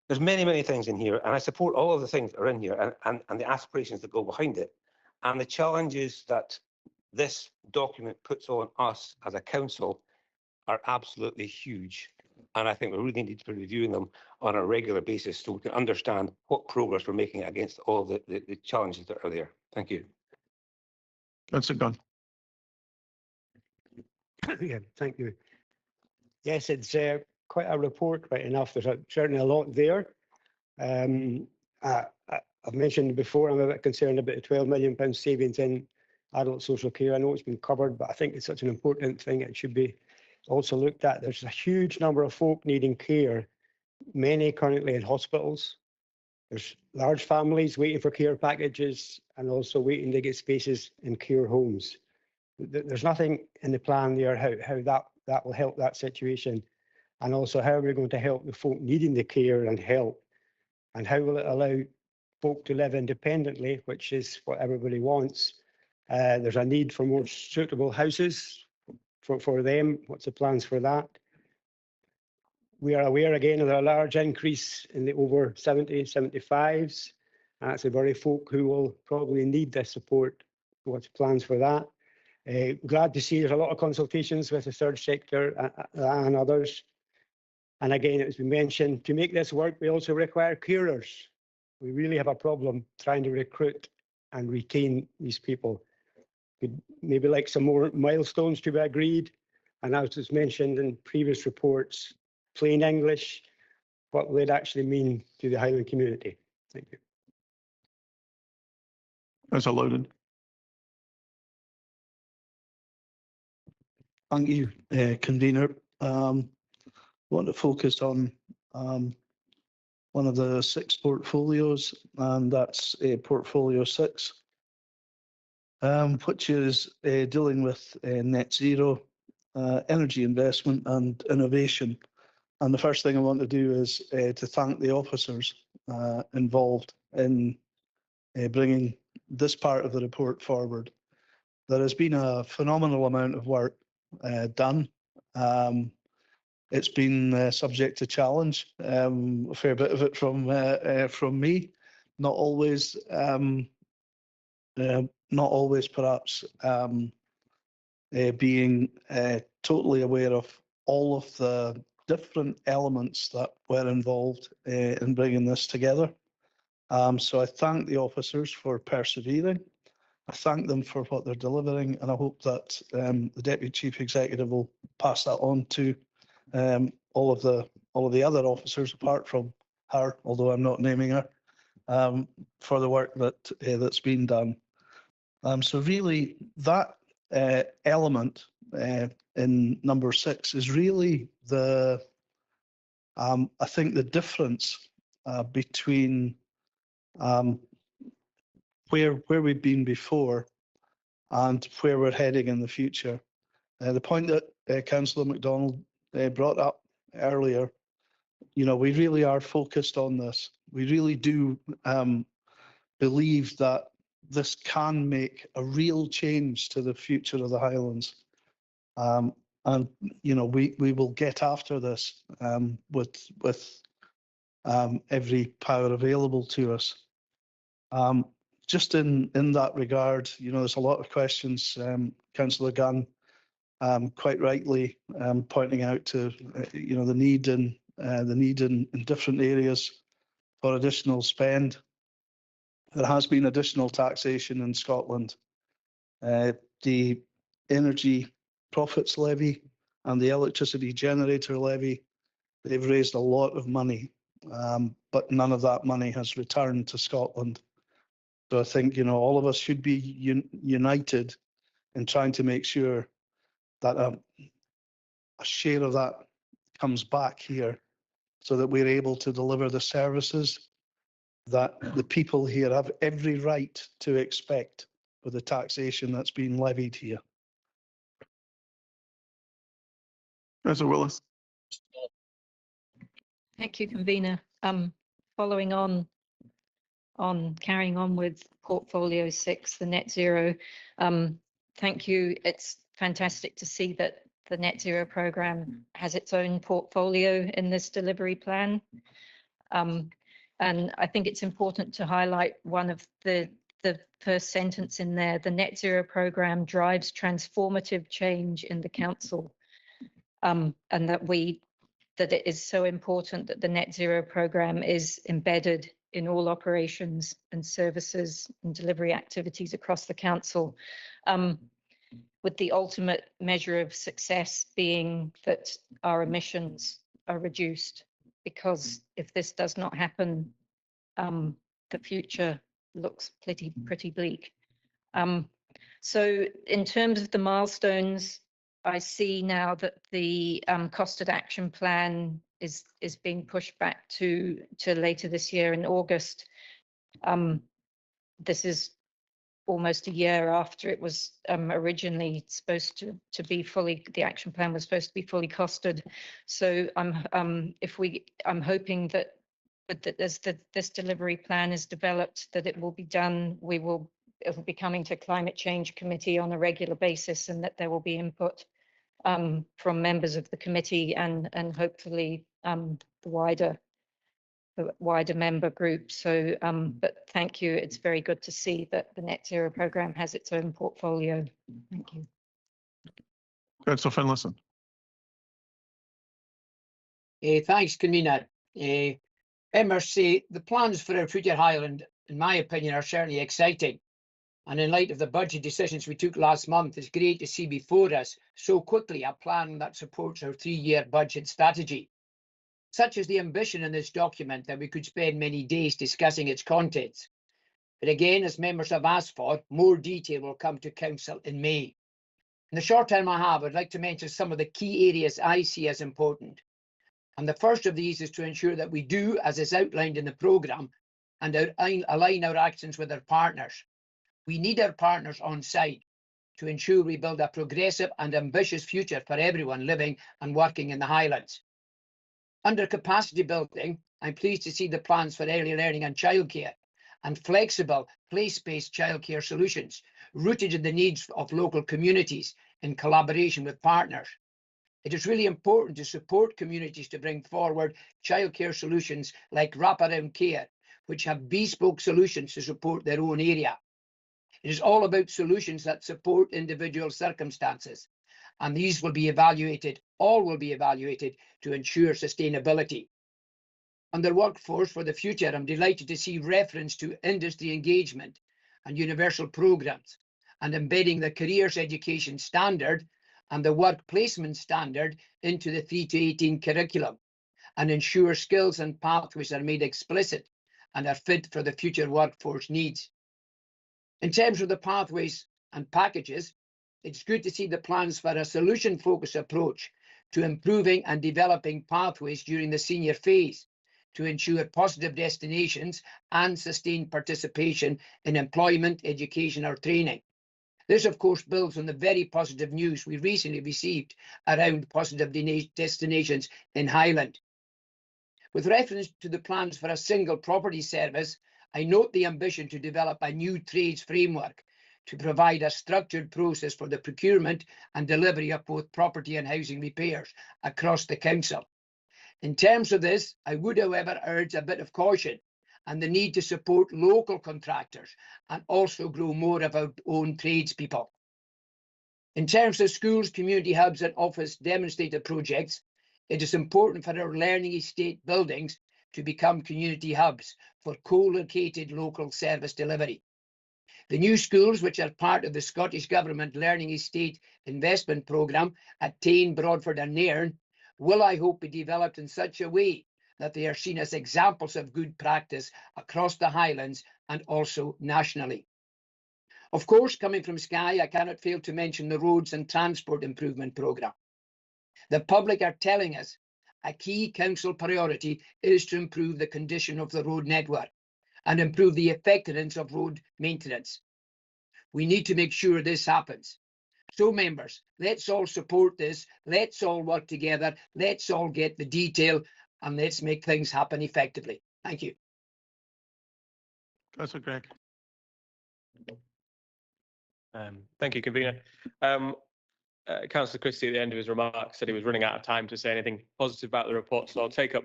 There's many things in here, and I support all of the things that are in here and the aspirations that go behind it. And the challenges that this document puts on us as a council are absolutely huge. And I think we really need to be reviewing them on a regular basis so we can understand what progress we're making against all the challenges that are there. Thank you. Councillor Gunn. Yeah, thank you. Yes, it's quite a report, right enough. There's certainly a lot there. I've mentioned before, I'm a bit concerned about the £12 million savings in adult social care. I know it's been covered, but I think it's such an important thing. It should be also looked at. There's a huge number of folk needing care, many currently in hospitals. There's large families waiting for care packages and also waiting to get spaces in care homes. There's nothing in the plan there how that will help that situation, and also how we're going to help the folk needing the care and help, and how will it allow folk to live independently, which is what everybody wants. There's a need for more suitable houses for them. What's the plans for that? We are aware again of a large increase in the over 70, 75s. And that's the very folk who will probably need this support. What's plans for that? Glad to see there's a lot of consultations with the third sector and others. And again, it has been mentioned, to make this work, we also require carers. We really have a problem trying to recruit and retain these people. We'd maybe like some more milestones to be agreed. And as was mentioned in previous reports, plain English, what will it actually mean to the Highland community? Thank you. Councillor Loudon. Thank you, convener. I want to focus on one of the 6 portfolios, and that's portfolio 6, which is dealing with net zero, energy investment and innovation. And the first thing I want to do is to thank the officers involved in bringing this part of the report forward. There has been a phenomenal amount of work done. It's been subject to challenge, a fair bit of it from me, not always perhaps being totally aware of all of the different elements that were involved in bringing this together. So I thank the officers for persevering. I thank them for what they're delivering, and I hope that the Deputy Chief Executive will pass that on to all of the other officers, apart from her, although I'm not naming her, for the work that's been done. So really, that element in number 6 is really the I think the difference between where we've been before and where we're heading in the future. The point that Councillor MacDonald brought up earlier, you know, we really are focused on this. We really do believe that this can make a real change to the future of the Highlands. And, you know, we will get after this with every power available to us. Just in that regard, you know, there's a lot of questions. Councillor Gunn quite rightly pointing out to you know, the need in different areas for additional spend. There has been additional taxation in Scotland. The energy profits levy and the electricity generator levy, they've raised a lot of money, but none of that money has returned to Scotland. So I think, you know, all of us should be united in trying to make sure that a share of that comes back here so that we're able to deliver the services that the people here have every right to expect with the taxation that's been levied here. Councillor Willis. Thank you, convener. Following carrying on with portfolio 6, the net zero. Thank you. It's fantastic to see that the net zero program has its own portfolio in this delivery plan. And I think it's important to highlight one of the first sentence in there. The net zero program drives transformative change in the council, and that it is so important that the net zero program is embedded in all operations and services and delivery activities across the council, with the ultimate measure of success being that our emissions are reduced. Because if this does not happen, the future looks pretty bleak. So in terms of the milestones, I see now that the costed action plan is being pushed back to later this year in August. This is almost a year after it was originally supposed to be fully, the action plan was supposed to be fully costed. So I'm hoping that as this delivery plan is developed, that it will be done. It will be coming to Climate Change Committee on a regular basis, and that there will be input from members of the committee and hopefully the wider member group. So, but thank you. It's very good to see that the net zero program has its own portfolio. Thank you. Councillor Finlayson. Thanks, convener. Members say the plans for our future Highland, in my opinion, are certainly exciting. And in light of the budget decisions we took last month, it's great to see before us so quickly a plan that supports our 3-year budget strategy. Such is the ambition in this document that we could spend many days discussing its contents. But again, as members have asked for, more detail will come to Council in May. In the short time I have, I'd like to mention some of the key areas I see as important. And the first of these is to ensure that we do, as is outlined in the programme, and align our actions with our partners. We need our partners on side to ensure we build a progressive and ambitious future for everyone living and working in the Highlands. Under capacity building, I'm pleased to see the plans for early learning and childcare and flexible place-based childcare solutions rooted in the needs of local communities in collaboration with partners. It is really important to support communities to bring forward childcare solutions like wraparound care, which have bespoke solutions to support their own area. It is all about solutions that support individual circumstances, and these will be evaluated, all will be evaluated to ensure sustainability. Under workforce for the future, I'm delighted to see reference to industry engagement and universal programmes and embedding the careers education standard and the work placement standard into the 3 to 18 curriculum and ensure skills and pathways are made explicit and are fit for the future workforce needs. In terms of the pathways and packages, it's good to see the plans for a solution-focused approach to improving and developing pathways during the senior phase to ensure positive destinations and sustained participation in employment, education or training. This, of course, builds on the very positive news we recently received around positive destinations in Highland. With reference to the plans for a single property service, I note the ambition to develop a new trades framework to provide a structured process for the procurement and delivery of both property and housing repairs across the council. In terms of this, I would, however, urge a bit of caution and the need to support local contractors and also grow more of our own tradespeople. In terms of schools, community hubs and office demonstrator projects, it is important for our learning estate buildings to become community hubs for co-located local service delivery. The new schools, which are part of the Scottish Government Learning Estate Investment Programme at Tain, Broadford and Nairn, will, I hope, be developed in such a way that they are seen as examples of good practice across the Highlands and also nationally. Of course, coming from Skye, I cannot fail to mention the Roads and Transport Improvement Programme. The public are telling us a key council priority is to improve the condition of the road network and improve the effectiveness of road maintenance. We need to make sure this happens. So members, let's all support this. Let's all work together. Let's all get the detail and let's make things happen effectively. Thank you. Councillor Gregg. Thank you, convener. Councillor Christie at the end of his remarks said he was running out of time to say anything positive about the report, so I'll take up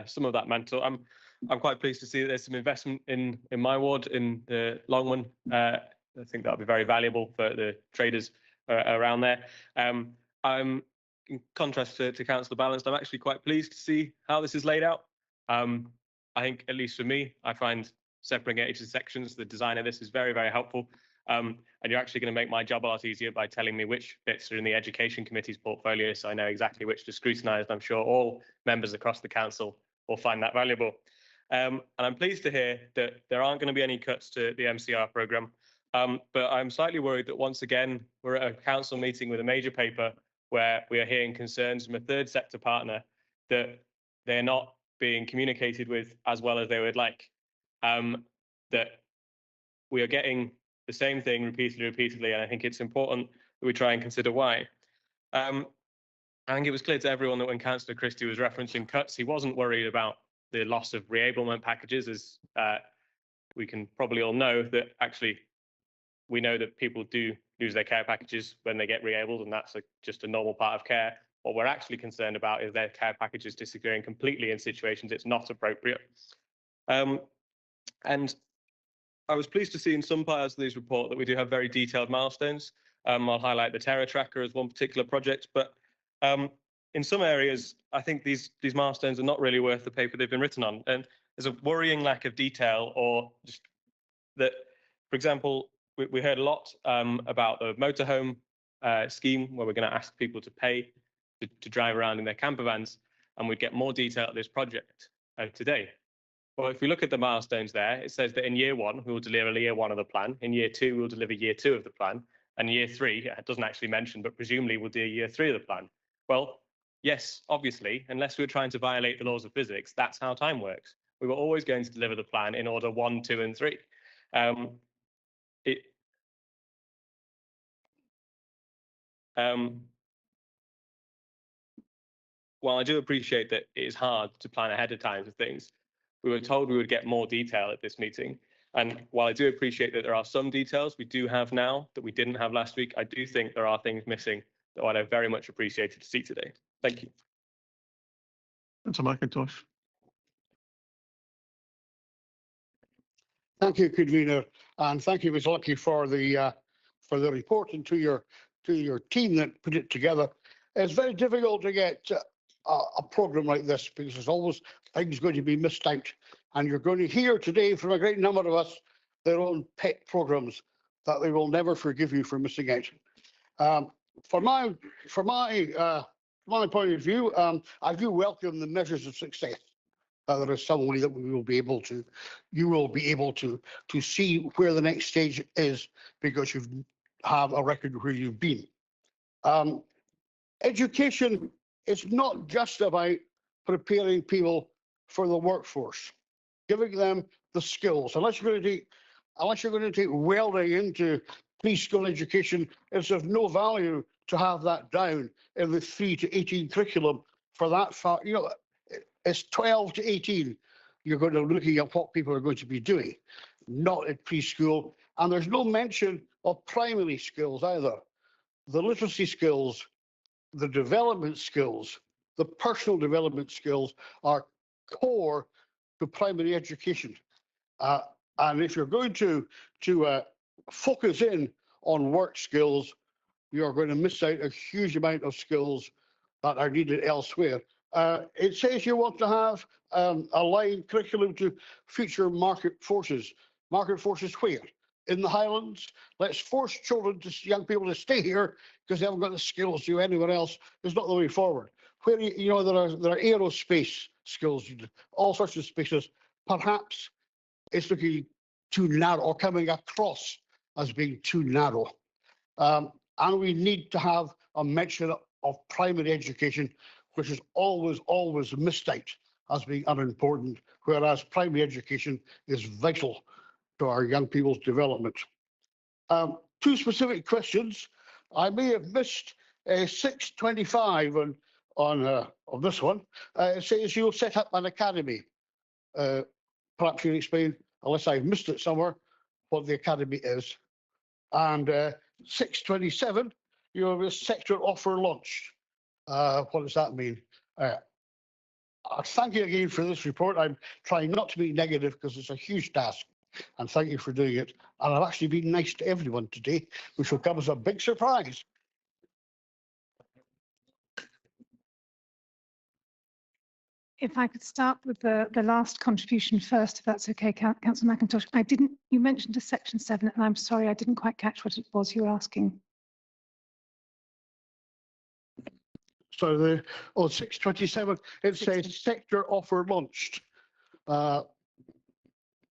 some of that mantle. I'm quite pleased to see that there's some investment in my ward in the long run. I think that'll be very valuable for the traders around there. I'm in contrast to Councillor Balanced, I'm actually quite pleased to see how this is laid out. I think, at least for me, I find separating it into sections, the design of this is very, very helpful. And you're actually going to make my job a lot easier by telling me which bits are in the Education Committee's portfolio, so I know exactly which to scrutinise. I'm sure all members across the council will find that valuable. And I'm pleased to hear that there aren't going to be any cuts to the MCR programme. But I'm slightly worried that once again, we're at a council meeting with a major paper where we are hearing concerns from a third sector partner that they're not being communicated with as well as they would like. That we are getting the same thing repeatedly, and I think it's important that we try and consider why. I think it was clear to everyone that when Councillor Christie was referencing cuts, he wasn't worried about the loss of reablement packages, as we can probably all know that actually we know that people do lose their care packages when they get reabled, and that's just a normal part of care. What we're actually concerned about is their care packages disappearing completely in situations it's not appropriate. And I was pleased to see in some parts of this report that we do have very detailed milestones. I'll highlight the Terror Tracker as one particular project, but in some areas, I think these milestones are not really worth the paper they've been written on. And there's a worrying lack of detail, or just that, for example, we heard a lot about the motorhome scheme where we're going to ask people to pay to drive around in their camper vans, and we'd get more detail at this project today. Well, if we look at the milestones there, it says that in year 1, we will deliver year 1 of the plan. In year 2, we'll deliver year 2 of the plan. And year 3, it doesn't actually mention, but presumably we'll do year 3 of the plan. Well, yes, obviously, unless we're trying to violate the laws of physics, that's how time works. We were always going to deliver the plan in order 1, 2, and 3. While I do appreciate that it is hard to plan ahead of time for things, we were told we would get more detail at this meeting. And while I do appreciate that there are some details we do have now that we didn't have last week, I do think there are things missing that I'd have very much appreciated to see today. Thank you. Councillor McIntosh. Thank you, convener, and thank you, Ms. Lucky, for the report and to your team that put it together. It's very difficult to get a programme like this because there's always things going to be missed out, and you're going to hear today from a great number of us their own pet programmes that they will never forgive you for missing out. From my point of view, I do welcome the measures of success. There is some way that you will be able to see where the next stage is because you have a record where you've been. Education is not just about preparing people for the workforce, giving them the skills. Unless you're going to take welding into preschool education, it's of no value to have that down in the 3 to 18 curriculum for that far. You know, it's 12 to 18. You're going to be looking at what people are going to be doing, not at preschool. And there's no mention of primary skills either. The literacy skills, the development skills, the personal development skills are core to primary education. And if you're going to focus in on work skills, you're going to miss out a huge amount of skills that are needed elsewhere. It says you want to have aligned curriculum to future market forces. Market forces where? In the Highlands? Let's force children, young people to stay here because they haven't got the skills to do anywhere else. It's not the way forward. Where, you know, there are aerospace skills, all sorts of spaces. Perhaps it's looking too narrow or coming across as being too narrow. And we need to have a mention of primary education, which is always missed out as being unimportant, whereas primary education is vital to our young people's development. Two specific questions. I may have missed 625 on this one. It says you'll set up an academy. Perhaps you can explain, unless I've missed it somewhere, what the academy is. And 627, you have a sector offer launched. What does that mean? Thank you again for this report. I'm trying not to be negative because it's a huge task. And thank you for doing it. And I've actually been nice to everyone today, which will come as a big surprise. If I could start with the last contribution first, if that's okay, Councillor McIntosh. You mentioned a section 7, and I'm sorry, I didn't quite catch what it was you were asking. So the 627, it says sector offer launched.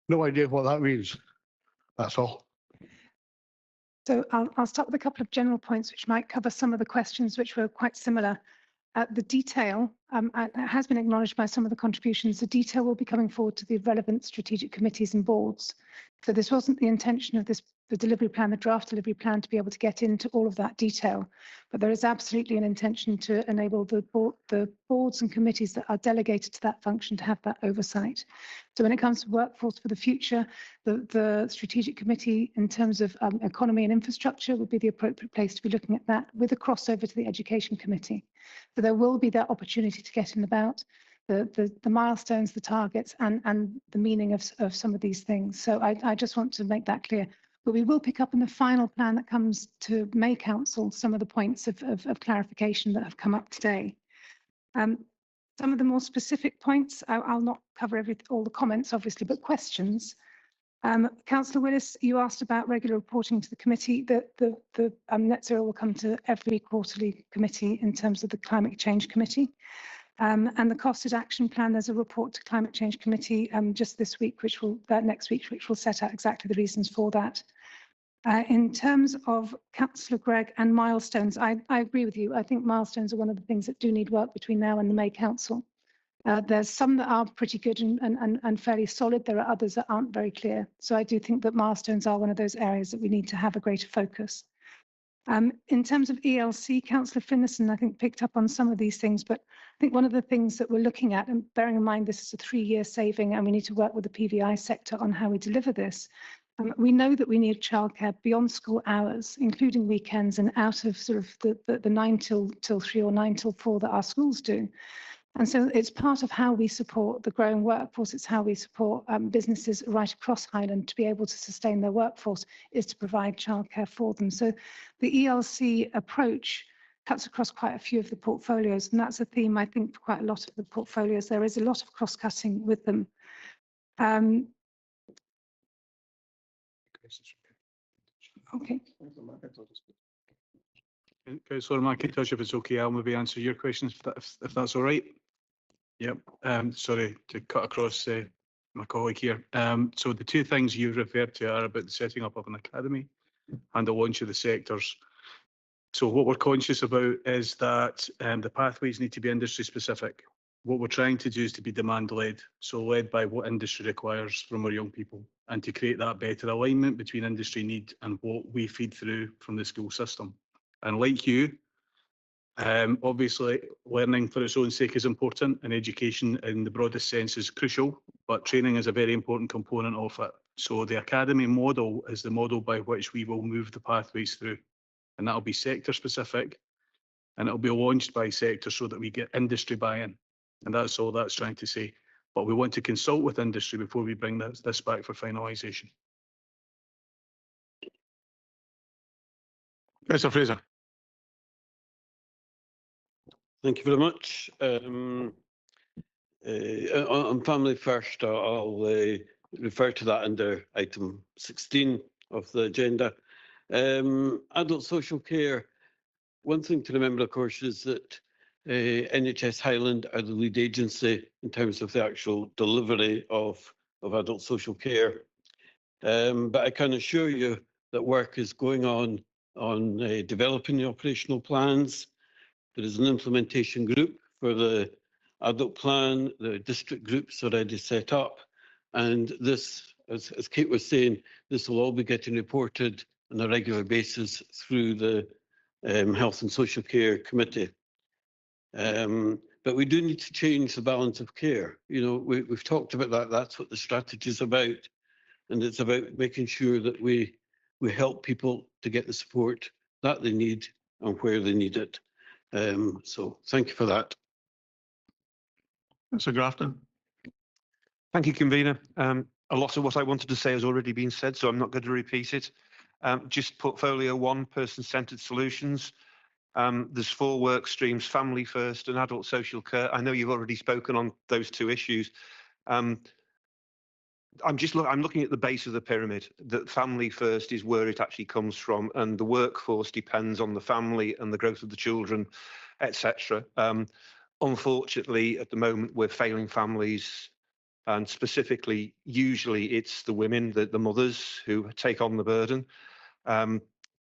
No idea what that means. That's all. So I'll start with a couple of general points which might cover some of the questions which were quite similar. The detail has been acknowledged by some of the contributions. The detail will be coming forward to the relevant strategic committees and boards. So this wasn't the intention of the delivery plan, the draft delivery plan, to be able to get into all of that detail. But there is absolutely an intention to enable the boards and committees that are delegated to that function to have that oversight. So when it comes to workforce for the future, the strategic committee in terms of economy and infrastructure would be the appropriate place to be looking at that, with a crossover to the education committee. So there will be that opportunity to get in about the milestones, the targets, and the meaning of some of these things. So I just want to make that clear. But we will pick up in the final plan that comes to May Council some of the points of clarification that have come up today. Some of the more specific points, I'll not cover all the comments, obviously, but questions. Councillor Willis, you asked about regular reporting to the committee. The net zero will come to every quarterly committee in terms of the climate change committee. And the costed action plan, there's a report to climate change committee just this week, next week, which will set out exactly the reasons for that. In terms of Councillor Gregg and milestones, I agree with you. I think milestones are one of the things that do need work between now and the May Council. There's some that are pretty good and fairly solid. There are others that aren't very clear. So I do think that milestones are one of those areas that we need to have a greater focus. In terms of ELC, Councillor Finlayson, I think, picked up on some of these things, but I think one of the things that we're looking at, and bearing in mind this is a 3-year saving and we need to work with the PVI sector on how we deliver this, we know that we need childcare beyond school hours, including weekends and out of sort of the 9 till 3 or 9 till 4 that our schools do. And so it's part of how we support the growing workforce. It's how we support businesses right across Highland to be able to sustain their workforce, is to provide childcare for them. So the ELC approach cuts across quite a few of the portfolios, and that's a theme, I think, for quite a lot of the portfolios. There is a lot of cross-cutting with them. Okay. Councillor McIntosh, if it's okay, I'll maybe answer your questions if that's all right. Yep. Sorry to cut across my colleague here. So the two things you referred to are about the setting up of an academy and the launch of the sectors. So what we're conscious about is that the pathways need to be industry specific. What we're trying to do is to be demand led, so led by what industry requires from our young people, and to create that better alignment between industry need and what we feed through from the school system. And like you, obviously learning for its own sake is important, and education in the broadest sense is crucial, but training is a very important component of it. So the academy model is the model by which we will move the pathways through. And that'll be sector specific and it'll be launched by sector so that we get industry buy-in. And that's all that's trying to say. But we want to consult with industry before we bring this back for finalisation. Councillor Fraser. Thank you very much. On Family First, I'll refer to that under item 16 of the agenda. Adult social care. One thing to remember, of course, is that NHS Highland are the lead agency in terms of the actual delivery of adult social care. But I can assure you that work is going on developing the operational plans. There is an implementation group for the adult plan. The district groups already set up. And this, as Kate was saying, this will all be getting reported on a regular basis through the Health and Social Care Committee. But we do need to change the balance of care. You know, we've talked about that. That's what the strategy is about. And it's about making sure that we help people to get the support that they need and where they need it. So thank you for that. Councillor Grafton. Thank you, convener. A lot of what I wanted to say has already been said, so I'm not going to repeat it. Just portfolio 1, person-centred solutions. There's 4 work streams: family first and adult social care. I know you've already spoken on those 2 issues. I'm looking at the base of the pyramid. That family first is where it actually comes from, and the workforce depends on the family and the growth of the children, etc. Unfortunately, at the moment, we're failing families, and specifically, usually it's the women, the mothers, who take on the burden. The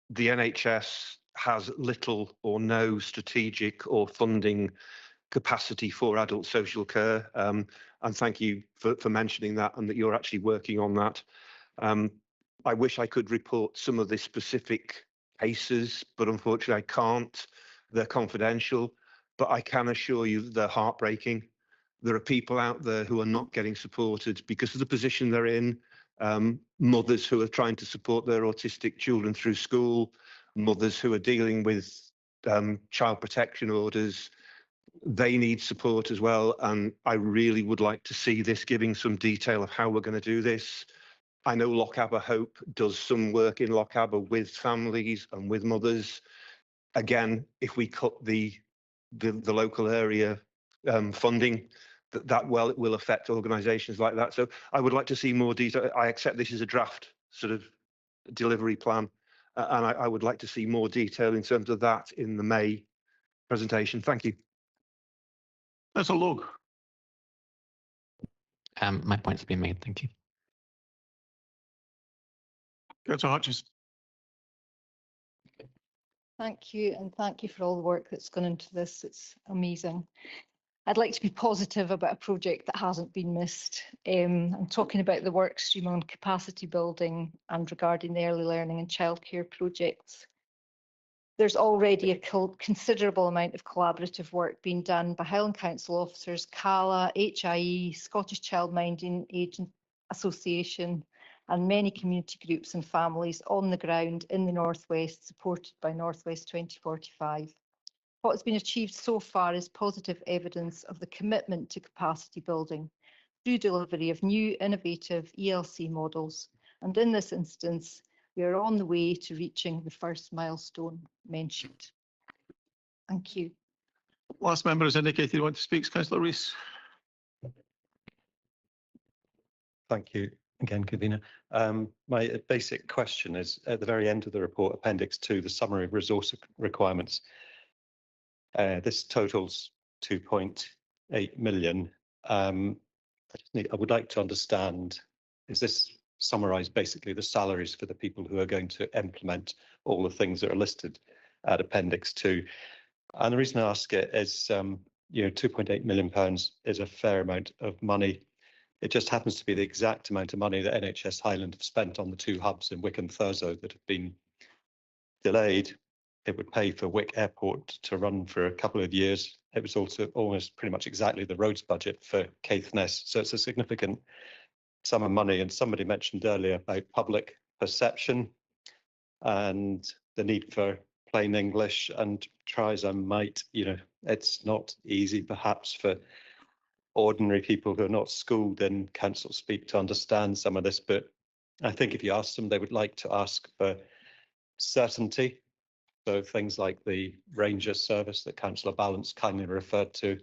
NHS has little or no strategic or funding capacity for adult social care. And thank you for mentioning that and that you're actually working on that. I wish I could report some of the specific cases, but unfortunately I can't. They're confidential, but I can assure you that they're heartbreaking. There are people out there who are not getting supported because of the position they're in. Mothers who are trying to support their autistic children through school, mothers who are dealing with child protection orders. They need support as well, and I really would like to see this giving some detail of how we're going to do this. I know Lochaber HOIP does some work in Lochaber with families and with mothers. Again, if we cut the local area funding, it will affect organisations like that. So I would like to see more detail. I accept this is a draft sort of delivery plan, and I would like to see more detail in terms of that in the May presentation. Thank you. That's a log. My point's been made. Thank you. Councillor Hutchins. Thank you, and thank you for all the work that's gone into this. It's amazing. I'd like to be positive about a project that hasn't been missed. I'm talking about the work stream on capacity building and regarding the early learning and childcare projects. There's already a considerable amount of collaborative work being done by Highland Council officers, CALA, HIE, Scottish Childminding Agent Association, and many community groups and families on the ground in the North West, supported by North West 2045. What has been achieved so far is positive evidence of the commitment to capacity building through delivery of new innovative ELC models. And in this instance, we are on the way to reaching the first milestone mentioned. Thank you. Last member has indicated he wants to speak. Councillor Rees. Thank you again, convener. My basic question is at the very end of the report, Appendix 2, the summary of resource requirements. This totals 2.8 million. I would like to understand, is this summarise basically the salaries for the people who are going to implement all the things that are listed at Appendix 2? And the reason I ask it is, £2.8 million is a fair amount of money. It just happens to be the exact amount of money that NHS Highland have spent on the 2 hubs in Wick and Thurso that have been delayed. It would pay for Wick Airport to run for a couple of years. It was also almost pretty much exactly the roads budget for Caithness. So it's a significant sum of money. And somebody mentioned earlier about public perception and the need for plain English, and try as I might, it's not easy perhaps for ordinary people who are not schooled in council speak to understand some of this, but I think if you ask them, they would like to ask for certainty. So things like the Ranger service that Councillor Balance kindly referred to,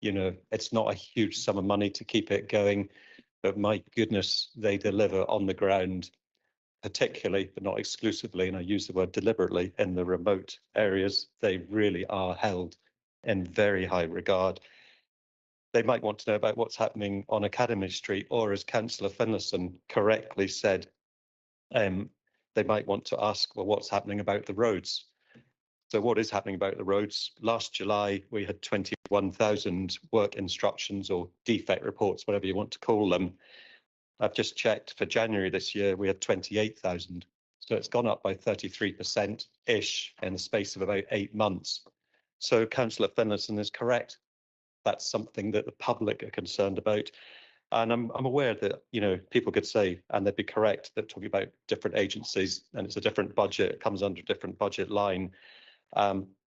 it's not a huge sum of money to keep it going, but my goodness, they deliver on the ground, particularly, but not exclusively, and I use the word deliberately, in the remote areas. They really are held in very high regard. They might want to know about what's happening on Academy Street, or as Councillor Finlayson correctly said, they might want to ask, well, what's happening about the roads? So what is happening about the roads? Last July, we had 21,000 work instructions or defect reports, whatever you want to call them. I've just checked for January this year, we had 28,000. So it's gone up by 33%-ish in the space of about 8 months. So Councillor Finlayson is correct. That's something that the public are concerned about. And I'm aware that, people could say, and they'd be correct, that talking about different agencies and it's a different budget, it comes under a different budget line.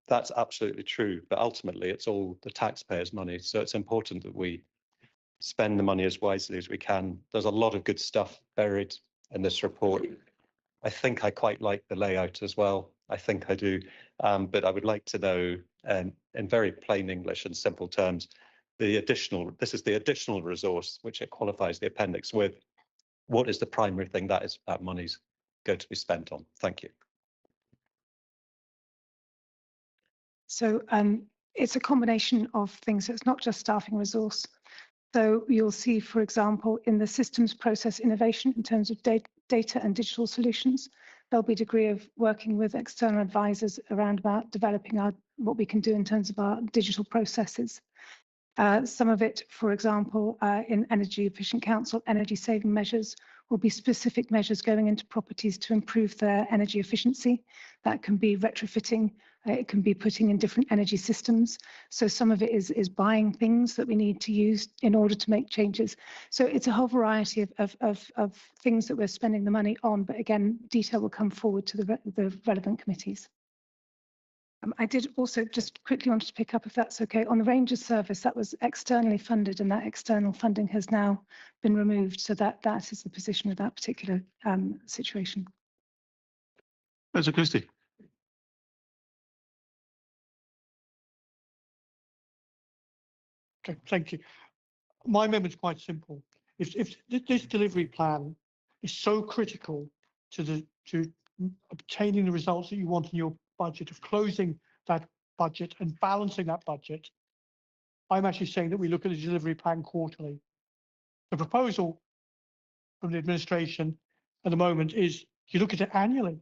That's absolutely true, but ultimately it's all the taxpayers' money. So it's important that we spend the money as wisely as we can. There's a lot of good stuff buried in this report. I think I quite like the layout as well. I think I do. But I would like to know, in very plain English and simple terms, this is the additional resource which it qualifies the appendix with. What is the primary thing that money's going to be spent on? Thank you. So it's a combination of things. So it's not just staffing resource. So you'll see, for example, in the systems process innovation in terms of data and digital solutions, there'll be a degree of working with external advisors around about developing what we can do in terms of our digital processes. Some of it, for example, in Energy Efficient Council, energy saving measures will be specific measures going into properties to improve their energy efficiency. That can be retrofitting, it can be putting in different energy systems. So some of it is buying things that we need to use in order to make changes. So it's a whole variety of things that we're spending the money on, but again, detail will come forward to the relevant committees. I did also just quickly wanted to pick up, if that's okay, on the Ranger service that was externally funded, and that external funding has now been removed. So that is the position of that particular situation. Councillor Christie. Okay, thank you. My amendment is quite simple. If this delivery plan is so critical to obtaining the results that you want in your budget, of closing that budget and balancing that budget, I'm actually saying that we look at the delivery plan quarterly. The proposal from the administration at the moment is you look at it annually.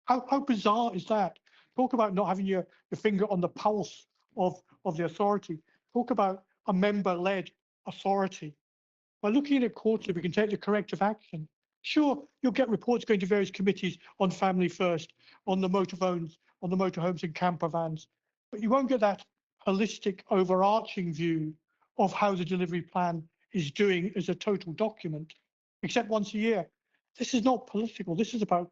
How bizarre is that? Talk about not having your finger on the pulse of the authority. Talk about a member-led authority. By looking at it quarterly, we can take the corrective action. Sure, you'll get reports going to various committees on Family First, on the motorhomes, and camper vans, but you won't get that holistic, overarching view of how the delivery plan is doing as a total document, except once a year. This is not political. This is about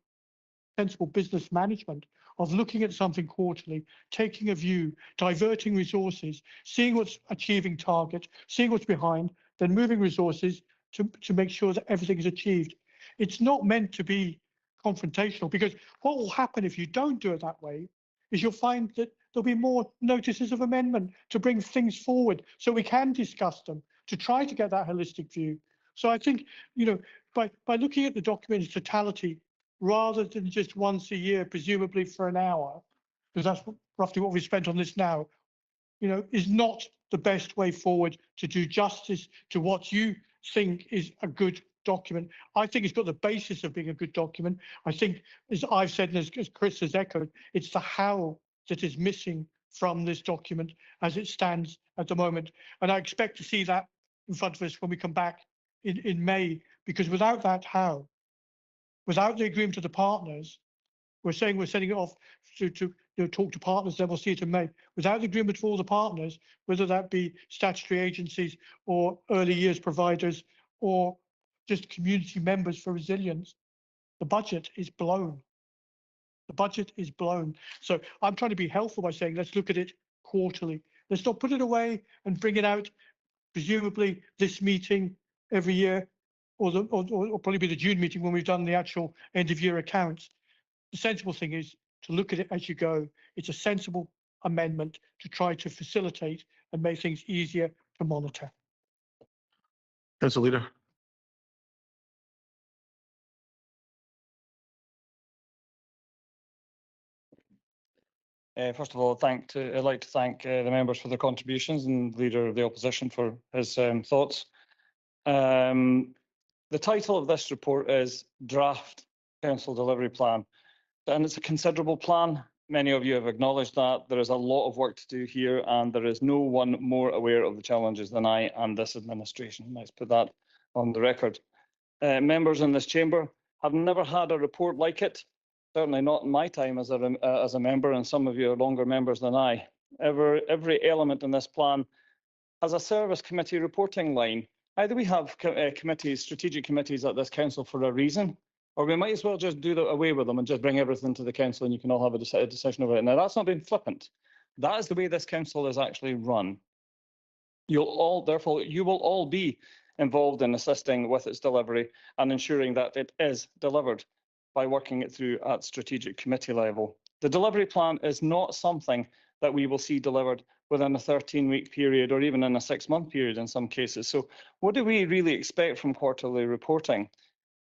sensible business management, of looking at something quarterly, taking a view, diverting resources, seeing what's achieving target, seeing what's behind, then moving resources to make sure that everything is achieved. It's not meant to be confrontational, because what will happen if you don't do it that way is you'll find that there'll be more notices of amendment to bring things forward so we can discuss them, to try to get that holistic view. So I think, by looking at the document in totality, rather than just once a year, presumably for an hour, because that's roughly what we spent on this now, is not the best way forward to do justice to what you think is a good document. I think it's got the basis of being a good document. I think, as I've said, and as Chris has echoed, it's the how that is missing from this document as it stands at the moment. And I expect to see that in front of us when we come back in May, because without that how, without the agreement of the partners, we're saying we're sending it off to talk to partners, then we'll see it in May. Without the agreement of all the partners, whether that be statutory agencies or early years providers or just community members for resilience. The budget is blown. The budget is blown. So I'm trying to be helpful by saying, let's look at it quarterly. Let's not put it away and bring it out, presumably this meeting every year, or probably be the June meeting when we've done the actual end of year accounts. The sensible thing is to look at it as you go. It's a sensible amendment to try to facilitate and make things easier to monitor. Council Leader. First of all, I'd like to thank the members for their contributions and Leader of the Opposition for his thoughts. The title of this report is Draft Council Delivery Plan, and it's a considerable plan. Many of you have acknowledged that. There is a lot of work to do here, and there is no one more aware of the challenges than I and this administration. Let's put that on the record. Members in this chamber have never had a report like it. Certainly not in my time as a member, and some of you are longer members than I. Every element in this plan has a service committee reporting line. Either we have committees, strategic committees at this council for a reason, or we might as well just do away with them and just bring everything to the council and you can all have a decision over it. Now, that's not being flippant. That is the way this council is actually run. Therefore, you will all be involved in assisting with its delivery and ensuring that it is delivered by working it through at strategic committee level. The delivery plan is not something that we will see delivered within a 13-week period or even in a 6-month period in some cases. So what do we really expect from quarterly reporting?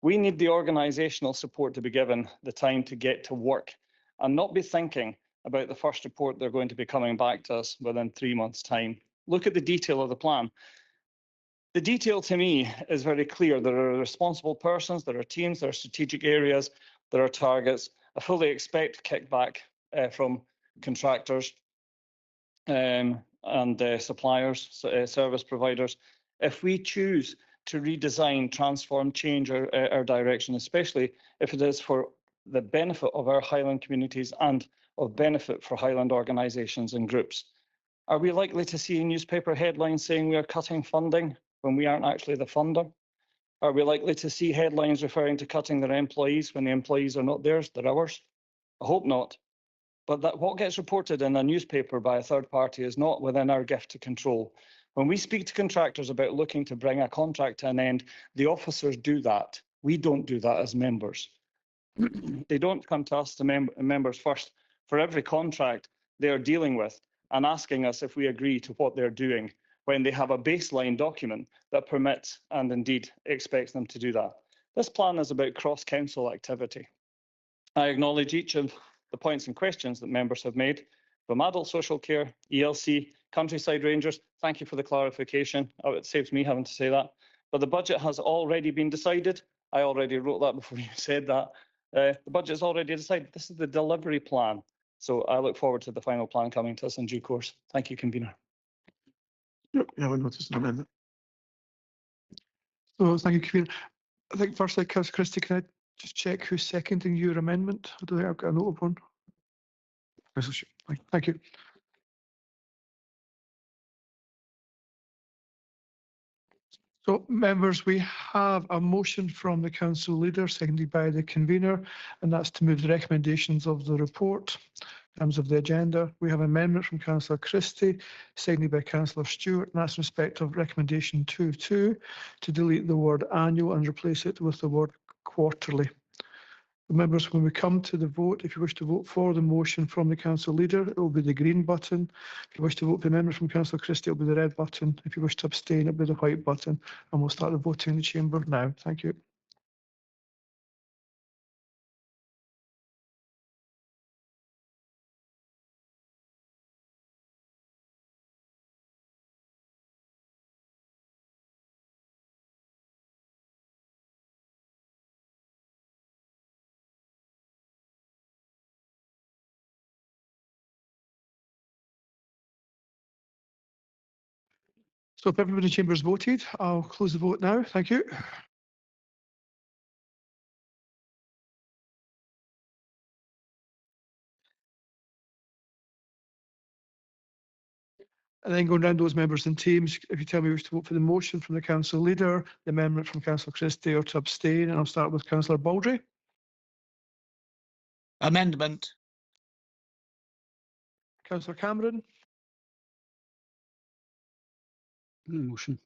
We need the organisational support to be given the time to get to work and not be thinking about the first report they're going to be coming back to us within 3 months' time. Look at the detail of the plan. The detail to me is very clear. There are responsible persons, there are teams, there are strategic areas, there are targets. I fully expect kickback from contractors and suppliers, service providers. If we choose to redesign, transform, change our direction, especially if it is for the benefit of our Highland communities and of benefit for Highland organisations and groups. Are we likely to see newspaper headlines saying we are cutting funding when we aren't actually the funder? Are we likely to see headlines referring to cutting their employees when the employees are not theirs, they're ours? I hope not. But what gets reported in a newspaper by a third party is not within our gift to control. When we speak to contractors about looking to bring a contract to an end, the officers do that. We don't do that as members. They don't come to us, the members first, for every contract they are dealing with and asking us if we agree to what they're doing when they have a baseline document that permits and indeed expects them to do that. This plan is about cross-council activity. I acknowledge each of the points and questions that members have made from adult social care, ELC, countryside rangers. Thank you for the clarification. Oh, it saves me having to say that. But the budget has already been decided. I already wrote that before you said that. The budget is already decided. This is the delivery plan. So I look forward to the final plan coming to us in due course. Thank you, Convener. Yep, yeah, we noticed an amendment. So thank you, Convener. I think firstly, Councillor Christie, can I just check who's seconding your amendment? I don't think I've got a note of one. Thank you. So members, we have a motion from the council leader, seconded by the convener, and that's to move the recommendations of the report in terms of the agenda. We have an amendment from Councillor Christie, seconded by Councillor Stewart, and that's in respect of recommendation 2.2 to delete the word annual and replace it with the word quarterly. Members, when we come to the vote, if you wish to vote for the motion from the council leader, it will be the green button. If you wish to vote for the amendment from Councillor Christie, it will be the red button. If you wish to abstain, it will be the white button. And we'll start the voting in the chamber now. Thank you. So if everybody in the chamber has voted, I'll close the vote now. Thank you. And then going round those members and teams, if you tell me which to vote for the motion from the council leader, the amendment from Councillor Christie, or to abstain, and I'll start with Councillor Baldry. Amendment. Councillor Cameron. Motion.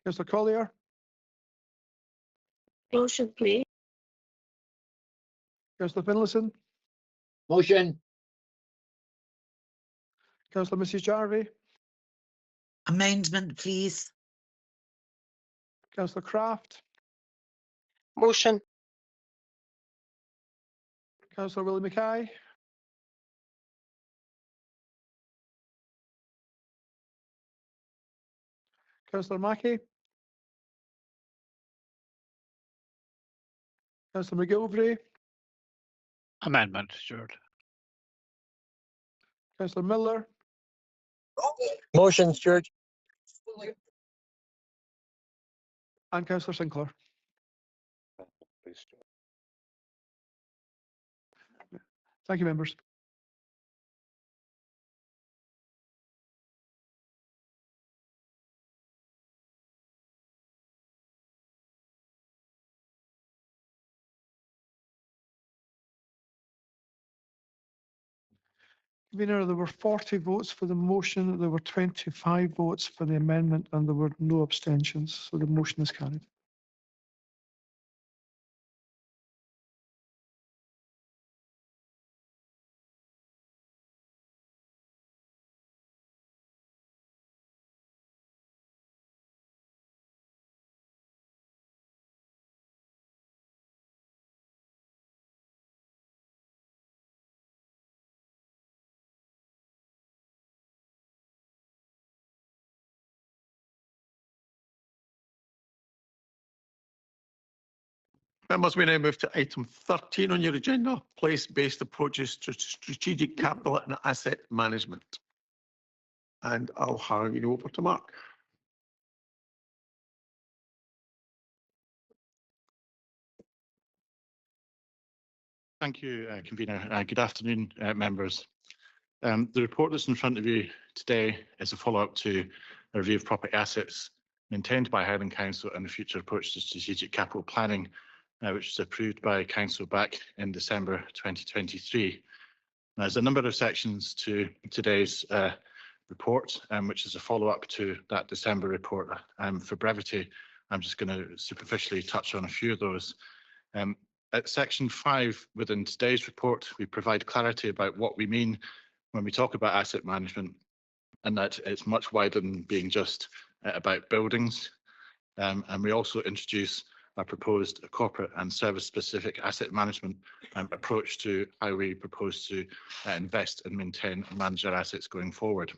Councillor Collier. Motion, please. Councillor Finlayson. Motion. Councillor Mrs Jarvie. Amendment, please. Councillor Kraft. Motion. Councillor Willie Mackay. Councillor Mackey. Councillor McGilvray. Amendment, Stuart. Councillor Miller. Motion, Stuart. And Councillor Sinclair. Thank you, members. Convener, there were 40 votes for the motion, there were 25 votes for the amendment, and there were no abstentions, so the motion is carried. Members, we now move to item 13 on your agenda, place-based approaches to strategic capital and asset management. And I'll hand you over to Mark. Thank you, convener. Good afternoon, members. The report that's in front of you today is a follow-up to a review of property assets maintained by Highland Council and the future approach to strategic capital planning, which was approved by Council back in December 2023. Now, there's a number of sections to today's report, which is a follow-up to that December report. For brevity, I'm just going to superficially touch on a few of those. At section 5 within today's report, we provide clarity about what we mean when we talk about asset management, and that it's much wider than being just about buildings. And we also introduce a proposed corporate and service-specific asset management approach to how we propose to invest and maintain and manage our assets going forward.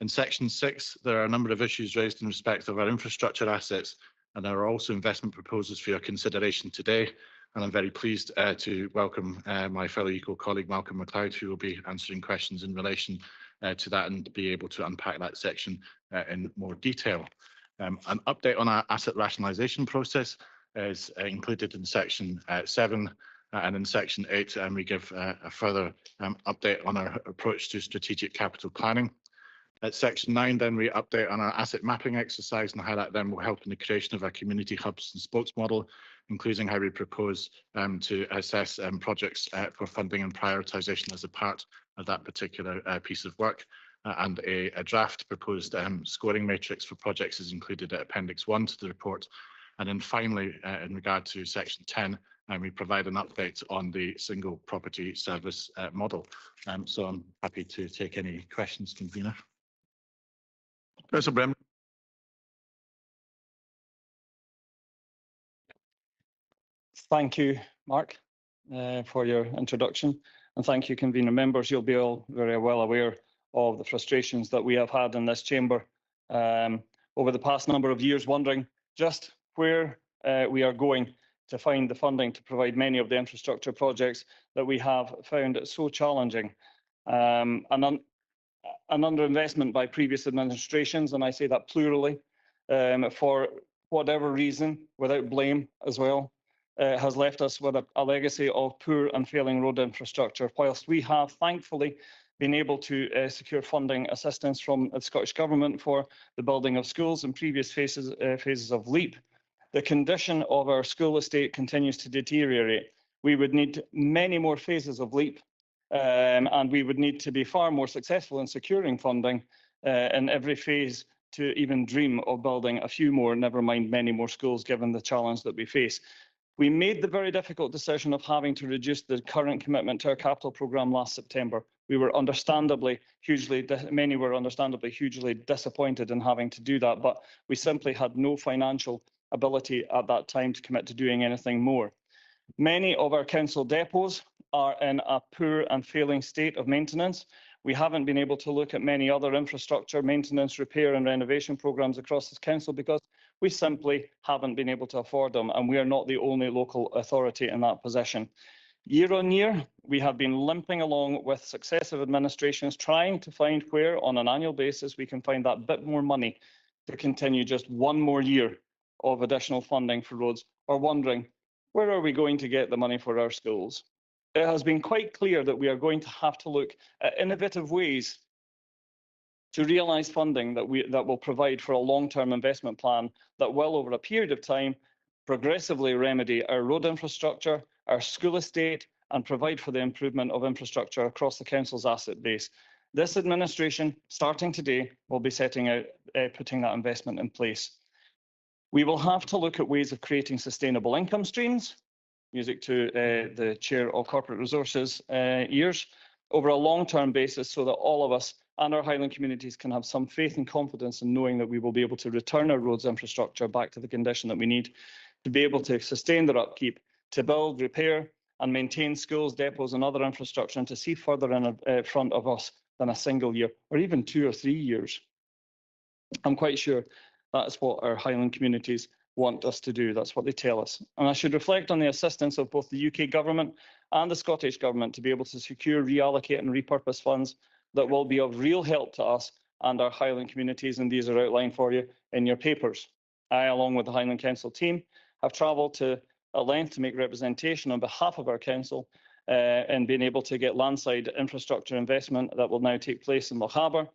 In section 6, there are a number of issues raised in respect of our infrastructure assets, and there are also investment proposals for your consideration today. And I'm very pleased to welcome my fellow equal colleague Malcolm MacLeod, who will be answering questions in relation to that and be able to unpack that section in more detail. An update on our asset rationalisation process is included in section 7, and in section 8, we give a further update on our approach to strategic capital planning. At section 9, then we update on our asset mapping exercise and how that then will help in the creation of our community hubs and spokes model, including how we propose to assess projects for funding and prioritisation as a part of that particular piece of work. And a draft proposed scoring matrix for projects is included at Appendix 1 to the report. And then finally, in regard to section 10, we provide an update on the single property service model. So I'm happy to take any questions, convener. Councillor Brem. Thank you, Mark, for your introduction, and thank you, convener members. You'll be all very well aware of the frustrations that we have had in this chamber over the past number of years, wondering just where we are going to find the funding to provide many of the infrastructure projects that we have found it so challenging. An underinvestment by previous administrations, and I say that plurally, for whatever reason, without blame as well, has left us with a legacy of poor and failing road infrastructure. Whilst we have thankfully been able to secure funding assistance from the Scottish Government for the building of schools in previous phases of LEAP, the condition of our school estate continues to deteriorate. We would need many more phases of LEAP, and we would need to be far more successful in securing funding in every phase to even dream of building a few more, never mind many more schools, given the challenge that we face. We made the very difficult decision of having to reduce the current commitment to our capital programme last September. We were understandably many were understandably hugely disappointed in having to do that, but we simply had no financial ability at that time to commit to doing anything more. Many of our council depots are in a poor and failing state of maintenance. We haven't been able to look at many other infrastructure, maintenance, repair and renovation programmes across this council because we simply haven't been able to afford them, and we are not the only local authority in that position. Year on year, we have been limping along with successive administrations trying to find where on an annual basis we can find that bit more money to continue just one more year of additional funding for roads, or wondering, where are we going to get the money for our schools? It has been quite clear that we are going to have to look at innovative ways to realise funding that will provide for a long-term investment plan that will, over a period of time, progressively remedy our road infrastructure, our school estate, and provide for the improvement of infrastructure across the council's asset base. This administration, starting today, will be setting out putting that investment in place. We will have to look at ways of creating sustainable income streams, music to the Chair of Corporate Resources ears, over a long-term basis so that all of us and our Highland communities can have some faith and confidence in knowing that we will be able to return our roads infrastructure back to the condition that we need to be able to sustain their upkeep, to build, repair and maintain schools, depots and other infrastructure, and to see further in front of us than a single year or even 2 or 3 years. I'm quite sure that's what our Highland communities want us to do. That's what they tell us. And I should reflect on the assistance of both the UK Government and the Scottish Government to be able to secure, reallocate and repurpose funds that will be of real help to us and our Highland communities, and these are outlined for you in your papers. I, along with the Highland Council team, have travelled to a length to make representation on behalf of our council and being able to get landside infrastructure investment that will now take place in Lochaber,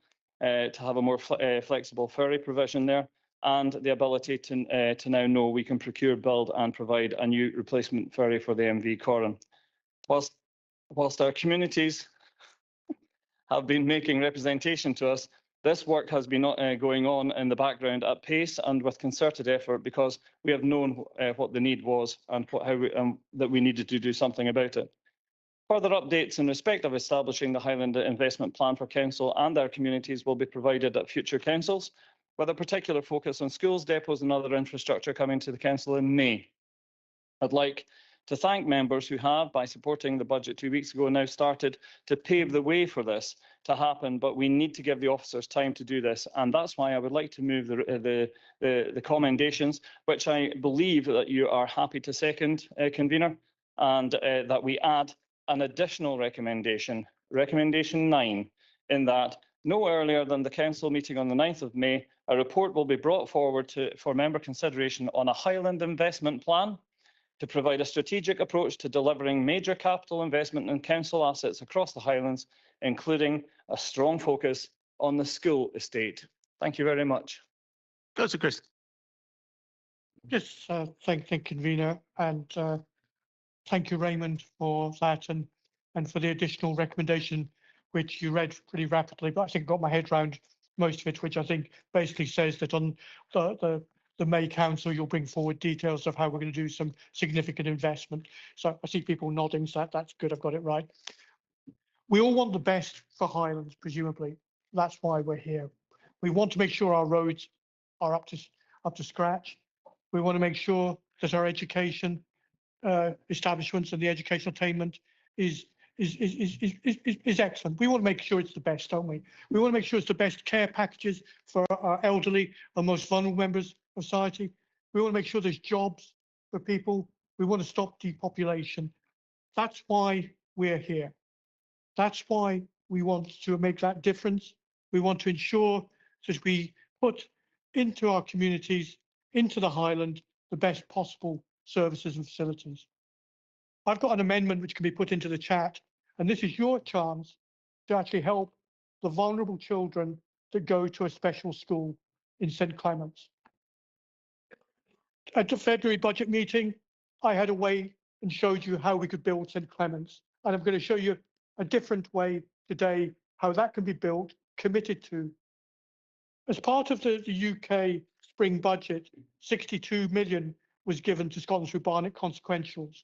to have a more flexible ferry provision there, and the ability to now know we can procure, build and provide a new replacement ferry for the MV Corran. Whilst our communities have been making representation to us, this work has been going on in the background at pace and with concerted effort because we have known what the need was and that we needed to do something about it. Further updates in respect of establishing the Highland Investment Plan for Council and our communities will be provided at future councils, with a particular focus on schools, depots and other infrastructure coming to the council in May. I'd like to thank members who have, by supporting the budget 2 weeks ago, now started to pave the way for this to happen, but we need to give the officers time to do this, and that's why I would like to move the commendations, which I believe that you are happy to second, convener, and that we add an additional recommendation, recommendation 9, in that no earlier than the council meeting on the 9th of May, a report will be brought forward for member consideration on a Highland investment plan to provide a strategic approach to delivering major capital investment in council assets across the Highlands, including a strong focus on the school estate. Thank you very much. Councillor Christie. Yes, thank convener, and thank you, Raymond, for that and for the additional recommendation, which you read pretty rapidly, but I think got my head around most of it, which I think basically says that on the May Council, you'll bring forward details of how we're going to do some significant investment. So I see people nodding, so that's good, I've got it right. We all want the best for Highlands, presumably. That's why we're here. We want to make sure our roads are up to scratch. We want to make sure that our education establishments and the educational attainment is excellent. We want to make sure it's the best, don't we? We want to make sure it's the best care packages for our elderly and most vulnerable members of society. We want to make sure there's jobs for people. We want to stop depopulation. That's why we're here. That's why we want to make that difference. We want to ensure that we put into our communities, into the Highland, the best possible services and facilities. I've got an amendment which can be put into the chat, and this is your chance to actually help the vulnerable children that go to a special school in St Clements. At the February budget meeting, I had a way and showed you how we could build St Clements. And I'm going to show you a different way today, how that can be built, committed to. As part of the UK spring budget, 62 million was given to Scotland through Barnet Consequentials.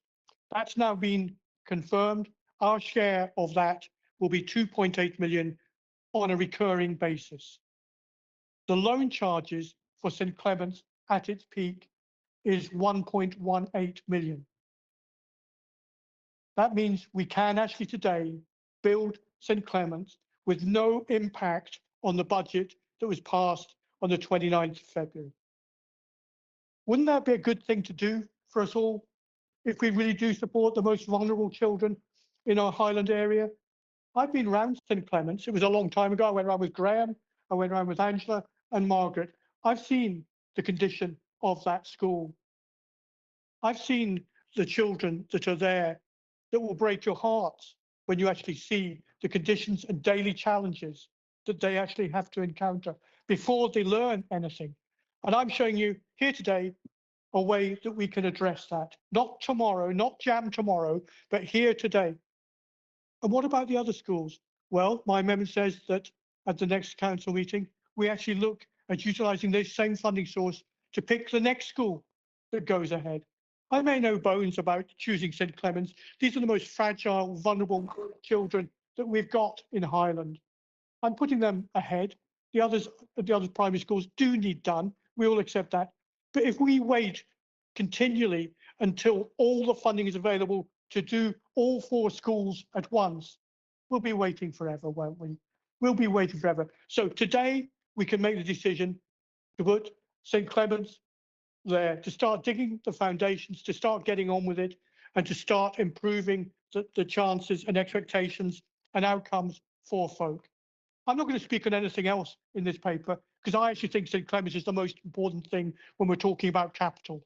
That's now been confirmed. Our share of that will be 2.8 million on a recurring basis. The loan charges for St Clements at its peak is 1.18 million. That means we can actually today build St Clements with no impact on the budget that was passed on the 29th of February. Wouldn't that be a good thing to do for us all if we really do support the most vulnerable children in our Highland area? I've been around St Clements. It was a long time ago. I went around with Graham, I went around with Angela and Margaret. I've seen the condition of that school. I've seen the children that are there that will break your hearts when you actually see the conditions and daily challenges that they actually have to encounter before they learn anything. And I'm showing you here today a way that we can address that. Not tomorrow, not jam tomorrow, but here today. And what about the other schools? Well, my amendment says that at the next council meeting, we actually look at utilising this same funding source to pick the next school that goes ahead. I make no bones about choosing St Clements. These are the most fragile, vulnerable children that we've got in Highland. I'm putting them ahead. The other primary schools do need done. We all accept that. But if we wait continually until all the funding is available to do all 4 schools at once, we'll be waiting forever, won't we? We'll be waiting forever. So today we can make the decision to put St Clements there, to start digging the foundations, to start getting on with it, and to start improving the chances and expectations and outcomes for folk. I'm not going to speak on anything else in this paper because I actually think St Clements is the most important thing when we're talking about capital.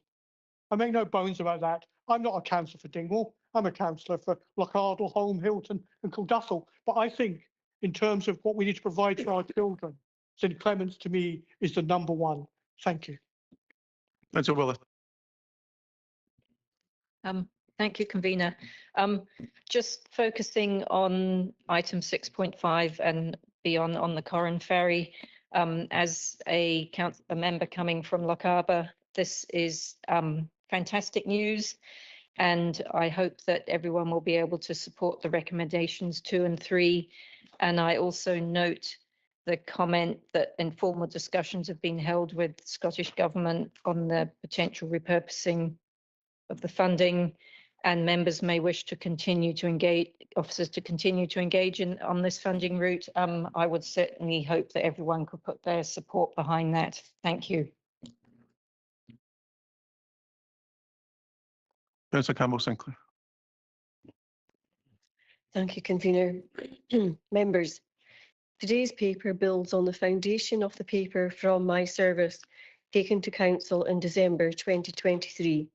I make no bones about that. I'm not a councillor for Dingwall. I'm a councillor for Lochardle, Holme, Hilton and Clondalkin. But I think in terms of what we need to provide for our children, St Clements to me is the #1. Thank you. Councillor Willis. Thank you, convener. Just focusing on item 6.5 and beyond on the Corran Ferry. As a member coming from Lochaber, this is fantastic news, and I hope that everyone will be able to support the recommendations 2 and 3. And I also note the comment that informal discussions have been held with Scottish Government on the potential repurposing of the funding, and members may wish to continue to engage, officers to continue to engage on this funding route. I would certainly hope that everyone could put their support behind that. Thank you. Councillor Campbell Sinclair. Thank you, convener. Members, today's paper builds on the foundation of the paper from my service taken to council in December 2023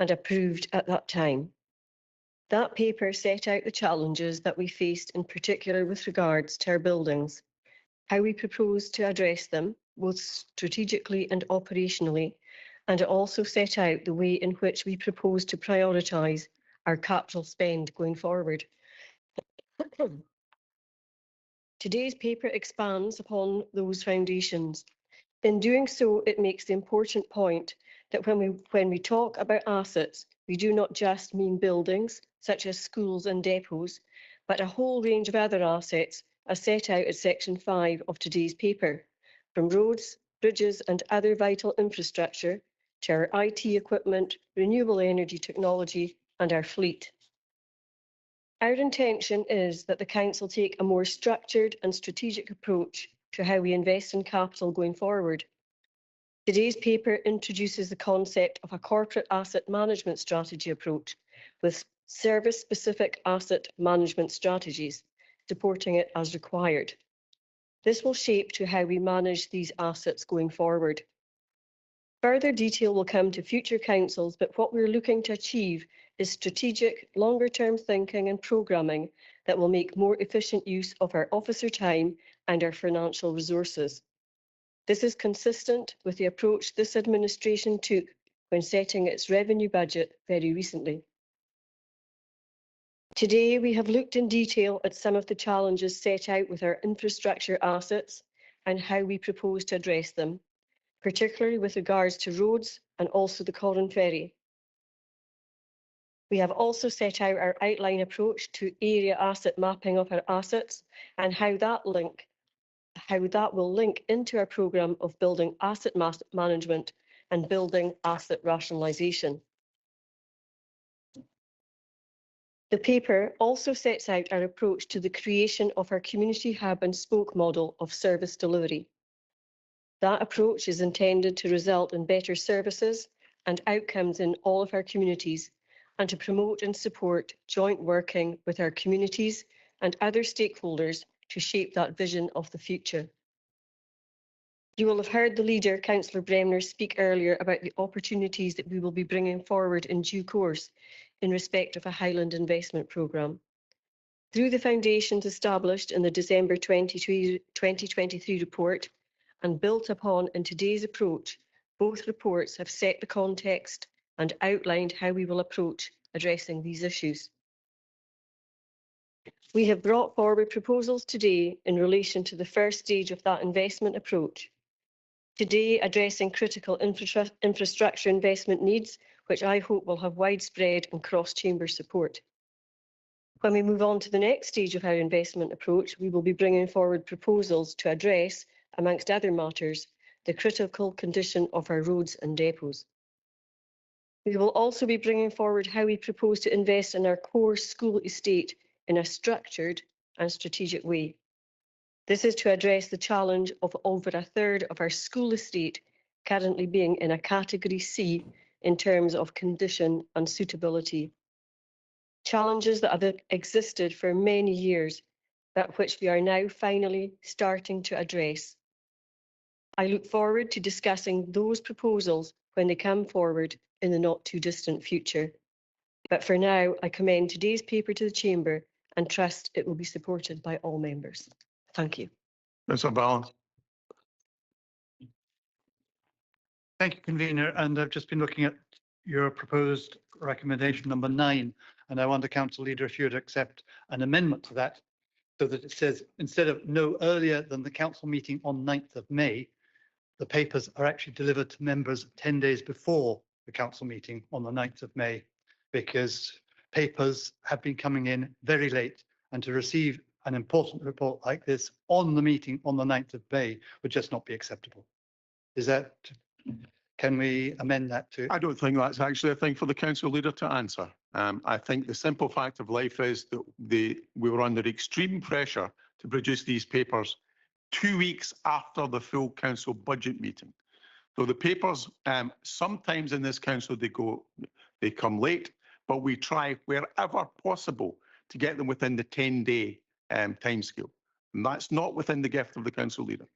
and approved at that time. That paper set out the challenges that we faced, in particular with regards to our buildings, how we propose to address them, both strategically and operationally, and it also set out the way in which we propose to prioritise our capital spend going forward. Today's paper expands upon those foundations. In doing so, it makes the important point that when we talk about assets, we do not just mean buildings, such as schools and depots, but a whole range of other assets as set out at section 5 of today's paper, from roads, bridges and other vital infrastructure to our IT equipment, renewable energy technology and our fleet. Our intention is that the Council take a more structured and strategic approach to how we invest in capital going forward. Today's paper introduces the concept of a corporate asset management strategy approach with service-specific asset management strategies, supporting it as required. This will shape to how we manage these assets going forward. Further detail will come to future councils, but what we're looking to achieve is strategic, longer-term thinking and programming that will make more efficient use of our officer time and our financial resources. This is consistent with the approach this administration took when setting its revenue budget very recently. Today, we have looked in detail at some of the challenges set out with our infrastructure assets and how we propose to address them, particularly with regards to roads and also the Corran Ferry. We have also set out our outline approach to area asset mapping of our assets and how that will link into our programme of building asset management and building asset rationalisation. The paper also sets out our approach to the creation of our community hub and spoke model of service delivery. That approach is intended to result in better services and outcomes in all of our communities and to promote and support joint working with our communities and other stakeholders to shape that vision of the future. You will have heard the leader, Councillor Bremner, speak earlier about the opportunities that we will be bringing forward in due course in respect of a Highland investment programme. Through the foundations established in the December 2023 report and built upon in today's approach, both reports have set the context and outlined how we will approach addressing these issues. We have brought forward proposals today in relation to the first stage of that investment approach. Today, addressing critical infrastructure investment needs, which I hope will have widespread and cross-chamber support. When we move on to the next stage of our investment approach, we will be bringing forward proposals to address, amongst other matters, the critical condition of our roads and depots. We will also be bringing forward how we propose to invest in our core school estate in a structured and strategic way. This is to address the challenge of over a third of our school estate currently being in a category C in terms of condition and suitability. Challenges that have existed for many years, but which we are now finally starting to address. I look forward to discussing those proposals when they come forward in the not too distant future. But for now, I commend today's paper to the Chamber and trust it will be supported by all members. Thank you. Councillor Balance. Thank you, convener. And I've just been looking at your proposed recommendation number 9, and I wonder, council leader, if you would accept an amendment to that, so that it says instead of no earlier than the council meeting on 9th of May, the papers are actually delivered to members 10 days before the council meeting on the 9th of May, because papers have been coming in very late, and to receive an important report like this on the meeting on the 9th of May would just not be acceptable. Is that, can we amend that to? I don't think that's actually a thing for the council leader to answer. I think the simple fact of life is that we were under extreme pressure to produce these papers 2 weeks after the full council budget meeting. So the papers, sometimes in this council, they come late, but we try wherever possible to get them within the 10-day timescale. And that's not within the gift of the council leader.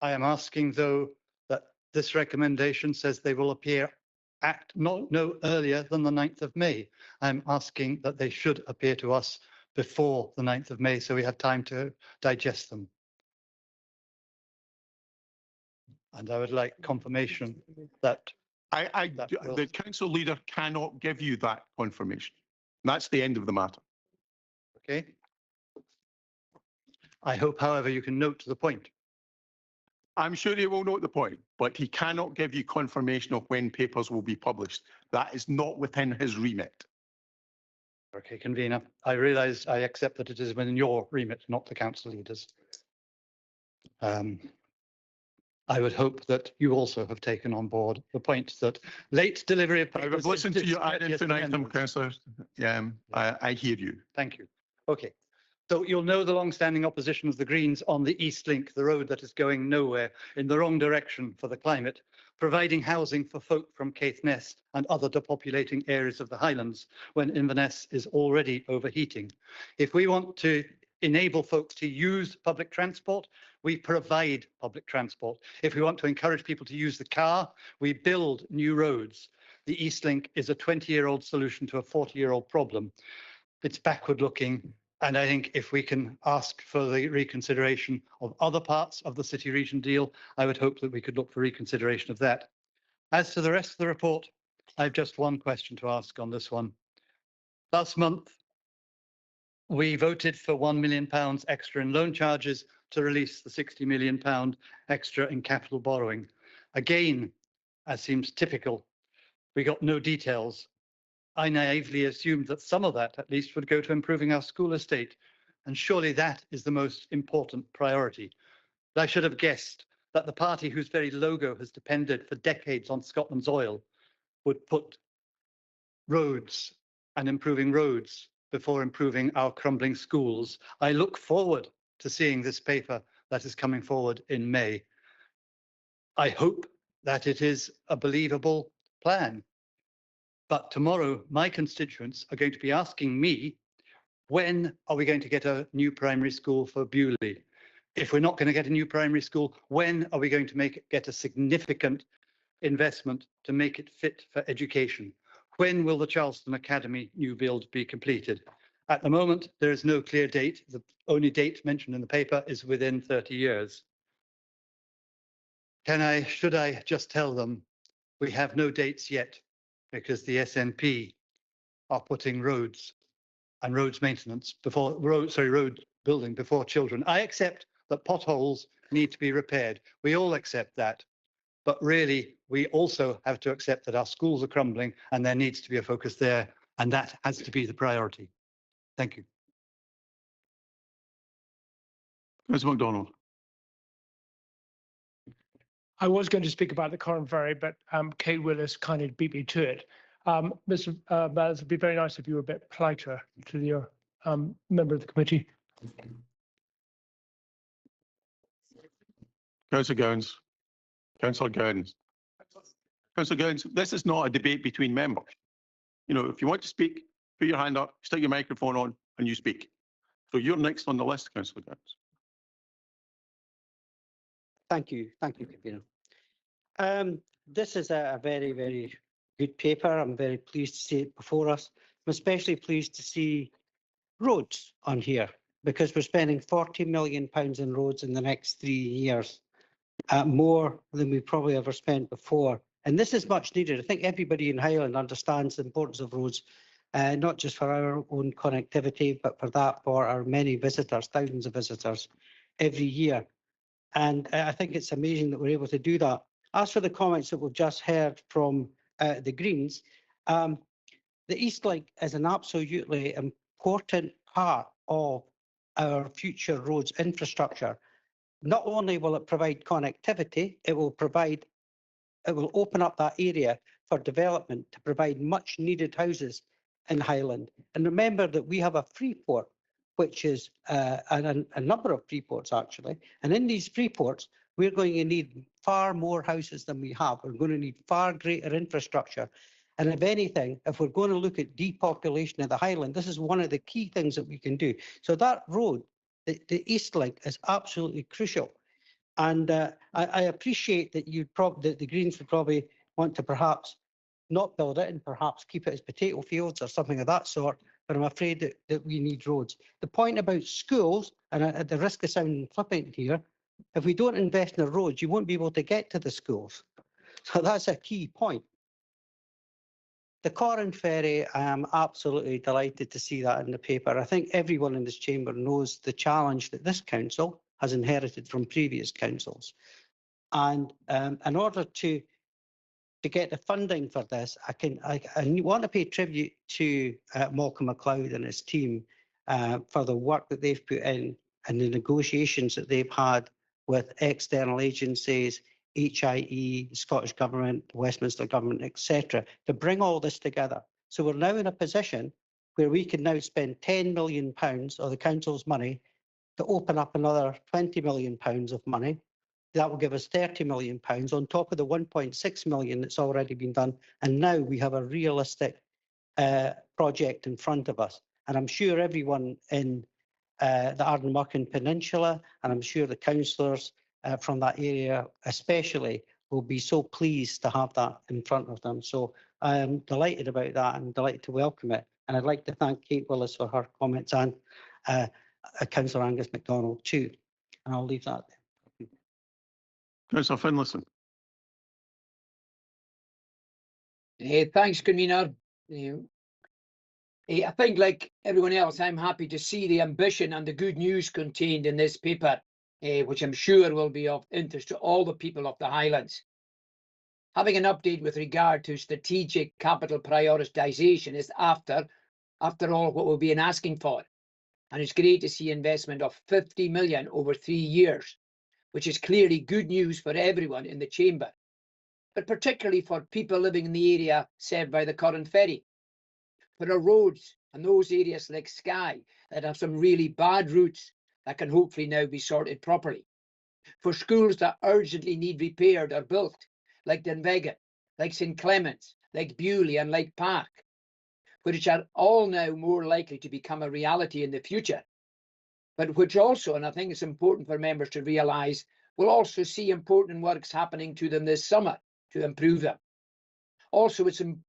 I am asking, though, that this recommendation says they will appear at no earlier than the 9th of May. I'm asking that they should appear to us before the 9th of May, so we have time to digest them. And I would like confirmation that the council leader cannot give you that confirmation. That's the end of the matter. Okay. I hope, however, you can note the point. I'm sure he will note the point, but he cannot give you confirmation of when papers will be published. That is not within his remit. Okay, convener. I realise, I accept that it is within your remit, not the council leaders. I would hope that you also have taken on board the point that late delivery of papers. I've listened to your ad infinitum, councillor. I hear you. Thank you. Okay. So you'll know the long-standing opposition of the Greens on the East Link, the road that is going nowhere, in the wrong direction for the climate, providing housing for folk from Caithness and other depopulating areas of the Highlands when Inverness is already overheating. If we want to enable folks to use public transport, we provide public transport. If we want to encourage people to use the car, we build new roads. The East Link is a 20-year-old solution to a 40-year-old problem. It's backward looking. And I think if we can ask for the reconsideration of other parts of the city region deal, I would hope that we could look for reconsideration of that. As to the rest of the report, I have just one question to ask on this one. Last month, we voted for £1 million extra in loan charges to release the £60 million extra in capital borrowing. Again, as seems typical, we got no details. I naively assumed that some of that at least would go to improving our school estate, and surely that is the most important priority. But I should have guessed that the party whose very logo has depended for decades on Scotland's oil would put roads and improving roads before improving our crumbling schools. I look forward to seeing this paper that is coming forward in May. I hope that it is a believable plan. But tomorrow, my constituents are going to be asking me, when are we going to get a new primary school for Bewley? If we're not going to get a new primary school, when are we going to get a significant investment to make it fit for education? When will the Charleston Academy new build be completed? At the moment, there is no clear date. The only date mentioned in the paper is within 30 years. Should I just tell them we have no dates yet because the SNP are putting roads and roads maintenance before road building before children? I accept that potholes need to be repaired. We all accept that. But really, we also have to accept that our schools are crumbling and there needs to be a focus there. And that has to be the priority. Thank you. Ms MacDonald. I was going to speak about the Corran Ferry, but Kate Willis kindly beat me to it. Mr. Baz, it'd be very nice if you were a bit politer to your member of the committee. Councillor Gowans. Councillor Gowans. Councillor Gowans, this is not a debate between members. You know, if you want to speak, put your hand up, stick your microphone on, and you speak. So you're next on the list, Councillor Gowans. Thank you, Convener. This is a very, very good paper. I'm very pleased to see it before us. I'm especially pleased to see roads on here because we're spending £40 million in roads in the next 3 years, more than we probably ever spent before. And this is much needed. I think everybody in Highland understands the importance of roads, not just for our own connectivity, but for our many visitors, thousands of visitors every year. And I think it's amazing that we're able to do that. As for the comments that we've just heard from the Greens, the East Link is an absolutely important part of our future roads infrastructure. Not only will it provide connectivity, it will open up that area for development to provide much needed houses in Highland. And remember that we have a free port, which is a number of free ports actually. And in these free ports, we're going to need far more houses than we have. We're going to need far greater infrastructure. And if anything, if we're going to look at depopulation of the Highland, this is one of the key things that we can do. So that road, the East Link, is absolutely crucial. And I appreciate that that the Greens would probably want to perhaps not build it and perhaps keep it as potato fields or something of that sort. But I'm afraid that we need roads. The point about schools, and at the risk of sounding flippant here, if we don't invest in the roads, you won't be able to get to the schools. So that's a key point. The Corran Ferry, I am absolutely delighted to see that in the paper. I think everyone in this chamber knows the challenge that this council has inherited from previous councils. And in order to get the funding for this, I want to pay tribute to Malcolm MacLeod and his team for the work that they've put in and the negotiations that they've had with external agencies, HIE, Scottish Government, Westminster Government, etc., to bring all this together. So we're now in a position where we can now spend £10 million of the council's money to open up another £20 million of money. That will give us £30 million on top of the £1.6 million that's already been done. And now we have a realistic project in front of us. And I'm sure everyone in the Ardnamurchan Peninsula, and I'm sure the councillors from that area especially will be so pleased to have that in front of them. So I'm delighted about that and delighted to welcome it. And I'd like to thank Kate Willis for her comments and Councillor Angus MacDonald too. And I'll leave that there. Councillor Finlayson. Thanks, convener. I think, like everyone else, I'm happy to see the ambition and the good news contained in this paper, which I'm sure will be of interest to all the people of the Highlands. Having an update with regard to strategic capital prioritisation is after all what we've been asking for. And it's great to see investment of 50 million over 3 years, which is clearly good news for everyone in the chamber, but particularly for people living in the area served by the current ferry. For our roads and those areas like Skye that have some really bad routes that can hopefully now be sorted properly. For schools that urgently need repaired or built, like Dunvegan, like St Clements, like Bewley and like Park, which are all now more likely to become a reality in the future, but which also, and I think it's important for members to realise, will also see important works happening to them this summer to improve them. Also, it's some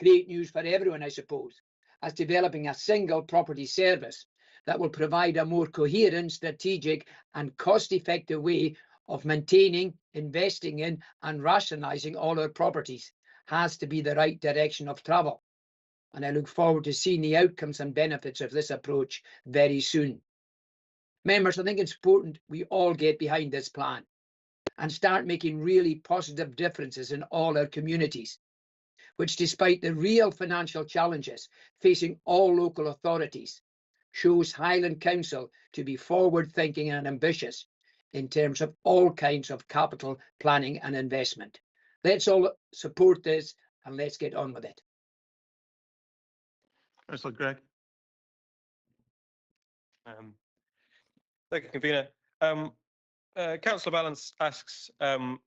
great news for everyone, I suppose, as developing a single property service that will provide a more coherent, strategic and cost-effective way of maintaining, investing in and rationalising all our properties has to be the right direction of travel. And I look forward to seeing the outcomes and benefits of this approach very soon. Members, I think it's important we all get behind this plan and start making really positive differences in all our communities, which, despite the real financial challenges facing all local authorities, shows Highland Council to be forward-thinking and ambitious in terms of all kinds of capital planning and investment. Let's all support this and let's get on with it. Councillor Gregg. Thank you, convener. Councillor Balance asks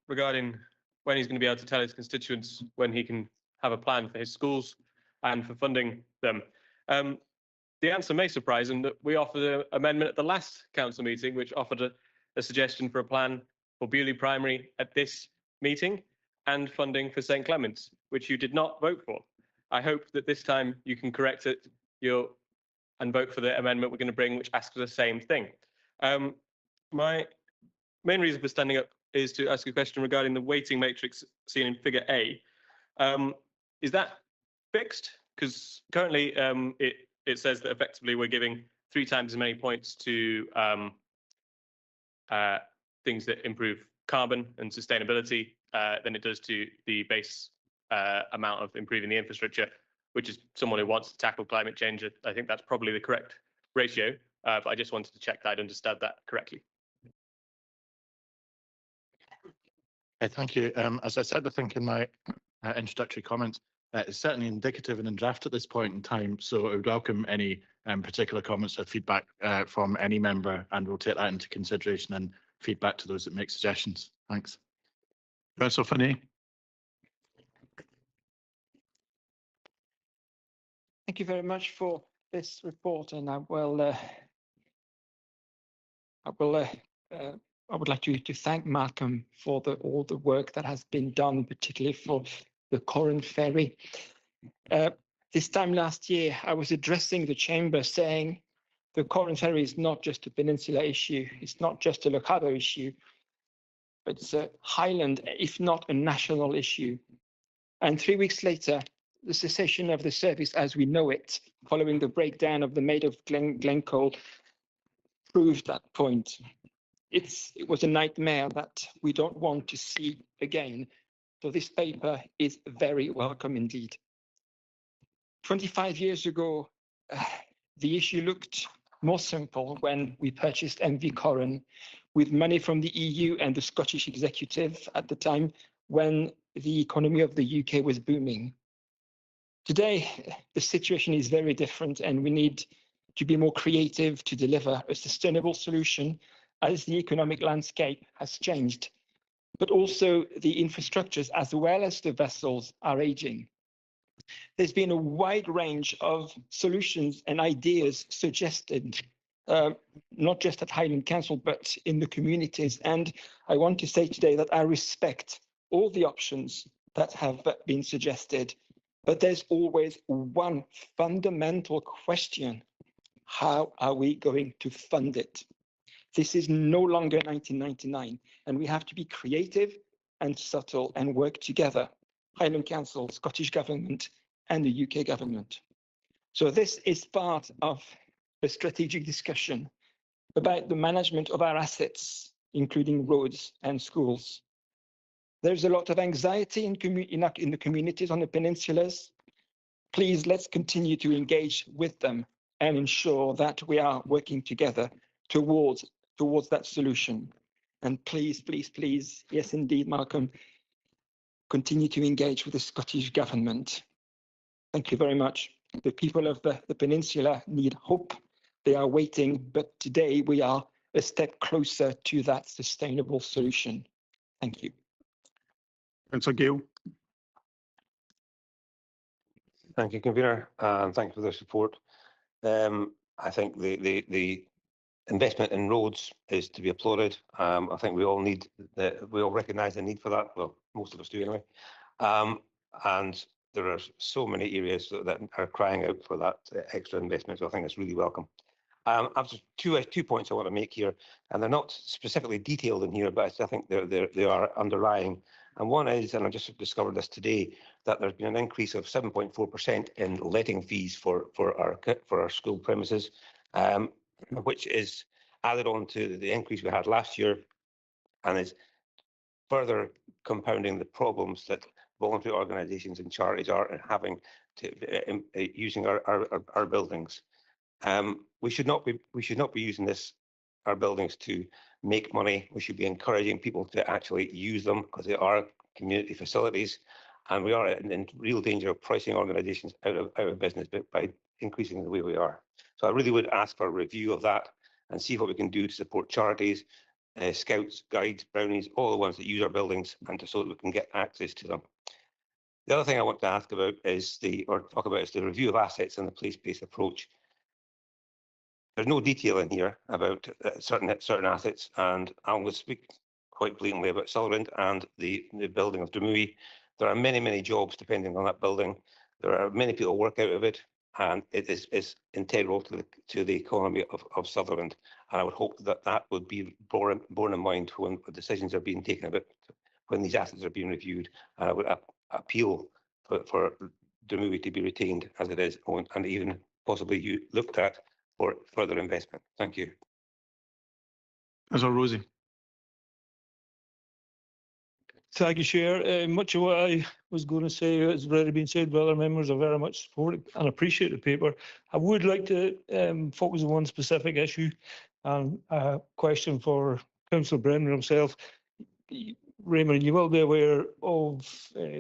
regarding when he's going to be able to tell his constituents when he can have a plan for his schools and for funding them. The answer may surprise him that we offered an amendment at the last council meeting, which offered a suggestion for a plan for Bewley Primary at this meeting and funding for St Clements, which you did not vote for. I hope that this time you can correct it and vote for the amendment we're going to bring, which asks for the same thing. My main reason for standing up is to ask a question regarding the weighting matrix seen in Figure A. Is that fixed? Because currently it says that effectively we're giving 3 times as many points to things that improve carbon and sustainability than it does to the base amount of improving the infrastructure, which is someone who wants to tackle climate change. I think that's probably the correct ratio, but I just wanted to check that I'd understood that correctly. Thank you. As I said, I think in my introductory comments, it's certainly indicative and in draft at this point in time. So I would welcome any particular comments or feedback from any member, and we'll take that into consideration and feedback to those that make suggestions. Thanks. Councillor Finney. Thank you very much for this report, and I would like to thank Malcolm for all the work that has been done, particularly for the current ferry. This time last year, I was addressing the chamber saying the current ferry is not just a peninsula issue, it's not just a Lochaber issue, but it's a Highland, if not a national issue. And 3 weeks later, the cessation of the service as we know it, following the breakdown of the Maid of Glencoe, proved that point. It was a nightmare that we don't want to see again. So this paper is very welcome indeed. 25 years ago, the issue looked more simple when we purchased MV Corran with money from the EU and the Scottish executive at the time when the economy of the UK was booming. Today, the situation is very different and we need to be more creative to deliver a sustainable solution as the economic landscape has changed, but also the infrastructures as well as the vessels are aging. There's been a wide range of solutions and ideas suggested, not just at Highland Council, but in the communities. And I want to say today that I respect all the options that have been suggested, but there's always one fundamental question: how are we going to fund it? This is no longer 1999, and we have to be creative and subtle and work together. Highland Council, Scottish Government, and the UK Government. So this is part of a strategic discussion about the management of our assets, including roads and schools. There's a lot of anxiety in the communities on the peninsulas. Please, let's continue to engage with them and ensure that we are working together towards that solution. And please, please, please, yes, indeed, Malcolm, continue to engage with the Scottish Government. Thank you very much. The people of the peninsula need hope. They are waiting, but today we are a step closer to that sustainable solution. Thank you. Councillor Gale. Thank you, convener, and thank you for the support. I think the investment in roads is to be applauded. I think we all recognise the need for that. Well, most of us do anyway. And there are so many areas that are crying out for that extra investment. So I think it's really welcome. I've just two points I want to make here, and they're not specifically detailed in here, but I think they are underlying. And one is, and I just discovered this today, that there's been an increase of 7.4% in letting fees for our school premises, which is added on to the increase we had last year, and is further compounding the problems that voluntary organisations and charities are having to using our buildings. We should not be using our buildings to make money. We should be encouraging people to actually use them because they are community facilities, and we are in real danger of pricing organisations out of business by increasing the way we are. So I really would ask for a review of that and see what we can do to support charities, scouts, guides, brownies, all the ones that use our buildings, and so that we can get access to them. The other thing I want to ask about is talk about the review of assets and the place-based approach. There's no detail in here about certain assets, and I'm going to speak quite blatantly about Sutherland and the building of Drumui. There are many jobs depending on that building. There are many people work out of it, and it is integral to the economy of Sutherland. And I would hope that would be borne in mind when decisions are being taken about when these assets are being reviewed. And I would appeal for Drumui to be retained as it is, and even possibly looked at for further investment. Thank you. Councillor Rosie. Thank you, Chair. Much of what I was going to say has already been said by other members. I very much support it and appreciate the paper. I would like to focus on one specific issue and a question for Councillor Brennan himself. Raymond, you will be aware of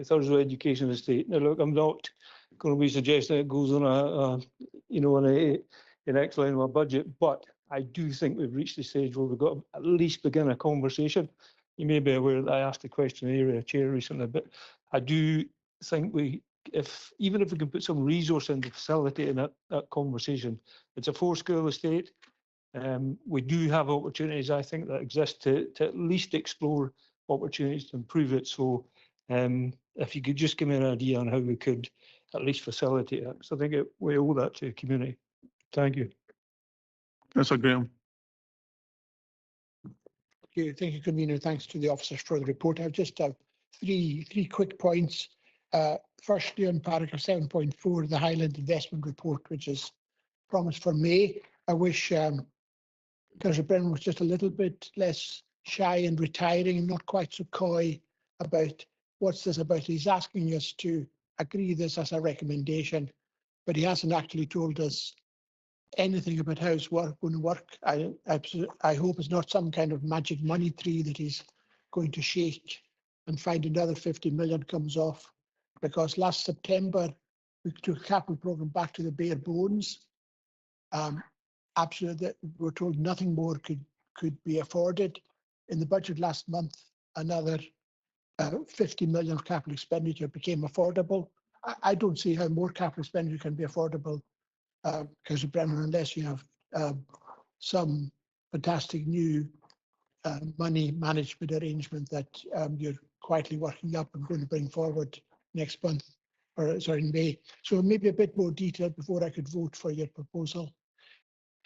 Thursday Education Estate. Now, look, I'm not going to be suggesting it goes on the next line of my budget, but I do think we've reached the stage where we've got to at least begin a conversation. You may be aware that I asked a question in the area chair recently, but I do think even if we can put some resource into facilitating that conversation. It's a 4-school estate. We do have opportunities, I think, that exist to at least explore opportunities to improve it. So if you could just give me an idea on how we could at least facilitate it. So I think we owe that to the community. Thank you. Councillor Graham. Thank you, convener. Thanks to the officers for the report. I've just three quick points. Firstly, on paragraph 7.4 of the Highland Investment Report, which is promised for May, I wish Councillor Brennan was just a little bit less shy and retiring and not quite so coy about what's this about. He's asking us to agree this as a recommendation, but he hasn't actually told us anything about how it's going to work. I hope it's not some kind of magic money tree that he's going to shake and find another 50 million comes off, because last September we took a capital programme back to the bare bones. Absolutely, we're told nothing more could be afforded. In the budget last month, another 50 million of capital expenditure became affordable. I don't see how more capital expenditure can be affordable, Councillor Brennan, unless you have some fantastic new money management arrangement that you're quietly working up and going to bring forward next month, or sorry, in May. So maybe a bit more detail before I could vote for your proposal.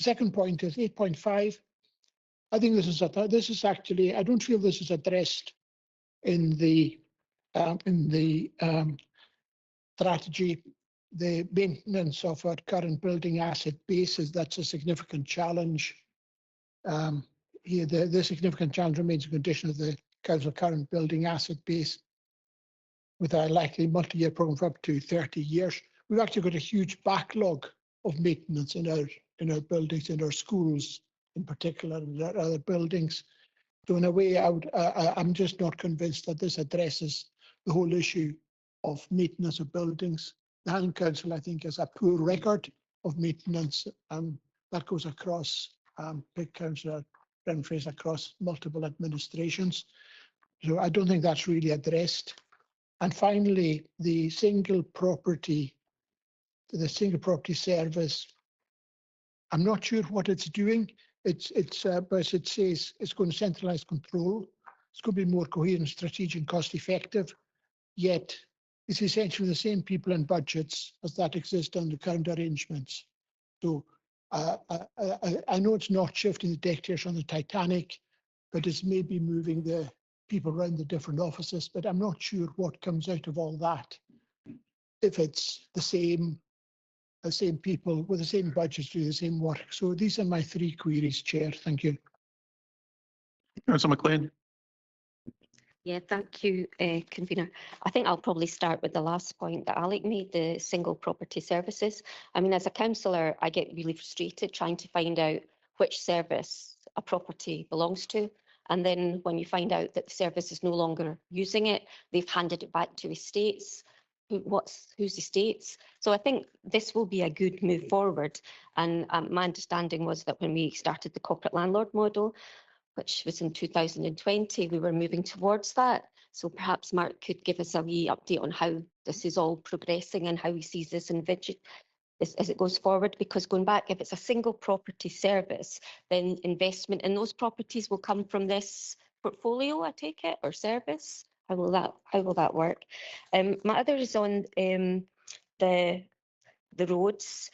Second point is 8.5. I think this is actually, I don't feel this is addressed in the strategy. The maintenance of our current building asset bases, that's a significant challenge. The significant challenge remains a condition of the council current building asset base with a likely multi-year program for up to 30 years. We've actually got a huge backlog of maintenance in our buildings, in our schools in particular, and our other buildings. So in a way, I'm just not convinced that this addresses the whole issue of maintenance of buildings. The Highland Council, I think, has a poor record of maintenance. That goes across big councillor Renfrey's across multiple administrations. So I don't think that's really addressed. And finally, the single property service. I'm not sure what it's doing. But it says it's going to centralise control. It's going to be more coherent, strategic, and cost effective. Yet it's essentially the same people and budgets as that exist under current arrangements. So I know it's not shifting the deck chairs on the Titanic, but it's maybe moving the people around the different offices. But I'm not sure what comes out of all that. If it's the same people with the same budgets do the same work. So these are my three queries, Chair. Thank you. Councillor McLean. Yeah, thank you, convener. I think I'll probably start with the last point that Alec made, the single property services. I mean, as a councillor, I get really frustrated trying to find out which service a property belongs to. And then when you find out that the service is no longer using it, they've handed it back to estates. Whose estates? So I think this will be a good move forward. And my understanding was that when we started the corporate landlord model, which was in 2020, we were moving towards that. So perhaps Mark could give us a wee update on how this is all progressing and how he sees this as it goes forward. Because going back, if it's a single property service, then investment in those properties will come from this portfolio, I take it, or service. How will that work? My other is on the roads.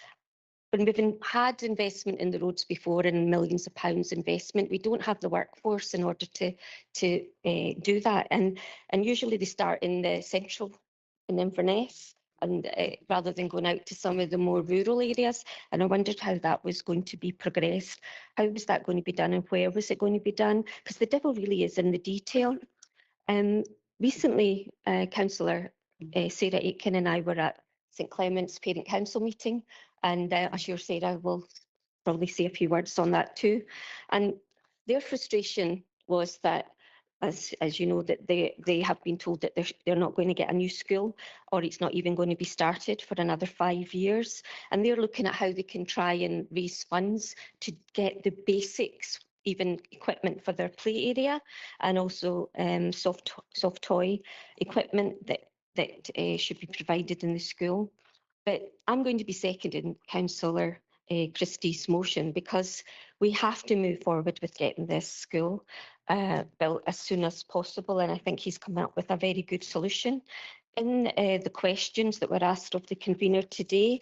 When we've had investment in the roads before and millions of pounds investment, we don't have the workforce in order to do that. And usually they start in the central in Inverness, and rather than going out to some of the more rural areas. And I wondered how that was going to be progressed. How was that going to be done, and where was it going to be done? Because the devil really is in the detail. Recently, Councillor Sarah Aitken and I were at St Clement's Parent Council meeting, and I'm sure Sarah will probably say a few words on that too. And their frustration was that, as you know, that they have been told that they're not going to get a new school, or it's not even going to be started for another 5 years. And they're looking at how they can try and raise funds to get the basics, even equipment for their play area, and also soft toy equipment that should be provided in the school. But I'm going to be seconding Councillor Christie's motion, because we have to move forward with getting this school built as soon as possible. And I think he's come up with a very good solution. In the questions that were asked of the convener today,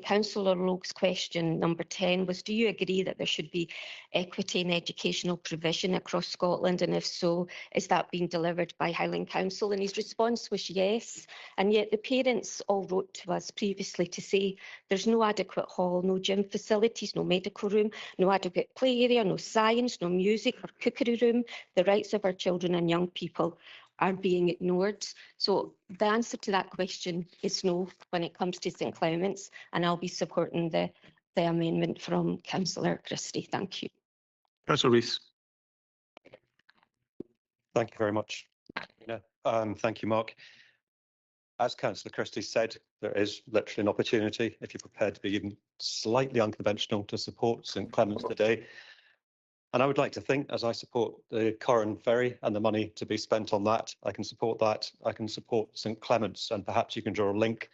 Councillor Logue's question number 10 was, do you agree that there should be equity in educational provision across Scotland? And if so, is that being delivered by Highland Council? And his response was yes. And yet the parents all wrote to us previously to say there's no adequate hall, no gym facilities, no medical room, no adequate play area, no science, no music or cookery room. The rights of our children and young people are being ignored. So the answer to that question is no when it comes to St Clement's, and I'll be supporting the amendment from Councillor Christie. Thank you. Councillor Rees. Thank you very much. Thank you, Mark. As Councillor Christie said, there is literally an opportunity, if you're prepared to be even slightly unconventional, to support St Clement's today. And I would like to think, as I support the Corran Ferry and the money to be spent on that, I can support that. I can support St Clement's, and perhaps you can draw a link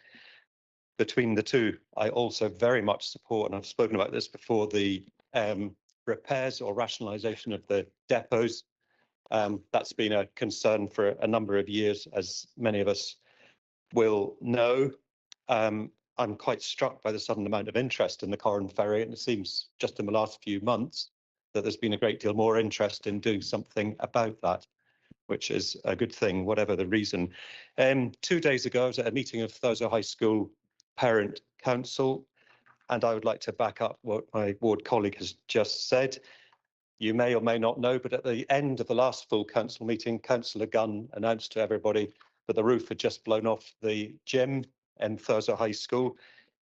between the two. I also very much support, and I've spoken about this before, the repairs or rationalisation of the depots. That's been a concern for a number of years, as many of us will know. I'm quite struck by the sudden amount of interest in the Corran Ferry, and it seems just in the last few months that there's been a great deal more interest in doing something about that, which is a good thing, whatever the reason. 2 days ago, I was at a meeting of Thurso High School Parent Council, and I would like to back up what my ward colleague has just said. You may or may not know, but at the end of the last full council meeting, Councillor Gunn announced to everybody that the roof had just blown off the gym in Thurso High School.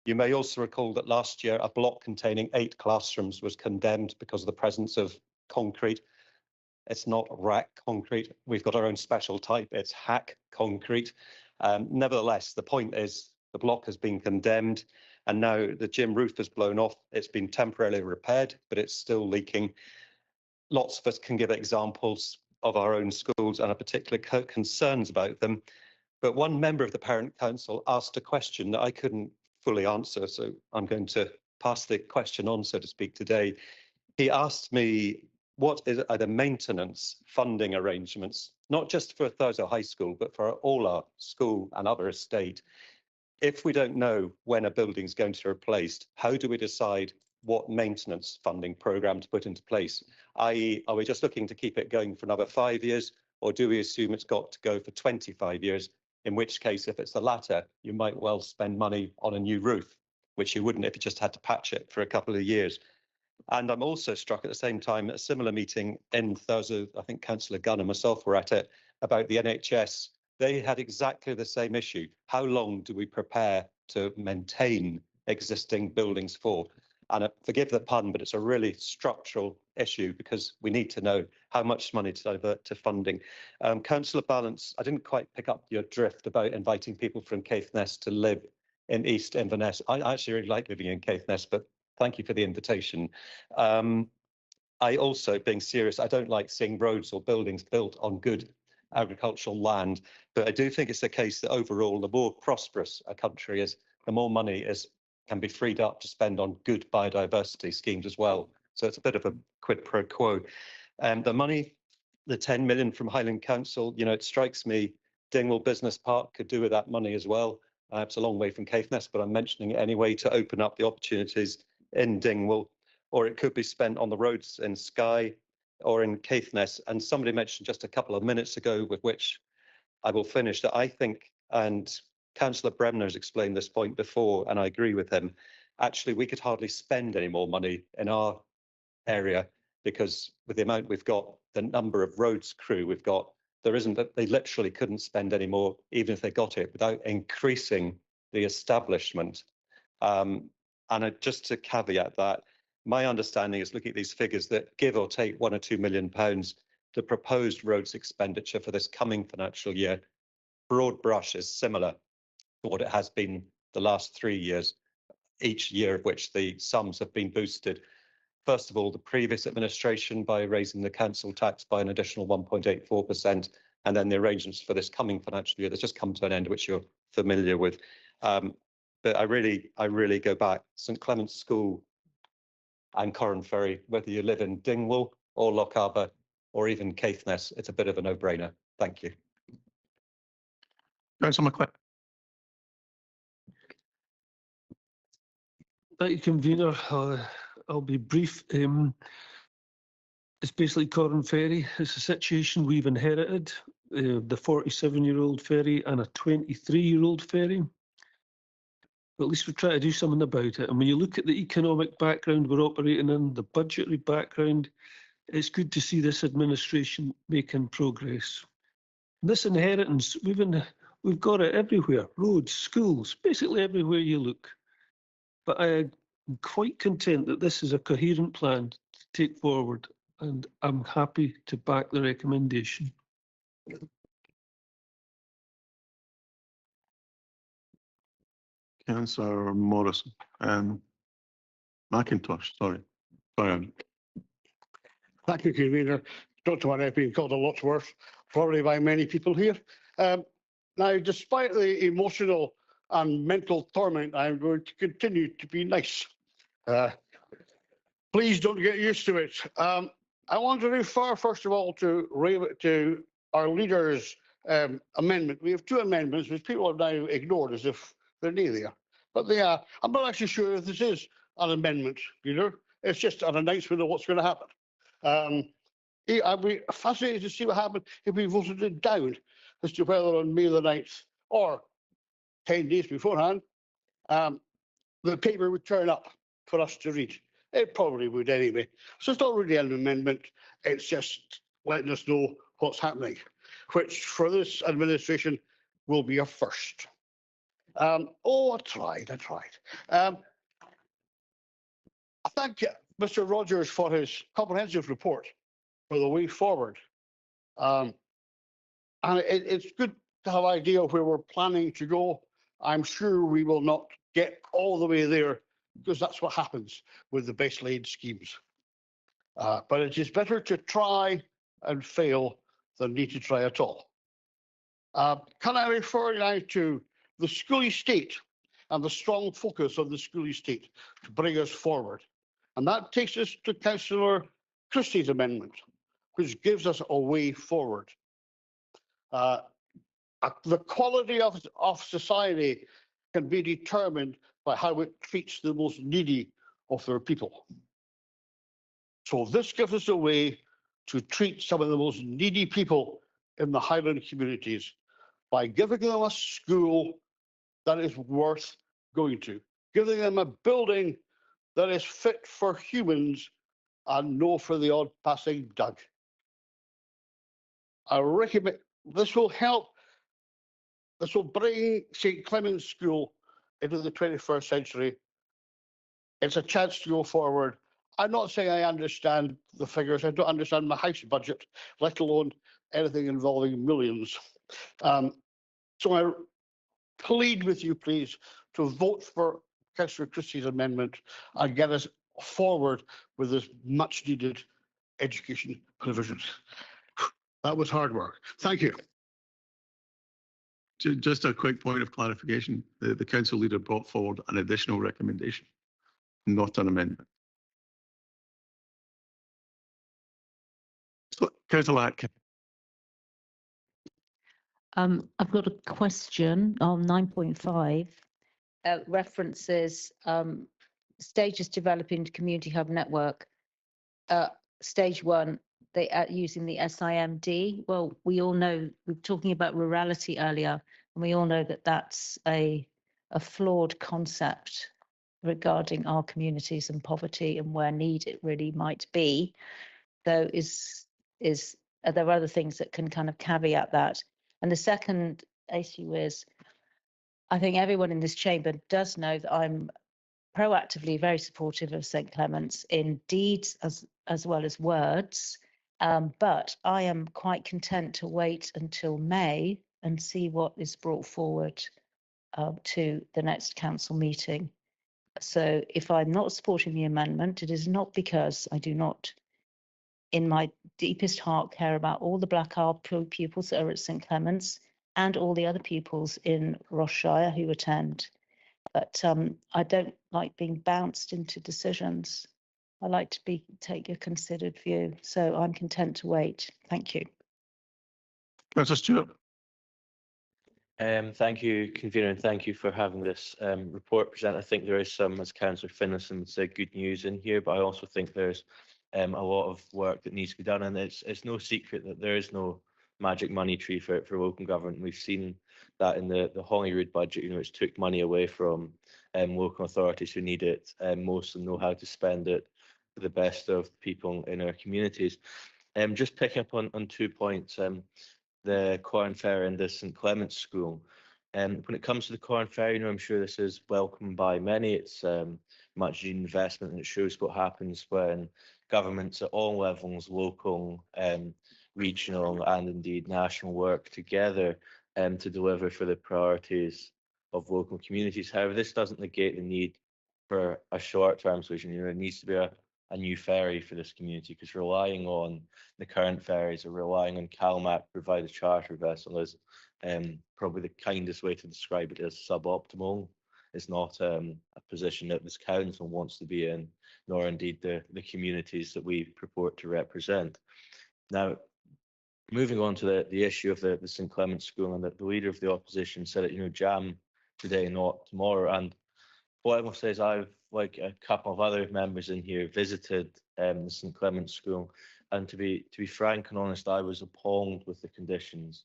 You may also recall that last year a block containing 8 classrooms was condemned because of the presence of concrete. It's not rack concrete. We've got our own special type. It's hack concrete. Nevertheless, the point is the block has been condemned and now the gym roof has blown off. It's been temporarily repaired, but it's still leaking. Lots of us can give examples of our own schools and our particular concerns about them. But one member of the Parent Council asked a question that I couldn't fully answer, so I'm going to pass the question on, so to speak, today. He asked me, what are the maintenance funding arrangements, not just for Thurso High School, but for all our school and other estate? If we don't know when a building is going to be replaced, how do we decide what maintenance funding programme to put into place? I.e., are we just looking to keep it going for another 5 years, or do we assume it's got to go for 25 years? In which case, if it's the latter, you might well spend money on a new roof, which you wouldn't if you just had to patch it for a couple of years. And I'm also struck at the same time at a similar meeting in Thurso, I think Councillor Gunn and myself were at it, about the NHS. They had exactly the same issue. How long do we prepare to maintain existing buildings for? And forgive the pun, but it's a really structural issue because we need to know how much money to divert to funding. Councillor Balance, I didn't quite pick up your drift about inviting people from Caithness to live in East Inverness. I actually really like living in Caithness, but thank you for the invitation. I also, being serious, I don't like seeing roads or buildings built on good agricultural land, but I do think it's the case that overall, the more prosperous a country is, the more money can be freed up to spend on good biodiversity schemes as well. So it's a bit of a quid pro quo. The money, the 10 million from Highland Council, you know, it strikes me Dingwall Business Park could do with that money as well. It's a long way from Caithness, but I'm mentioning it anyway to open up the opportunities in Dingwall, or it could be spent on the roads in Skye or in Caithness. And somebody mentioned just a couple of minutes ago, with which I will finish, that I think, and Councillor Bremner's explained this point before, and I agree with him, actually we could hardly spend any more money in our area because with the amount we've got, the number of roads crew we've got, they literally couldn't spend any more, even if they got it, without increasing the establishment. And just to caveat that, my understanding is looking at these figures that give or take £1 or £2 million, the proposed roads expenditure for this coming financial year, broad brush, is similar to what it has been the last 3 years, each year of which the sums have been boosted. First of all, the previous administration by raising the council tax by an additional 1.84%, and then the arrangements for this coming financial year that's just come to an end, which you're familiar with. But I really go back. St Clement's School and Corran Ferry, whether you live in Dingwall or Lochaber or even Caithness, it's a bit of a no-brainer. Thank you. Councillor McClellan. Thank you, convener. I'll be brief. It's basically Corran Ferry. It's a situation we've inherited, the 47-year-old ferry and a 23-year-old ferry. But at least we try to do something about it. And when you look at the economic background we're operating in, the budgetary background, it's good to see this administration making progress. This inheritance, we've got it everywhere, roads, schools, basically everywhere you look. But I'm quite content that this is a coherent plan to take forward, and I'm happy to back the recommendation. Councillor Morrison. McIntosh, sorry. Thank you, convener. Not to worry, I've been called a lot worse, probably by many people here. Now, despite the emotional and mental torment, I'm going to continue to be nice. Please don't get used to it. I want to refer, first of all, to our leader's amendment. We have two amendments which people have now ignored as if they're near there. But they are. I'm not actually sure if this is an amendment, Peter. It's just an announcement of what's going to happen. I'd be fascinated to see what happened if we voted it down as to whether on May the 9th or 10 days beforehand, the paper would turn up for us to read. It probably would anyway. So it's not really an amendment. It's just letting us know what's happening, which for this administration will be a first. I tried. I thank Mr. Rogers for his comprehensive report for the way forward. And it's good to have an idea of where we're planning to go. I'm sure we will not get all the way there because that's what happens with the best laid schemes. But it is better to try and fail than need to try at all. Can I refer now to the school estate and the strong focus of the school estate to bring us forward? And that takes us to Councillor Christie's amendment, which gives us a way forward. The quality of society can be determined by how it treats the most needy of their people. So this gives us a way to treat some of the most needy people in the Highland communities by giving them a school that is worth going to, giving them a building that is fit for humans and no for the odd passing dog. I recommend this will help. This will bring St. Clement's School into the 21st century. It's a chance to go forward. I'm not saying I understand the figures. I don't understand my house budget, let alone anything involving millions. So I plead with you, please, to vote for Councillor Christie's amendment and get us forward with this much needed education provisions. That was hard work. Thank you. Just a quick point of clarification. The council leader brought forward an additional recommendation, not an amendment. So, Councillor Atkin. I've got a question on 9.5. References stages developing community hub network. Stage 1, they are using the SIMD. Well, we all know, we were talking about rurality earlier, and we all know that that's a flawed concept regarding our communities and poverty and where need it really might be. Though are there other things that can kind of caveat that? And the second issue is, I think everyone in this chamber does know that I'm proactively very supportive of St. Clement's in deeds as well as words. But I am quite content to wait until May and see what is brought forward to the next council meeting. So if I'm not supporting the amendment, it is not because I do not, in my deepest heart, care about all the Black Isle pupils that are at St. Clement's and all the other pupils in Ross-shire who attend. But I don't like being bounced into decisions. I like to take a considered view. So I'm content to wait. Thank you. Councillor Stewart. Thank you, convener, and thank you for having this report present. I think there is some, as Councillor Finlayson said, good news in here, but I also think there's a lot of work that needs to be done, and it's no secret that there is no magic money tree for local government. We've seen that in the Holyrood budget, which took money away from local authorities who need it most and know how to spend it for the best of people in our communities. Just picking up on 2 points, the Corn Ferry and the St. Clement's School. When it comes to the Corn Ferry, I'm sure this is welcomed by many. It's much investment, and it shows what happens when governments at all levels, local, regional, and indeed national, work together to deliver for the priorities of local communities. However, this doesn't negate the need for a short-term solution. It needs to be a new ferry for this community, because relying on the current ferries or relying on CalMac to provide a charter vessel is probably the kindest way to describe it as suboptimal. It's not a position that this council wants to be in, nor indeed the communities that we purport to represent. Now, moving on to the issue of the St Clement's School, and that the leader of the opposition said it, jam today, not tomorrow. And what I will say is I've, like a couple of other members in here, visited the St Clement's School, and to be frank and honest, I was appalled with the conditions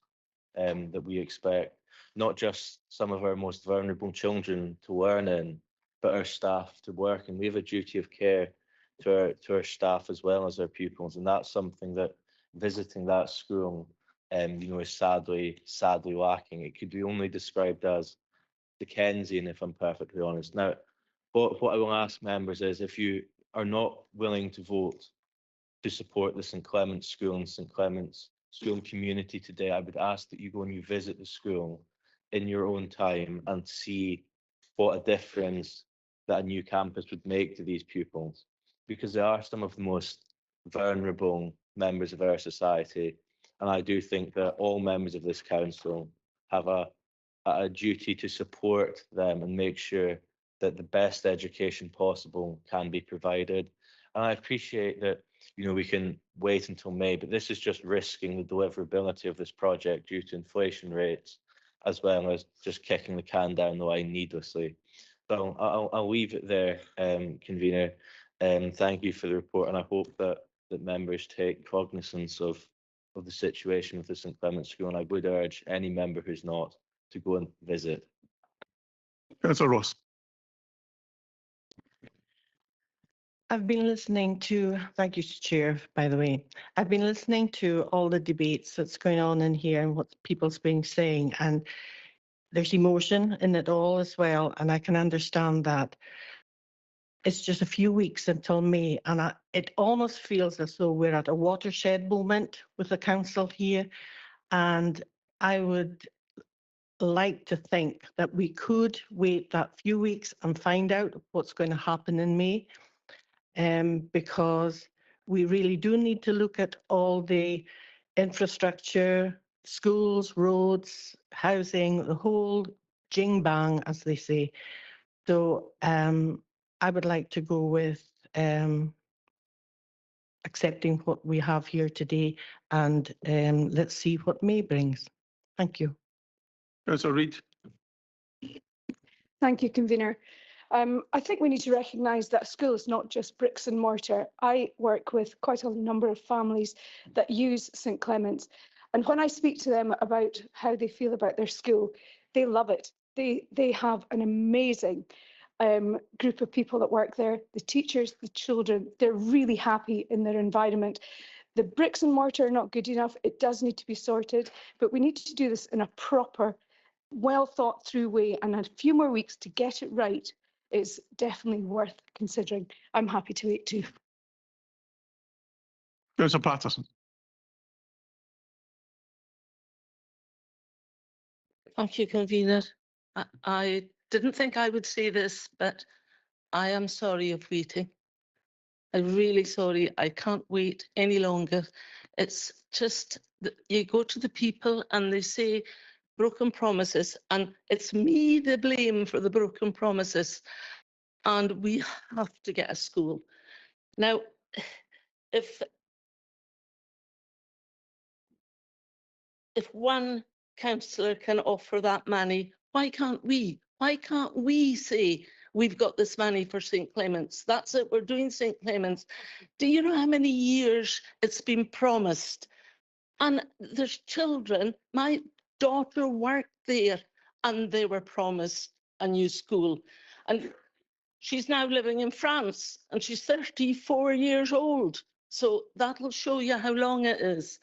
that we expect not just some of our most vulnerable children to learn in, but our staff to work. And we have a duty of care to our staff as well as our pupils, and that's something that visiting that school is sadly lacking. It could be only described as Dickensian, if I'm perfectly honest. Now, what I will ask members is, if you are not willing to vote to support the St Clement's School and St Clement's School community today, I would ask that you go and you visit the school in your own time and see what a difference that a new campus would make to these pupils, because they are some of the most vulnerable members of our society. And I do think that all members of this council have a duty to support them and make sure that the best education possible can be provided. And I appreciate that, we can wait until May, but this is just risking the deliverability of this project due to inflation rates, as well as just kicking the can down the line needlessly. So I'll leave it there, convener. Thank you for the report, and I hope that members take cognizance of the situation with the St Clement's School, and I would urge any member who's not to go and visit. Councillor Ross. I've been listening to, thank you, Chair, by the way. I've been listening to all the debates that's going on in here and what people's been saying, and there's emotion in it all as well, and I can understand that. It's just a few weeks until May, and it almost feels as though we're at a watershed moment with the council here, and I would like to think that we could wait that few weeks and find out what's going to happen in May. Because we really do need to look at all the infrastructure, schools, roads, housing, the whole jing bang, as they say. So I would like to go with accepting what we have here today, and let's see what May brings. Thank you. Councillor Reid. Thank you, convener. I think we need to recognise that school is not just bricks and mortar. I work with quite a number of families that use St Clement's, and when I speak to them about how they feel about their school, they love it. They have an amazing group of people that work there, the teachers, the children, they're really happy in their environment. The bricks and mortar are not good enough. It does need to be sorted, but we need to do this in a proper, well thought through way, and a few more weeks to get it right is definitely worth considering. I'm happy to wait too. Councillor Patterson. Thank you, convener. I didn't think I would say this, but I am sorry of waiting. I'm really sorry. I can't wait any longer. It's just that you go to the people and they say broken promises, and it's me to blame for the broken promises. And we have to get a school. Now, if one councillor can offer that money, why can't we? Why can't we say we've got this money for St Clement's? That's it, we're doing St Clement's. Do you know how many years it's been promised? And there's children, my daughter worked there and they were promised a new school. And she's now living in France and she's 34 years old. So that'll show you how long it is.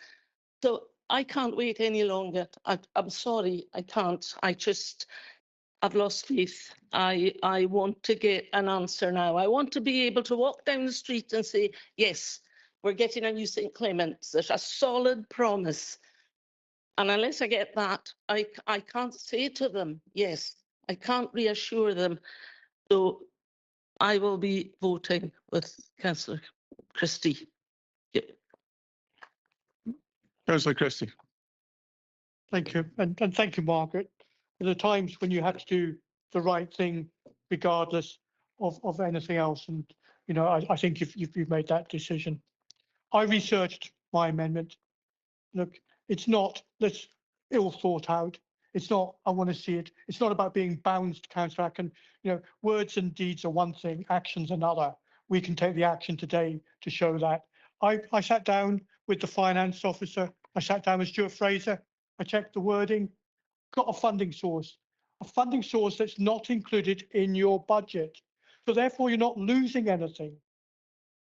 So I can't wait any longer. I'm sorry, I can't. I've lost faith. I want to get an answer now. I want to be able to walk down the street and say, yes, we're getting a new St Clement's. There's a solid promise. And unless I get that, I can't say to them, yes, I can't reassure them. So I will be voting with Councillor Christie. Yep. Councillor Christie. Thank you. And thank you, Margaret. There are times when you have to do the right thing regardless of anything else. And, you know, I think you've made that decision. I researched my amendment. Look, it's not, that's ill thought out. It's not, I want to see it. It's not about being bound to Councillor Atkin. You know, words and deeds are one thing, actions another. We can take the action today to show that. I sat down with the finance officer. I sat down with Stuart Fraser. I checked the wording, got a funding source that's not included in your budget. So therefore, you're not losing anything.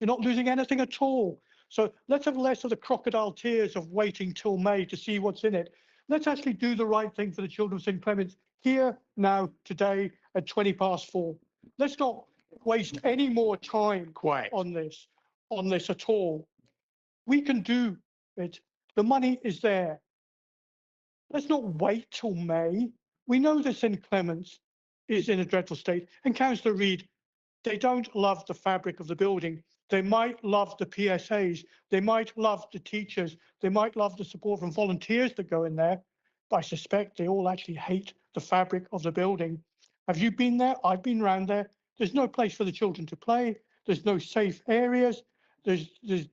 You're not losing anything at all. So let's have less of the crocodile tears of waiting till May to see what's in it. Let's actually do the right thing for the children of St Clements here, now, today at 4:20. Let's not waste any more time on this at all. We can do it. The money is there. Let's not wait till May. We know that St Clements is in a dreadful state. And Councillor Reid, they don't love the fabric of the building. They might love the PSAs. They might love the teachers. They might love the support from volunteers that go in there. But I suspect they all actually hate the fabric of the building. Have you been there? I've been around there. There's no place for the children to play. There's no safe areas. There's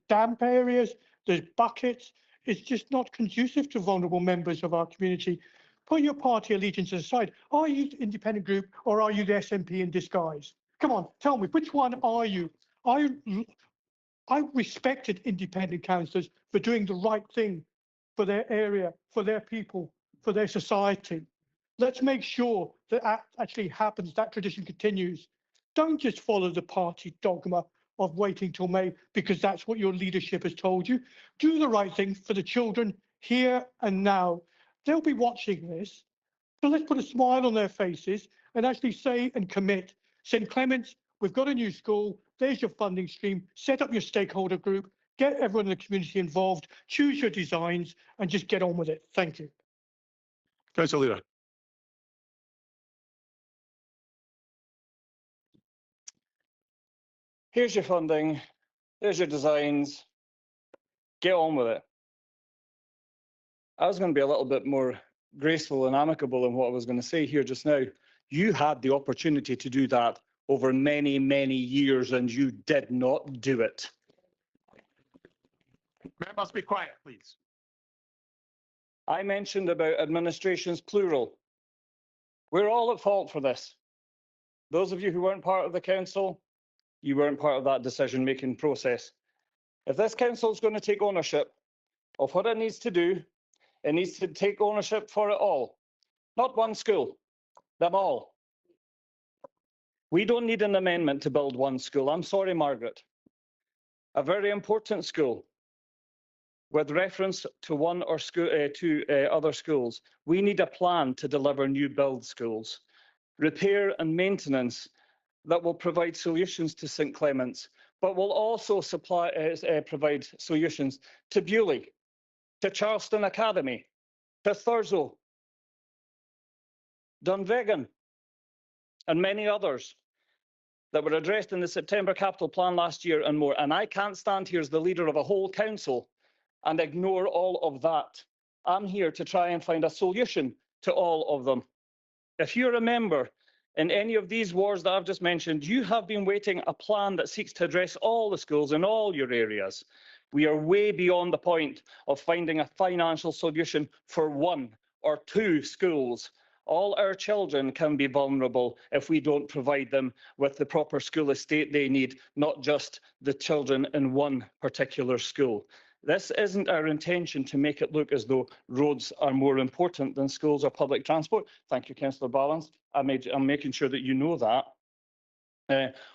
damp areas. There's buckets. It's just not conducive to vulnerable members of our community. Put your party allegiances aside. Are you the independent group or are you the SNP in disguise? Come on, tell me, which one are you? I respected independent councillors for doing the right thing for their area, for their people, for their society. Let's make sure that actually happens, that tradition continues. Don't just follow the party dogma of waiting till May because that's what your leadership has told you. Do the right thing for the children here and now. They'll be watching this. So let's put a smile on their faces and actually say and commit. St Clements, we've got a new school. There's your funding stream. Set up your stakeholder group. Get everyone in the community involved. Choose your designs and just get on with it. Thank you. Councillor Leader. Here's your funding. There's your designs. Get on with it. I was going to be a little bit more graceful and amicable in what I was going to say here just now. You had the opportunity to do that over many, many years and you did not do it. Members, be quiet, please. I mentioned about administrations plural. We're all at fault for this. Those of you who weren't part of the council, you weren't part of that decision-making process. If this council is going to take ownership of what it needs to do, it needs to take ownership for it all. Not one school, them all. We don't need an amendment to build one school. I'm sorry, Margaret. A very important school with reference to one or two other schools. We need a plan to deliver new build schools. Repair and maintenance that will provide solutions to St Clements, but will also provide solutions to Bewley, to Charleston Academy, to Thurso, Dunvegan, and many others that were addressed in the September capital plan last year and more. And I can't stand here as the leader of a whole council and ignore all of that. I'm here to try and find a solution to all of them. If you remember, in any of these wards that I've just mentioned, you have been waiting a plan that seeks to address all the schools in all your areas. We are way beyond the point of finding a financial solution for one or two schools. All our children can be vulnerable if we don't provide them with the proper school estate they need, not just the children in one particular school. This isn't our intention to make it look as though roads are more important than schools or public transport. Thank you, Councillor Ballance. I'm making sure that you know that.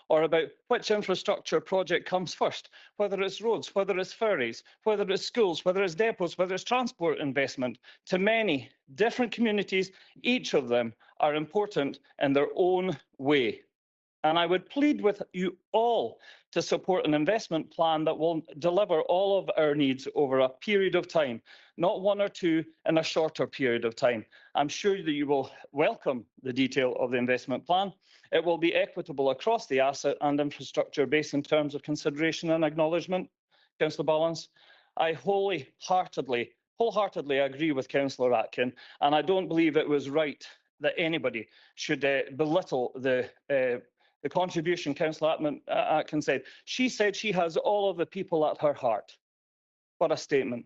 Or about which infrastructure project comes first, whether it's roads, whether it's ferries, whether it's schools, whether it's depots, whether it's transport investment. To many different communities, each of them are important in their own way. And I would plead with you all to support an investment plan that will deliver all of our needs over a period of time, not one or two in a shorter period of time. I'm sure that you will welcome the detail of the investment plan. It will be equitable across the asset and infrastructure base in terms of consideration and acknowledgement. Councillor Ballance, I wholeheartedly agree with Councillor Atkin, and I don't believe it was right that anybody should belittle the contribution Councillor Atkins said. She said she has all of the people at her heart. What a statement.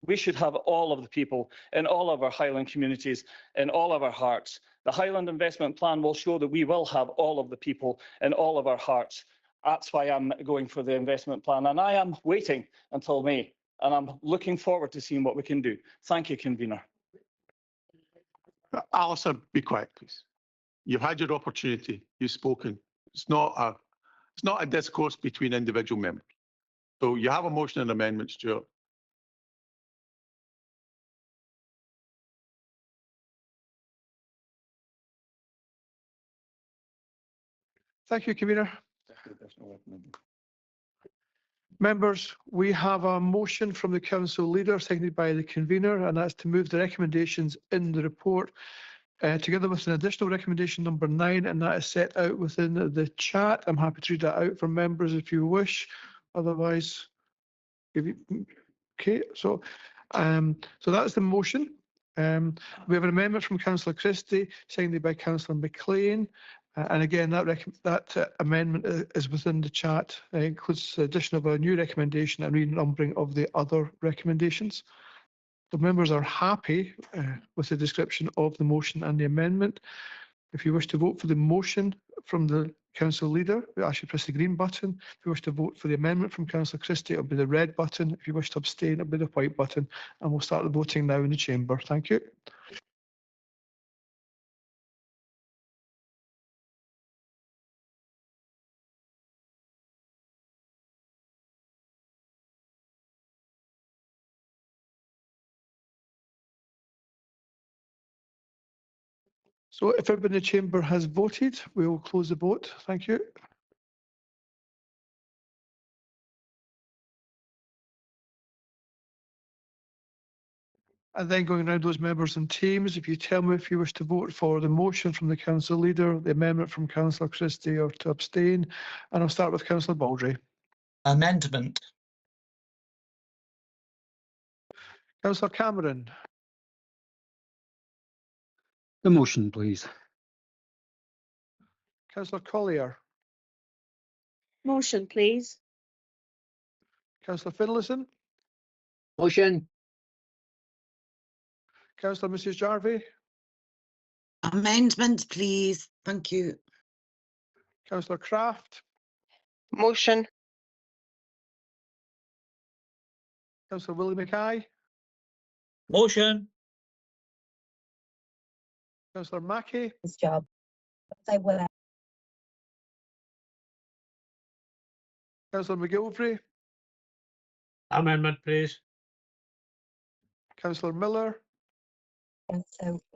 We should have all of the people in all of our Highland communities, in all of our hearts. The Highland Investment Plan will show that we will have all of the people in all of our hearts. That's why I'm going for the investment plan, and I am waiting until May, and I'm looking forward to seeing what we can do. Thank you, convener. Alison, be quiet, please. You've had your opportunity. You've spoken. It's not a discourse between individual members. So you have a motion and amendment, Stuart. Thank you, convener. Members, we have a motion from the council leader, seconded by the convener, and that's to move the recommendations in the report together with an additional recommendation number 9, and that is set out within the chat. I'm happy to read that out for members if you wish. Otherwise, okay. So that's the motion. We have an amendment from Councillor Christie, seconded by Councillor McLean. And again, that amendment is within the chat. It includes the addition of a new recommendation and renumbering of the other recommendations. The members are happy with the description of the motion and the amendment. If you wish to vote for the motion from the council leader, we ask you to press the green button. If you wish to vote for the amendment from Councillor Christie, it'll be the red button. If you wish to abstain, it'll be the white button. And we'll start the voting now in the chamber. Thank you. So if everybody in the chamber has voted, we will close the vote. Thank you. And then going around those members in teams, if you tell me if you wish to vote for the motion from the council leader, the amendment from Councillor Christie, or to abstain. And I'll start with Councillor Baldry. Amendment. Councillor Cameron. The motion, please. Councillor Collier. Motion, please. Councillor Finlayson. Motion. Councillor Mrs Jarvie. Amendment, please. Thank you. Councillor Kraft. Motion. Councillor Willie Mackay. Motion. Councillor Mackey. This job. I will. Councillor McGilvray. Amendment, please. Councillor Miller.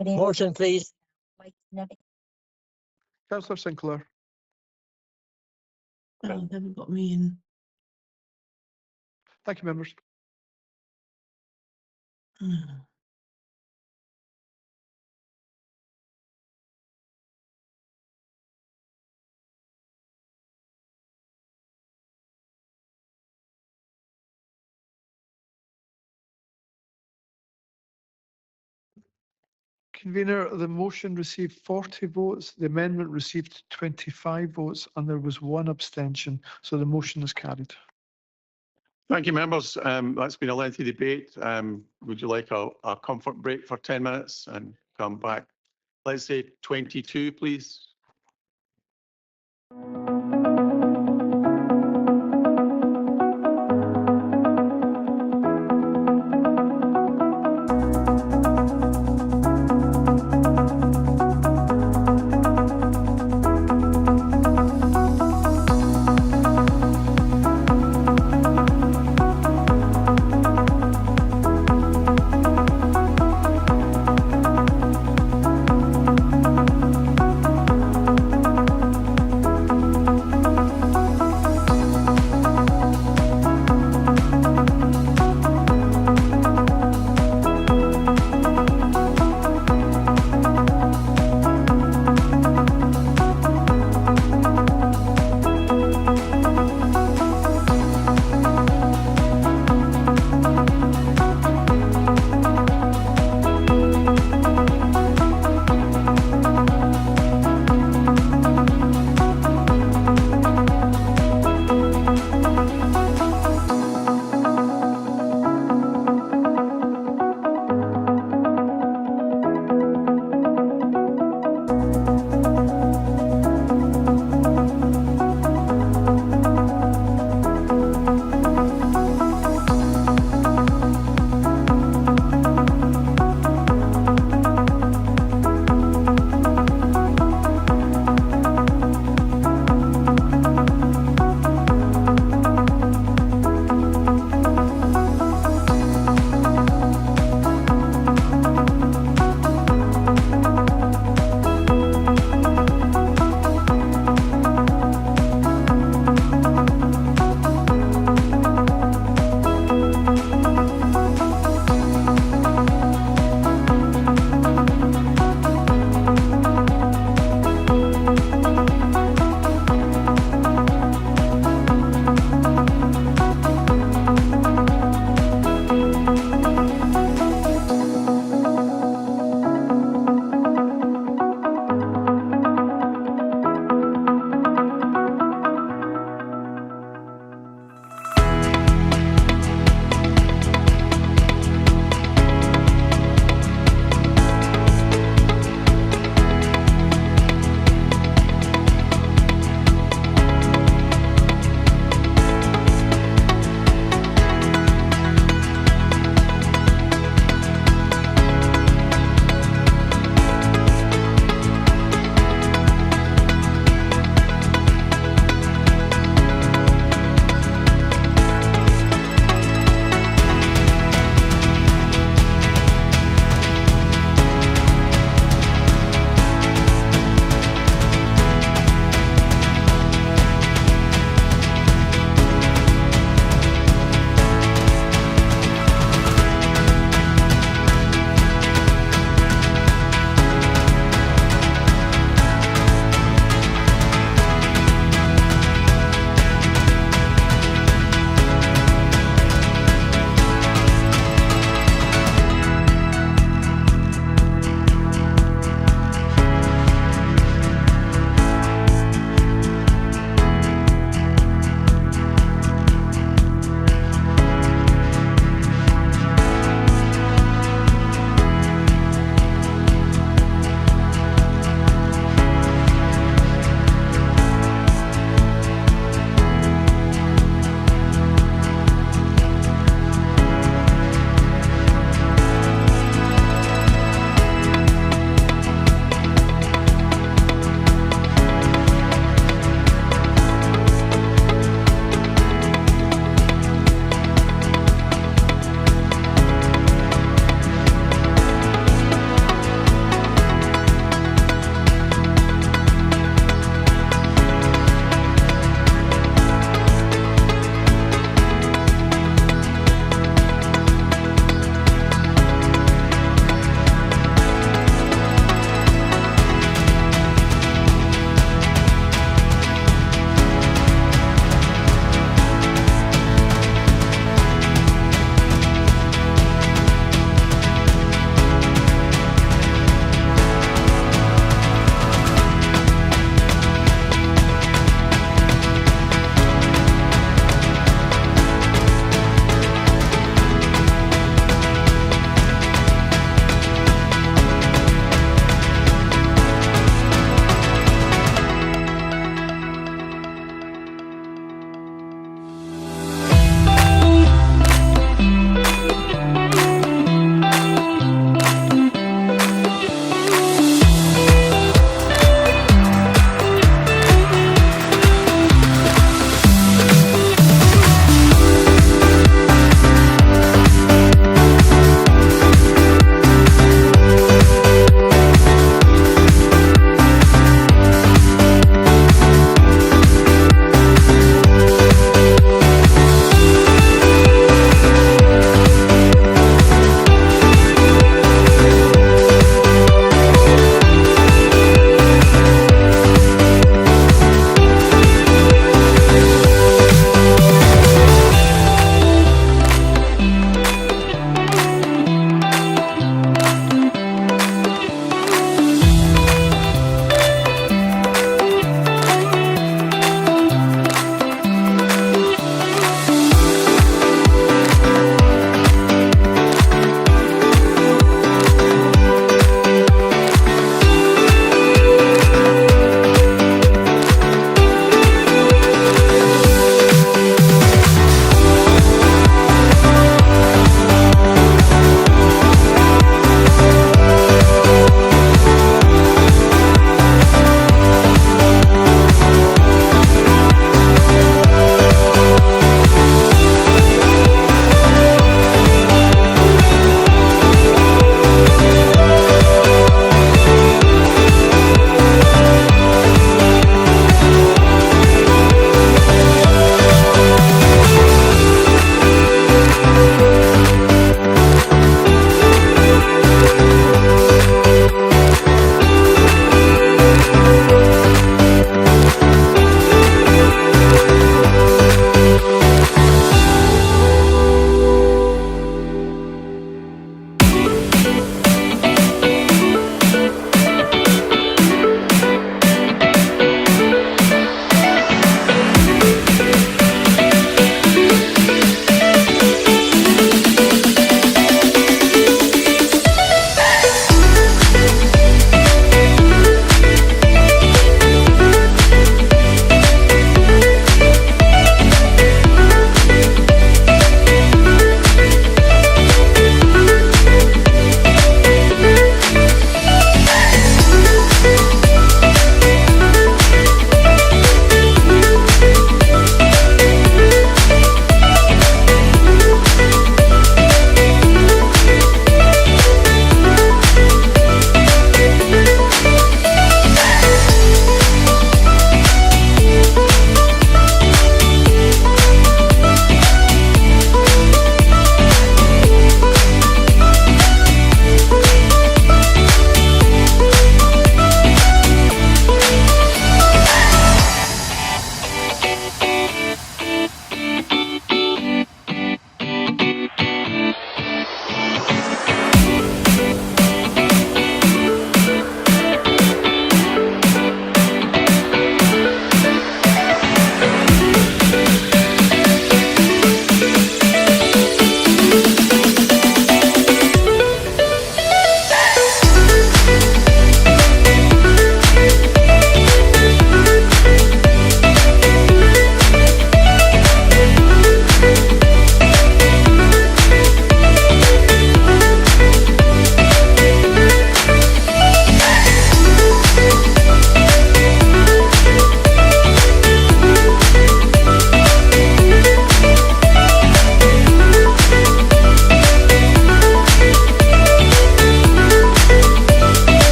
Motion, please. Councillor Sinclair. Oh, they haven't got me in. Thank you, members. Convener, the motion received 40 votes, the amendment received 25 votes, and there was 1 abstention. So the motion is carried. Thank you, members. That's been a lengthy debate. Would you like a comfort break for 10 minutes and come back? Let's say 22, please.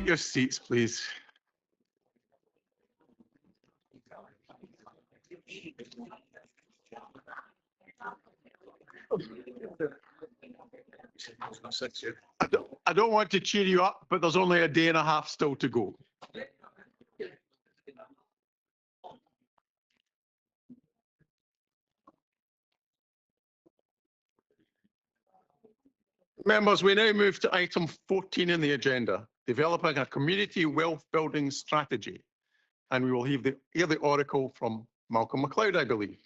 your seats, please. I don't want to cheer you up, but there's only a day and a half still to go. Members, we now move to item 14 in the agenda, developing a community wealth building strategy. And we will hear the oracle from Malcolm MacLeod, I believe.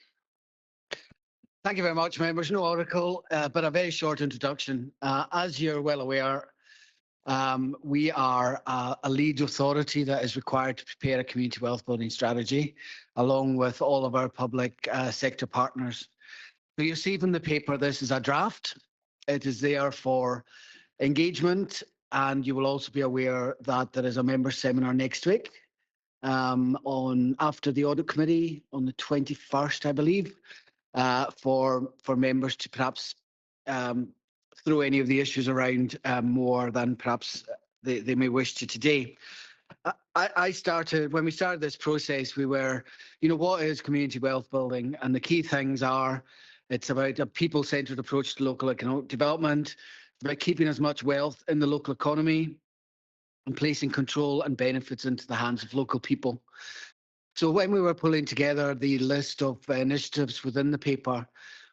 Thank you very much, members. No oracle, but a very short introduction. As you're well aware, we are a lead authority that is required to prepare a community wealth building strategy, along with all of our public sector partners. So you see from the paper, this is a draft. It is there for engagement, and you will also be aware that there is a member seminar next week after the audit committee on the 21st, I believe, for members to perhaps throw any of the issues around more than perhaps they may wish to today. When we started this process, we were, what is community wealth building? And the key things are, it's about a people-centred approach to local economic development, about keeping as much wealth in the local economy and placing control and benefits into the hands of local people. So when we were pulling together the list of initiatives within the paper,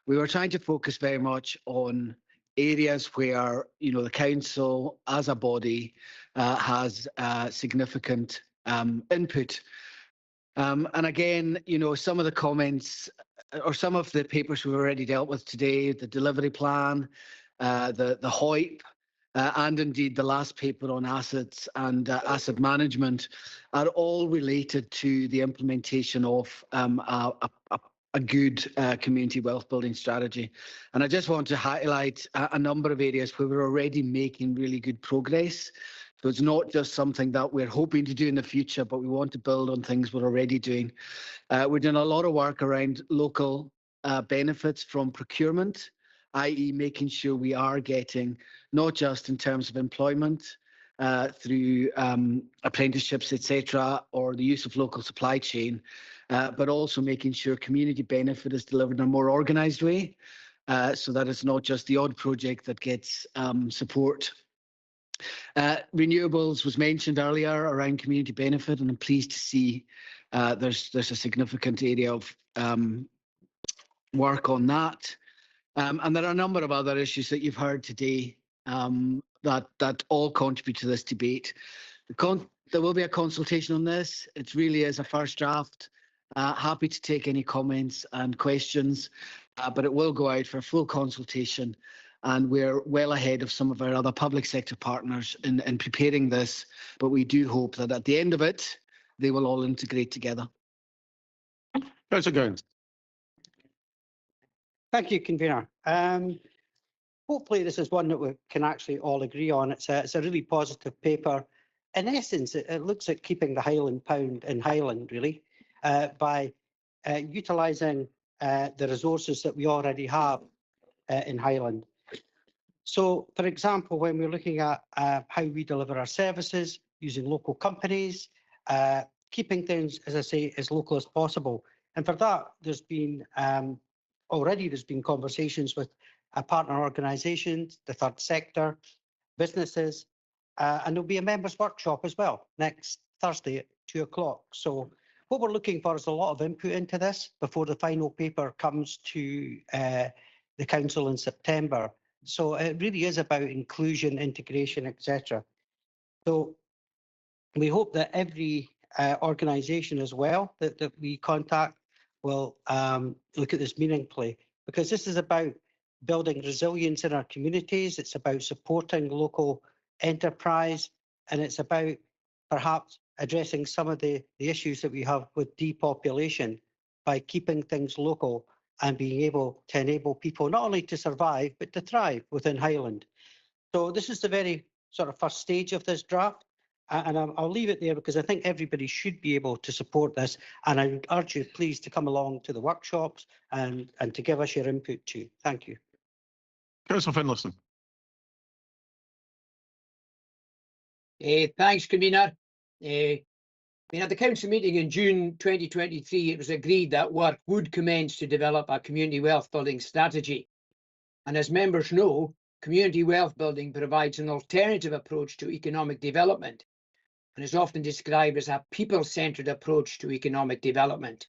we were trying to focus very much on areas where, the council as a body has significant input. And again, some of the comments or some of the papers we've already dealt with today, the delivery plan, the HOIP, and indeed the last paper on assets and asset management are all related to the implementation of a good community wealth building strategy. And I just want to highlight a number of areas where we're already making really good progress. So it's not just something that we're hoping to do in the future, but we want to build on things we're already doing. We're doing a lot of work around local benefits from procurement, i.e. making sure we are getting, not just in terms of employment through apprenticeships, etc., or the use of local supply chain, but also making sure community benefit is delivered in a more organised way, so that it's not just the odd project that gets support. Renewables was mentioned earlier around community benefit, and I'm pleased to see there's a significant area of work on that. And there are a number of other issues that you've heard today that all contribute to this debate. There will be a consultation on this. It really is a first draft. Happy to take any comments and questions, but it will go out for a full consultation. And we're well ahead of some of our other public sector partners in preparing this, but we do hope that at the end of it, they will all integrate together. Councillor Gowans. Thank you, convener. Hopefully this is one that we can actually all agree on. It's a really positive paper. In essence, it looks at keeping the Highland pound in Highland, really, by utilising the resources that we already have in Highland. So, for example, when we're looking at how we deliver our services using local companies, keeping things, as I say, as local as possible. And for that, there's been conversations with partner organisations, the third sector, businesses, and there'll be a members' workshop as well next Thursday at 2 o'clock. So what we're looking for is a lot of input into this before the final paper comes to the council in September. So it really is about inclusion, integration, etc. So we hope that every organisation as well that we contact will look at this meaningfully, because this is about building resilience in our communities. It's about supporting local enterprise, and it's about perhaps addressing some of the issues that we have with depopulation by keeping things local and being able to enable people not only to survive, but to thrive within Highland. So this is the very sort of first stage of this draft. And I'll leave it there because I think everybody should be able to support this. And I would urge you, please, to come along to the workshops and to give us your input too. Thank you. Councillor Finlayson. Thanks, convener. At the council meeting in June 2023, it was agreed that work would commence to develop a community wealth building strategy. And as members know, community wealth building provides an alternative approach to economic development and is often described as a people-centred approach to economic development.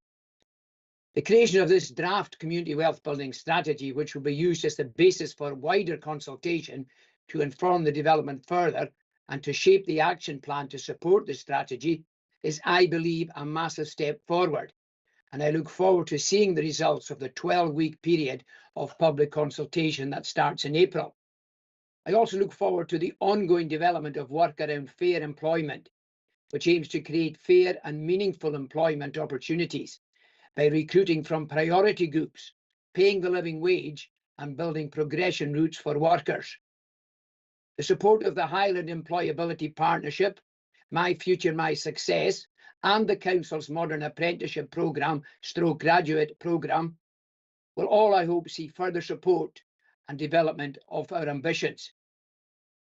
The creation of this draft community wealth building strategy, which will be used as the basis for wider consultation to inform the development further and to shape the action plan to support the strategy, is, I believe, a massive step forward. And I look forward to seeing the results of the 12-week period of public consultation that starts in April. I also look forward to the ongoing development of work around fair employment, which aims to create fair and meaningful employment opportunities by recruiting from priority groups, paying the living wage, and building progression routes for workers. The support of the Highland Employability Partnership, My Future, My Success, and the Council's Modern Apprenticeship Programme / Graduate Programme will all, I hope, see further support and development of our ambitions.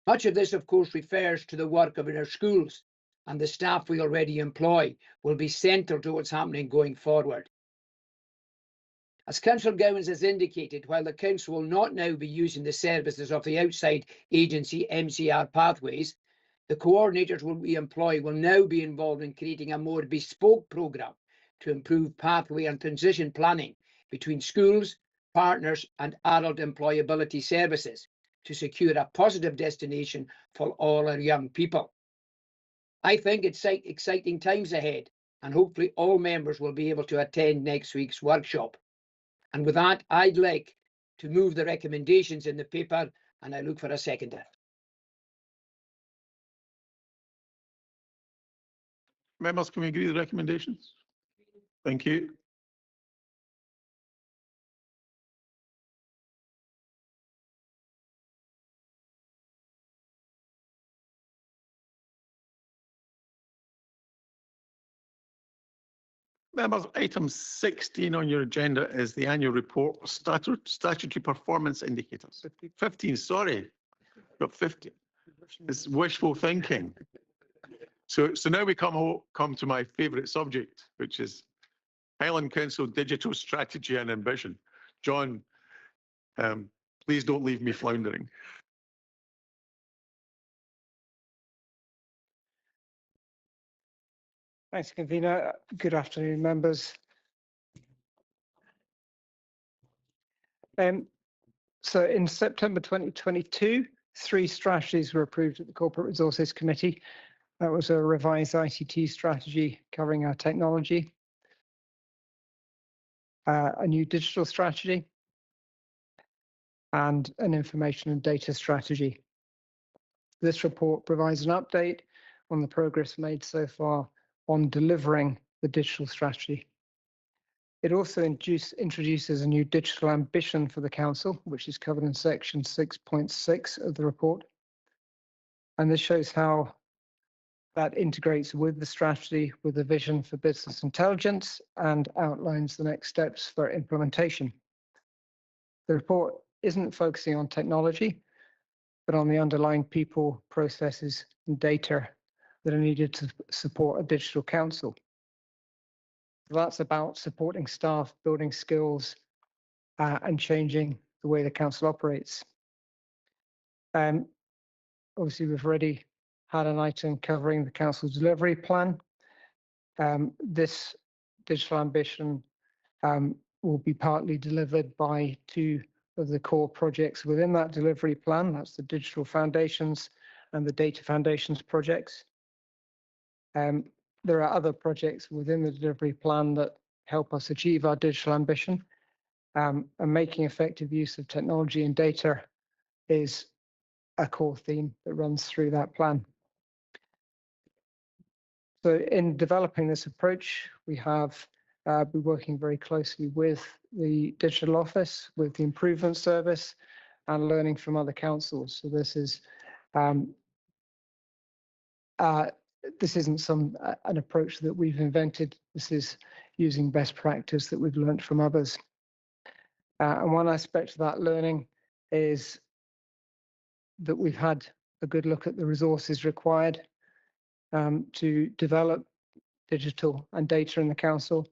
Much of this, of course, refers to the work of our schools, and the staff we already employ will be central to what's happening going forward. As Councillor Gowans has indicated, while the Council will not now be using the services of the outside agency MCR Pathways, the coordinators we employ will now be involved in creating a more bespoke programme to improve pathway and transition planning between schools, partners and adult employability services to secure a positive destination for all our young people. I think it's exciting times ahead, and hopefully all members will be able to attend next week's workshop. And with that, I'd like to move the recommendations in the paper, and I look for a seconder. Members, can we agree with the recommendations? Thank you. Members, item 16 on your agenda is the annual report of statutory performance indicators. 15, sorry, got 50. It's wishful thinking. So now we come to my favourite subject, which is Highland Council digital strategy and ambition. John, please don't leave me floundering. Thanks, convener. Good afternoon, members. So in September 2022, 3 strategies were approved at the Corporate Resources Committee. That was a revised ICT strategy covering our technology, a new digital strategy, and an information and data strategy. This report provides an update on the progress made so far on delivering the digital strategy. It also introduces a new digital ambition for the Council, which is covered in section 6.6 of the report. And this shows how that integrates with the strategy with a vision for business intelligence and outlines the next steps for implementation. The report isn't focusing on technology, but on the underlying people, processes, and data that are needed to support a digital council. That's about supporting staff, building skills, and changing the way the council operates. Obviously, we've already had an item covering the council's delivery plan. This digital ambition will be partly delivered by 2 of the core projects within that delivery plan. That's the digital foundations and the data foundations projects. There are other projects within the delivery plan that help us achieve our digital ambition, and making effective use of technology and data is a core theme that runs through that plan. So in developing this approach, we have been working very closely with the digital office, with the improvement service, and learning from other councils. So this is this isn't an approach that we've invented. This is using best practice that we've learned from others. And one aspect of that learning is that we've had a good look at the resources required to develop digital and data in the council.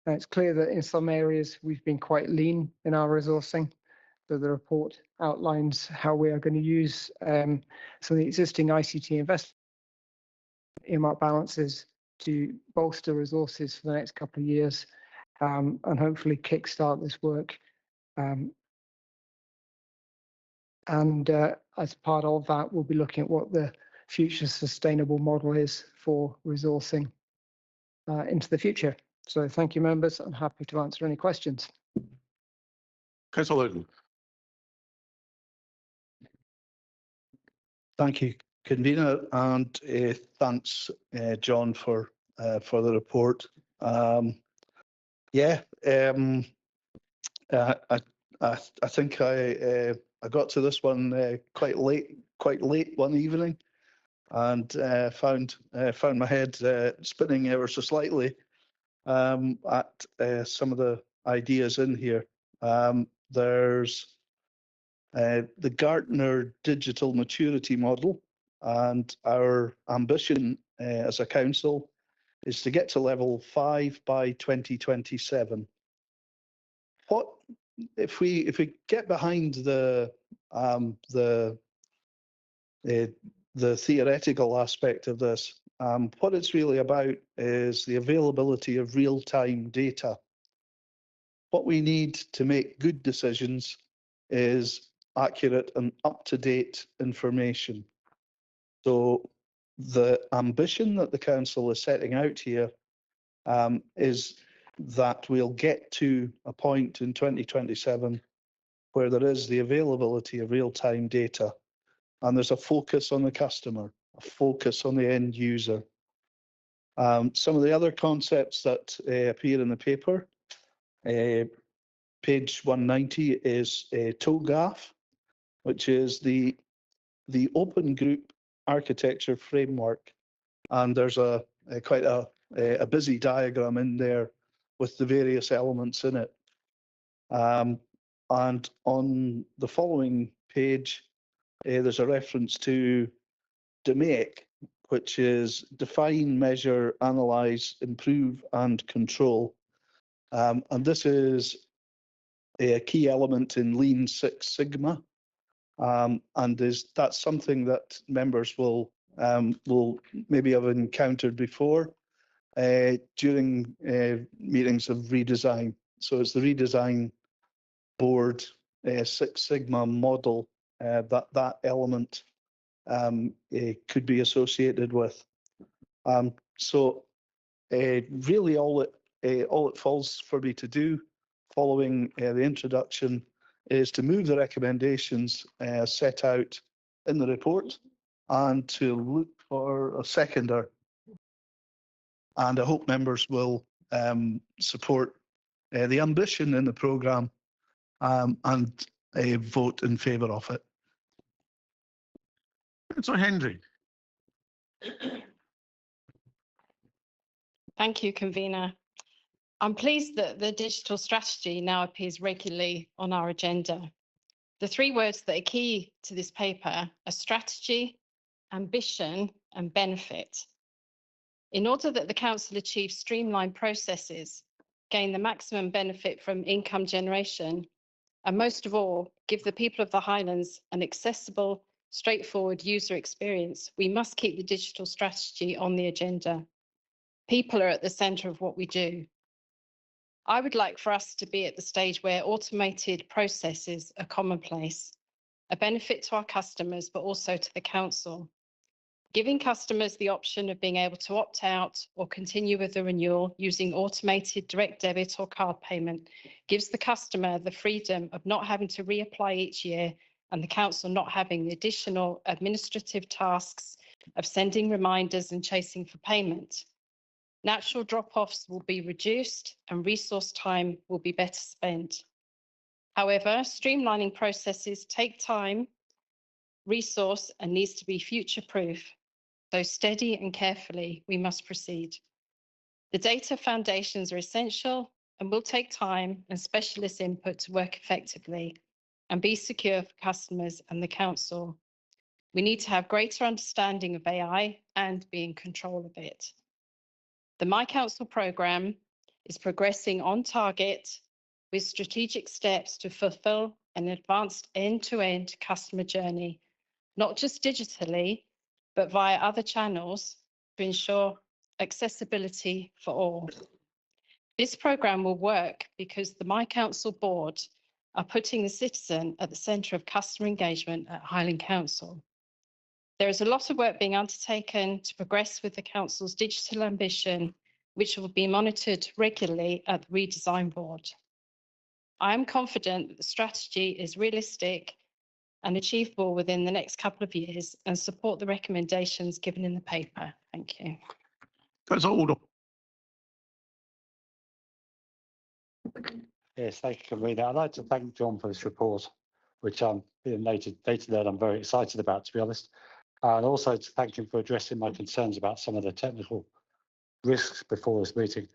It's clear that in some areas we've been quite lean in our resourcing. So the report outlines how we are going to use some of the existing ICT investment earmark balances to bolster resources for the next couple of years and hopefully kickstart this work. As part of that, we'll be looking at what the future sustainable model is for resourcing into the future. So thank you, members. I'm happy to answer any questions. Councillor Loudon. Thank you, convener, and thanks, John, for the report. I think I got to this one quite late one evening, and found my head spinning ever so slightly at some of the ideas in here. There's the Gartner Digital Maturity Model, and our ambition as a council is to get to level 5 by 2027. What if we get behind the theoretical aspect of this? What it's really about is the availability of real-time data. What we need to make good decisions is accurate and up-to-date information. So the ambition that the council is setting out here is that we'll get to a point in 2027 where there is the availability of real-time data, and there's a focus on the customer, a focus on the end user. Some of the other concepts that appear in the paper, page 190 is TOGAF, which is the open group architecture framework, and there's quite a busy diagram in there with the various elements in it. And on the following page, there's a reference to DMAIC, which is define, measure, analyze, improve, and control. And this is a key element in Lean Six Sigma, and that's something that members will maybe have encountered before during meetings of redesign. So it's the redesign board Six Sigma model that element could be associated with. So really all it falls for me to do following the introduction is to move the recommendations set out in the report and to look for a seconder. And I hope members will support the ambition in the programme and vote in favour of it. Councillor Hendry. Thank you, convener. I'm pleased that the digital strategy now appears regularly on our agenda. The three words that are key to this paper are strategy, ambition, and benefit. In order that the council achieve streamlined processes, gain the maximum benefit from income generation, and most of all, give the people of the Highlands an accessible, straightforward user experience, we must keep the digital strategy on the agenda. People are at the centre of what we do. I would like for us to be at the stage where automated processes are commonplace, a benefit to our customers, but also to the council. Giving customers the option of being able to opt out or continue with the renewal using automated direct debit or card payment gives the customer the freedom of not having to reapply each year and the council not having the additional administrative tasks of sending reminders and chasing for payment. Natural drop-offs will be reduced and resource time will be better spent. However, streamlining processes take time, resource, and needs to be future-proof. So steady and carefully, we must proceed. The data foundations are essential and will take time and specialist input to work effectively and be secure for customers and the council. We need to have greater understanding of AI and be in control of it. The My Council programme is progressing on target with strategic steps to fulfil an advanced end-to-end customer journey, not just digitally, but via other channels to ensure accessibility for all. This programme will work because the My Council board are putting the citizen at the centre of customer engagement at Highland Council. There is a lot of work being undertaken to progress with the Council's digital ambition, which will be monitored regularly at the redesign board. I am confident that the strategy is realistic and achievable within the next couple of years and support the recommendations given in the paper. Thank you. Councillor Oldham. Yes, thank you, Convener. I'd like to thank John for this report, which I'm being later learn I'm very excited about, to be honest. And also to thank him for addressing my concerns about some of the technical risks before this meeting.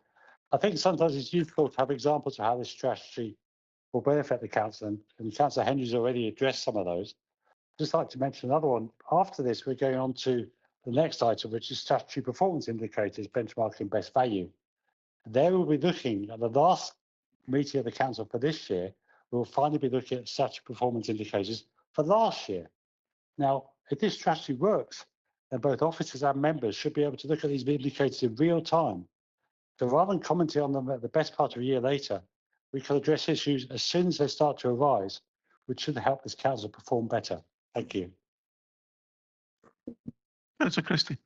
I think sometimes it's useful to have examples of how this strategy will benefit the council, and Councillor Henry's already addressed some of those. I'd just like to mention another one. After this, we're going on to the next item, which is statutory performance indicators, benchmarking best value. There we'll be looking at the last meeting of the council for this year. We'll finally be looking at statutory performance indicators for last year. Now, if this strategy works, then both officers and members should be able to look at these indicators in real time. So rather than commenting on them at the best part of a year later, we can address issues as soon as they start to arise, which should help this council perform better. Thank you. Councillor Christie.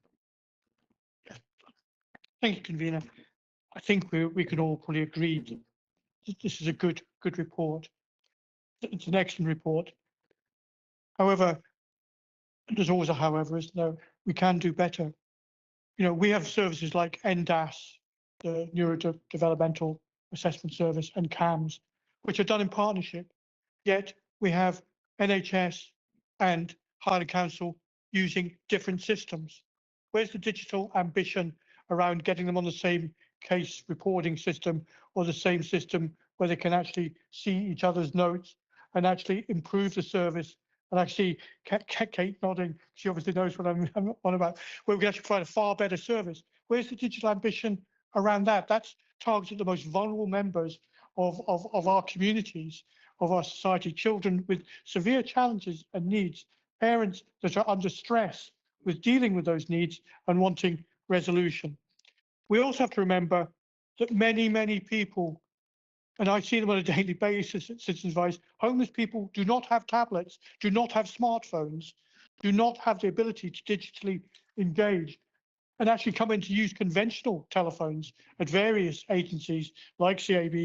Thank you, Convener. I think we can all probably agree that this is a good report. It's an excellent report. However, there's always a however, isn't there? We can do better. You know, we have services like NDAS, the Neurodevelopmental Assessment Service, and CAMS, which are done in partnership. Yet we have NHS and Highland Council using different systems. Where's the digital ambition around getting them on the same case reporting system or the same system where they can actually see each other's notes and actually improve the service? And I see Kate nodding. She obviously knows what I'm on about, where we can actually provide a far better service. Where's the digital ambition around that? That's targeted the most vulnerable members of our communities, of our society, children with severe challenges and needs, parents that are under stress with dealing with those needs and wanting resolution. We also have to remember that many people, and I see them on a daily basis at Citizens Advice, homeless people do not have tablets, do not have smartphones, do not have the ability to digitally engage and actually come in to use conventional telephones at various agencies like CAB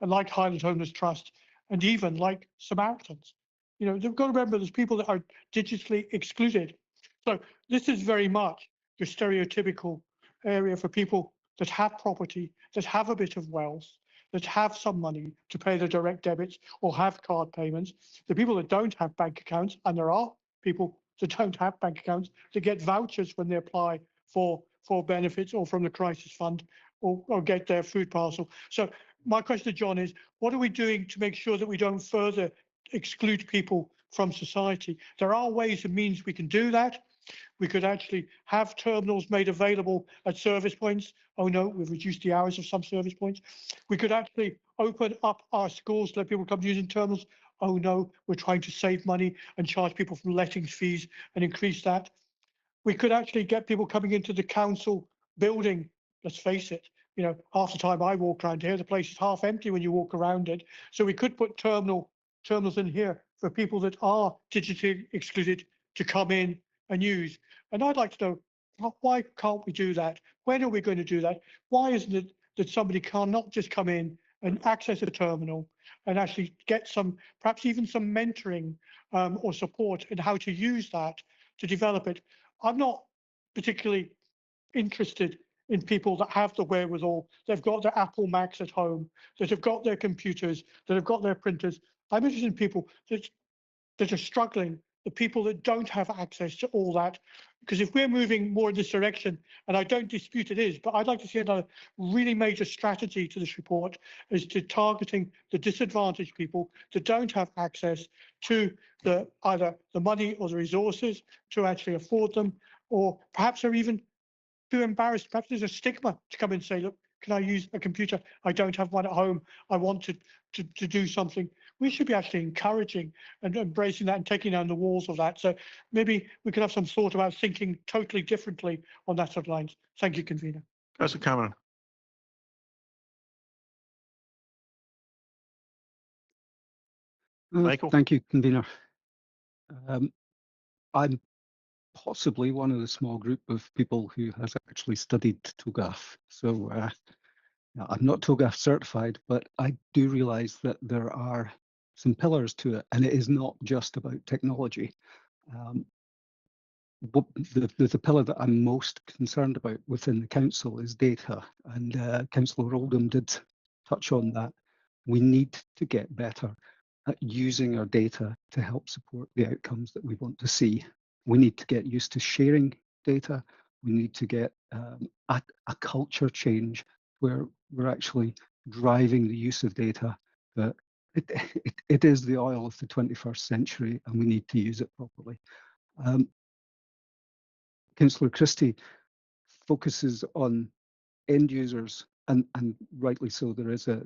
and like Highland Homeless Trust and even like Samaritans. You know, they've got to remember there's people that are digitally excluded. So this is very much your stereotypical area for people that have property, that have a bit of wealth, that have some money to pay their direct debits or have card payments. The people that don't have bank accounts, and there are people that don't have bank accounts, that get vouchers when they apply for benefits or from the crisis fund or get their food parcel. So my question to John is, what are we doing to make sure that we don't further exclude people from society? There are ways and means we can do that. We could actually have terminals made available at service points. Oh no, we've reduced the hours of some service points. We could actually open up our schools to let people come using terminals. Oh no, we're trying to save money and charge people from lettings fees and increase that. We could actually get people coming into the council building. Let's face it, you know, half the time I walk around here, the place is half empty when you walk around it. So we could put terminals in here for people that are digitally excluded to come in and use. And I'd like to know, why can't we do that? When are we going to do that? Why isn't it that somebody cannot just come in and access a terminal and actually get some, perhaps even some mentoring or support in how to use that to develop it? I'm not particularly interested in people that have the wherewithal, they've got their Apple Macs at home, that have got their computers, that have got their printers. I'm interested in people that are struggling, the people that don't have access to all that, Because if we're moving more in this direction, and I don't dispute it is, but I'd like to see another really major strategy to this report as to targeting the disadvantaged people that don't have access to either the money or the resources to actually afford them, or perhaps are even too embarrassed. Perhaps there's a stigma to come and say, look, can I use a computer? I don't have one at home. I want to do something. We should be actually encouraging and embracing that and taking down the walls of that. So maybe we could have some thought about thinking totally differently on that sort of lines. Thank you, convener. Councillor Cameron. Michael. Thank you, convener. I'm possibly one of the small group of people who has actually studied TOGAF. So I'm not TOGAF certified, but I do realise that there are some pillars to it, and it is not just about technology. The pillar that I'm most concerned about within the council is data, and Councillor Oldham did touch on that. We need to get better at using our data to help support the outcomes that we want to see. We need to get used to sharing data. We need to get a culture change where we're actually driving the use of data. That it is the oil of the 21st century, and we need to use it properly. Councillor Christie focuses on end users, and rightly so. There is a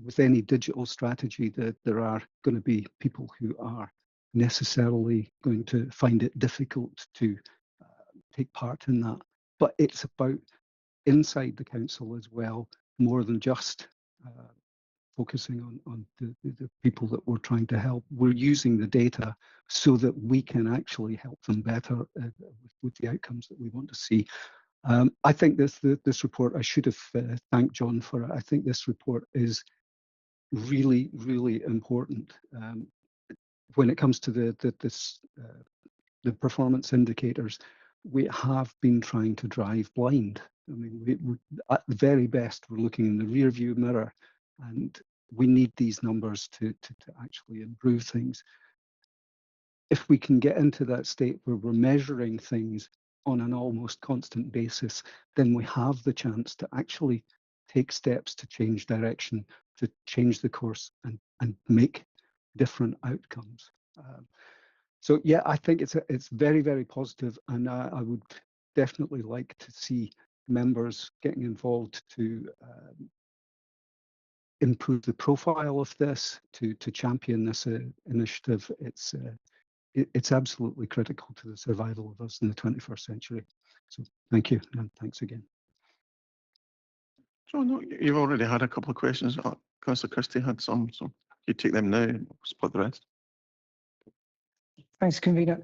with any digital strategy that there are going to be people who are necessarily going to find it difficult to take part in that. But it's about inside the council as well, more than just focusing on the people that we're trying to help. We're using the data so that we can actually help them better with the outcomes that we want to see. I think this report, I should have thanked John for it. I think this report is really, really important when it comes to the performance indicators. We have been trying to drive blind. I mean, we at the very best, we're looking in the rear view mirror, and we need these numbers to actually improve things. If we can get into that state where we're measuring things on an almost constant basis, then we have the chance to actually take steps to change direction, to change the course and make different outcomes. So yeah, I think it's very, very positive, and I would definitely like to see members getting involved to improve the profile of this, to champion this initiative. It's absolutely critical to the survival of us in the 21st century. So thank you, and thanks again. John, you've already had a couple of questions. Councillor Christie had some, so you take them now and we'll split the rest. Thanks, convener.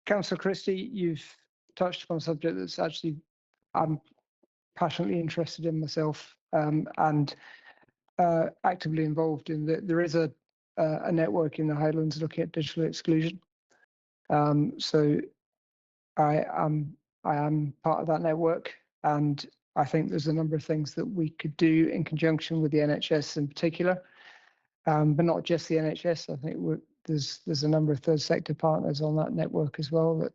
Councillor Christie, you've touched upon a subject that's actually I'm passionately interested in myself, and actively involved in. There is a network in the Highlands looking at digital exclusion. So I am part of that network, and I think there's a number of things that we could do in conjunction with the NHS in particular, but not just the NHS. I think there's a number of third sector partners on that network as well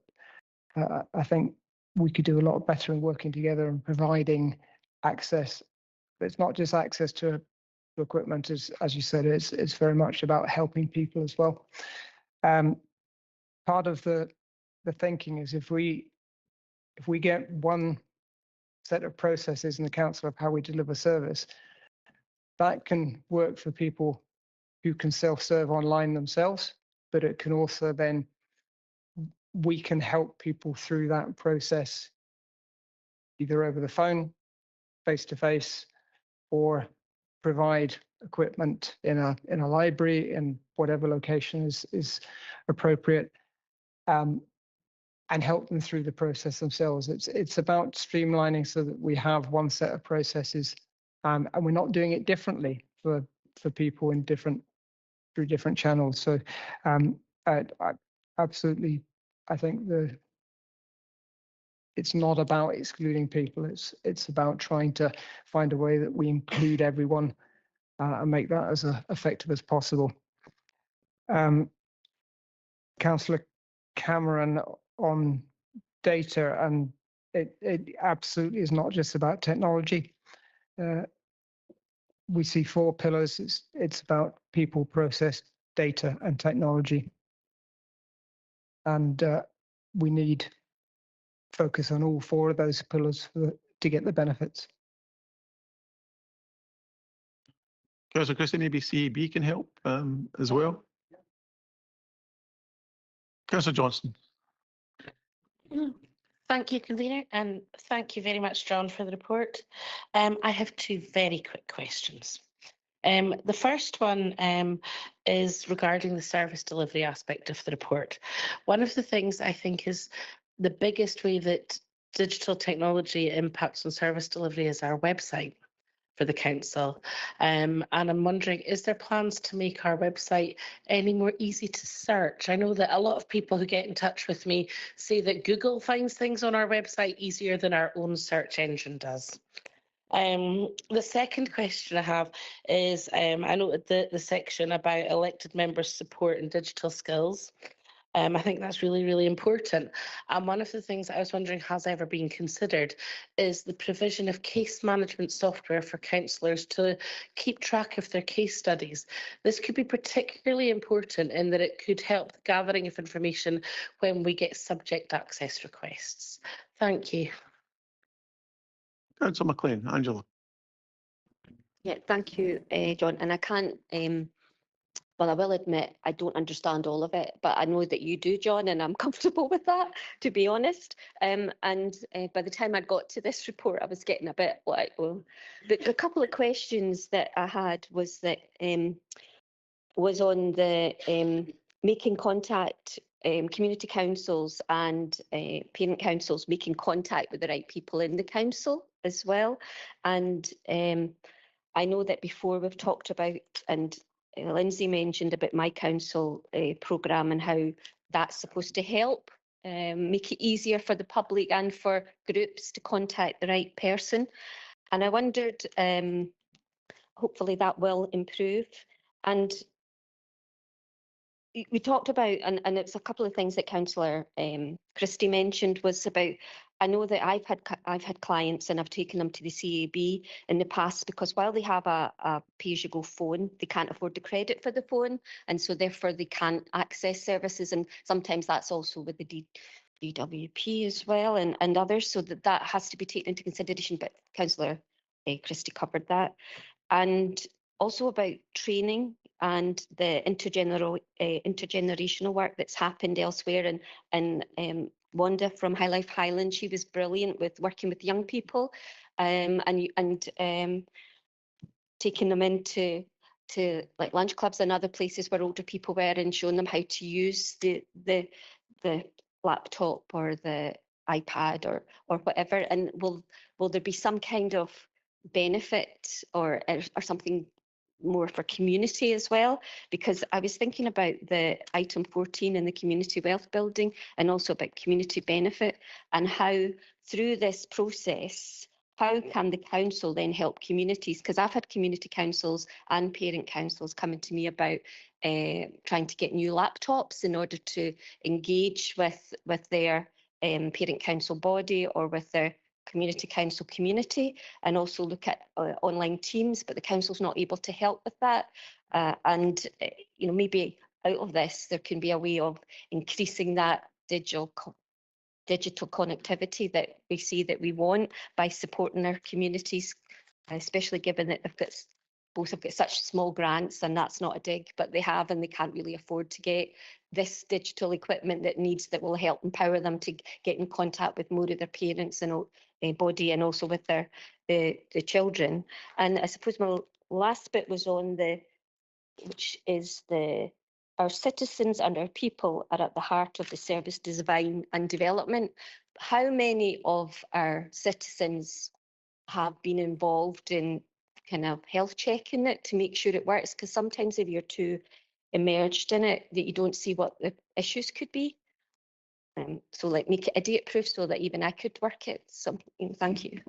that I think we could do a lot better in working together and providing access. But it's not just access to equipment, as you said, it's very much about helping people as well. Part of the thinking is if we get one set of processes in the council of how we deliver service, that can work for people who can self-serve online themselves, but it can also then, we can help people through that process either over the phone, face-to-face, or provide equipment in a library in whatever location is appropriate, and help them through the process themselves. It's about streamlining so that we have one set of processes, and we're not doing it differently for people in through different channels. So I absolutely, I think it's not about excluding people. It's about trying to find a way that we include everyone and make that as effective as possible. Councillor Cameron on data, and it absolutely is not just about technology. We see 4 pillars. It's about people, process, data, and technology. And we need focus on all 4 of those pillars to get the benefits. Councillor Christie, maybe CEB can help as well. Councillor Johnson. Thank you, convener, and thank you very much, John, for the report. I have 2 very quick questions. The first one is regarding the service delivery aspect of the report. One of the things I think is the biggest way that digital technology impacts on service delivery is our website for the council. And I'm wondering, is there plans to make our website any more easy to search? I know that a lot of people who get in touch with me say that Google finds things on our website easier than our own search engine does. The second question I have is, I noted the section about elected members' support and digital skills. I think that's really, really important. And one of the things I was wondering has ever been considered is the provision of case management software for councillors to keep track of their case studies. This could be particularly important in that it could help the gathering of information when we get subject access requests. Thank you. Councillor McLean, Angela. Yeah, thank you, John. And I can't, well, I will admit I don't understand all of it, but I know that you do, John, and I'm comfortable with that, to be honest. And by the time I got to this report, I was getting a bit like, well, but a couple of questions that I had was that was on the making contact, community councils and parent councils making contact with the right people in the council as well. And I know that before we've talked about, and Lindsay mentioned about My Council programme and how that's supposed to help make it easier for the public and for groups to contact the right person. And I wondered, hopefully that will improve. And we talked about, and it's a couple of things that Councillor Christie mentioned was about, I know that I've had clients and I've taken them to the CAB in the past because while they have a pay-as-you-go phone, they can't afford the credit for the phone, and so therefore they can't access services, and sometimes that's also with the DWP as well and others, so that has to be taken into consideration, but Councillor Christie covered that. And also about training and the intergenerational work that's happened elsewhere. And Wanda from High Life Highland, she was brilliant with working with young people and taking them into like lunch clubs and other places where older people were and showing them how to use the laptop or the iPad or whatever. And will there be some kind of benefit or something more for community as well? Because I was thinking about the item 14 in the community wealth building and also about community benefit and how through this process, how can the council then help communities? Because I've had community councils and parent councils coming to me about trying to get new laptops in order to engage with their parent council body or with their community council community, and also look at online teams, but the council's not able to help with that. And maybe out of this, there can be a way of increasing that digital connectivity that we see that we want by supporting our communities, especially given that both have got such small grants, and that's not a dig, but they have, and they can't really afford to get this digital equipment that will help empower them to get in contact with more of their parents and body, and also with the children. And I suppose my last bit was on which is our citizens and our people are at the heart of the service design and development. How many of our citizens have been involved in kind of health checking it to make sure it works? Because sometimes if you're too immersed in it, that you don't see what the issues could be. So like make it idiot proof so that even I could work it. So thank you.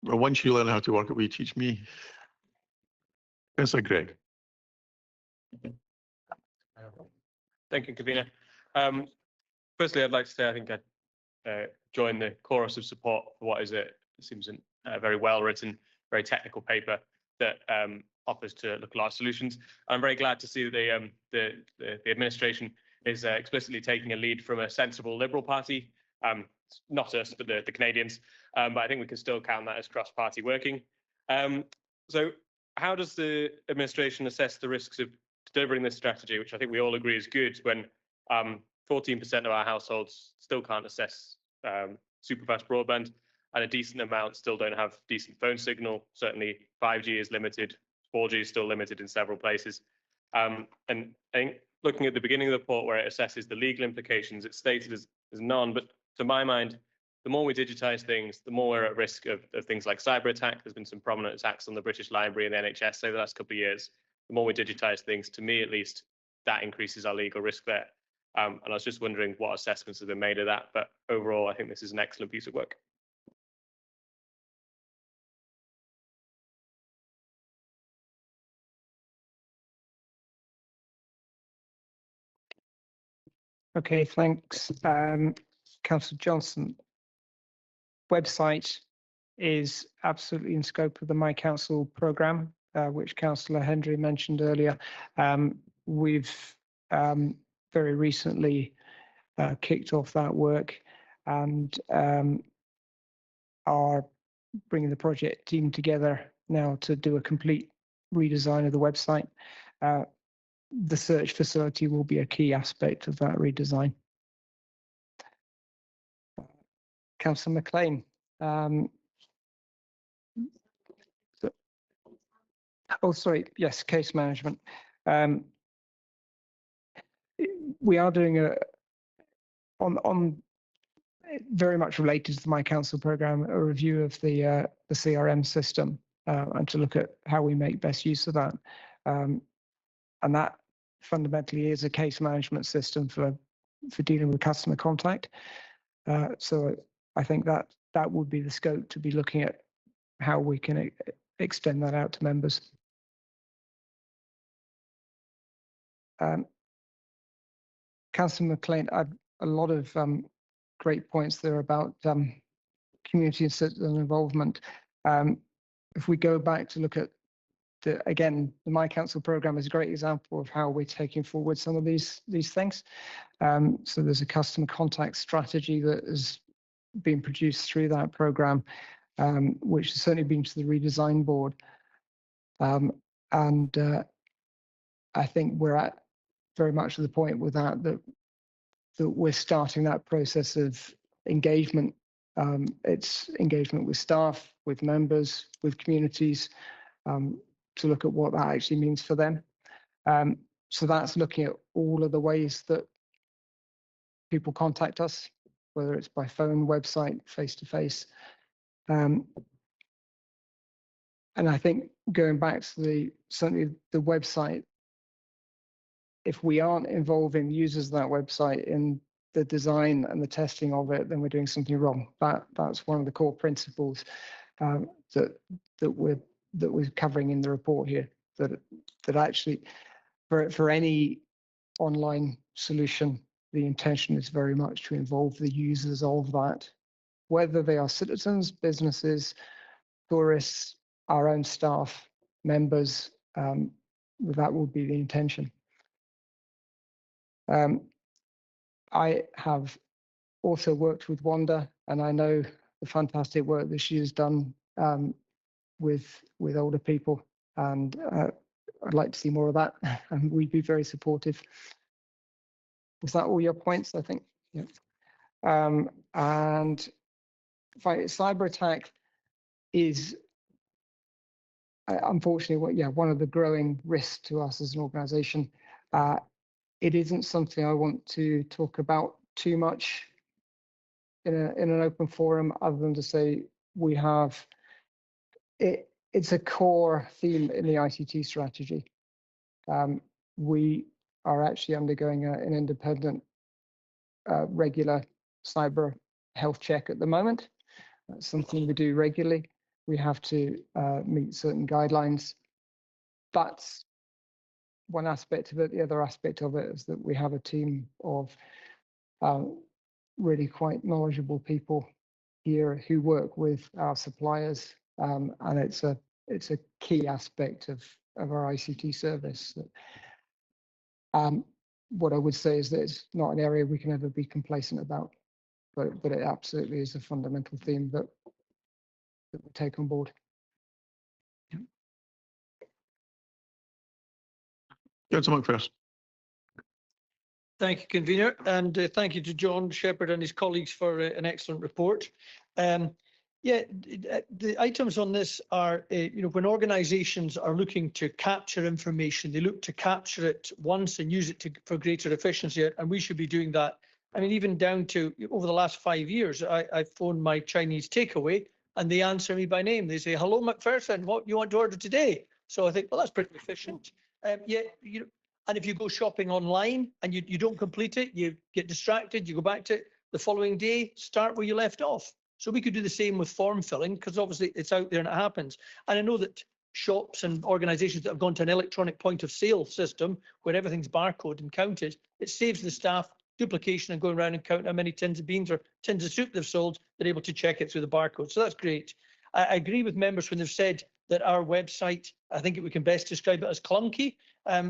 Well, once you learn how to work it, will you teach me? Councillor Greg. Thank you, convener. Firstly, I'd like to say I think I join the chorus of support for what is it seems a very well written, very technical paper that offers to look at large solutions. I'm very glad to see that the administration is explicitly taking a lead from a sensible Liberal Party, not us, but the Canadians. But I think we can still count that as cross-party working. So how does the administration assess the risks of delivering this strategy, which I think we all agree is good, when 14% of our households still can't access super fast broadband, and a decent amount still don't have decent phone signal. Certainly 5G is limited, 4G is still limited in several places. And I think looking at the beginning of the report where it assesses the legal implications, it's stated as none, but to my mind, the more we digitize things, the more we're at risk of things like cyber attack. There's been some prominent attacks on the British Library and the NHS over the last couple of years. The more we digitize things, to me at least, that increases our legal risk there. And I was just wondering what assessments have been made of that. But overall, I think this is an excellent piece of work. Okay, thanks. Councillor Johnson. Website is absolutely in scope of the My Council programme, which Councillor Hendry mentioned earlier. We've very recently kicked off that work and are bringing the project team together now to do a complete redesign of the website. The search facility will be a key aspect of that redesign. Councillor McLean. Oh, sorry. Yes, case management. We are doing on very much related to the My Council programme, a review of the CRM system and to look at how we make best use of that. And that fundamentally is a case management system for dealing with customer contact. So I think that would be the scope to be looking at how we can extend that out to members. Councillor McLean, a lot of great points there about community and citizen involvement. If we go back to look at again, the My Council programme is a great example of how we're taking forward some of these things. So there's a customer contact strategy that has been produced through that programme, which has certainly been to the redesign board. And I think we're at very much to the point with that we're starting that process of engagement. It's engagement with staff, with members, with communities, to look at what that actually means for them. So that's looking at all of the ways that people contact us, whether it's by phone, website, face-to-face. And I think going back to certainly the website, if we aren't involving users of that website in the design and the testing of it, then we're doing something wrong. That's one of the core principles that we're covering in the report here. That actually, for any online solution, the intention is very much to involve the users of that, whether they are citizens, businesses, tourists, our own staff, members. That would be the intention. I have also worked with Wanda, and I know the fantastic work that she has done with older people, and I'd like to see more of that, and we'd be very supportive. Was that all your points? I think. Yeah. And cyber attack is unfortunately, one of the growing risks to us as an organisation. It isn't something I want to talk about too much in an open forum, other than to say we have it. It's a core theme in the ICT strategy. We are actually undergoing an independent, regular cyber health check at the moment. That's something we do regularly. We have to meet certain guidelines. That's one aspect of it. The other aspect of it is that we have a team of really quite knowledgeable people here who work with our suppliers, and it's a key aspect of our ICT service. What I would say is that it's not an area we can ever be complacent about, but it absolutely is a fundamental theme that we take on board. Councillor McPherson. Thank you, convener, and thank you to John Shepherd and his colleagues for an excellent report. The items on this are, when organisations are looking to capture information, they look to capture it once and use it for greater efficiency, and we should be doing that. I mean, even down to over the last 5 years, I phoned my Chinese takeaway and they answer me by name. They say, "Hello, McPherson, what you want to order today?" So I think, well, that's pretty efficient. And if you go shopping online and you don't complete it, you get distracted, you go back to it the following day, start where you left off. So we could do the same with form filling, because obviously it's out there and it happens. And I know that shops and organisations that have gone to an electronic point of sale system where everything's barcode and counted, it saves the staff duplication and going around and counting how many tins of beans or tins of soup they've sold. They're able to check it through the barcode. So that's great. I agree with members when they've said that our website, I think we can best describe it as clunky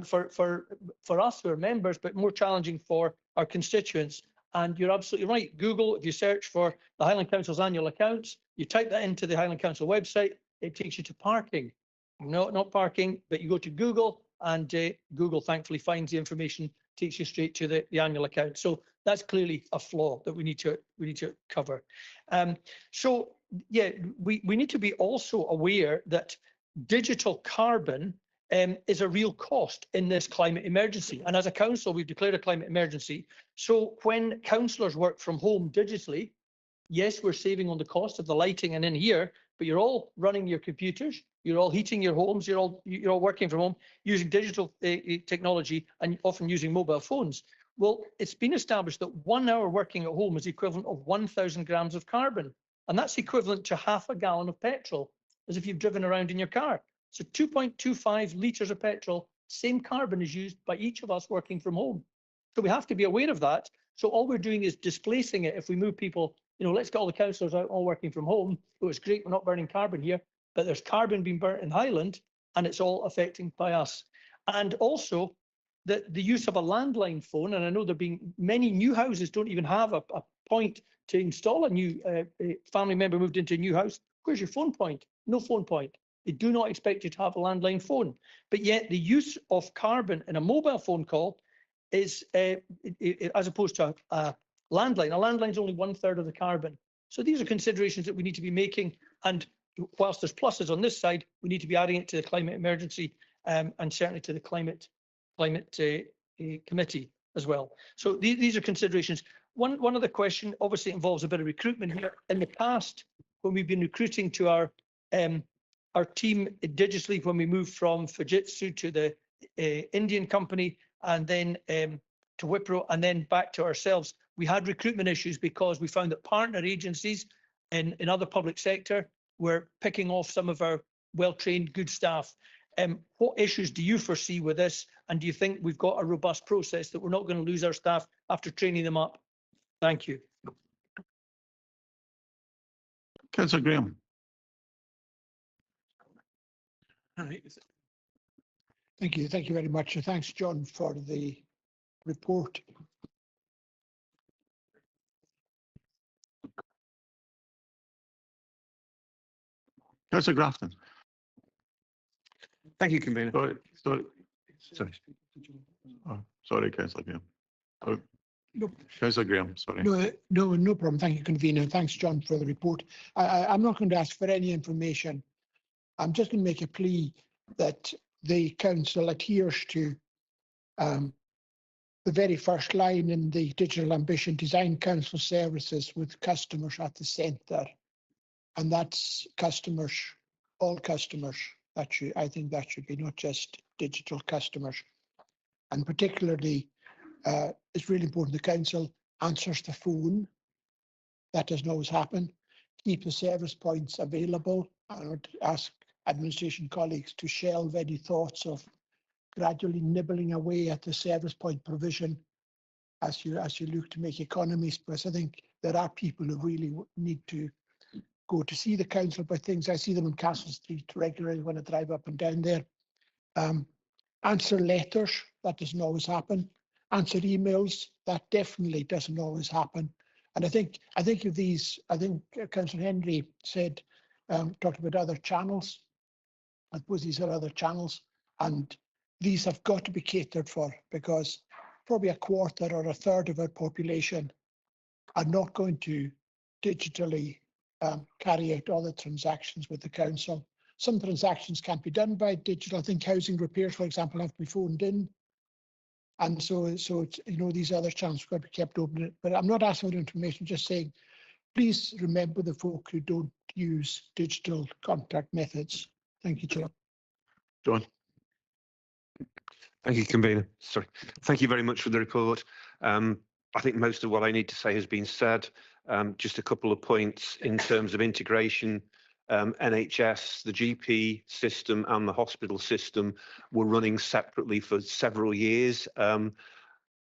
for us who are members, but more challenging for our constituents. And you're absolutely right. Google, if you search for the Highland Council's annual accounts, you type that into the Highland Council website, it takes you to parking. No, not parking, but you go to Google and Google thankfully finds the information, takes you straight to the annual account. So that's clearly a flaw that we need to cover. We need to be also aware that digital carbon is a real cost in this climate emergency. And as a council, we've declared a climate emergency. So when councillors work from home digitally, yes, we're saving on the cost of the lighting and in here, but you're all running your computers, you're all heating your homes, you're all working from home using digital technology and often using mobile phones. Well, it's been established that 1 hour working at home is equivalent of 1,000 grams of carbon. And that's equivalent to half a gallon of petrol, as if you've driven around in your car. So 2.25 litres of petrol, same carbon is used by each of us working from home. So we have to be aware of that. So all we're doing is displacing it. If we move people, let's get all the councillors out all working from home. Oh, it's great, we're not burning carbon here, but there's carbon being burnt in Highland and it's all affecting by us. And also the use of a landline phone, and I know there being many new houses don't even have a point to install a new family member moved into a new house. Where's your phone point? No phone point. They do not expect you to have a landline phone. But yet the use of carbon in a mobile phone call is, as opposed to a landline. A landline is only 1/3 of the carbon. So these are considerations that we need to be making. And whilst there's pluses on this side, we need to be adding it to the climate emergency and certainly to the climate committee as well. So these are considerations. One other question obviously involves a bit of recruitment here. In the past, when we've been recruiting to our team digitally, when we moved from Fujitsu to the Indian company and then to Wipro and then back to ourselves, we had recruitment issues because we found that partner agencies in other public sector were picking off some of our well-trained, good staff. What issues do you foresee with this? And do you think we've got a robust process that we're not going to lose our staff after training them up? Thank you. Councillor Graham. Thank you very much. Thanks, John, for the report. Councillor Grafton. Thank you, convener. Sorry. Oh, sorry, Councillor Graham. Oh. No. Councillor Graham, sorry. No problem. Thank you, convener. Thanks, John, for the report. I'm not going to ask for any information. I'm just going to make a plea that the council adheres to the very first line in the Digital Ambition Design Council services with customers at the centre. And that's customers, all customers. I think that should be not just digital customers. And particularly, it's really important the council answers the phone. That doesn't always happen. Keep the service points available. I would ask administration colleagues to shelve any thoughts of gradually nibbling away at the service point provision as you look to make economies. Because I think there are people who really need to go to see the council about things. I see them on Castle Street regularly when I drive up and down there. Answer letters, that doesn't always happen. Answer emails, that definitely doesn't always happen. And I think of these, I think Councillor Henry said, talked about other channels. I suppose these are other channels, and these have got to be catered for, because probably a quarter or a third of our population are not going to digitally carry out all the transactions with the council. Some transactions can't be done by digital. I think housing repairs, for example, have to be phoned in. And so it's, these other channels have got to be kept open. But I'm not asking for information, just saying, please remember the folk who don't use digital contact methods. Thank you, Chair. John. Thank you, Convener. Sorry. Thank you very much for the report. I think most of what I need to say has been said. Just a couple of points in terms of integration. NHS, the GP system and the hospital system were running separately for several years. And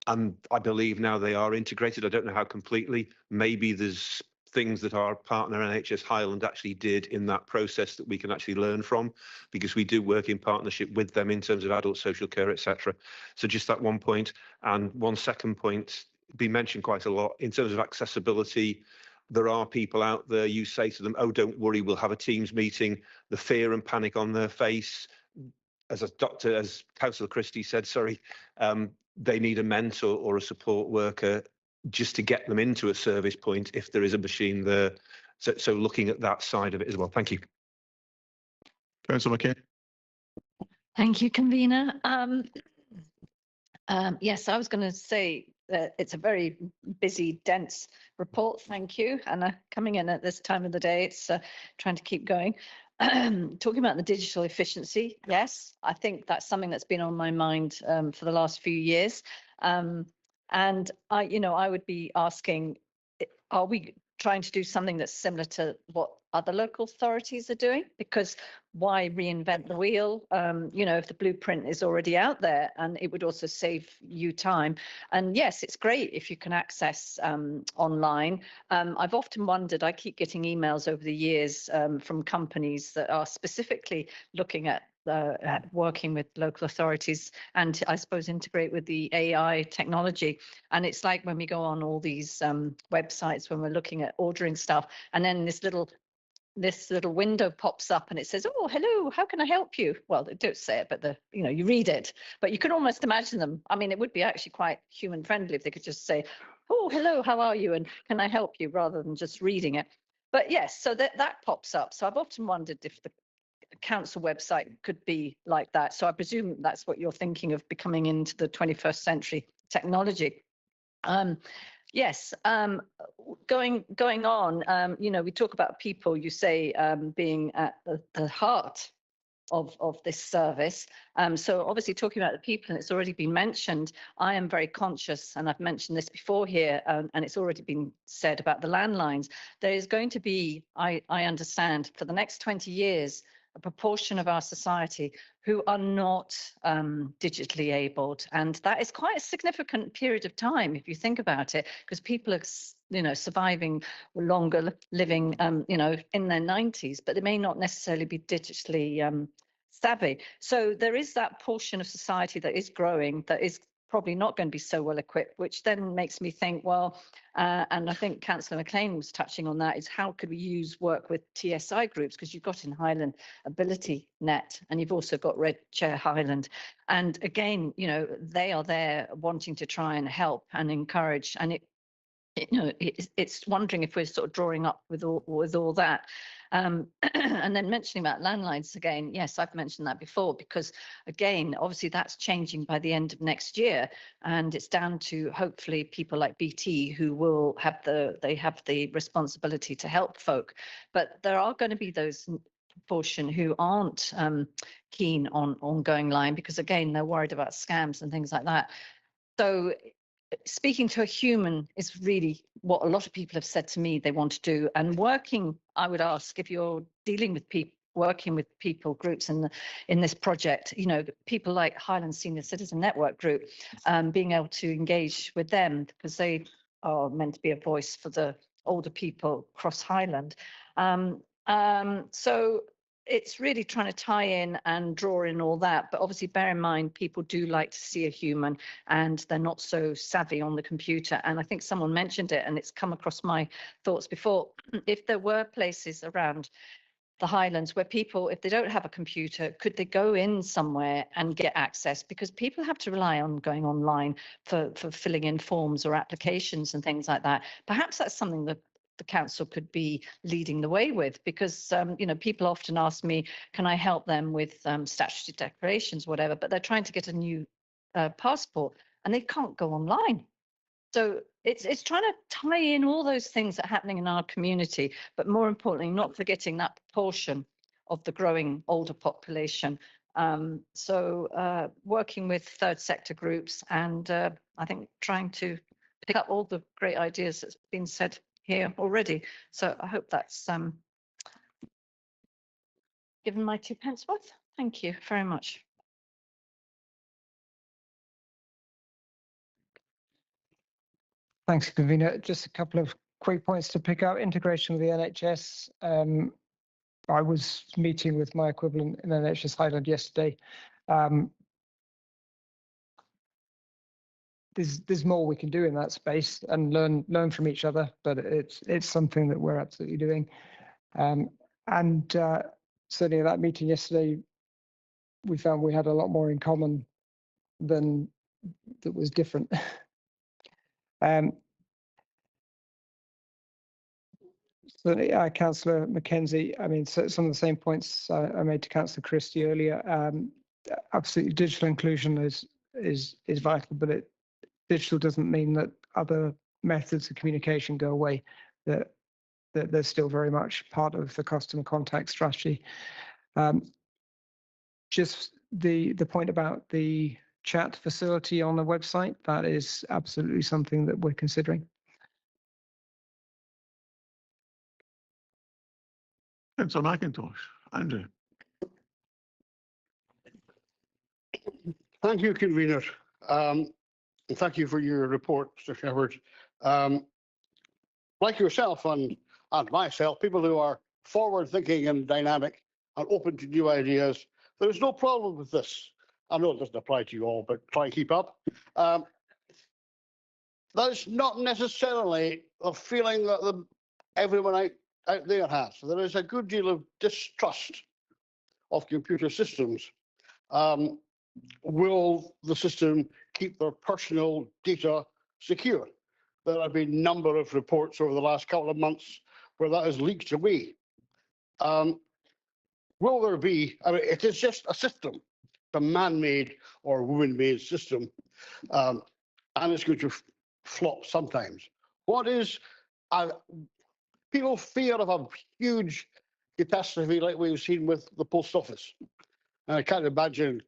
I believe now they are integrated. I don't know how completely. Maybe there's things that our partner NHS Highland actually did in that process that we can actually learn from, because we do work in partnership with them in terms of adult social care, etc. So just that one point. And one second point, been mentioned quite a lot in terms of accessibility. There are people out there, you say to them, oh, don't worry, we'll have a Teams meeting. The fear and panic on their face, as Councillor Christie said, sorry, they need a mentor or a support worker just to get them into a service point if there is a machine there. So looking at that side of it as well. Thank you. Councillor McCain. Thank you, Convener. Yes, I was going to say that it's a very busy, dense report. Thank you. And coming in at this time of the day, it's trying to keep going. Talking about the digital efficiency, yes, I think that's something that's been on my mind for the last few years. And I would be asking, are we trying to do something that's similar to what other local authorities are doing? Because why reinvent the wheel? If the blueprint is already out there, and it would also save you time. And yes, it's great if you can access online. I've often wondered, I keep getting emails over the years from companies that are specifically looking at working with local authorities and I suppose integrate with the AI technology. And it's like when we go on all these websites, when we're looking at ordering stuff, and then this little window pops up and it says, oh, hello, how can I help you? Well, they don't say it, but you read it, but you can almost imagine them. I mean, it would be actually quite human friendly if they could just say, oh, hello, how are you? And can I help you, rather than just reading it. But yes, so that pops up. So I've often wondered if the council website could be like that. So I presume that's what you're thinking of, becoming into the 21st century technology. Yes, going on, we talk about people, you say, being at the heart of this service. So obviously talking about the people, and it's already been mentioned, I am very conscious, and I've mentioned this before here, and it's already been said about the landlines. There is going to be, I understand, for the next 20 years, a proportion of our society who are not digitally abled. And that is quite a significant period of time, if you think about it, because people are, surviving longer, living, in their 90s, but they may not necessarily be digitally savvy. So there is that portion of society that is growing, that is probably not going to be so well equipped, which then makes me think, well, and I think Councillor McLean was touching on that, is how could we work with TSI groups? Because you've got in Highland Ability Net, and you've also got Red Chair Highland. And again, they are there wanting to try and help and encourage. And it's wondering if we're sort of drawing up with all that. And then mentioning about landlines again, yes, I've mentioned that before, because again, obviously that's changing by the end of next year, and it's down to hopefully people like BT who will have the responsibility to help folk. But there are going to be those proportion who aren't keen on going line, because again, they're worried about scams and things like that. So speaking to a human is really what a lot of people have said to me they want to do. And working, I would ask, if you're dealing with people, working with people groups in this project, you know, people like Highland Senior Citizen Network Group, being able to engage with them because they are meant to be a voice for the older people across Highland. So it's really trying to tie in and draw in all that, but obviously bear in mind people do like to see a human and they're not so savvy on the computer. And I think someone mentioned it and it's come across my thoughts before. If there were places around the Highlands where people, if they don't have a computer, could they go in somewhere and get access? Because people have to rely on going online for filling in forms or applications and things like that. Perhaps that's something that the council could be leading the way with, because you know, people often ask me, can I help them with statutory declarations, whatever, but they're trying to get a new passport and they can't go online. So it's trying to tie in all those things that are happening in our community, but more importantly, not forgetting that proportion of the growing older population. So working with third sector groups and I think trying to pick up all the great ideas that's been said here already. So I hope that's given my 2 pence worth. Thank you very much. Thanks, Convener. Just a couple of quick points to pick up. Integration with the NHS. I was meeting with my equivalent in NHS Highland yesterday. There's more we can do in that space and learn from each other, but it's something that we're absolutely doing. Certainly at that meeting yesterday, we found we had a lot more in common than that was different. Certainly, Councillor Mackenzie, I mean, so some of the same points I made to Councillor Christie earlier. Absolutely, digital inclusion is vital, but digital doesn't mean that other methods of communication go away. That they're still very much part of the customer contact strategy. Just the point about the chat facility on the website, that is absolutely something that we're considering. Councillor McIntosh, Andrew. Thank you, convener. And thank you for your report, Mr. Shepherd. Like yourself and myself, people who are forward-thinking and dynamic and open to new ideas, there's no problem with this. I know it doesn't apply to you all, but try and keep up. That's not necessarily a feeling that everyone out there has. There is a good deal of distrust of computer systems. Will the system keep their personal data secure? There have been a number of reports over the last couple of months where that has leaked away. Will there be, I mean, it is just a system, a man-made or woman-made system, and it's going to flop sometimes. What is, people fear of a huge catastrophe like we've seen with the post office. And I can't imagine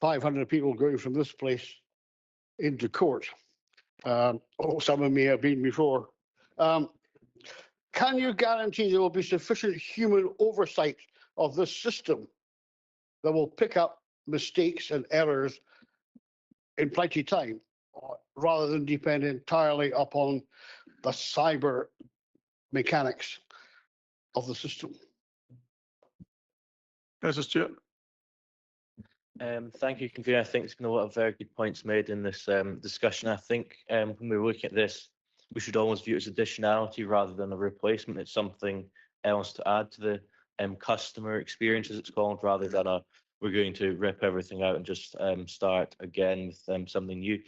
500 people going from this place into court. Some of me have been before. Can you guarantee there will be sufficient human oversight of this system that will pick up mistakes and errors in plenty of time, rather than depend entirely upon the cyber mechanics of the system? Councillor Stewart. Thank you, convener. I think there's been a lot of very good points made in this discussion. I think when we're looking at this, we should always view it as additionality rather than a replacement. It's something else to add to the customer experience, as it's called, rather than we're going to rip everything out and just start again with something new.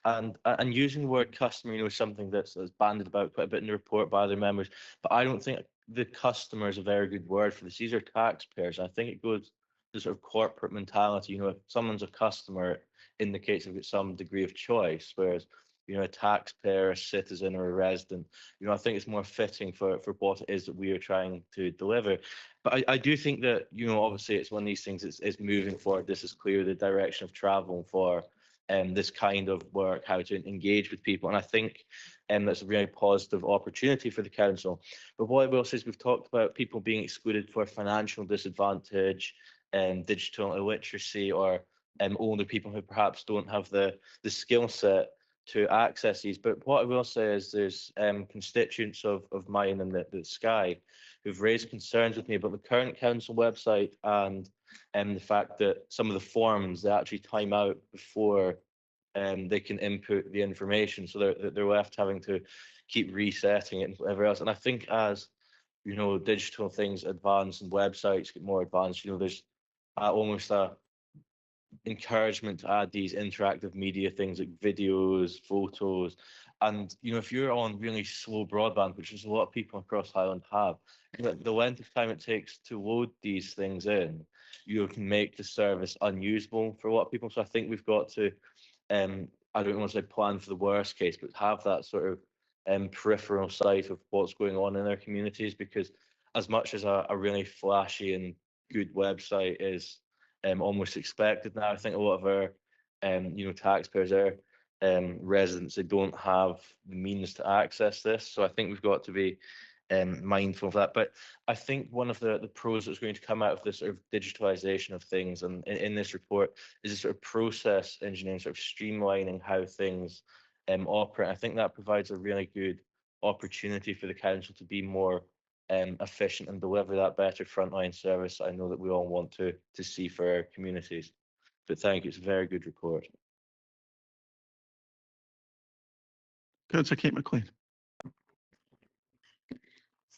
And using the word customer, you know, is something that's bandied about quite a bit in the report by other members. But I don't think the customer is a very good word for this. These are taxpayers. I think it goes the sort of corporate mentality. You know, if someone's a customer, it indicates they've got some degree of choice, whereas, you know, a taxpayer, a citizen, or a resident, you know, I think it's more fitting for what it is that we are trying to deliver. But I do think that, you know, obviously it's one of these things, it's moving forward. This is clearly the direction of travel for this kind of work, how to engage with people. And I think that's a really positive opportunity for the council. But what I will say is we've talked about people being excluded for financial disadvantage, digital illiteracy, or older people who perhaps don't have the skill set to access these. But what I will say is there's constituents of mine in the Sky who've raised concerns with me about the current council website and the fact that some of the forms, they actually time out before they can input the information. So they're left having to keep resetting it and whatever else. And I think as, you know, digital things advance and websites get more advanced, you know, there's almost a encouragement to add these interactive media things like videos, photos. And, you know, if you're on really slow broadband, which is a lot of people across Highland have, the length of time it takes to load these things in, you can make the service unusable for a lot of people. So I think we've got to, I don't want to say plan for the worst case, but have that sort of peripheral sight of what's going on in their communities, because as much as a really flashy and good website is almost expected now, I think a lot of our you know, taxpayers, our residents, they don't have the means to access this. So I think we've got to be mindful of that. But I think one of the pros that's going to come out of this sort of digitalization of things and in this report is a sort of process engineering, sort of streamlining how things operate. I think that provides a really good opportunity for the council to be more efficient and deliver that better frontline service I know that we all want to see for our communities. But thank you, it's a very good report. Councillor Kate McLean.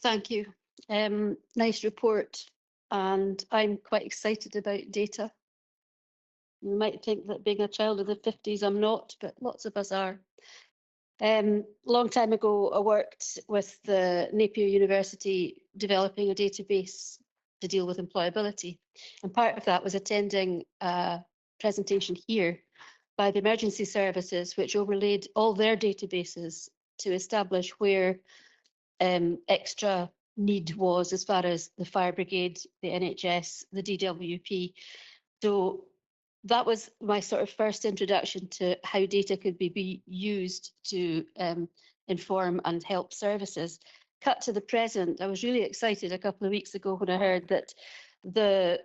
Thank you. Nice report, and I'm quite excited about data. You might think that being a child of the 50s, I'm not, but lots of us are. Long time ago, I worked with the Napier University developing a database to deal with employability. And part of that was attending a presentation here by the emergency services, which overlaid all their databases to establish where extra need was as far as the fire brigade, the NHS, the DWP. So that was my sort of first introduction to how data could be used to inform and help services. Cut to the present, I was really excited a couple of weeks ago when I heard that the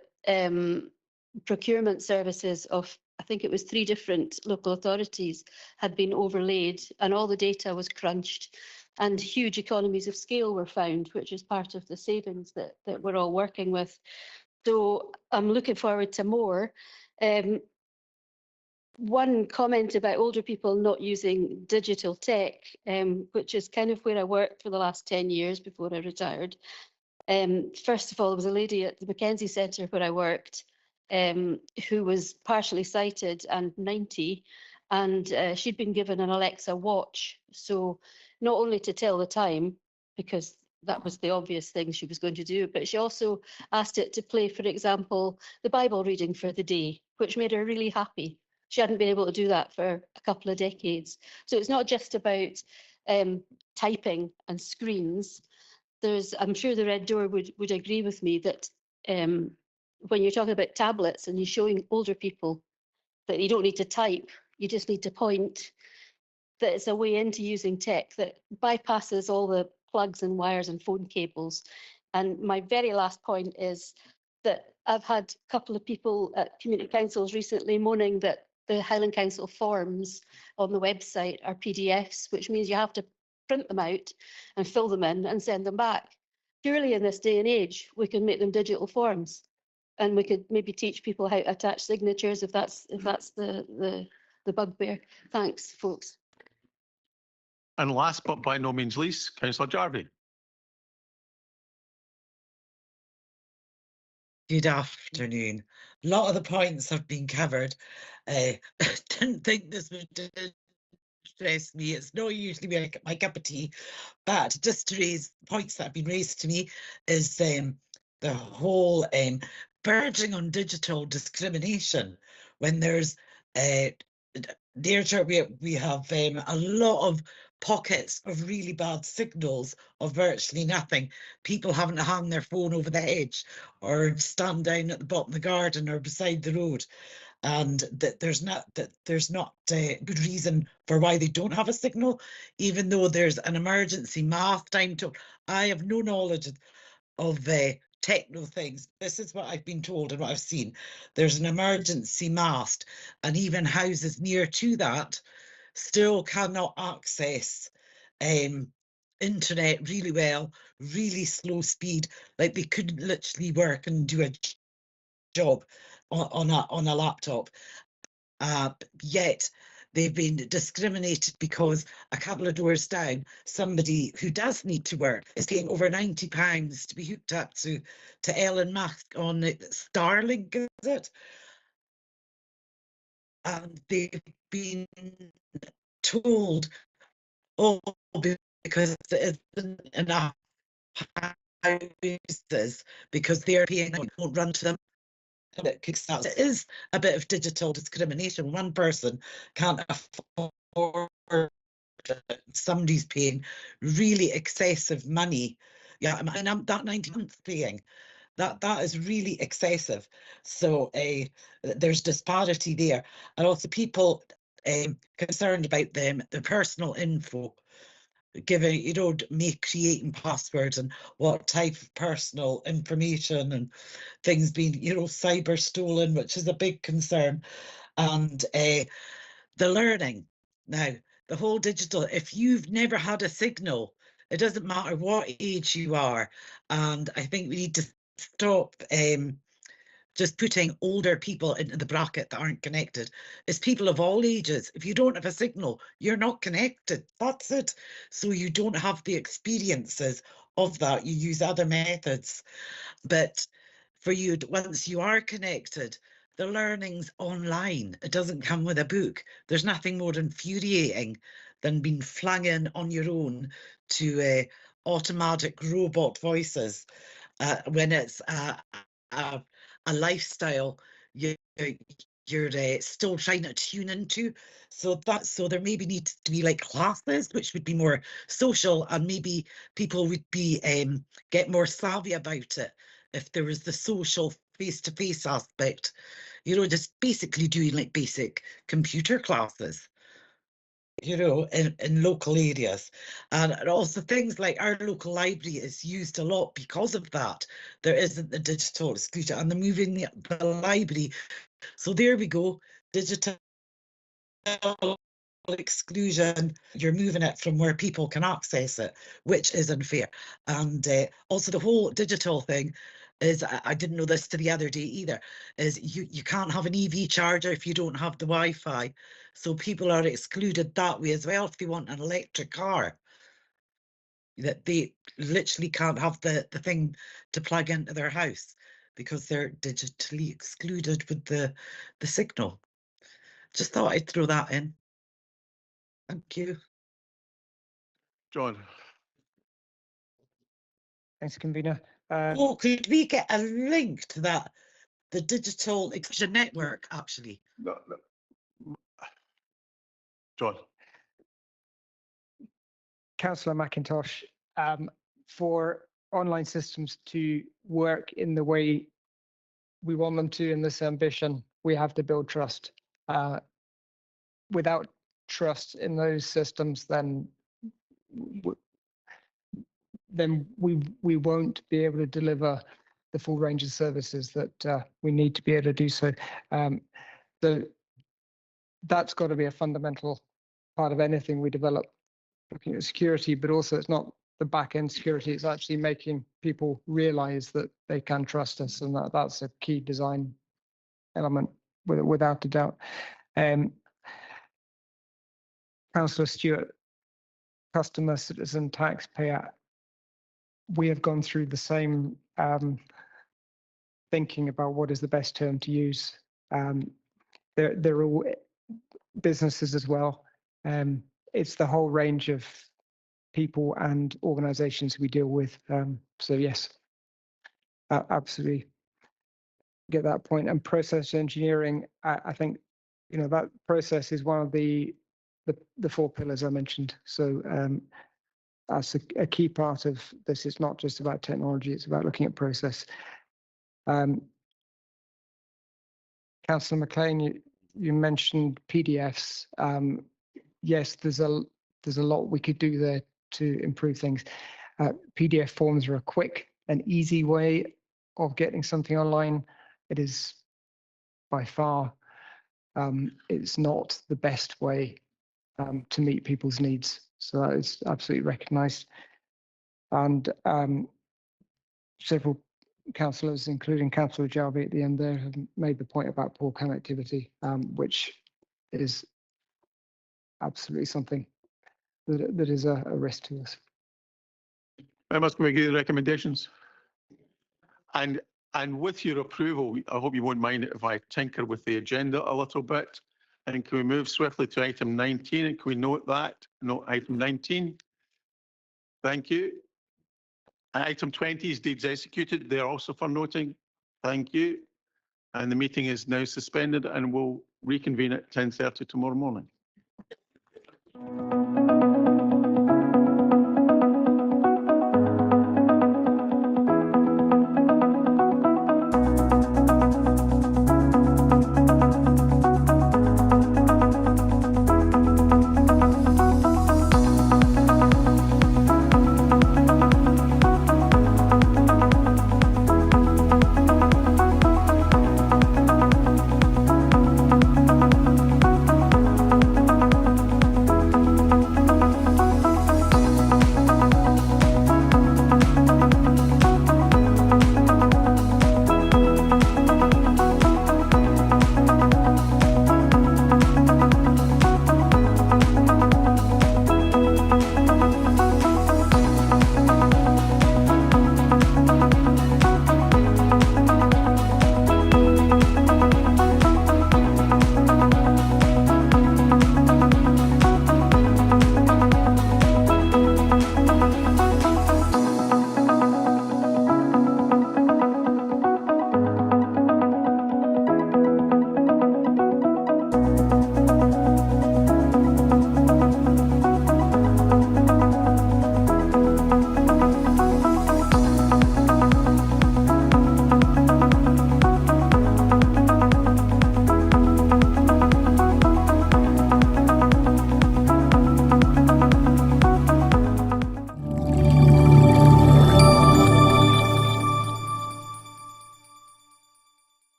procurement services of, I think it was 3 different local authorities, had been overlaid and all the data was crunched and huge economies of scale were found, which is part of the savings that we're all working with. So I'm looking forward to more. One comment about older people not using digital tech, which is kind of where I worked for the last 10 years before I retired. First of all, there was a lady at the Mackenzie Centre where I worked who was partially sighted and 90, and she'd been given an Alexa watch. So not only to tell the time, because that was the obvious thing she was going to do, but she also asked it to play, for example, the Bible reading for the day, which made her really happy. She hadn't been able to do that for a couple of decades. So it's not just about typing and screens. I'm sure the Red Door would agree with me that when you're talking about tablets and you're showing older people that you don't need to type, you just need to point, that it's a way into using tech that bypasses all the plugs and wires and phone cables. And my very last point is that I've had a couple of people at community councils recently moaning that the Highland Council forms on the website are PDFs, which means you have to print them out and fill them in and send them back. Surely in this day and age, we can make them digital forms, and we could maybe teach people how to attach signatures if that's the bugbear. Thanks, folks. And last but by no means least, Councillor Jarvie. Good afternoon. A lot of the points have been covered. Didn't think this would stress me. It's not usually my cup of tea, but just to raise points that have been raised to me is the whole verging on digital discrimination. When there's we have a lot of pockets of really bad signals of virtually nothing. People having to hang their phone over the hedge or stand down at the bottom of the garden or beside the road. and that there's not good reason for why they don't have a signal, even though there's an emergency mast. I have no knowledge of techno things. This is what I've been told and what I've seen. There's an emergency mast, and even houses near to that still cannot access internet really well, really slow speed. Like they couldn't literally work and do a job on a laptop. Yet they've been discriminated because a couple of doors down, somebody who does need to work is paying over £90 to be hooked up to Elon Musk on Starlink, is it? And they've been told, oh, because there isn't enough houses, because they're paying, won't run to them. It is a bit of digital discrimination. One person can't afford, somebody's paying really excessive money. Yeah, and I'm that 90 months paying. That is really excessive. So there's disparity there. And also people concerned about the personal info, giving, creating passwords and what type of personal information and things being, cyber stolen, which is a big concern. And the learning. Now, the whole digital, if you've never had a signal, it doesn't matter what age you are. And I think we need to stop just putting older people into the bracket that aren't connected. It's people of all ages. If you don't have a signal, you're not connected. That's it. So you don't have the experiences of that. You use other methods. But for you, once you are connected, the learning's online. It doesn't come with a book. There's nothing more infuriating than being flung in on your own to automatic robot voices when it's a lifestyle you're still trying to tune into. So there maybe needs to be like classes which would be more social, and maybe people would be get more savvy about it if there was the social face-to-face aspect, just basically doing like basic computer classes, in local areas. And also things like our local library is used a lot because of that. There isn't the digital exclusion, and they're moving the library. So there we go, digital exclusion. You're moving it from where people can access it, which is unfair. And also the whole digital thing is, I didn't know this to the other day either, is you can't have an EV charger if you don't have the Wi-Fi. So people are excluded that way as well if they want an electric car. That they literally can't have the thing to plug into their house because they're digitally excluded with the signal. Just thought I'd throw that in. Thank you. John. Thanks, convener. Could we get a link to that? The digital exclusion network, actually. No. John. Councillor McIntosh, for online systems to work in the way we want them to in this ambition, we have to build trust. Without trust in those systems, then we won't be able to deliver the full range of services that we need to be able to do so. That's got to be a fundamental part of anything we develop, looking at security, but also it's not the back end security, it's actually making people realize that they can trust us, and that's a key design element without a doubt. Councillor Stewart, customer, citizen, taxpayer, we have gone through the same thinking about what is the best term to use. There are businesses as well. It's the whole range of people and organizations we deal with. So yes, absolutely get that point. And process engineering, I think, that process is one of the 4 pillars I mentioned. So that's a key part of this. It's not just about technology, it's about looking at process. Councillor McLean, you mentioned PDFs. Yes, there's a lot we could do there to improve things. PDF forms are a quick and easy way of getting something online. It is by far, it's not the best way to meet people's needs. So that is absolutely recognised. And several councillors, including Councillor Jarvie at the end there, have made the point about poor connectivity, which is absolutely something that is a risk to us. Members, can we give the recommendations? And with your approval, I hope you won't mind it if I tinker with the agenda a little bit. And can we move swiftly to item 19? And can we note that? Note item 19. Thank you. Item 20 is deeds executed. They're also for noting. Thank you. And the meeting is now suspended and will reconvene at 10:30 tomorrow morning.